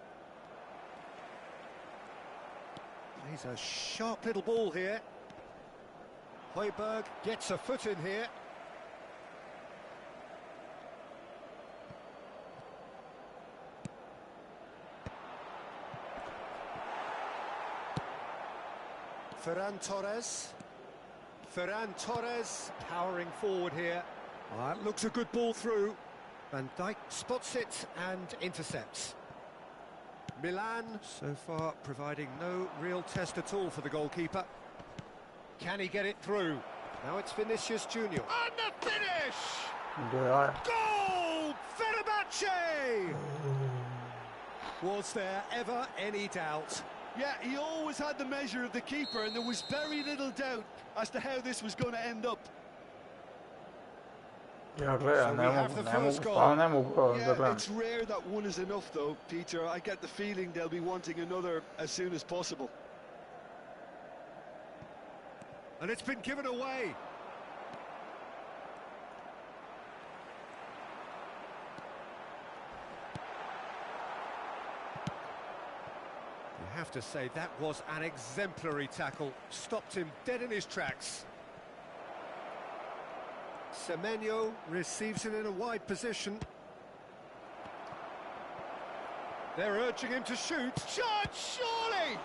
He's a sharp little ball here. Højbjerg gets a foot in here. Ferran Torres. Ferran Torres powering forward here. That looks a good ball through. Van Dijk spots it and intercepts. Milan, so far, providing no real test at all for the goalkeeper. Can he get it through? Now it's Vinicius Junior. And the finish! Goal! Fenerbahce! Was there ever any doubt? Yeah, he always had the measure of the keeper, and there was very little doubt as to how this was going to end up. Ja, it's rare that one is enough, though, Peter. I get the feeling they'll be wanting another as soon as possible. And it's been given away. You have to say that was an exemplary tackle. Stopped him dead in his tracks. Semenyo receives it in a wide position. They're urging him to shoot. Shot, surely!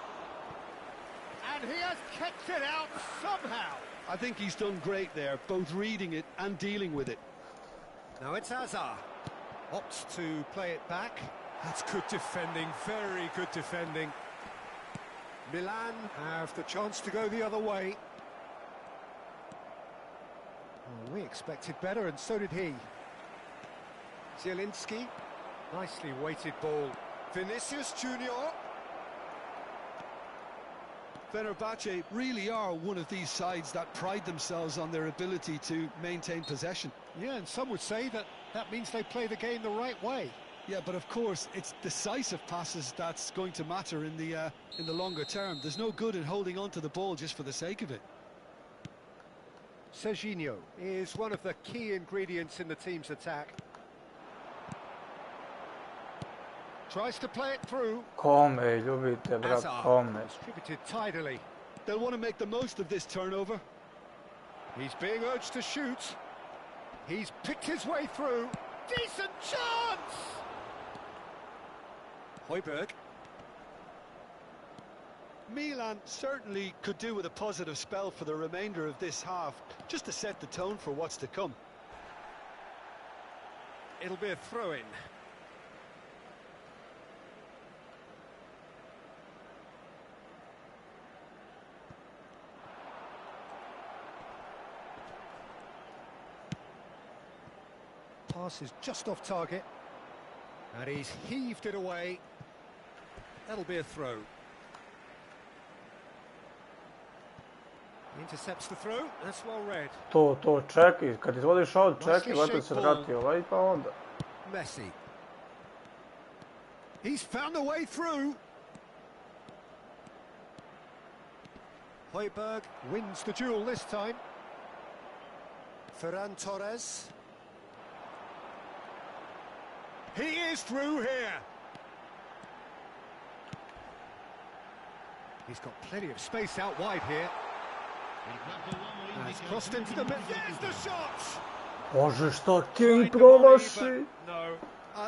And he has kept it out somehow. I think he's done great there, both reading it and dealing with it. Now it's Hazard. Opts to play it back. That's good defending, very good defending. Milan have the chance to go the other way. Well, we expected better, and so did he. Zielinski. Nicely weighted ball. Vinicius Junior. Fenerbahce really are one of these sides that pride themselves on their ability to maintain possession. Yeah, and some would say that that means they play the game the right way. Yeah, but of course, it's decisive passes that's going to matter in the longer term. There's no good in holding on to the ball just for the sake of it. Serginho is one of the key ingredients in the team's attack. Tries to play it through. Distributed tidily. They'll want to make the most of this turnover. He's being urged to shoot. He's picked his way through. Decent chance! Højbjerg. Milan certainly could do with a positive spell for the remainder of this half, just to set the tone for what's to come. It'll be a throw-in. Pass is just off target. And he's heaved it away. That'll be a throw. Intercepts the throw, that's well read. To, čekaj, kad izvodiš out, čekaj, vrati se vrati ovaj, pa onda. Messi. He's found a way through. Højbjerg wins the duel this time. Ferran Torres. He is through here. He's got plenty of space out wide here. He's crossed into the middle. There's the shot! Bože, šta Kane promaši? No.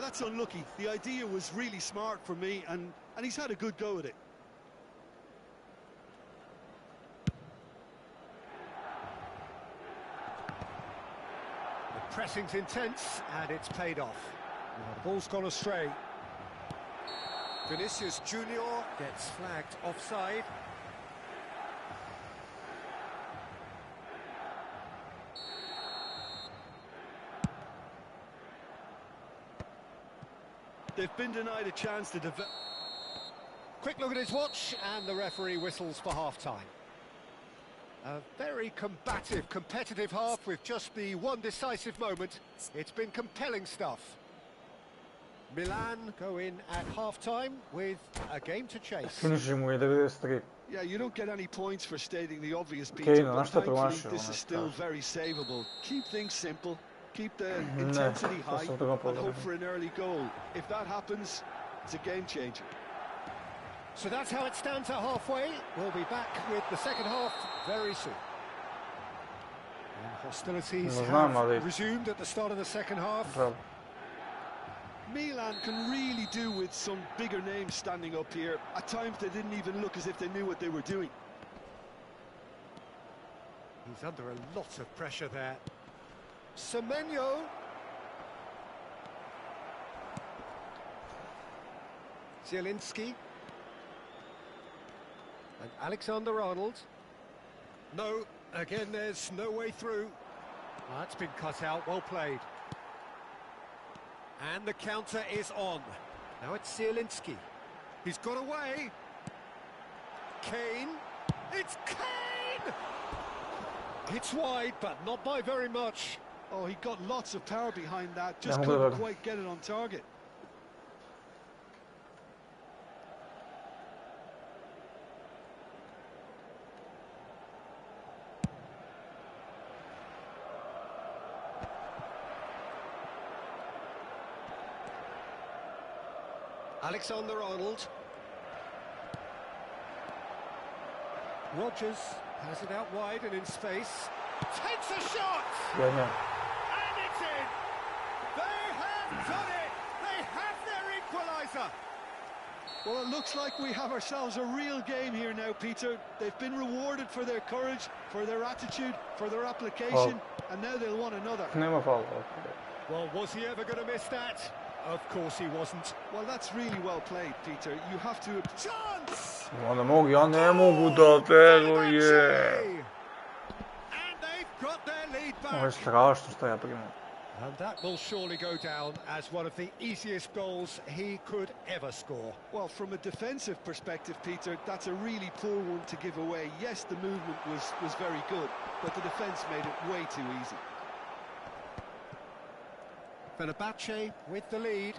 That's unlucky. The idea was really smart for me, and he's had a good go at it. The pressing's intense, and it's paid off. The ball's gone astray. Vinicius Junior gets flagged offside. They've been denied a chance to develop. Quick look at his watch, and the referee whistles for half-time. A very combative, competitive half with just the one decisive moment. It's been compelling stuff. Milan go in at half-time with a game to chase. Finishing with 93. Yeah, you don't get any points for stating the obvious, Peter, but thankfully this is still very savable. Keep things simple. Keep the intensity high and hope for an early goal. If that happens, it's a game changer. So that's how it stands at halfway. We'll be back with the second half very soon. And hostilities have resumed at the start of the second half. Milan can really do with some bigger names standing up here. At times they didn't even look as if they knew what they were doing. He's under a lot of pressure there. Semenyo. Zielinski. And Alexander-Arnold. No, again there's no way through. Oh, that's been cut out, well played. And the counter is on. Now it's Zielinski. He's got away. Kane. It's Kane! It's wide, but not by very much. Oh, he got lots of power behind that, just couldn't quite get it on target. Alexander-Arnold. Rodgers has it out wide and in space. Takes a shot! Yeah. And it's in! They have done it! They have their equaliser! Well, it looks like we have ourselves a real game here now, Peter. They've been rewarded for their courage, for their attitude, for their application, and now they'll want another. Well, was he ever going to miss that? Of course he wasn't. Well, that's really well played, Peter. You have to... Chance! Ja ne mogu da veruje. And they've got their lead back. Ovo je strašno što ja primam. And that will surely go down as one of the easiest goals he could ever score. Well, from a defensive perspective, Peter, that's a really poor one to give away. Yes, the movement was very good, but the defence made it way too easy. Fenerbahce with the lead.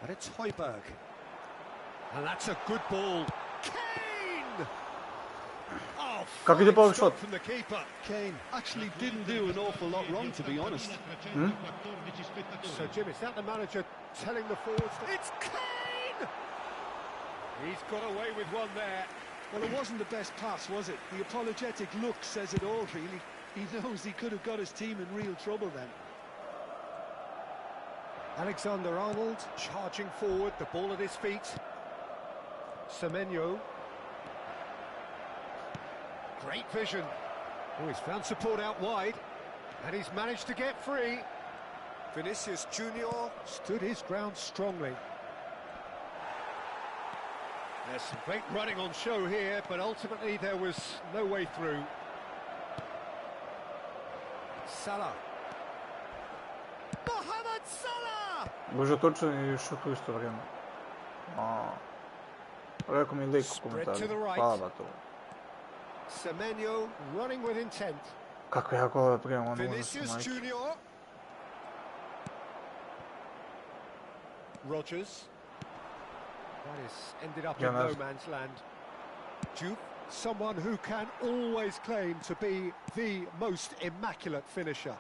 And it's Højbjerg. And that's a good ball. Kane! Oh, fine shot from the keeper. Kane actually didn't do an awful lot wrong, to be honest. So, Jim, is that the manager telling the forwards that it's Kane? He's got away with one there. Well, it wasn't the best pass, was it? The apologetic look says it all, really. He knows he could have got his team in real trouble then. Alexander-Arnold charging forward, the ball at his feet. Semenyo. Great vision. Oh, he's found support out wide, and he's managed to get free. Vinicius Junior stood his ground strongly. There's some great running on show here, but ultimately there was no way through. Salah. Mohamed Salah! Bože, točno i šut u isto vrijeme. Rekao mi lik u komentarju. Hvala ba to. Semenyo running with intent. Kako jako ove prijemo, ono Vinicius Junior. Rodgers. That is ended up in no man's land. Juve, someone who can always claim to be the most immaculate finisher.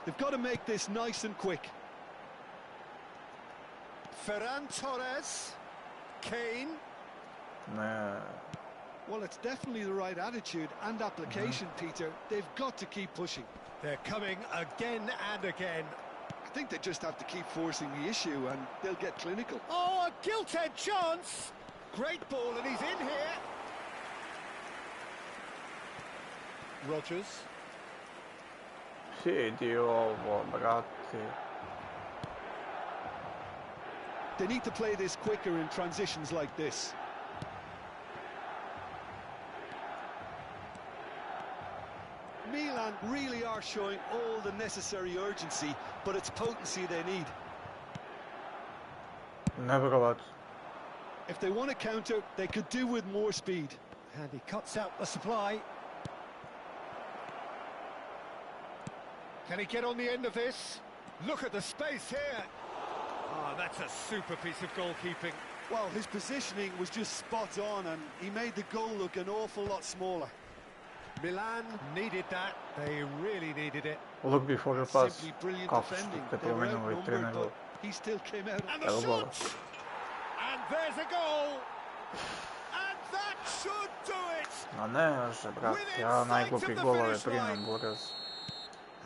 They've got to make this nice and quick. Ferran Torres. Kane. Ne. Well, it's definitely the right attitude and application, Peter. They've got to keep pushing. They're coming again and again. I think they just have to keep forcing the issue and they'll get clinical. Oh, a gilt-edged chance! Great ball, and he's in here. Rodgers. Vidi ovo, brate. They need to play this quicker in transitions like this. Milan really are showing all the necessary urgency, but it's potency they need. Never go out. If they want to counter, they could do with more speed. And he cuts out the supply. Can he get on the end of this? Look at the space here. Oh, that's a super piece of goalkeeping. Well, his positioning was just spot on and he made the goal look an awful lot smaller. Milan needed that. They really needed it. Look before the pass. Simply brilliant Kako defending. što They were promenilo i outnumbered, treneru. but he still came out. And the shot! And there's a goal! And that should do it! A ne može, brate, ja najglupi golove primam, buraz.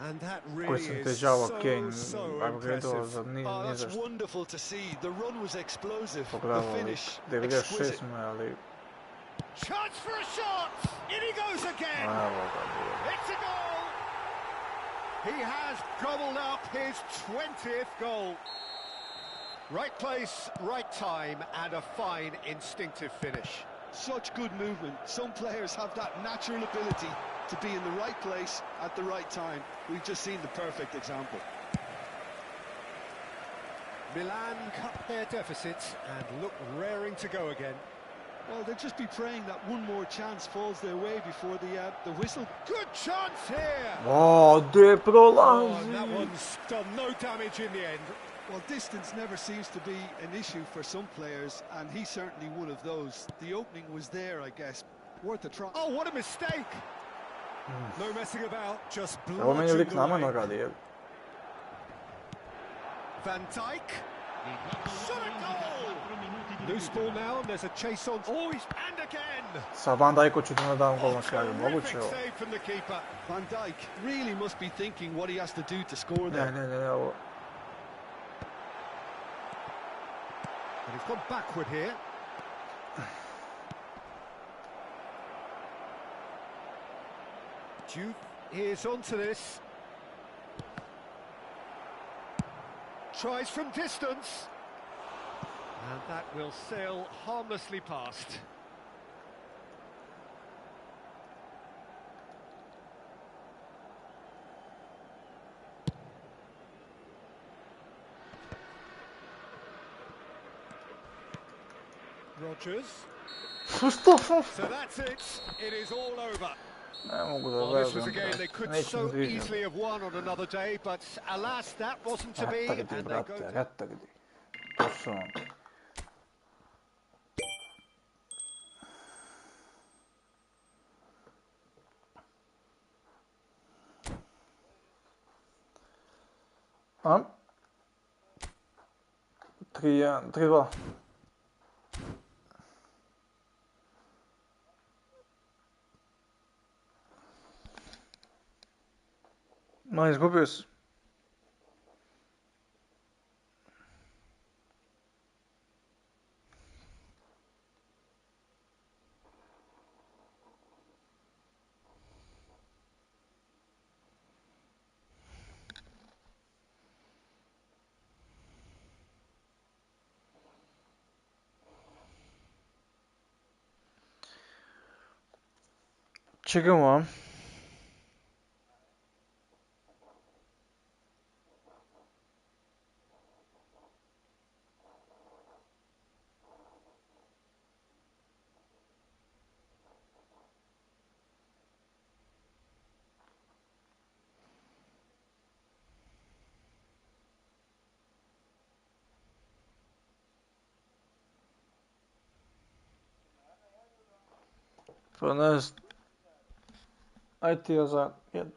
And that Koji really sam is težavao so Kane, ako gledao za Oh, that's nizašto. wonderful to see. The run was explosive. The Pogledao finish 96 exquisite. mu je, ali... Chance for a shot! In he goes again! Evo ga, buraz. It's a goal! He has gobbled up his 20th goal. Right place, right time, and a fine instinctive finish. Such good movement. Some players have that natural ability to be in the right place at the right time. We've just seen the perfect example. Milan cut their deficit and look raring to go again. Well, they'll just be praying that one more chance falls their way before the whistle. Good chance here! O, gdje Oh, prolazi? and that one's done no damage in the end. Well, distance never seems to be an issue for some players, and he's certainly one of those. The opening was there, I guess. Worth a try. Oh, what a mistake! No messing about, just Evo meni lik bludgeoned namjerno away. radi, jel? Van Dijk. Shot a goal! Loose ball now, and there's a chase on. Oh, he's and again! Sa Van Dijku ću ti ne dam gol na kraju, Terrific moguće ovo? save from the keeper. Van Dijk really must be thinking what he has to do to score there. Ne, ovo... And he's gone backward here. Juve is onto this. Tries from distance. And that will sail harmlessly past. Rodgers. So that's it. It is all over. Ne mogu da Well, this was a game verujem, they could nećem so zvižati. easily have won on another day, but alas, that wasn't to be. Retagdi, And they go brate, to... retagdi. To su on. A? 3-1, 3-2. Ma, izgubio si. Čekamo. Pa ne znam. Ajde ti ja za jednu.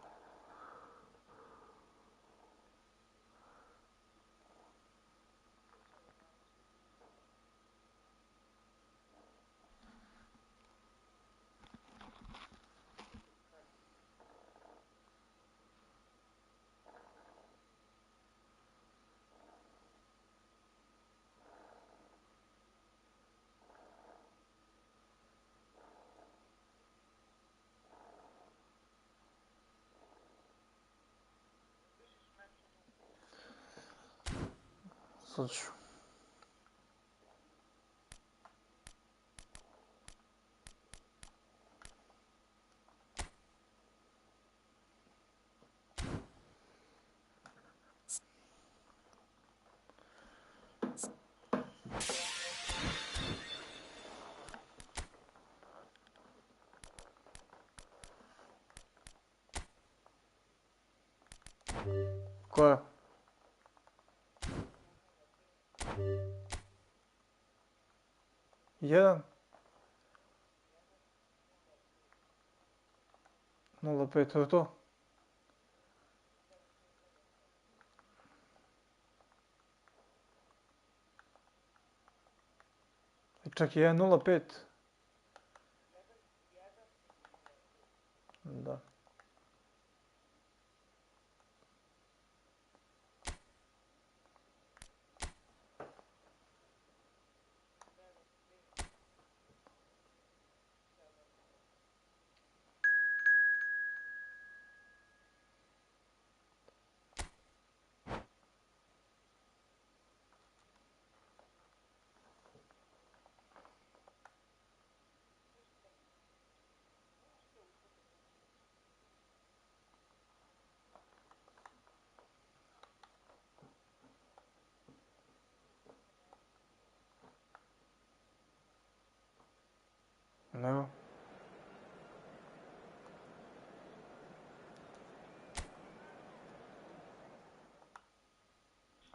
Sad ću. Koja? Jedan? 0,5, to je to? Čak je 1,05. Da. Nego?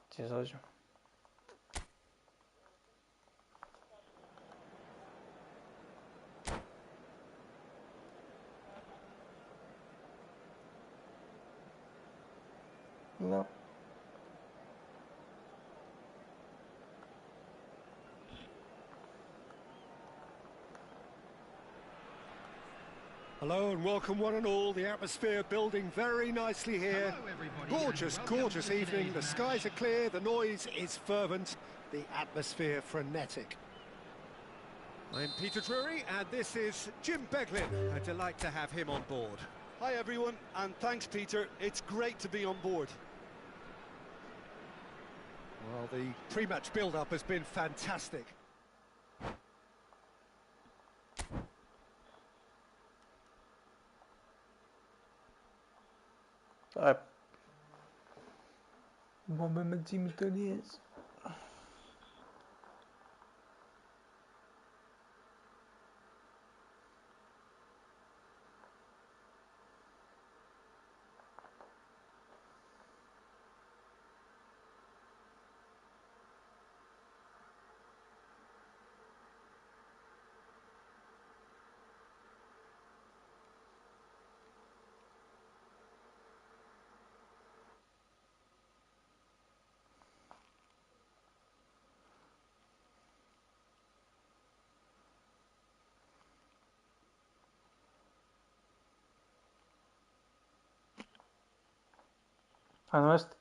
Ti izađem. No. Hello and welcome one and all. The atmosphere building very nicely here. Gorgeous, gorgeous evening. The skies are clear, the noise is fervent, the atmosphere frenetic. I'm Peter Drury and this is Jim Beglin. A delight to have him on board. Hi everyone, and thanks Peter. It's great to be on board. Well, the pre-match build-up has been fantastic. Aj. Bombe med Jimmy Tonies. Ajde, mest.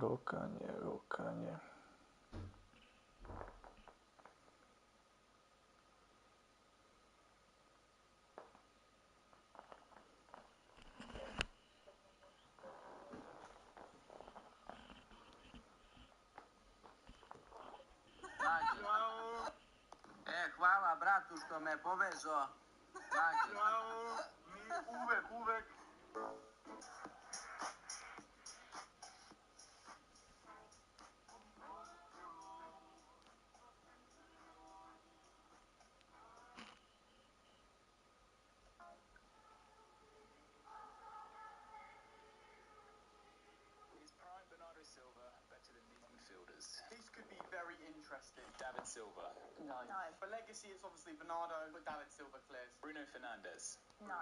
Rokanje. Hvala bratu što me povezao. Uvek. This could be very interesting. David Silva. No. For legacy, it's obviously Bernardo, but David Silva clears. Bruno Fernandes. No.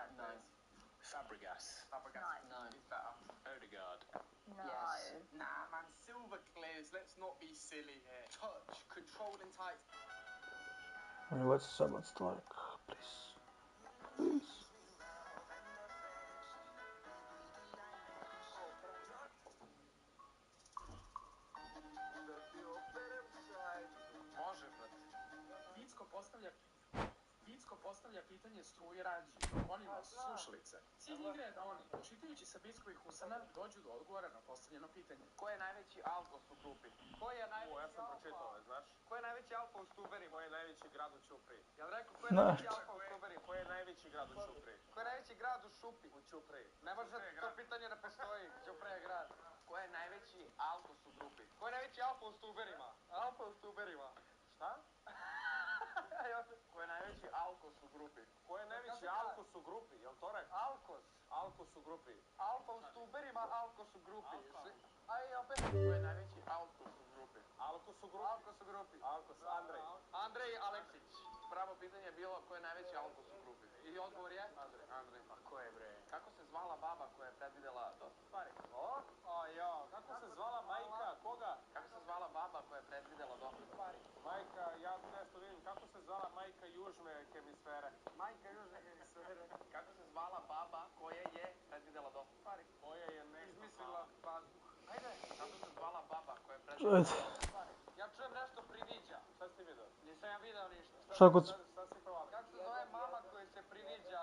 Fabregas. No. He's better. Odegaard. No. Yes. Nah, man. Silva clears. Let's not be silly here. Touch, controlled and tight. Let's someone strike, please. Vicko postavlja pitanje Struji Radži, onima slušalice. Cilj igre je da oni, čitajući sa Bickovih usana, dođu do odgovora na postavljeno pitanje. Ko je najveći alkos u grupi? Ko je najveći ja sam pročitao, znaš? Ko je najveći alfa u Stuberi? Ko je najveći grad u Ćupriji? Jel rekao ko je najveći alfa u Stuberi? Ko je najveći grad u Ćupriji? Ko je najveći grad u Šupi? U Ćupriji. Ne može, to pitanje ne postoji. Ćuprije je grad. Ko je najveći alkos u grupi? Ko je najveći alfa u Stuberima? Alfa u Stuberima. Šta? Ko je najveći alkos u grupi? Ko je najveći alkos u grupi? Jel to rekao? Alkos. Alkos u grupi. Alfa u Stuberima, alkos u grupi. Aj, opet. Ko je najveći alkos u grupi? Alkos u grupi? Alkos u grupi. Alkos, Andrej. Andrej Aleksić. Pravo pitanje je bilo ko je najveći alkos u grupi. I odgovor je? Andrej. A ko je bre? Kako se zvala baba koja je predvidela dosta stvari? Kako se zvala majka? Koga? Kako se zvala baba koja je predvidela dosta stvari? Majka, ja nešto vidim. Kako se zvala majka južne hemisfere? Majka južne hemisfere. Kako se zvala baba koja je predvidela dosta stvari? Koja je nešto izmislila vazduh. Ajde. Kako se zvala baba koja je predvidela dosta stvari? Ja čujem nešto priviđa. Šta si ti vidio? Nisam ja video ništa. Šta kod? Šta si provali? Kako se zove mama koja se priviđa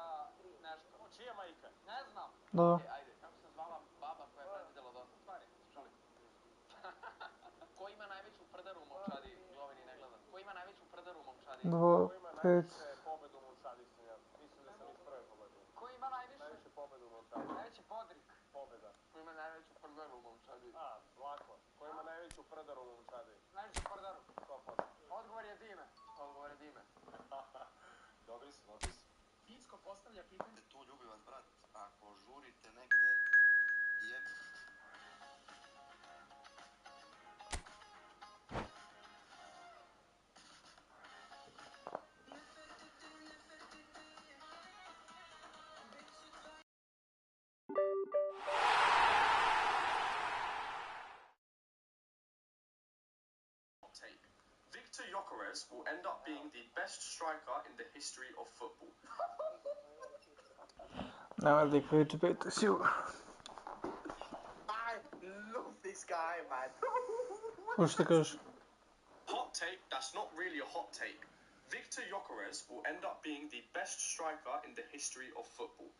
nešto? Čija majka? Ne znam. Da. Ajde. Kako se zvala baba koja je predvidela dosta stvari? Čuli? Ko ima najveću prderu u momčadi? Jovini ne gledam. Ko ima najveću prderu u momčadi? 2, 5. Pobedu u momčadi sam ja. Mislim da sam iz prve pobedu. Ko ima najviše? Najviše pobedu u momčadi. Najveći podrik. Pobeda. Ko ima najveću prderu u momčadi? Lako. Ko ima najveću prderu u momčadi? Najveću prderu. 100%. Odgovor je Dime. Odgovor je Dime. Dobri si. Vicko postavlja pitanje... Tu ljubi vas brat, ako žurite negde Victor Gyökeres will end up being the best striker in the history of football. Now I'll declare to beat this you. I love this guy, man. What's the goes? Hot take, that's not really a hot take. Victor Gyökeres will end up being the best striker in the history of football.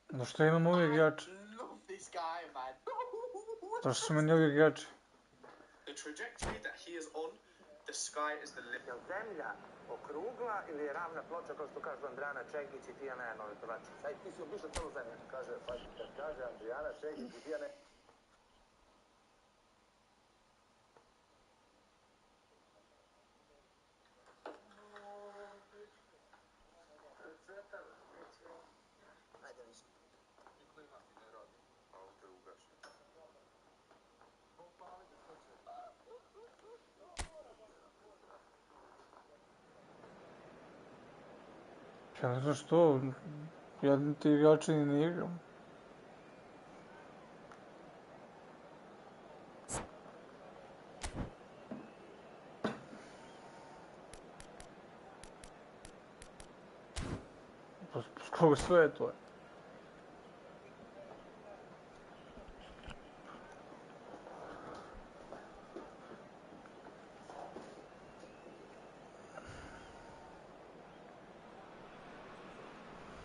No što imamo uvijek igrač? Love this guy, man. To što su meni uvijek igrači. The trajectory that he is on, the sky is the limit. Je li zemlja okrugla ili je ravna ploča, kao što kažu Andrijana Čekić i Tijana Janović? Aj, ti si obišao celu zemlju. Kad kaže Andrijana Čekić i Tijana... Ajde, nisam. Niko ima ti ne radi. Auto je ugašen. Ja ne znam što, jedni ti igrači ni ne igram. Pa skoro sve je to.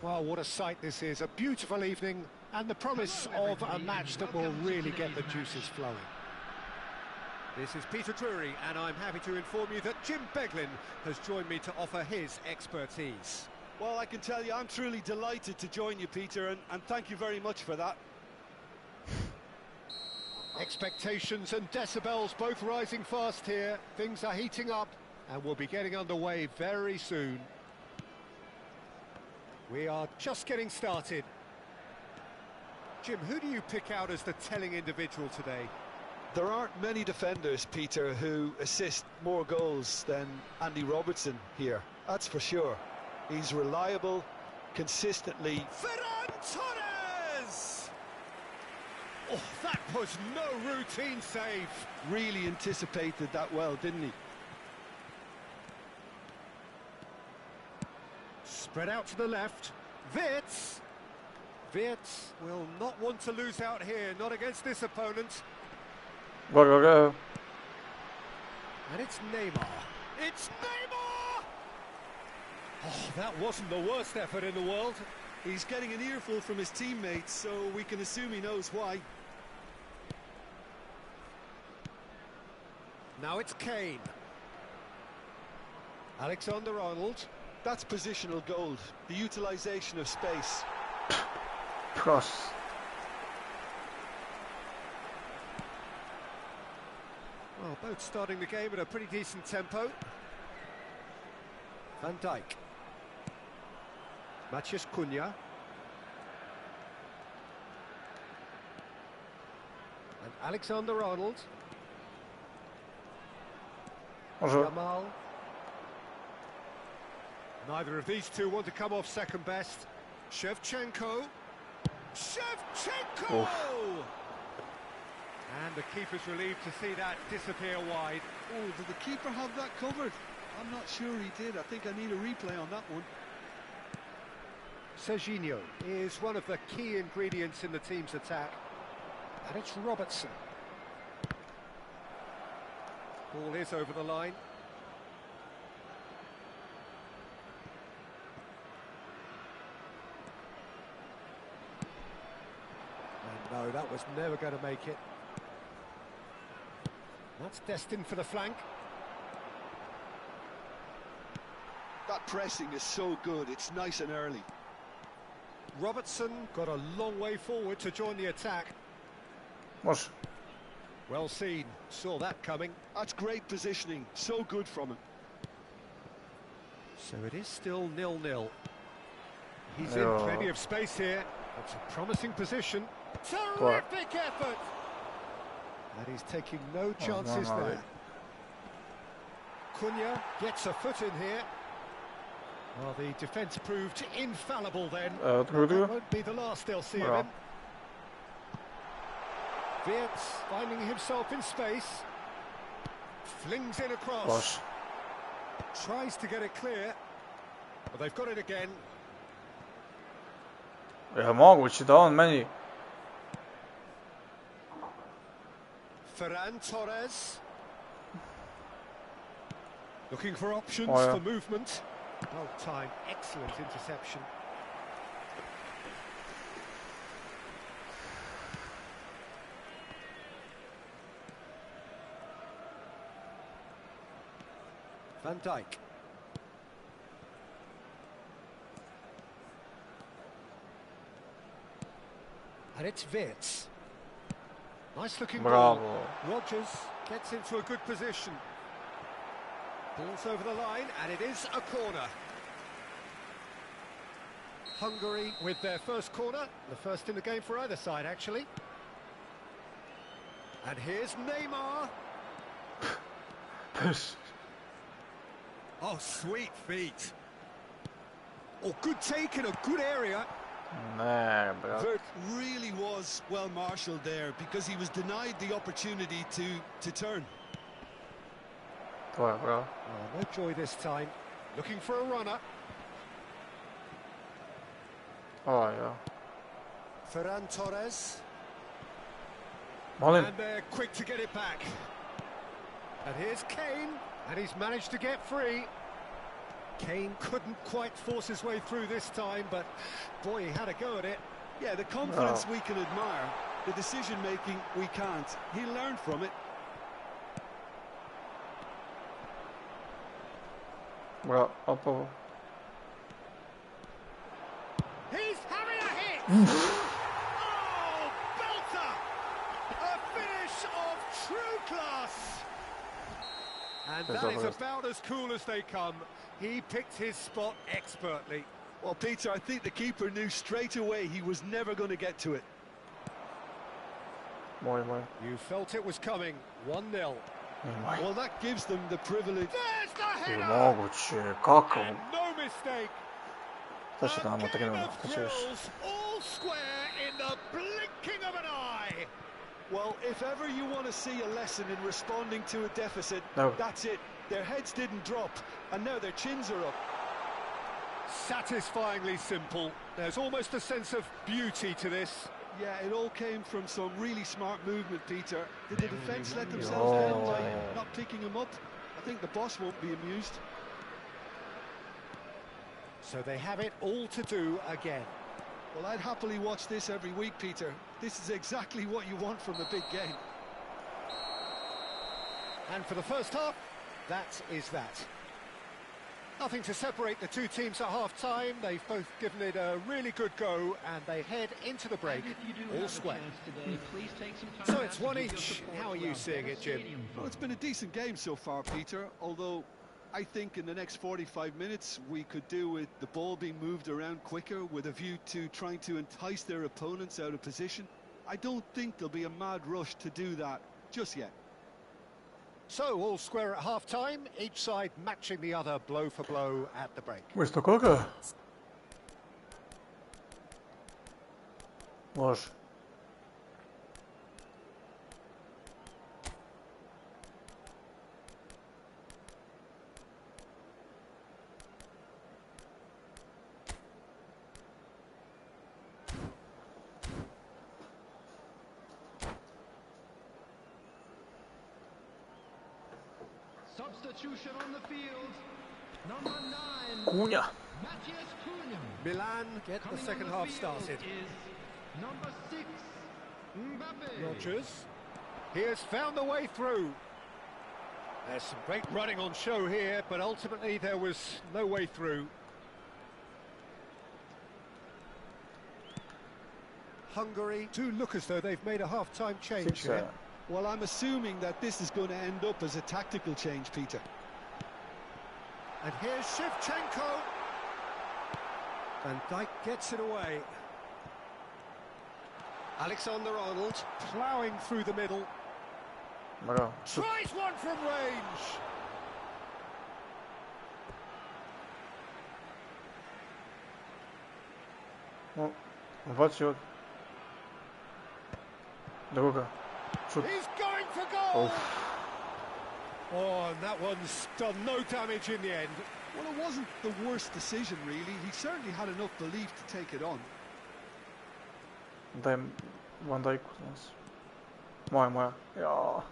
Well, what a sight this is. A beautiful evening and the promise of a match that will really get the juices flowing. This is Peter Drury, and I'm happy to inform you that Jim Beglin has joined me to offer his expertise. Well, I can tell you I'm truly delighted to join you, Peter, and thank you very much for that. Expectations and decibels both rising fast here. Things are heating up and we'll be getting underway very soon. We are just getting started. Jim, who do you pick out as the telling individual today? There aren't many defenders, Peter, who assist more goals than Andy Robertson here. That's for sure. He's reliable, consistently. Ferran Torres! Oh, that was no routine save. Really anticipated that well, didn't he? Spread out to the left. Wirtz. Wirtz will not want to lose out here, not against this opponent. Go. And it's Neymar. It's Neymar! Oh, that wasn't the worst effort in the world. He's getting an earful from his teammates, so we can assume he knows why. Now it's Kane. Alexander-Arnold. That's positional gold, the utilisation of space. Cross. Well, both starting the game at a pretty decent tempo. Van Dijk. Matheus Cunha. And Alexander-Arnold. Jamal. Neither of these two want to come off second best. Shevchenko. Shevchenko! Oof. And the keeper's relieved to see that disappear wide. Oh, did the keeper have that covered? I'm not sure he did. I think I need a replay on that one. Serginho is one of the key ingredients in the team's attack. And it's Robertson. Ball is over the line. And no, that was never going to make it. That's destined for the flank. That pressing is so good, it's nice and early. Robertson got a long way forward to join the attack. What? Well seen, saw that coming. That's great positioning, so good from him. So it is still 0-0. He's in plenty of space here. It's a promising position. Terrific effort! And he's taking no chances there. Cunha gets a foot in here. Well, the defence proved infallible then. That won't be the last they'll see of him. Wirtz finding himself in space. Flings in across. Tries to get it clear. But they've got it again. Moguće da on meni. Ferran Torres. Looking for options for movement. Well timed, excellent interception. Van Dijk. And it's Wirtz. Nice looking ball. Rodgers gets into a good position. Ball's over the line, and it is a corner. Hungary with their first corner, the first in the game for either side, actually. And here's Neymar. Oh, sweet feet. Oh, good take in a good area. Vert really was well marshalled there because he was denied the opportunity to turn. Oh, no joy this time. Looking for a runner. Oh, yeah. Ferran Torres. And they're quick to get it back. And here's Kane, and he's managed to get free. Kane couldn't quite force his way through this time, but boy, he had a go at it. Yeah, the confidence we can admire, the decision-making we can't. He learned from it. Bravo, oppo. He's having a hit! Oh, belter! A finish of true class! And that is about as cool as they come. He picked his spot expertly. Well, Peter, I think the keeper knew straight away he was never going to get to it. You felt it was coming. 1-0. Well, that gives them the privilege. There's the header! Moguće, kako? And no mistake. Šta će tamo, tako nema, šta ćeš? All square in the blinking of an eye. Well, if ever you want to see a lesson in responding to a deficit, that's it. Their heads didn't drop, and now their chins are up. Satisfyingly simple. There's almost a sense of beauty to this. Yeah, it all came from some really smart movement, Peter. Did the defence let themselves down by not picking him up? I think the boss won't be amused. So they have it all to do again. Well, I'd happily watch this every week, Peter. This is exactly what you want from a big game. And for the first half, that is that. Nothing to separate the two teams at half-time. They've both given it a really good go, and they head into the break all square. So it's one each. How are you seeing it, Jim? Well, it's been a decent game so far, Peter, although I think in the next 45 minutes we could do with the ball being moved around quicker with a view to trying to entice their opponents out of position. I don't think there'll be a mad rush to do that just yet. So, all square at half-time, each side matching the other blow for blow at the break. Questo koga? Može. Substitution on the field. Number 9. Cunha. Milan get the second half started. Number 6. Mbappe. Rodgers. He has found the way through. There's some great running on show here, but ultimately there was no way through. Hungary do look as though they've made a half-time change here. Well, I'm assuming that this is going to end up as a tactical change, Peter. And here's Shevchenko. Van Dijk gets it away. Alexander-Arnold ploughing through the middle. Tries one from range. Oh, what's your... Druga. He's going for goal! Oh, and that one's done no damage in the end. Well, it wasn't the worst decision, really. He certainly had enough belief to take it on. Dajem Van Dijku. Moja. Ja.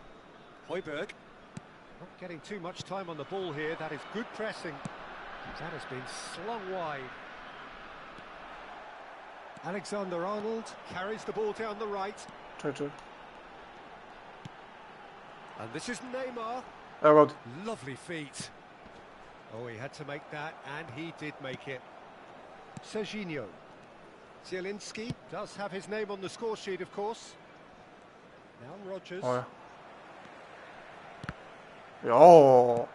Højbjerg. Not getting too much time on the ball here. That is good pressing. That has been slung wide. Alexander-Arnold carries the ball down the right. True. And this is Neymar. Oh, God. Lovely feet. Oh, he had to make that, and he did make it. Serginho. Zielinski does have his name on the score sheet, of course. Now Rodgers. Oh, yeah. Oh.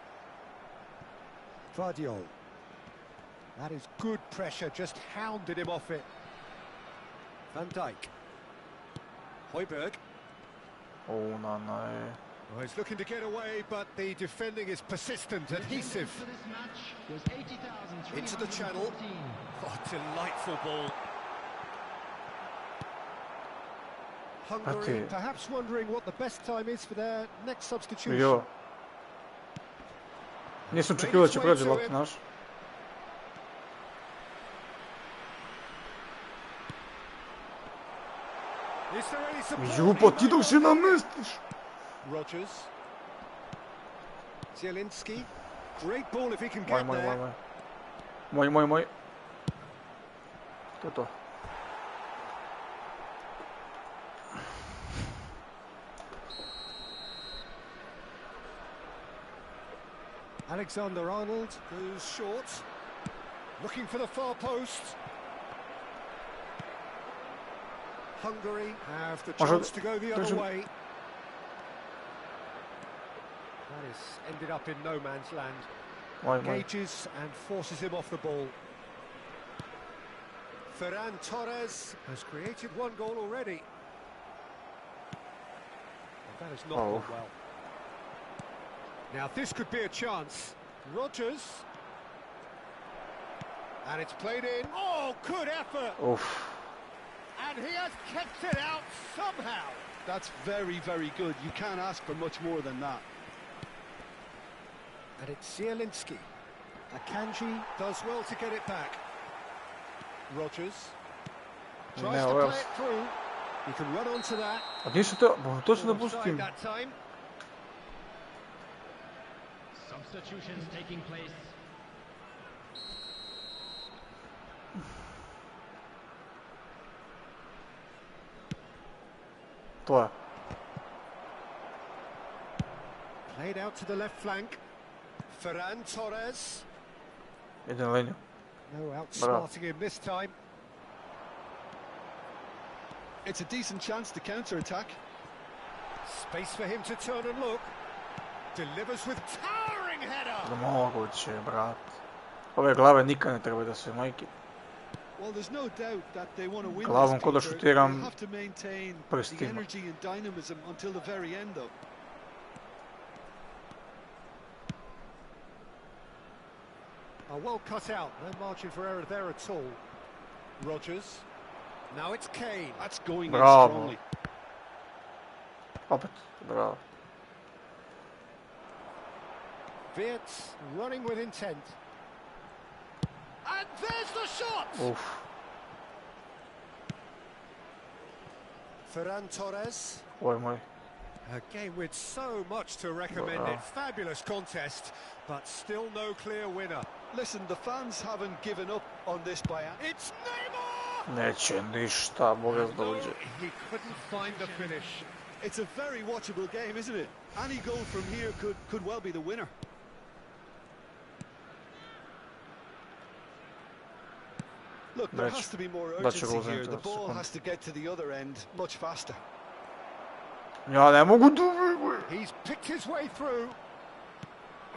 Vardiol. That is good pressure, just hounded him off it. Van Dijk. Højbjerg. Oh, no. Well, he's looking to get away, but the defending is persistent, adhesive. Into the channel. Oh, delightful ball. Hungary perhaps wondering what the best time is for their next substitution. Jo. Nisam očekivao da će prođe lopta, znaš. Jupo, ti dok se namestiš. Rodgers. Zielinski. Great ball if he can get there. Moj. To je to. Alexander-Arnold goes short, looking for the far post. Hungary have the chance to go the other way. That is ended up in no man's land. Engages and forces him off the ball. Ferran Torres has created one goal already. But that has not gone well. Now this could be a chance. Rodgers. And it's played in. Oh, good effort. Oof. And he has kept it out somehow. That's very, very good. You can't ask for much more than that. And it's Zielinski. Akanji does well to get it back. Rodgers tries to play it through. He can run onto that. A gdje se to? Точно допустим. Substitutions taking place. To je. Played out to the left flank. Ferran Torres. Ide na liniju. No outsmarting him this time. It's a decent chance to counter-attack. Space for him to turn and look. Delivers with towering header. Moguće, brat. Ove glave nikad ne treba da se majke. Well, there's no doubt that they want to win Glavom this, ko da Peter. šutiram They have to maintain the prstima. energy and dynamism until the very end, though. Well cut out, no margin for error there at all. Rodgers. Now it's Kane. That's going in Bravo. strongly. Opet, bravo. Wirtz running with intent. And there's the shot! Oof. Ferran Torres. Ovo je moj. A game with so much to recommend it. Fabulous contest, but still no clear winner. Listen, the fans haven't given up on this by... It's Neymar! Neće ništa, Boga dođe. He couldn't find the finish. It's a very watchable game, isn't it? Any goal from here could well be the winner. Look, there has to be more urgency here. The ball has to get to the other end much faster. Ja ne mogu tu. He's picked his way through.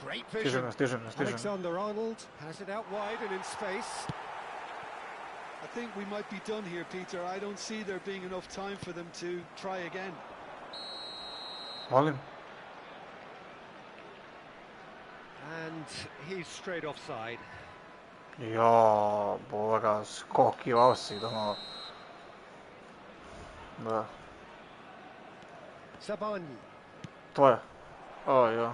Great vision. Stižem. Alexander-Arnold has it out wide and in space. I think we might be done here, Peter. I don't see there being enough time for them to try again. Molim. And he's straight offside. Ja, Boga, skok i offside, ono. Da. Zabani. To je. O, ja.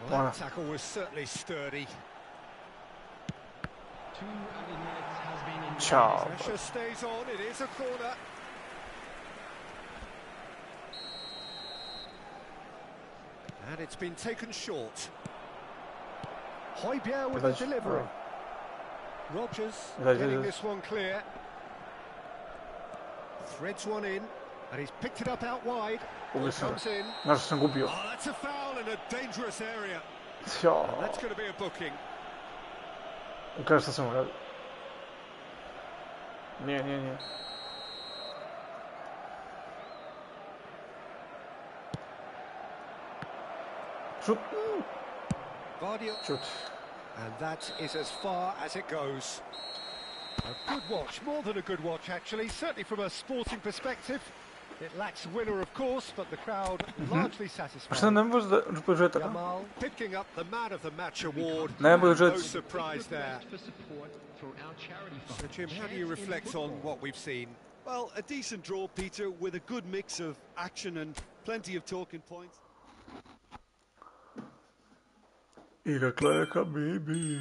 Well, that tackle was certainly sturdy. 2 added minutes has been in. Ciao. Pressure stays on, it is a corner. And it's been taken short. Højbjerg with the delivery. Rodgers getting this one clear. Threads one in, and he's picked it up out wide. Comes in. Znaš što sam gubio. Oh, that's a foul in a dangerous area. Ja. That's going to be a booking. Ukaži što sam uradio. Nije. Šut. Šut. And that is as far as it goes. A good watch, more than a good watch actually, certainly from a sporting perspective. It lacks winner of course, but the crowd largely satisfied. Šta ne možeš da prožeta? Jamal picking up the man of the match award. No surprise there. So Jim, how do you reflect on what we've seen? Well, a decent draw, Peter, with a good mix of action and plenty of talking points. Igra kleka, baby.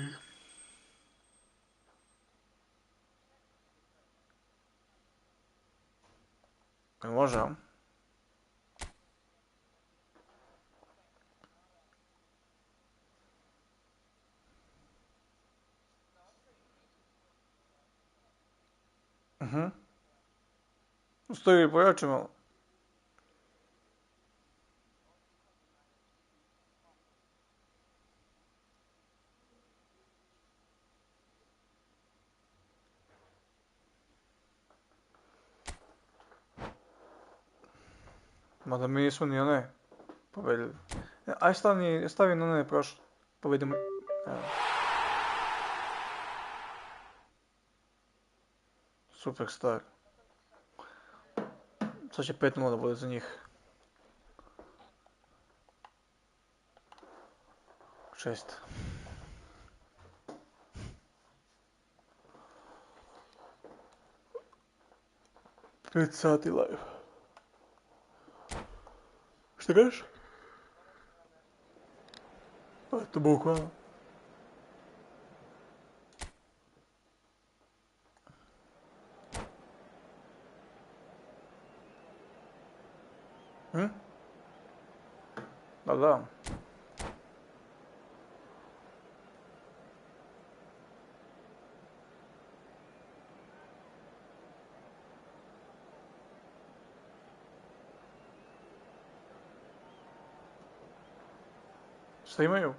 Może. Stoji pojači malo. Mada mi nismo ni one pobedili. Aj stavi na one prošle. Pobedimo. Super star. Sad će 5-0 da bude za njih. 6. Pet sati live. Šta kažeš? Pa to bukvalno. Da. Šta imaju?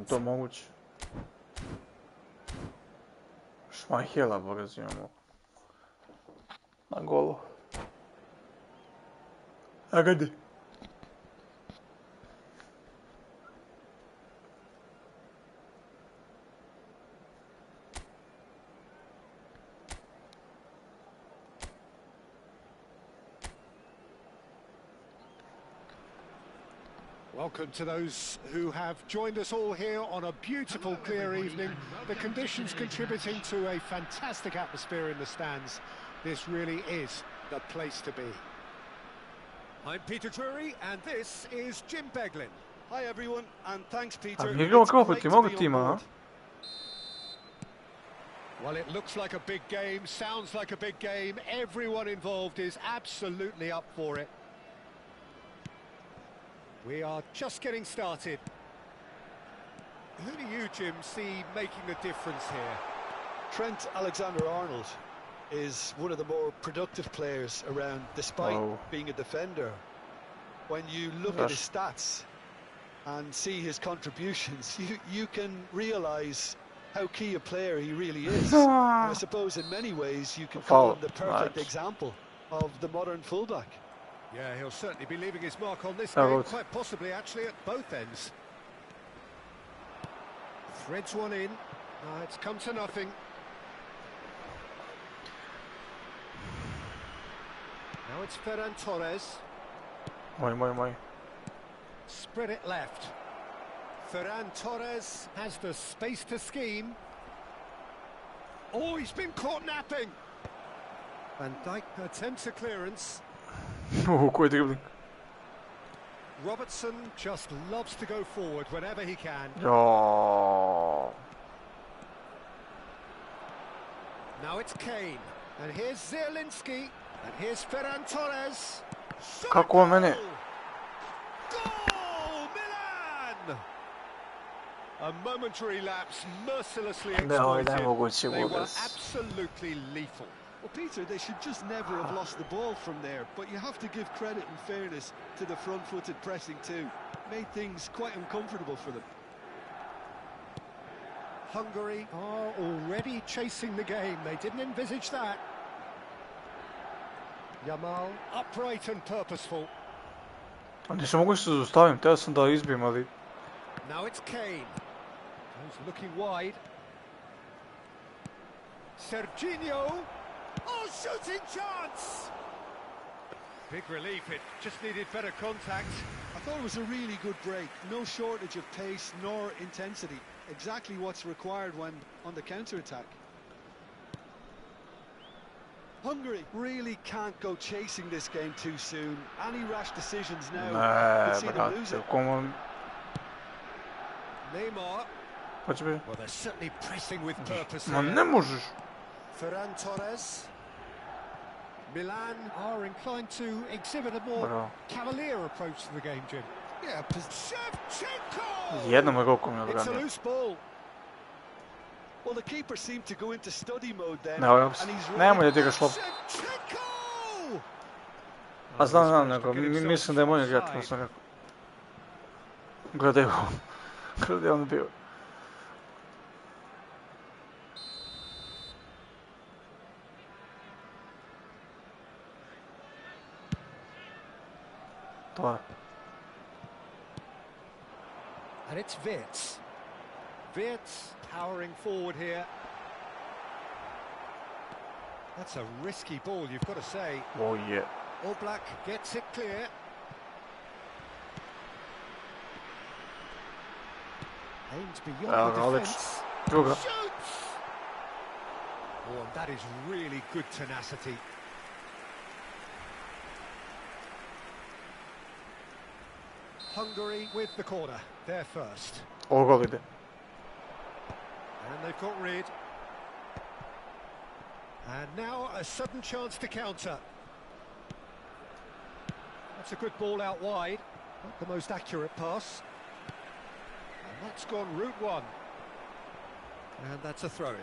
To moguće. Šmajhela, boraz, imamo. Na golu. Agadi. Welcome to those who have joined us all here on a beautiful, clear evening. The conditions contributing to a fantastic atmosphere in the stands. This really is the place to be. I'm Peter Drury, and this is Jim Beglin. Hi everyone, and thanks Peter. Well, it looks like a big game, sounds like a big game. Everyone involved is absolutely up for it. We are just getting started. Who do you, Jim, see making the difference here? Trent Alexander-Arnold is one of the more productive players around, despite being a defender. When you look at his stats and see his contributions, you can realise how key a player he really is. I suppose in many ways you can call him the perfect example of the modern fullback. Yeah, he'll certainly be leaving his mark on this game, quite possibly actually at both ends. Threads one in. It's come to nothing. Now it's Ferran Torres. Spread it left. Ferran Torres has the space to scheme. Oh, he's been caught napping. Van Dijk attempts a clearance. Goeie dribbling. Robertson just loves to go forward whenever he can. Oh. Now it's Kane. And here's Zielinski. And here's Ferran Torres. Kako mene? Goal! Milan! A momentary lapse mercilessly exploited. They were absolutely lethal. Well, Peter, they should just never have lost the ball from there, but you have to give credit and fairness to the front-footed pressing too. Made things quite uncomfortable for them. Hungary are already chasing the game. They didn't envisage that. Yamal, upright and purposeful. Не се могу се зауставим, тя съм да избием, ali. Now it's Kane. He's looking wide. Serginho. Oh, shooting chance! Big relief, it just needed better contact. I thought it was a really good break. No shortage of pace nor intensity. Exactly what's required when on the counter-attack. Hungary really can't go chasing this game too soon. Any rash decisions now could see them lose it. Neymar. Well, they're certainly pressing with purpose here. Не можеш. Ferran Torres. Milan are inclined to exhibit a more cavalier approach to the game, Jim. Yeah, Shevchenko! Jednom je golkom je It's a odbranio. loose ball. Well, the keeper seemed to go into study mode then. Nemoj da ti ga šlop. A znam, nego mislim da je moj igrati, sam rekao. Gledaj on bio. To je. And it's Wirtz. Wirtz powering forward here. That's a risky ball, you've got to say. Oh, yeah. Oblak gets it clear. Aims beyond the defence. Shoots! Oh, and that is really good tenacity. Hungary with the corner, they're first. Ovo gol ide. And they've got rid. And now a sudden chance to counter. That's a good ball out wide. Not the most accurate pass. And that's gone route one. And that's a throw-in.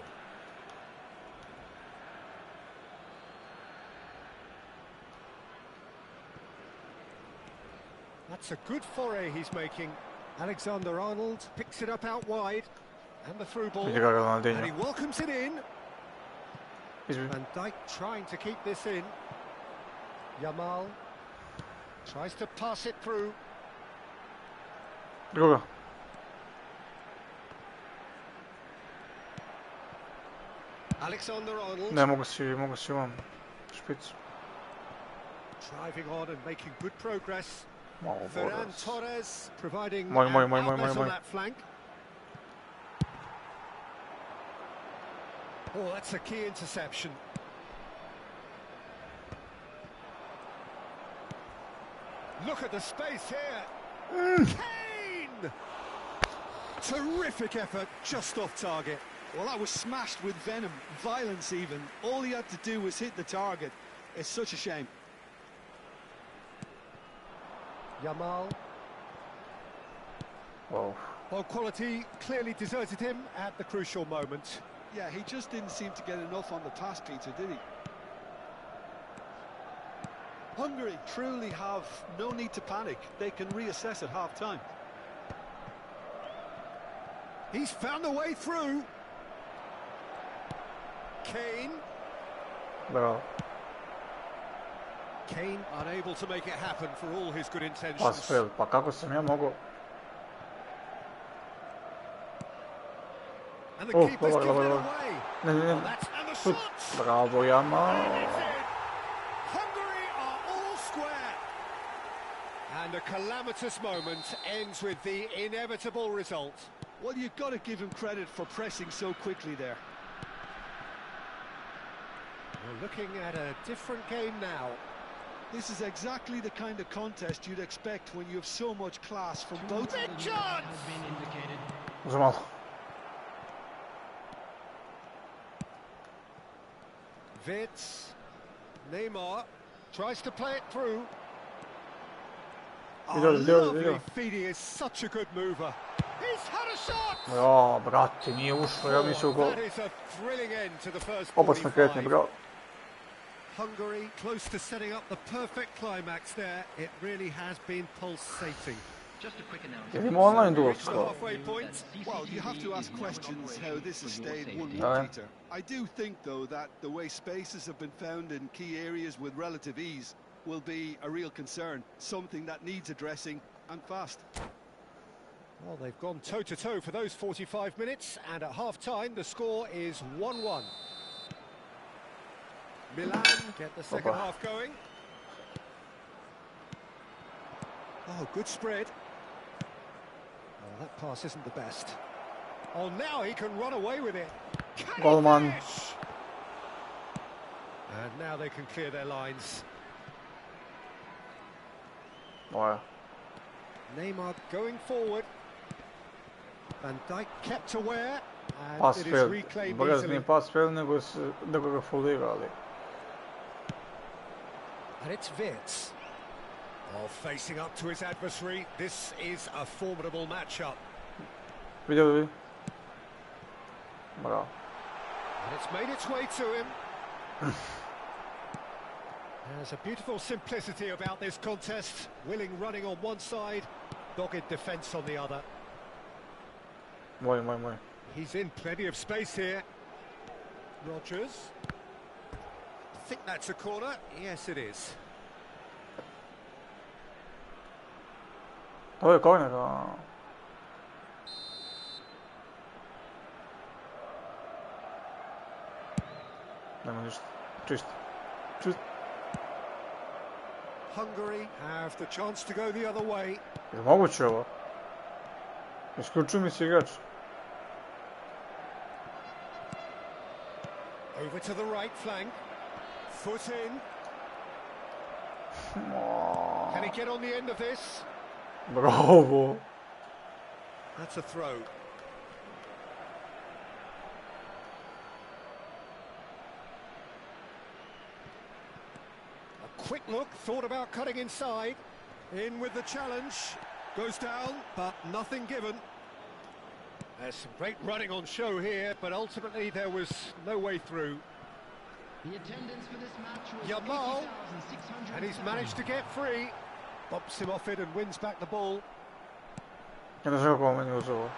That's a good foray he's making. Alexander-Arnold picks it up out wide. And the through ball. And he welcomes it in. Van Dijk trying to keep this in. Yamal tries to pass it through. Druga. Alexander-Arnold. Ne, mogu si imam špicu. Driving on and making good progress. Malo Ferran Torres providing moj. on that flank. Oh, that's a key interception. Look at the space here. Kane! Terrific effort, just off target. Well, that was smashed with venom, violence even. All he had to do was hit the target. It's such a shame. Yamal. Wow. Well, quality clearly deserted him at the crucial moment. Yeah, he just didn't seem to get enough on the pass, Peter, did he? Hungary truly have no need to panic. They can reassess at half-time. He's found a way through. Kane. Bravo. Kane unable to make it happen for all his good intentions. Pas fail, pa kako sam ja mogao? And the keeper's given it away. Ne. Bravo, Yamal. Hungary are all square. And a calamitous moment ends with the inevitable result. Well, you've got to give him credit for pressing so quickly there. We're looking at a different game now. This is exactly the kind of contest you'd expect when you have so much class from both. Big chance! Uzmalo. Wirtz. Neymar tries to play it through. Lovely feed, he is such a good mover. He's had a shot! Ja, brate, nije ušlo, ja mislim u gol. That is a thrilling end to the first 45. Opasno kretnje, bravo. Hungary close to setting up the perfect climax there. It really has been pulsating. Just a quick announcement. Online duel. Halfway point. Well, you have to ask questions how this has stayed 1-1, Peter. I do think, though, that the way spaces have been found in key areas with relative ease will be a real concern, something that needs addressing, and fast. Well, they've gone toe-to-toe for those 45 minutes, and at half-time the score is 1-1. Milan get the second half going. Oh, good spread. Oh, that pass isn't the best. Oh, now he can run away with it. Golman. And now they can clear their lines. Wow. Neymar going forward. Van Dijk kept aware. And Pass it is failed. reclaimed Baga easily. nije pass failed, nego ga folirali. And it's Wirtz. Oh, facing up to his adversary. This is a formidable matchup. Vidjeli vi? Bravo. And it's made its way to him. There's a beautiful simplicity about this contest. Willing running on one side, dogged defence on the other. Moj. He's in plenty of space here. Rodgers. I think that's a corner. Yes, it is. Ovo je korner. Nema ništa. Čist. Hungary have the chance to go the other way. Je moguće ovo? Isključuju mi se igrač. Over to the right flank. Foot in. Can he get on the end of this? Bravo. That's a throw. A quick look, thought about cutting inside. In with the challenge. Goes down, but nothing given. There's some great running on show here, but ultimately there was no way through. The attendance for this match was Yamal, and he's managed to get free. Bumps him off it and wins back the ball. Ja ne znam kako on meni uzelo.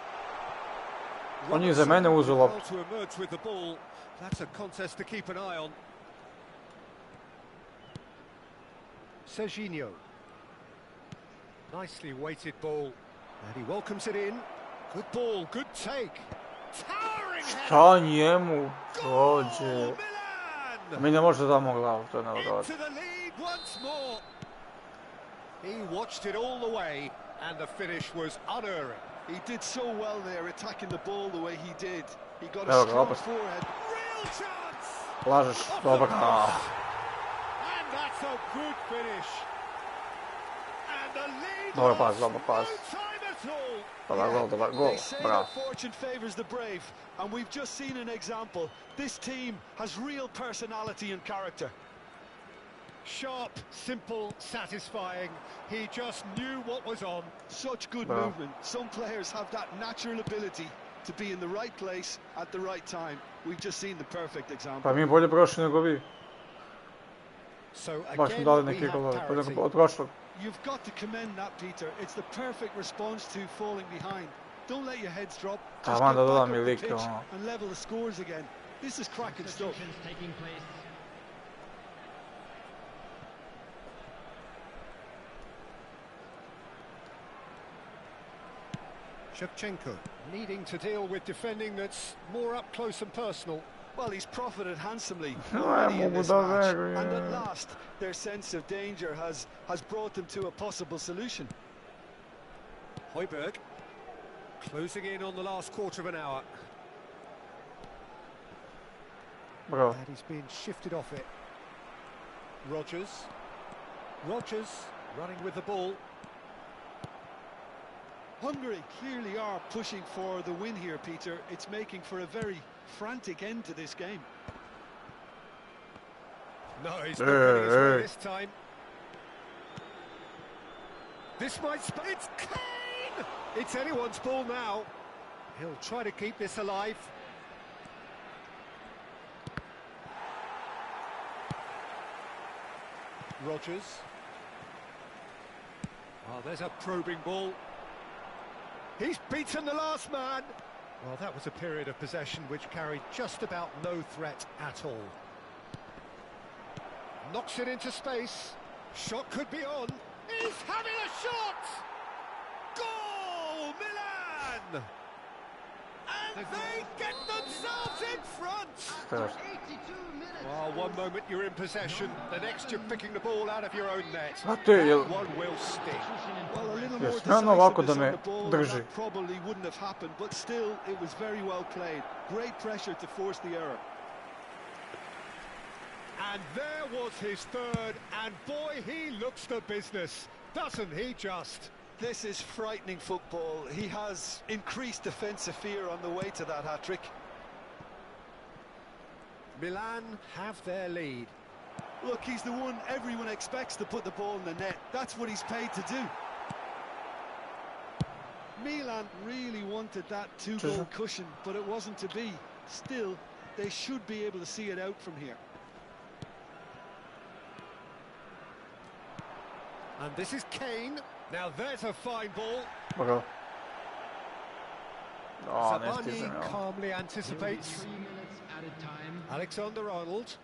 On je za mene uzeo loptu. To emerge with the ball. That's a contest to keep an eye on. Serginho. Nicely weighted ball. And he welcomes it in. Good ball, good take. Towering header. Šta njemu prođe? Mi ne može da damo glavu, to je nevjerojatno. Into the lead once more. He watched it all the way, and the finish was unerring. He did so well there, attacking the ball the way he did. He got a strong forehead. Real chance. Lažeš, dobar. And that's a good finish. And the lead. Dobar pas. Dobar gol. They say that fortune favors the brave, and we've just seen an example. This team has real personality and character. Sharp, simple, satisfying. He just knew what was on. Such good movement. Some players have that natural ability to be in the right place at the right time. We've just seen the perfect example. Pa mi bolje prošli nego vi. So Baš smo dali neki golove, od prošlog. You've got to commend that, Peter. It's the perfect response to falling behind. Don't let your heads drop. Just get back up the pitch and level the scores again. This is cracking stuff. Shevchenko needing to deal with defending that's more up close and personal. Well, he's profited handsomely already in this match, and at last their sense of danger has brought them to a possible solution. Højbjerg closing in on the last quarter of an hour. Bro. And he's been shifted off it. Rodgers running with the ball. Hungary clearly are pushing for the win here, Peter. It's making for a very frantic end to this game. No, he's not getting his way this time. This might... It's Kane! It's anyone's ball now. He'll try to keep this alive. Rodgers. Oh, there's a probing ball. He's beaten the last man. Well, that was a period of possession which carried just about no threat at all. Knocks it into space. Shot could be on. He's having a shot! Goal, Milan! And they get themselves in front! Well, one moment you're in possession, the next you're picking the ball out of your own net. One will stick. Well, a little more decisiveness on the ball, that probably wouldn't have happened, but still, it was very well played. Great pressure to force the error. And there was his third, and boy, he looks the business, doesn't he just? This is frightening football. He has increased defensive fear on the way to that hat-trick. Milan have their lead. Look, he's the one everyone expects to put the ball in the net. That's what he's paid to do. Milan really wanted that two-goal cushion, but it wasn't to be. Still, they should be able to see it out from here. And this is Kane. Now there's a fine ball. Okay. Oh, ne stižem, Zabani calmly anticipates. 3 minutes added time. Alexander-Arnold.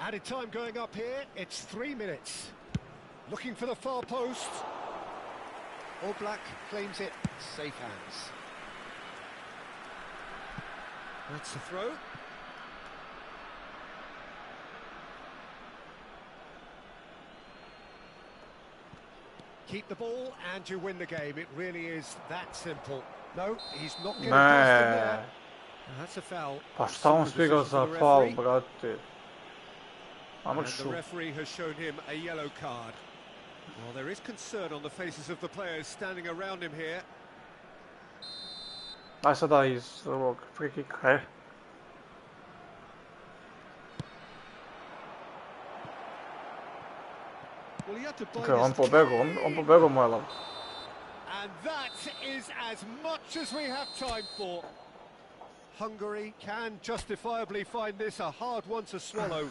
Added time going up here. It's 3 minutes. Looking for the far post. All Black claims it. Safe hands. That's the throw. Keep the ball and you win the game. It really is that simple. No, he's not getting past him there. That's a foul. Pa šta on stigao za faul, brate? And the referee has shown him a yellow card. Well, there is concern on the faces of the players standing around him here. Aj sada iz ovog free kicka, Well, he had to Okay, on pobegao moja lava. And that is as much as we have time for. Hungary can justifiably find this a hard one to swallow.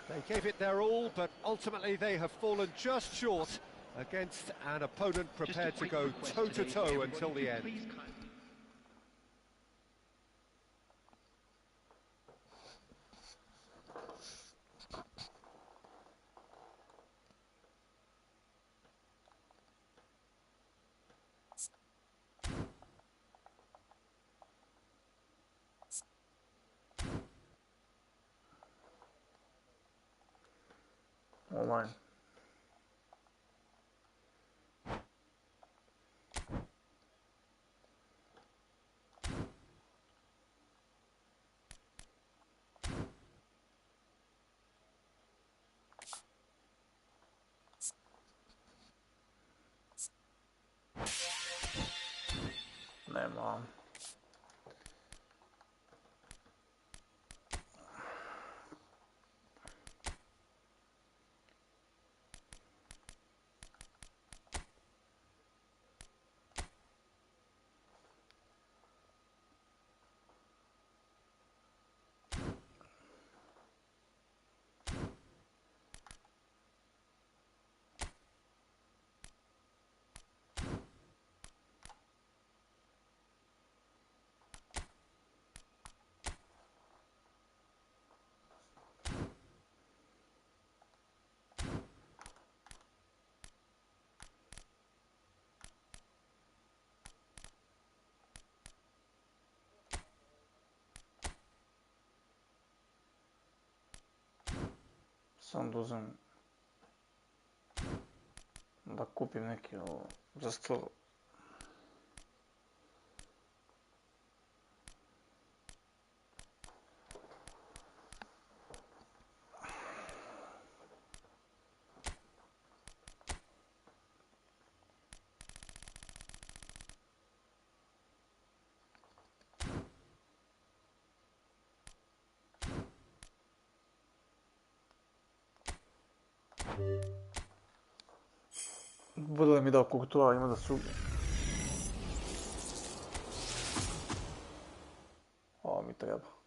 They gave it their all, but ultimately they have fallen just short against an opponent prepared to go toe-to-toe until the end. Online. Nema. Sam da uzem da kupim neki ovo za stol. Bude li mi dao Courtois, ima da subi. Ovo mi treba.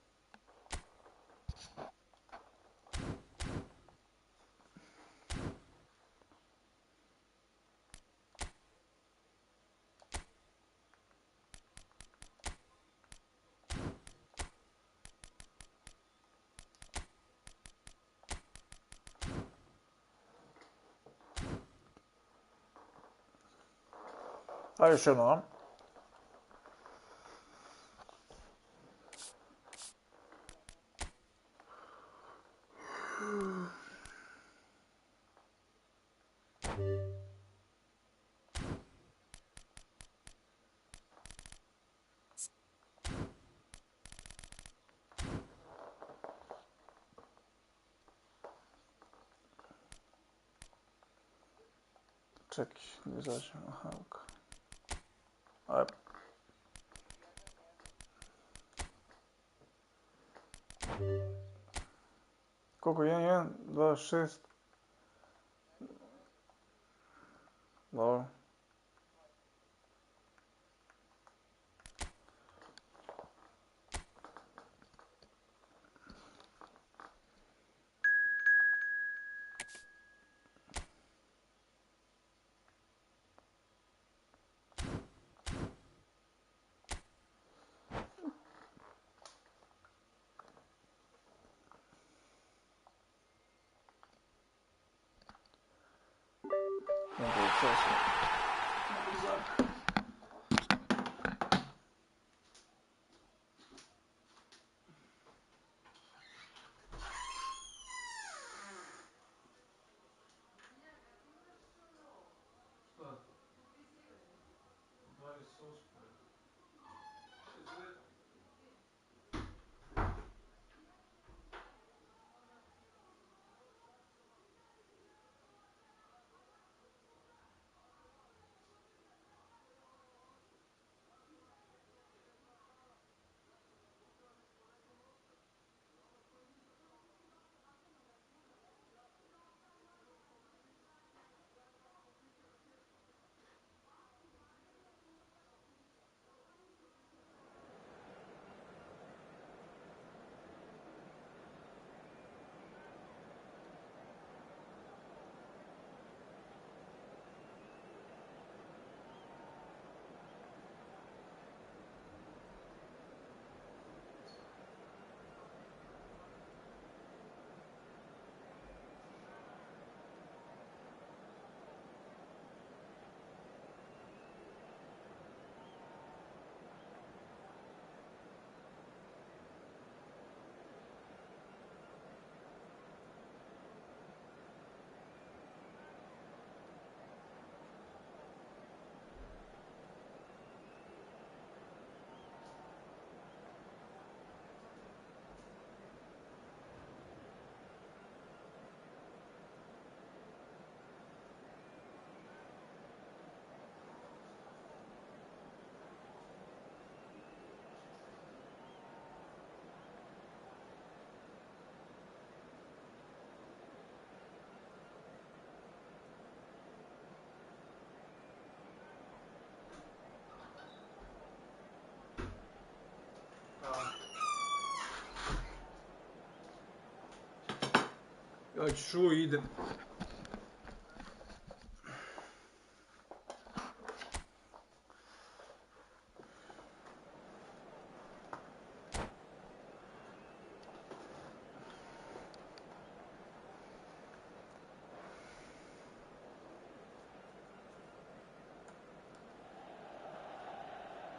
Ajde još jedno, a? Čekaj, ne izađem, aha, ok. Ajde. Koliko? 1, 2, 6. Dobro. Ja ću idem.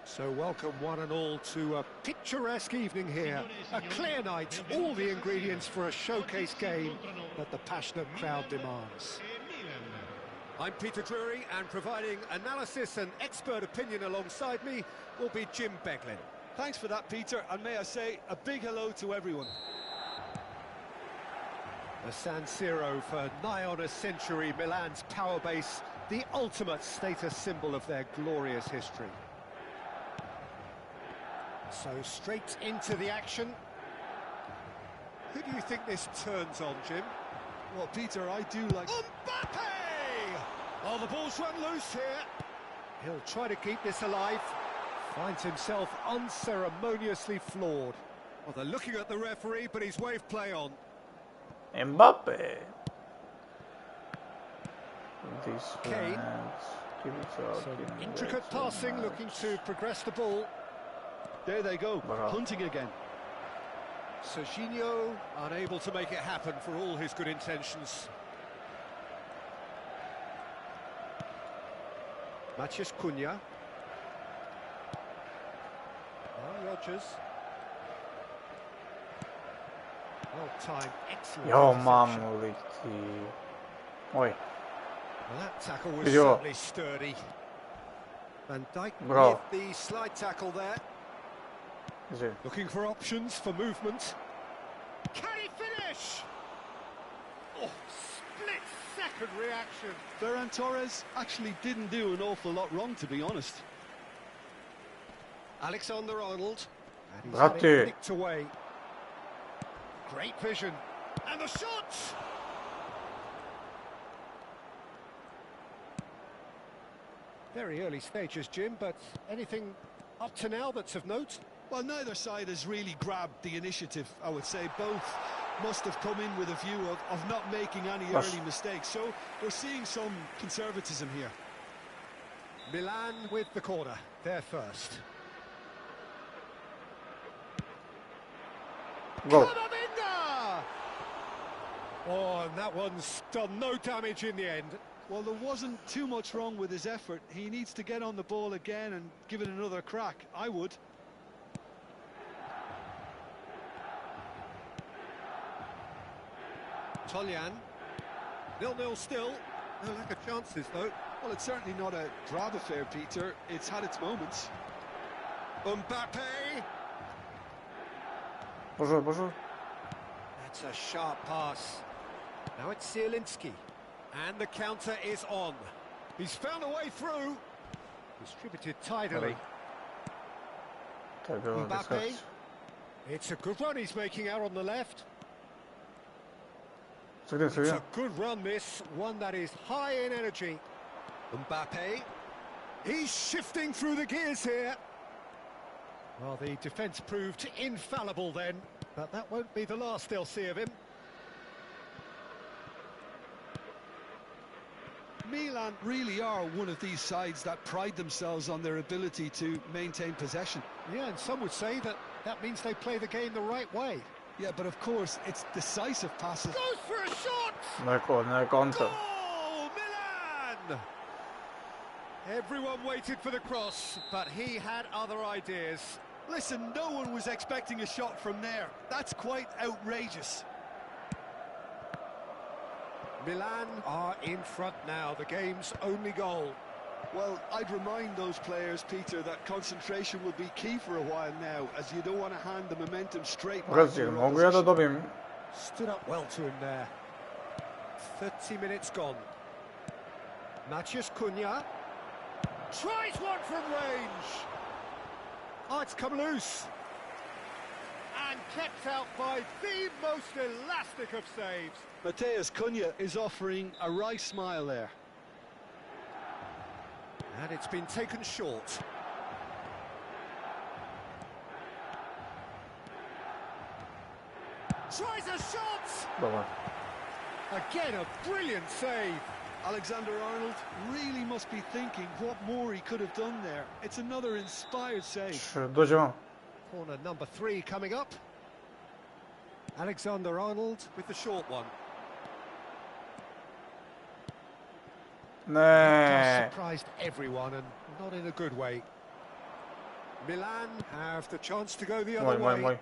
So welcome one and all to a picturesque evening here. A clear night, all the ingredients for a showcase game that the passionate crowd demands. I'm Peter Drury, and providing analysis and expert opinion alongside me will be Jim Beglin. Thanks for that, Peter, and may I say a big hello to everyone. The San Siro for nigh on a century, Milan's power base, the ultimate status symbol of their glorious history. So straight into the action. Who do you think this turns on, Jim? Well, Peter, I do like... Mbappe! Oh, the ball's run loose here. He'll try to keep this alive. Finds himself unceremoniously floored. Well, they're looking at the referee, but he's waved play on. Mbappe. Kane. Some intricate passing, looking to progress the ball. There they go, hunting again. Serginho unable to make it happen for all his good intentions. Matheus Cunha. Rodgers. Well timed, excellent. Jo, mamu liti. Oj. Well, that tackle was certainly sturdy. Van Dijk with the slide tackle there. Looking for options for movement. Can he finish? Oh, split-second reaction. Ferran Torres actually didn't do an awful lot wrong, to be honest. Alexander-Arnold. And he's had it nicked away. Great vision. And the shot! Very early stages, Jim, but anything up to now that's of note? Well, neither side has really grabbed the initiative, I would say. Both must have come in with a view of not making any early mistakes. So we're seeing some conservatism here. Milan with the corner, they're first. Go. Oh, and that one's done no damage in the end. Well, there wasn't too much wrong with his effort. He needs to get on the ball again and give it another crack. I would. Toljan. 0-0 still. No lack of chances, though. Well, it's certainly not a grab affair, Peter. It's had its moments. Mbappe. Bonjour, bonjour. That's a sharp pass. Now it's Zielinski. And the counter is on. He's found a way through. Distributed tidily. Mbappe. It's a good run he's making out on the left. It's a good run, this. One that is high in energy. Mbappe. He's shifting through the gears here. Well, the defence proved infallible then, but that won't be the last they'll see of him. Milan really are one of these sides that pride themselves on their ability to maintain possession. Yeah, and some would say that that means they play the game the right way. Yeah, but of course, it's decisive passes. Goes for a shot! No counter. Goal, Milan! Everyone waited for the cross, but he had other ideas. Listen, no one was expecting a shot from there. That's quite outrageous. Milan are in front now, the game's only goal. Well, I'd remind those players, Peter, that concentration will be key for a while now, as you don't want to hand the momentum straight back to your opposition. Stood up well to him there. 30 minutes gone. Maciej Cunha tries one from range. Oh, it's come loose. And kept out by the most elastic of saves. Maciej Cunha is offering a wry smile there. And it's been taken short. Tries a shot! Again, a brilliant save. Alexander-Arnold really must be thinking what more he could have done there. It's another inspired save. Corner number 3 coming up. Alexander-Arnold with the short one. That surprised everyone, and not in a good way. Milan have the chance to go the other way.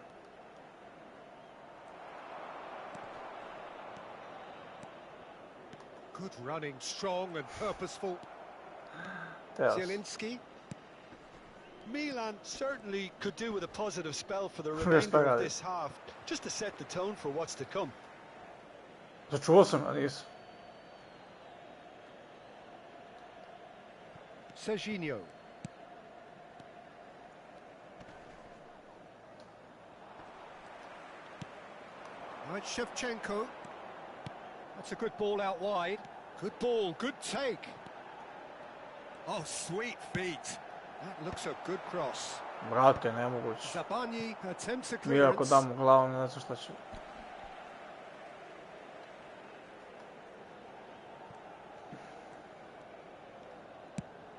Good running, strong and purposeful. Zielinski. Milan certainly could do with a positive spell for the remainder of this half, just to set the tone for what's to come. Serginho. Right, Shevchenko. That's a good ball out wide. Good ball, good take. Oh, sweet feet. That looks a good cross. Brate, nemoguće. Zabani attempts a Mi ako clearance. damo glavu, ne znam šta će.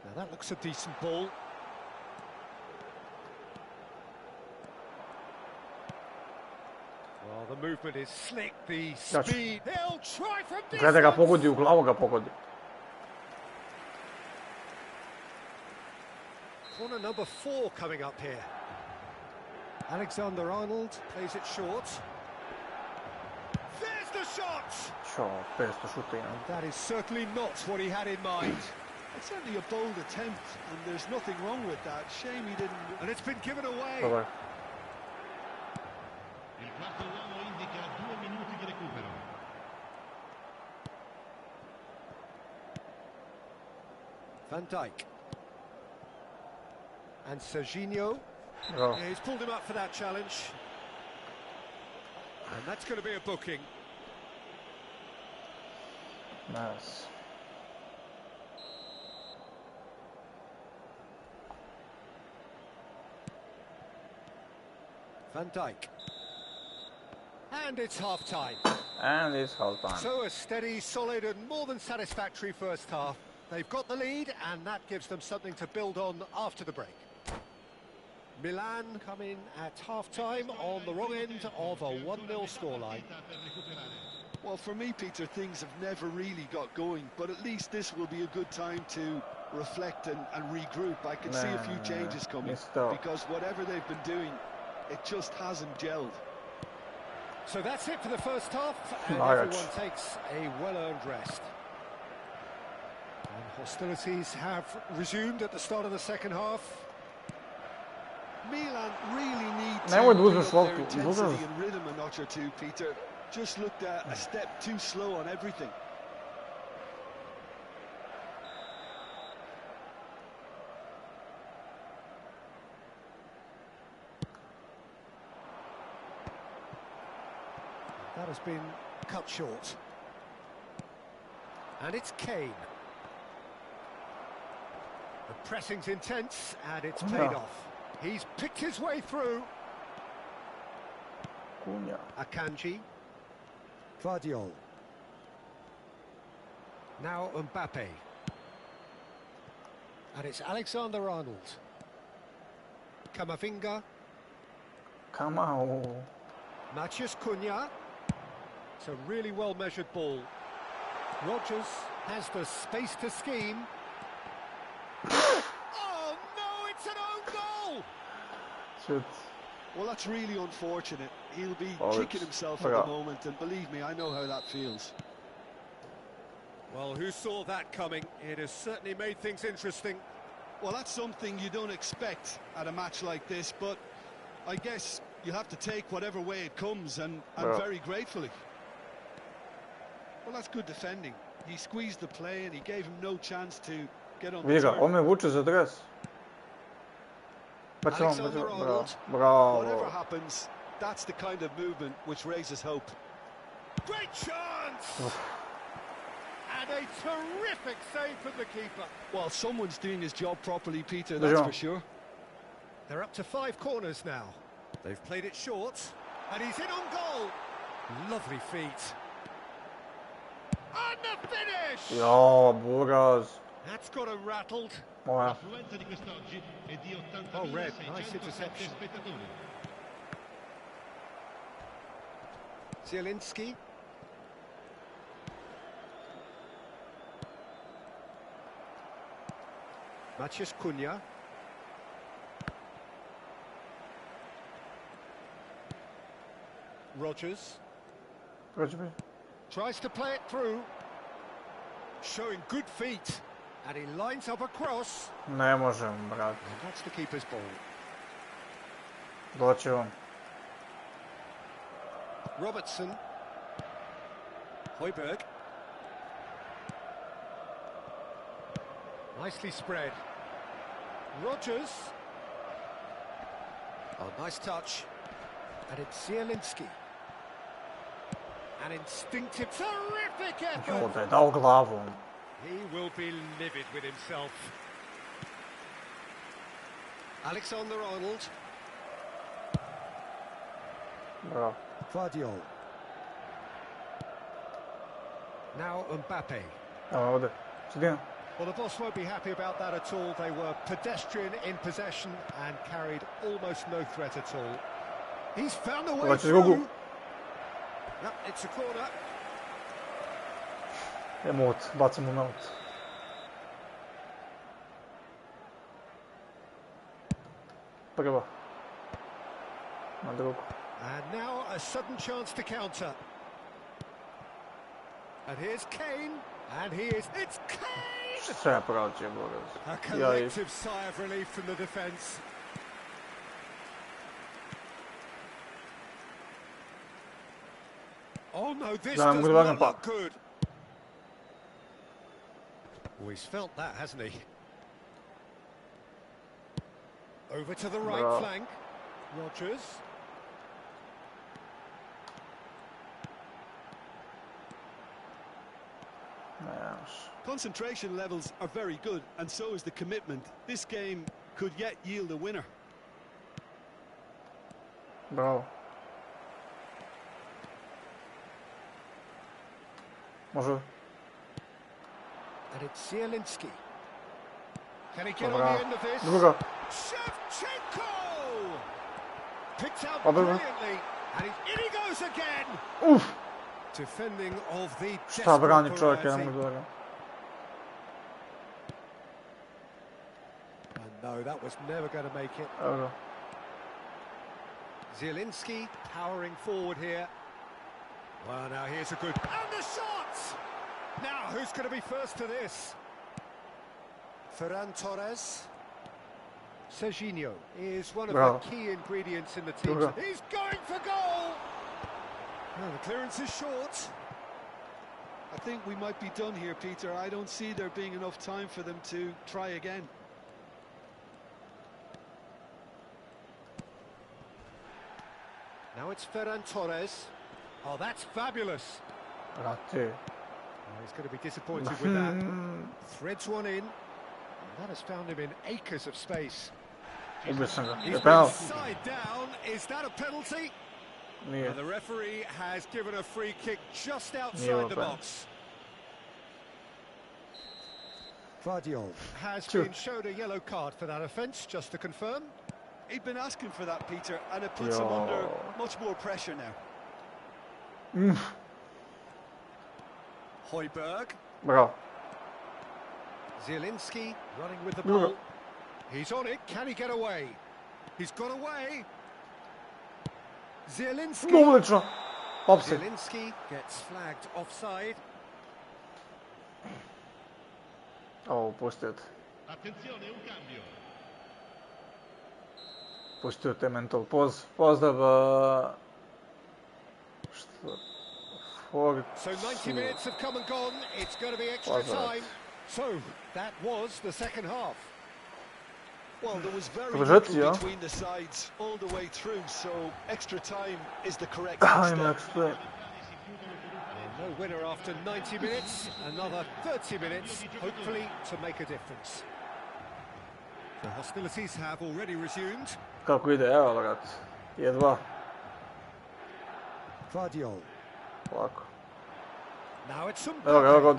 Now that looks a decent ball. Well, the movement is slick, the speed. They'll try from distance. Gledaj ga pogodi, u glavu ga pogodi. Corner number 4 coming up here. Alexander-Arnold plays it short. There's the shot! Čo, 500 šutina. That is certainly not what he had in mind. It's certainly a bold attempt, and there's nothing wrong with that. Shame he didn't... And it's been given away. Dobar. Il quarto uomo indica 2 minuti di recupero. Van Dijk. And Serginho. Oh. Yeah, he's pulled him up for that challenge. And that's going to be a booking. Nice. Van Dijk. And it's half-time. And it's half-time. So a steady, solid and more than satisfactory first half. They've got the lead and that gives them something to build on after the break. Milan come in at half-time on the wrong end of a 1-0 scoreline. Well, for me, Peter, things have never really got going, but at least this will be a good time to reflect and regroup. I can see a few changes coming, because whatever they've been doing, it just hasn't gelled. So that's it for the first half, and everyone takes a well-earned rest. And hostilities have resumed at the start of the second half. Milan really need to bring up their intensity and rhythm a notch or two, Peter. Just looked a step too slow on everything. That has been cut short. And it's Kane. The pressing's intense, and it's paid off. He's picked his way through. Akanji. Vardiol. Now Mbappe. And it's Alexander-Arnold. Camavinga. Matheus Cunha. It's a really well-measured ball. Rodgers has the space to scheme. Oh no, it's an own goal! Shit. Well, that's really unfortunate. He'll be kicking himself at the moment, and believe me, I know how that feels. Well, who saw that coming? It has certainly made things interesting. Well, that's something you don't expect at a match like this, but I guess you'll have to take whatever way it comes, and very gratefully. Well, that's good defending. He squeezed the play, and he gave him no chance to get on the turn. On me vuče za dres. Whatever happens, that's the kind of movement which raises hope. Great chance! And a terrific save from the keeper. Well, someone's doing his job properly, Peter, that's for sure. They're up to 5 corners now. They've played it short, and he's in on goal. Lovely feet. And the finish! Ja, Buras. That's got him rattled. Wow. Oh, red. Nice interception. Zielinski. Matheus Cunha. Rodgers. Tries to play it through. Showing good feet. And he lines up a cross. Ne možem, brat. And that's the keeper's ball. Doći on. Robertson. Højbjerg. Nicely spread. Rodgers. Oh, nice touch. And it's Zielinski. An instinctive, terrific effort. Jo, da je dao glavom. He will be livid with himself. Alexander-Arnold. Bravo. Vardiol. Now Mbappe. Evo ovdje. Sredina. Well, the boss won't be happy about that at all. They were pedestrian in possession and carried almost no threat at all. He's found a way through. Yep, it's a corner. Emot, bacim mu emot. Prva. Na drugu. And now a sudden chance to counter. And here's Kane. And he is... It's Kane! Sve prođe, Boris. A collective sigh of relief from the defence. Oh no, this does not look good. Oh, he's felt that, hasn't he? Over to the right flank. Rodgers. Concentration levels are very good, and so is the commitment. This game could yet yield a winner. Bravo. Može. And it's Zielinski. Can he get on the end of this? Druga. Shevchenko! Picked out brilliantly. And in he goes again. Uf. Defending of the Šta brani desperate čovjek, ja ne variety. mogu da ga. And no, that was never going to make it. Evo ga. Zielinski powering forward here. Well, now here's a good... And the shot! Now, who's going to be first to this? Ferran Torres. Serginho is one of the key ingredients in the team. He's going for goal! Well, the clearance is short. I think we might be done here, Peter. I don't see there being enough time for them to try again. Now it's Ferran Torres. Oh, that's fabulous. Oh, he's going to be disappointed with that. Threads one in. And that has found him in acres of space. He's been side down. Is that a penalty? And the referee has given a free kick just outside the box. Vardiol has been showed a yellow card for that offence, just to confirm. He'd been asking for that, Peter, and it puts him under much more pressure now. Højbjerg. Bravo. Zielinski running with the ball. He's on it. Can he get away? He's got away. Zielinski. Zielinski gets flagged offside. Oh, pustio te. Attenzione, un cambio. Pustio te mental. Pozdrav. So 90 minutes have come and gone. It's going to be extra time. So that was the second half. Well, there was very little between the sides all the way through, so extra time is the correct step. No winner after 90 minutes, another 30 minutes, hopefully to make a difference. The hostilities have already resumed. Kako ide, evo ga, jedva. Vardiol. Ovako. Now it's some... Evo ga.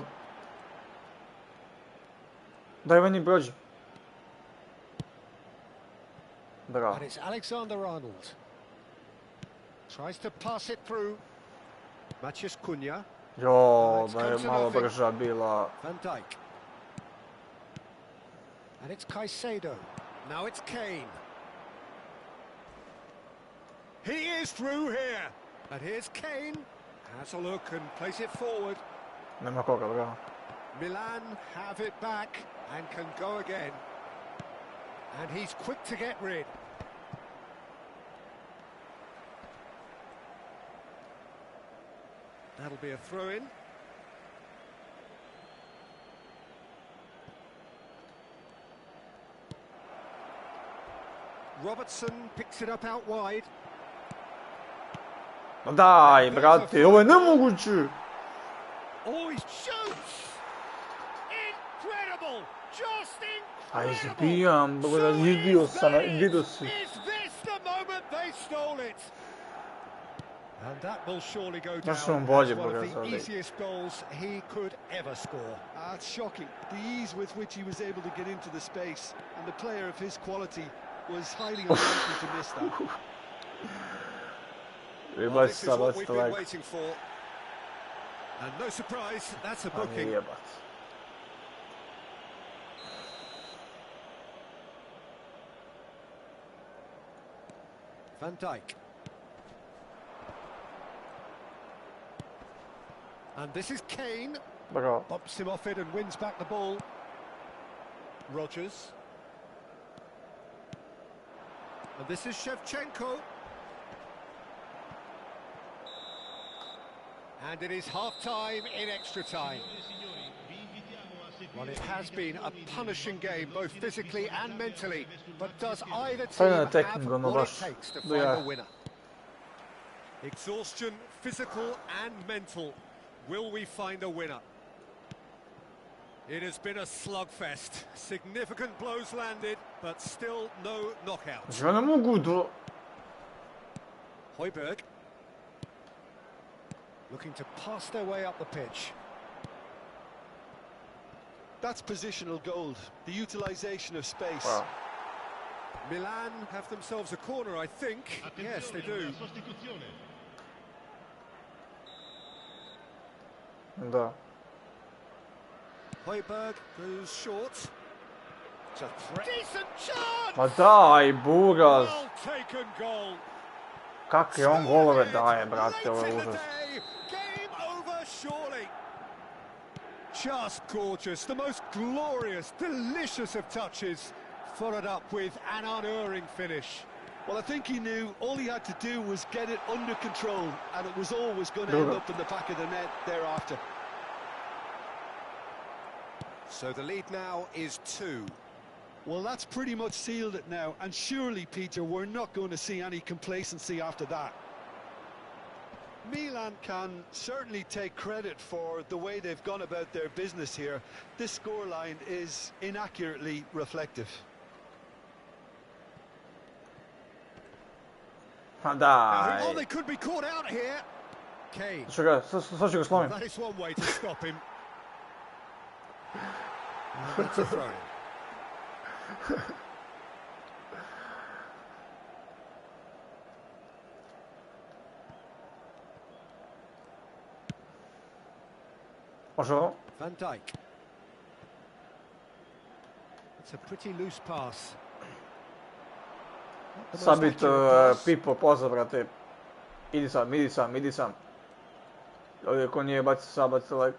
Daj meni brođi. Bravo. And it's Alexander-Arnold. Tries to pass it through. Maciej Cunha. Jo, da je malo brža bila. Van Dijk. And it's Caicedo. Now it's Kane. He is through here. And here's Kane. Has a look and plays it forward. Nema koga, bravo. Milan have it back and can go again. And he's quick to get rid. That'll be a throw-in. Robertson picks it up out wide. Daj, brate, ovo je nemoguće. Oh, he shoots! Incredible! Just incredible! A izbijam, vidio sam, vidio si. Is this the moment they stole it? And that will surely go down as one of the easiest goals he could ever score. It's shocking, the ease with which he was able to get into the space, and the player of his quality was highly unlikely to miss that. Well, this is what we've been waiting for. And no surprise, that's a booking. Van Dijk. And this is Kane. Bumps him off it and wins back the ball. Rodgers. And this is Shevchenko. And it is half-time in extra time. Well, it has been a punishing game, both physically and mentally. But does either team have what it takes to find a winner? Exhaustion, physical and mental. Will we find a winner? It has been a slugfest. Significant blows landed, but still no knockout. Højbjerg. Looking to pass their way up the pitch. That's positional gold, the utilisation of space. Wow. Milan have themselves a corner, I think. Yes, they do. Da. Højbjerg goes short. Decent chance. Ma daj, Buras. Well taken goal. Kakve on golove daje, brate, ovo je užas. Game over surely. Just gorgeous, the most glorious, delicious of touches, followed up with an unerring finish. Well, I think he knew all he had to do was get it under control, and it was always going to end up in the back of the net thereafter. So the lead now is 2. Well, that's pretty much sealed it now, and surely, Peter, we're not going to see any complacency after that. Milan can certainly take credit for the way they've gone about their business here. This scoreline is inaccurately reflective. Daj. Oh, they could be caught out here. Kane. Sad ću ga slomim. That is one way to stop him. That's a throw. Možemo? Van Dijk. It's a pretty loose pass. Sad bit Pipo pozva, brate. Idi sam. Ovdje ko nije baci sad, baci like.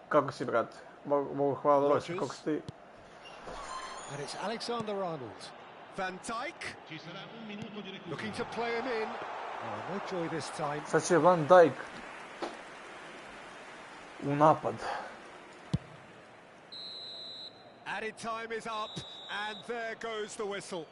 Kako si, brate? Bogu hvala, dobro si, kako si ti? And it's Alexander-Arnold. Van Dijk. Looking to play him in. Oh, no joy this time. Sad će Van Dijk u napad. Added time is up, and there goes the whistle.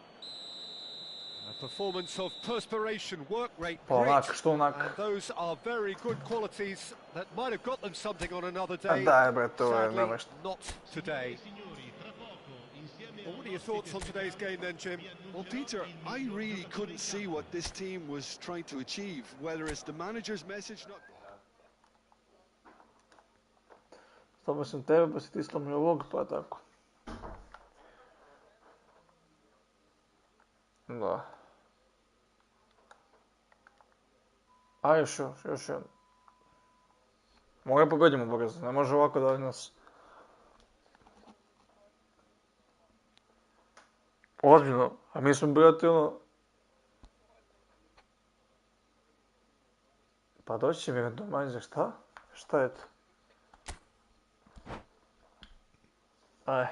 A performance of perspiration, work rate, great, and those are very good qualities that might have got them something on another day. Sadly, not today. Well, what are your thoughts on today's game then, Jim? Well, Peter, I really couldn't see what this team was trying to achieve, whether it's the manager's message... Slomio sam tebe, pa si ti slomio ovog, pa tako. Da. A još jedan. Mogu pobedimo, Bogas, ne može ovako da nas... Ozbiljno, a mi smo brati ono... Pa doći će mi eventualno manje, šta? Šta je to? Aj.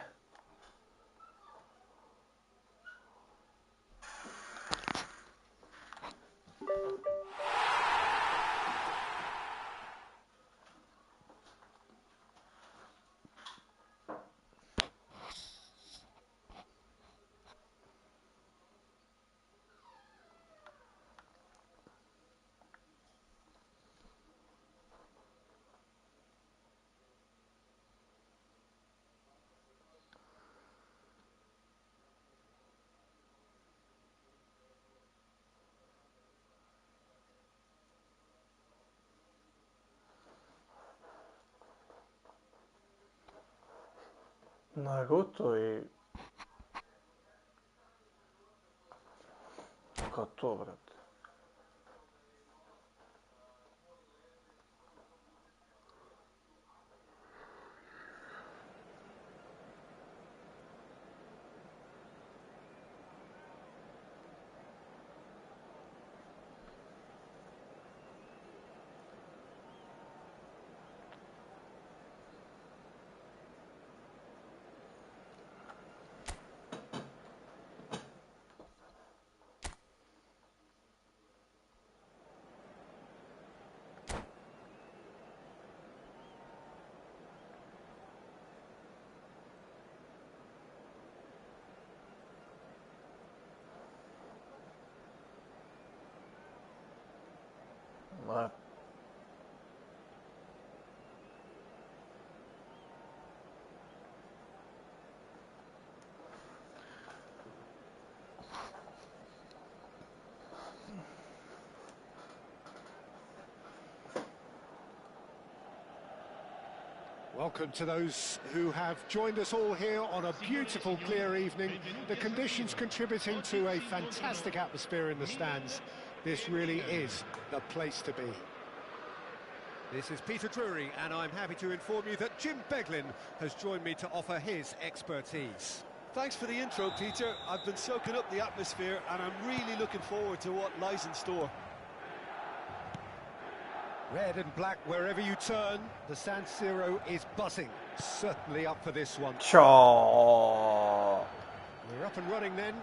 Naruto i... Kao to, brate. Ma... Welcome to those who have joined us all here on a beautiful, clear evening. The conditions contributing to a fantastic atmosphere in the stands. This really is the place to be. This is Peter Drury, and I'm happy to inform you that Jim Beglin has joined me to offer his expertise. Thanks for the intro, Peter. I've been soaking up the atmosphere, and I'm really looking forward to what lies in store. Red and black wherever you turn, the San Siro is buzzing. Certainly up for this one. Ciao. We're up and running then.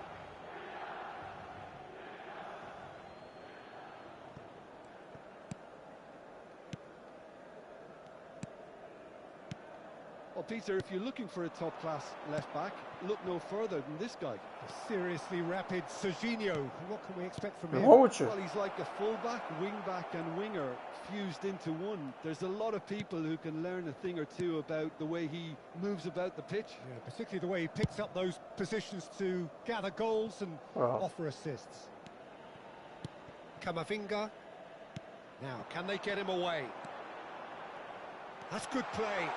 Well, Peter, if you're looking for a top-class left-back, look no further than this guy. A seriously rapid Serginho. What can we expect from him? Well, he's like a full-back, wing-back and winger fused into one. There's a lot of people who can learn a thing or two about the way he moves about the pitch. Yeah, particularly the way he picks up those positions to gather goals and offer assists. Camavinga. Now, can they get him away? That's good play.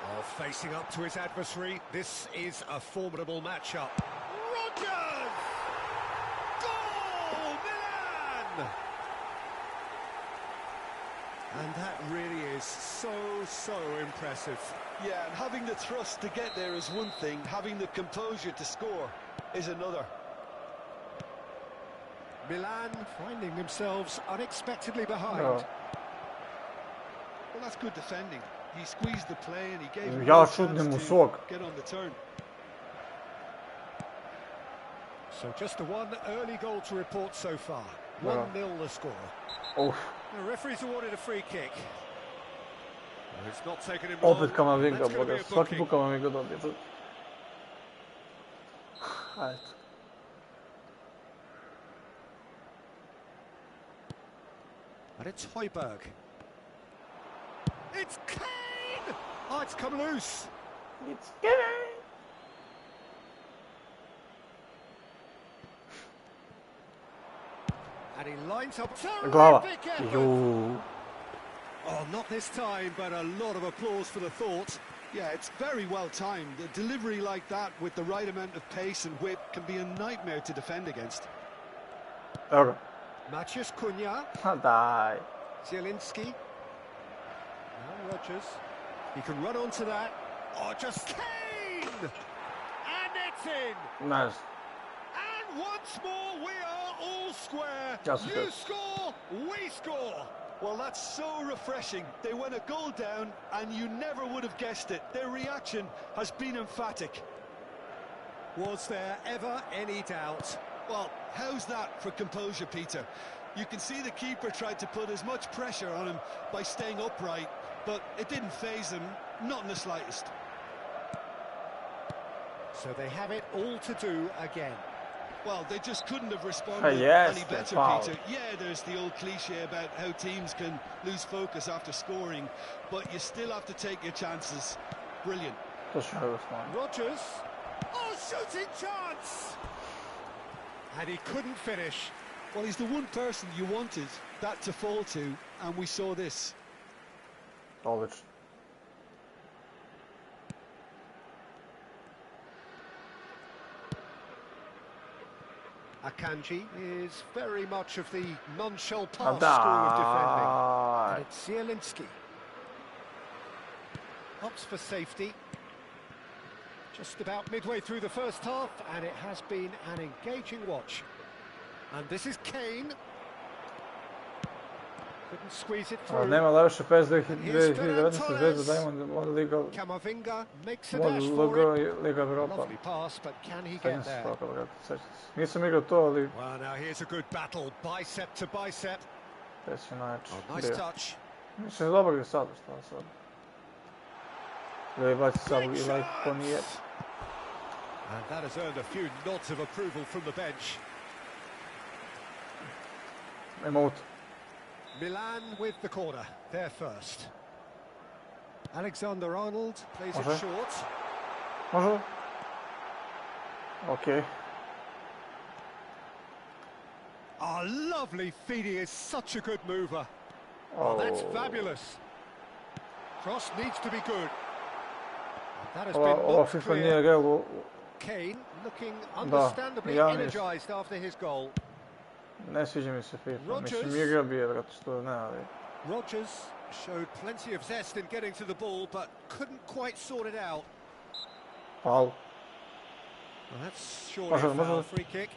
Oh, facing up to his adversary, this is a formidable matchup. Rodgers! Goal! Milan! And that really is so impressive. Yeah, and having the thrust to get there is one thing, having the composure to score is another. Milan finding themselves unexpectedly behind. Well, that's good defending. He squeezed the play and he gave him Ja a chance to get on the turn. So just the one early goal to report so far. 1-0 the score. The referee's awarded a free kick. Well, it's not taken him long. Opet Camavinga, boga. Svaki put Camavinga dobije. Ajde. And it's Højbjerg. It's Kane! Oh, it's come loose. It's Kane! And he lines up. Glava. Oh, not this time, but a lot of applause for the thought. Yeah, it's very well timed. A delivery like that with the right amount of pace and whip can be a nightmare to defend against. Okay. Maciej Cunha. Daj. Zielinski. Now Rodgers. He can run onto that. Oh, just Kane! And it's in! Nice. And once more we are all square. Just you good. score, we score. Well, that's so refreshing. They went a goal down and you never would have guessed it. Their reaction has been emphatic. Was there ever any doubt? Well, how's that for composure, Peter? You can see the keeper tried to put as much pressure on him by staying upright, but it didn't faze him, not in the slightest. So they have it all to do again. Well, they just couldn't have responded any better, Peter. Yeah, there's the old cliche about how teams can lose focus after scoring, but you still have to take your chances. Brilliant. Rodgers. Oh, shooting chance! And he couldn't finish. Well, he's the one person you wanted that to fall to, and we saw this. Odlično. Akanji is very much of the nonchalant school of defending. And it's Zielinski. Opts for safety. Just about midway through the first half, and it has been an engaging watch. And this is Kane. Couldn't squeeze it through. Nema lepše PES 2019 Zvezda da ima Liga. Camavinga makes a dash for it. Liga Europa. Lovely pass, but can he get there? Nisam igrao to, ali... Well, now here's a good battle, bicep to bicep. PES je najjači. Nice touch. Mislim, dobro je sad, šta sad. Ili baci sad, ili to nije. And that has earned a few nods of approval from the bench. Emote. Milan with the corner, there first. Alexander-Arnold plays it short. Može. Okay. Oh, lovely feeding is such a good mover. Oh, that's fabulous. Cross needs to be good. That has been knocked clear. Kane looking understandably energized after his goal. Ne sviđa mi se FIFA. Mislim, igra bi je, zato što ne, ali... Rodgers Showed plenty of zest in getting to the ball, but couldn't quite sort it out. Foul. Well, that's surely a foul. Free kick.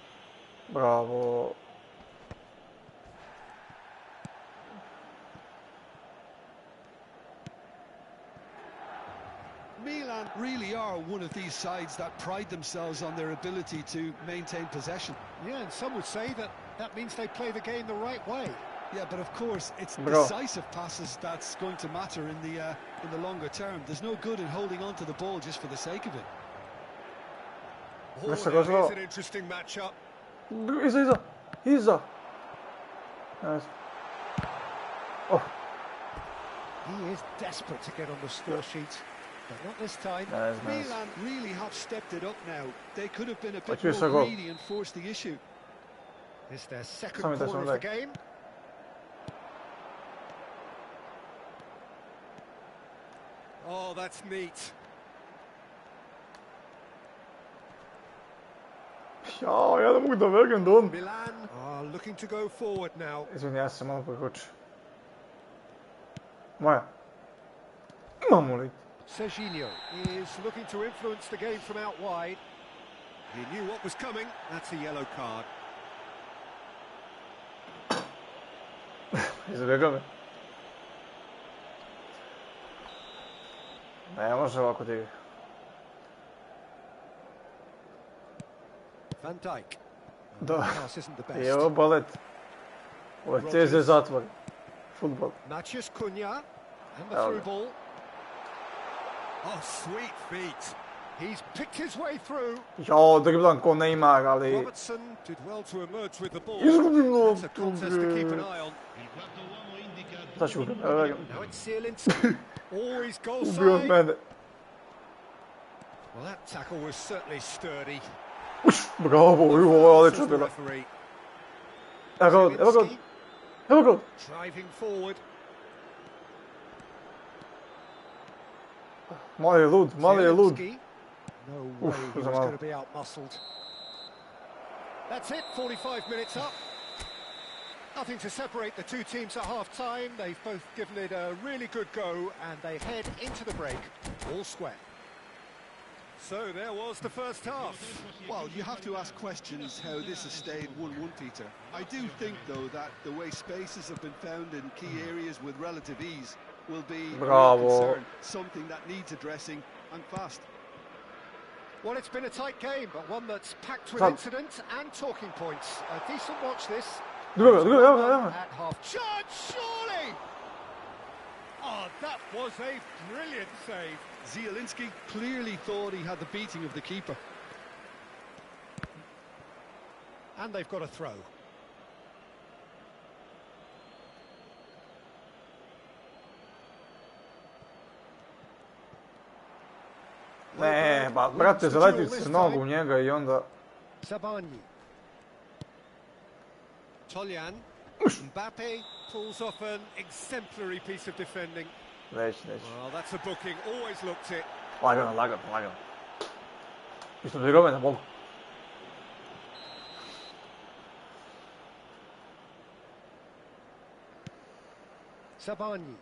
Bravo. Milan really are one of these sides that pride themselves on their ability to maintain possession. Yeah, and some would say that means they play the game the right way. Yeah, but of course, it's decisive passes that's going to matter in the longer term. There's no good in holding on to the ball just for the sake of it. Oh, here's an interesting matchup. He's nice. Oh. He is desperate to get on the score sheet, but not this time. Nice. Milan really have stepped it up now. They could have been a bit more greedy and forced the issue. It's their second corner of the game. Oh, that's neat. Ja, ja, da mogu da verujem da on... Milan are looking to go forward now. Izvini, ja sam malo prekočio. Moja. Imamo li? Serginho is looking to influence the game from out wide. He knew what was coming. That's a yellow card. Izbjegao me. Ne može ovako da igra. Van Dijk. Da. I ovo balet. Ovo je CZ zatvor. Futbol. Maciej Cunha and the through ball. Oh, sweet feet. He's picked his way through. Jao, driblan ko Neymar, ali... Robertson did well to emerge with the ball. Izgubim loptu, That's a contest to keep an eye on. Sad ću ga, Now it's Zielinski. Always goal side. Ubio od mene. Well, that tackle was certainly sturdy. Bravo, ovo je odlično bilo. Evo ga. Driving forward. Mali je lud. No way he was going to be out-muscled. That's it, 45 minutes up. Nothing to separate the two teams at half-time. They've both given it a really good go, and they head into the break, all square. So there was the first half. Well, you have to ask questions how this has stayed 1-1, Peter. I do think, though, that the way spaces have been found in key areas with relative ease will be a real concern, something that needs addressing and fast. Well, it's been a tight game, but one that's packed with incident and talking points. A decent watch this. At half. Shot, surely! Oh, that was a brilliant save. Zielinski clearly thought he had the beating of the keeper. And they've got a throw. Ne, ba, brate, zaleti se nogu u njega I onda... Sabanji. Toljan. Mbappe pulls off an exemplary piece of defending. Već. Well, that's a booking, always looked it. Lagano. Isto da igrao ne mogu. Sabanji.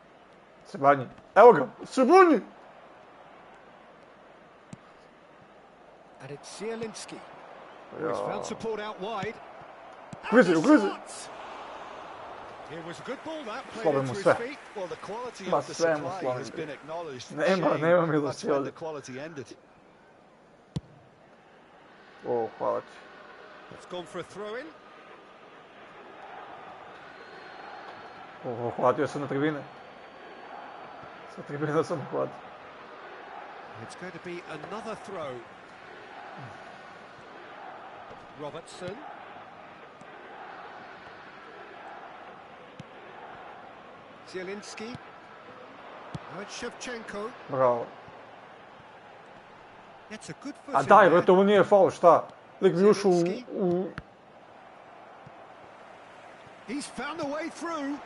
Evo ga, Sabanji! And it's Zielinski. He's found support out wide. Grizi. It was a good ball that played into his feet. Well, the quality of the supply has been acknowledged. Nema milosti. That's when the quality ended. Oh, hvala ti. It's gone for a throw-in. Hvatio sam na tribine. Sa tribina sam hvatio. It's going to be another throw. Robertson. Zielinski. Now it's Shevchenko. Bravo. That's a good foot. A daj, brate, ovo nije faul, šta? Lik mi ušao u... He's found a way through.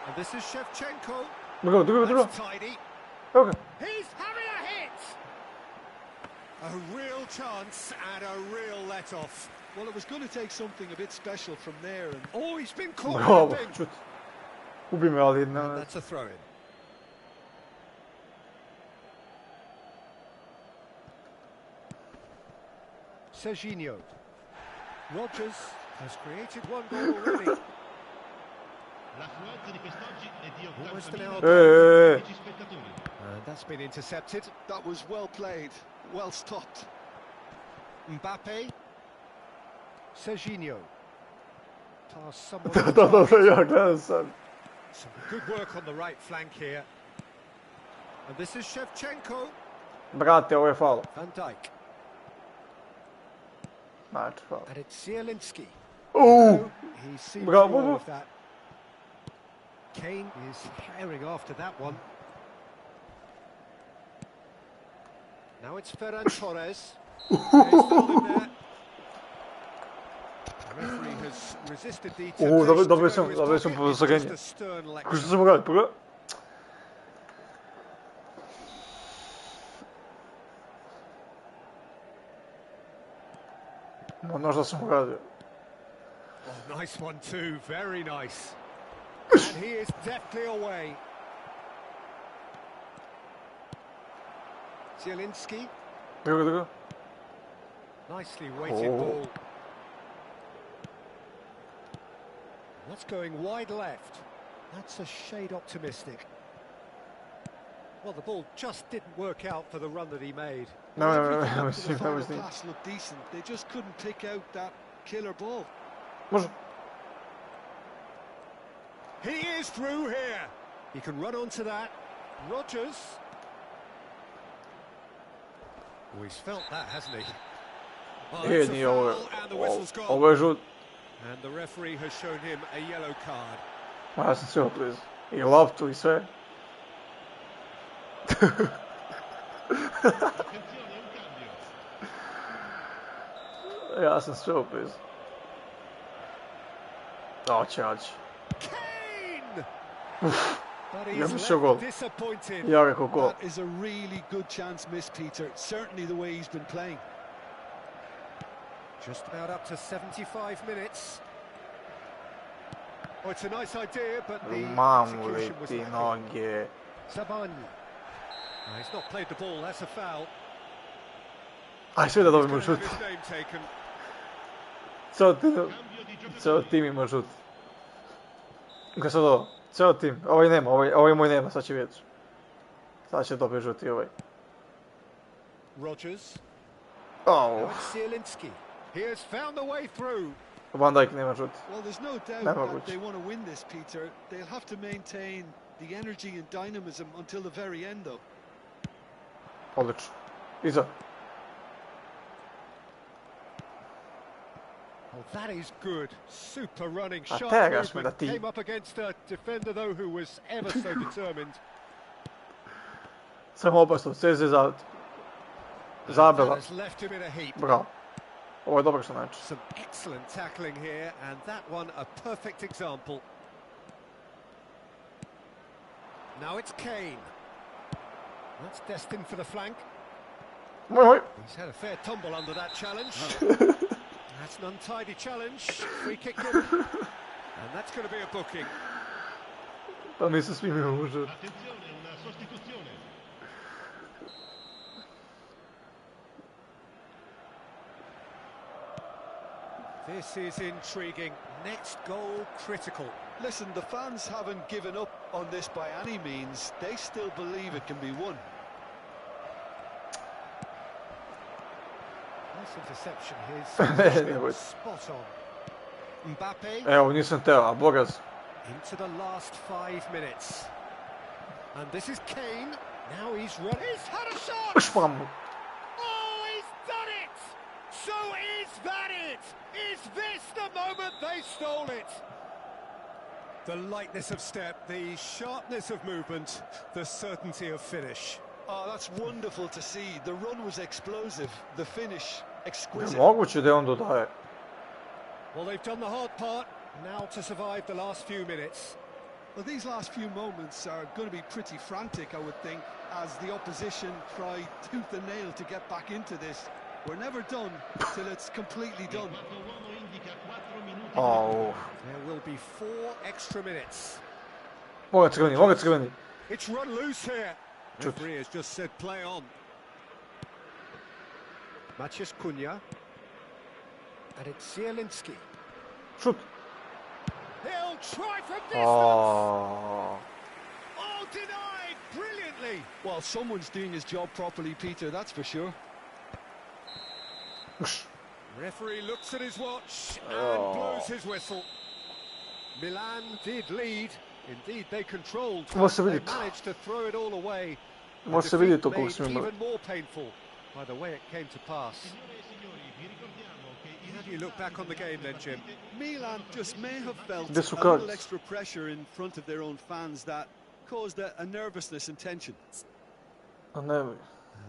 And this is Shevchenko. Drugo. That's tidy. Evo ga. He's having a hit. A real chance and a real let-off. Well, it was going to take something a bit special from there. And oh, he's been caught. Bravo, čut. Ubi me, ali... That's a throw-in. Serginho. Rogers has created one goal already. Almost an hour. And that's been intercepted. That was well played, well stopped. Mbappe. Serginho. Pass someone. Some good work on the right flank here. And this is Shevchenko. Brate, ovo je faul. Van Dijk. Znači, faul. And it's Zielinski. He seems Bravo. with that. Kane is herring after that one. Now it's Ferran Torres. He's still in there. The referee has resisted the temptation. Dobio sam upozorenje. Kako što sam uradio? Pogledaj. No, znaš da sam uradio. Oh, nice one too, very nice. And he is deftly away. Zielinski. Drugo. Nicely weighted ball. That's going wide left. That's a shade optimistic. Well, the ball just didn't work out for the run that he made. No, the pass looked decent. They just couldn't pick out that killer ball. Može. He is through here. He can run onto that. Rogers. Oh, he's felt that, hasn't he? Oh, that's a foul, and the whistle's gone. Ovo je žut. And the referee has shown him a yellow card. Ja sam sve oblizu. I loptu i sve. Ja sam sve oblizu. Oće. Ja mislio gol. Ja rekao gol. That is a really good chance missed, Peter. Certainly the way he's been playing. Just about up to 75 minutes. Oh, it's a nice idea, but the execution was lacking. Sabani. He's not played the ball, that's a foul. Aj, sve da dobimo šut. Ceo tim ima šut. Kako sad ovo? Ceo tim. Ovaj nema, ovaj moj nema, sad će vidjeti. Sad će dobiti žuti ovaj. Rogers. Oh. Zielinski. He has found the way through. Van Dijk nema žuti. Well, there's no doubt that they want to win this, Peter. They'll have to maintain the energy and dynamism until the very end, though. Odlično. Iza. Oh, that is good. Super running, sharp movement. Came up against a defender, though, who was ever so determined. Samo opasno, Cez je zabila. Bravo. Ovo je dobro što znači. Some excellent tackling here, and that one a perfect example. Now it's Kane. That's destined for the flank. He's had a fair tumble under that challenge. That's an untidy challenge. Free kick given. And that's going to be a booking. Pa mi se svi imamo užad. This is intriguing. Next goal critical. Listen, the fans haven't given up on this by any means. They still believe it can be won. Nice interception. His spot on. Mbappe. Evo, nisam teo, a Bogaz. Into the last 5 minutes. And this is Kane. Now he's run. He's had a shot! Oh, he's done it! So is that it? Is this the moment they stole it? The lightness of step, the sharpness of movement, the certainty of finish. Oh, that's wonderful to see. The run was explosive, the finish exquisite. Moguće da on dodaje. Well, they've done the hard part. Now to survive the last few minutes. Well, these last few moments are going to be pretty frantic, I would think, as the opposition try tooth and nail to get back into this. We're never done till it's completely done. Oh. There will be 4 extra minutes. Moga crveni. It's run loose here. Referee has just said play on. Maciej Cunha. And it's Zielinski. Šut! He'll try from distance! Oh, denied brilliantly! Well, someone's doing his job properly, Peter, that's for sure. Referee looks at his watch and blows his whistle. Milan did lead. Indeed, they controlled. They managed to throw it all away. Može se vidjeti to koliko smo imali. Even more painful by the way it came to pass. How do you look back on the game then, Jim? Milan just may have felt a little extra pressure in front of their own fans that caused a nervousness and tension.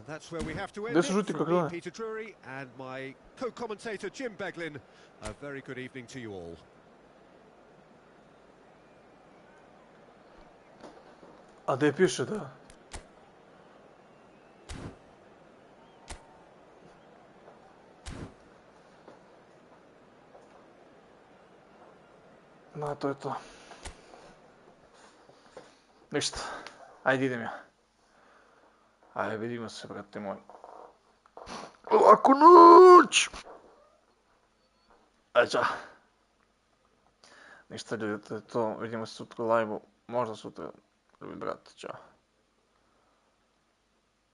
That's where we have to end it. From me, Peter Drury, and my co-commentator Jim Beglin. A very good evening to you all. A gdje piše da? No, to je to. Ništa. Ajde, idem ja. Ajde, vidimo se, brate moj. Laku noć! Ajde, čao. Ništa, ljudi, to je to. Vidimo se sutra u live-u. Možda sutra, ljubi brat, čao.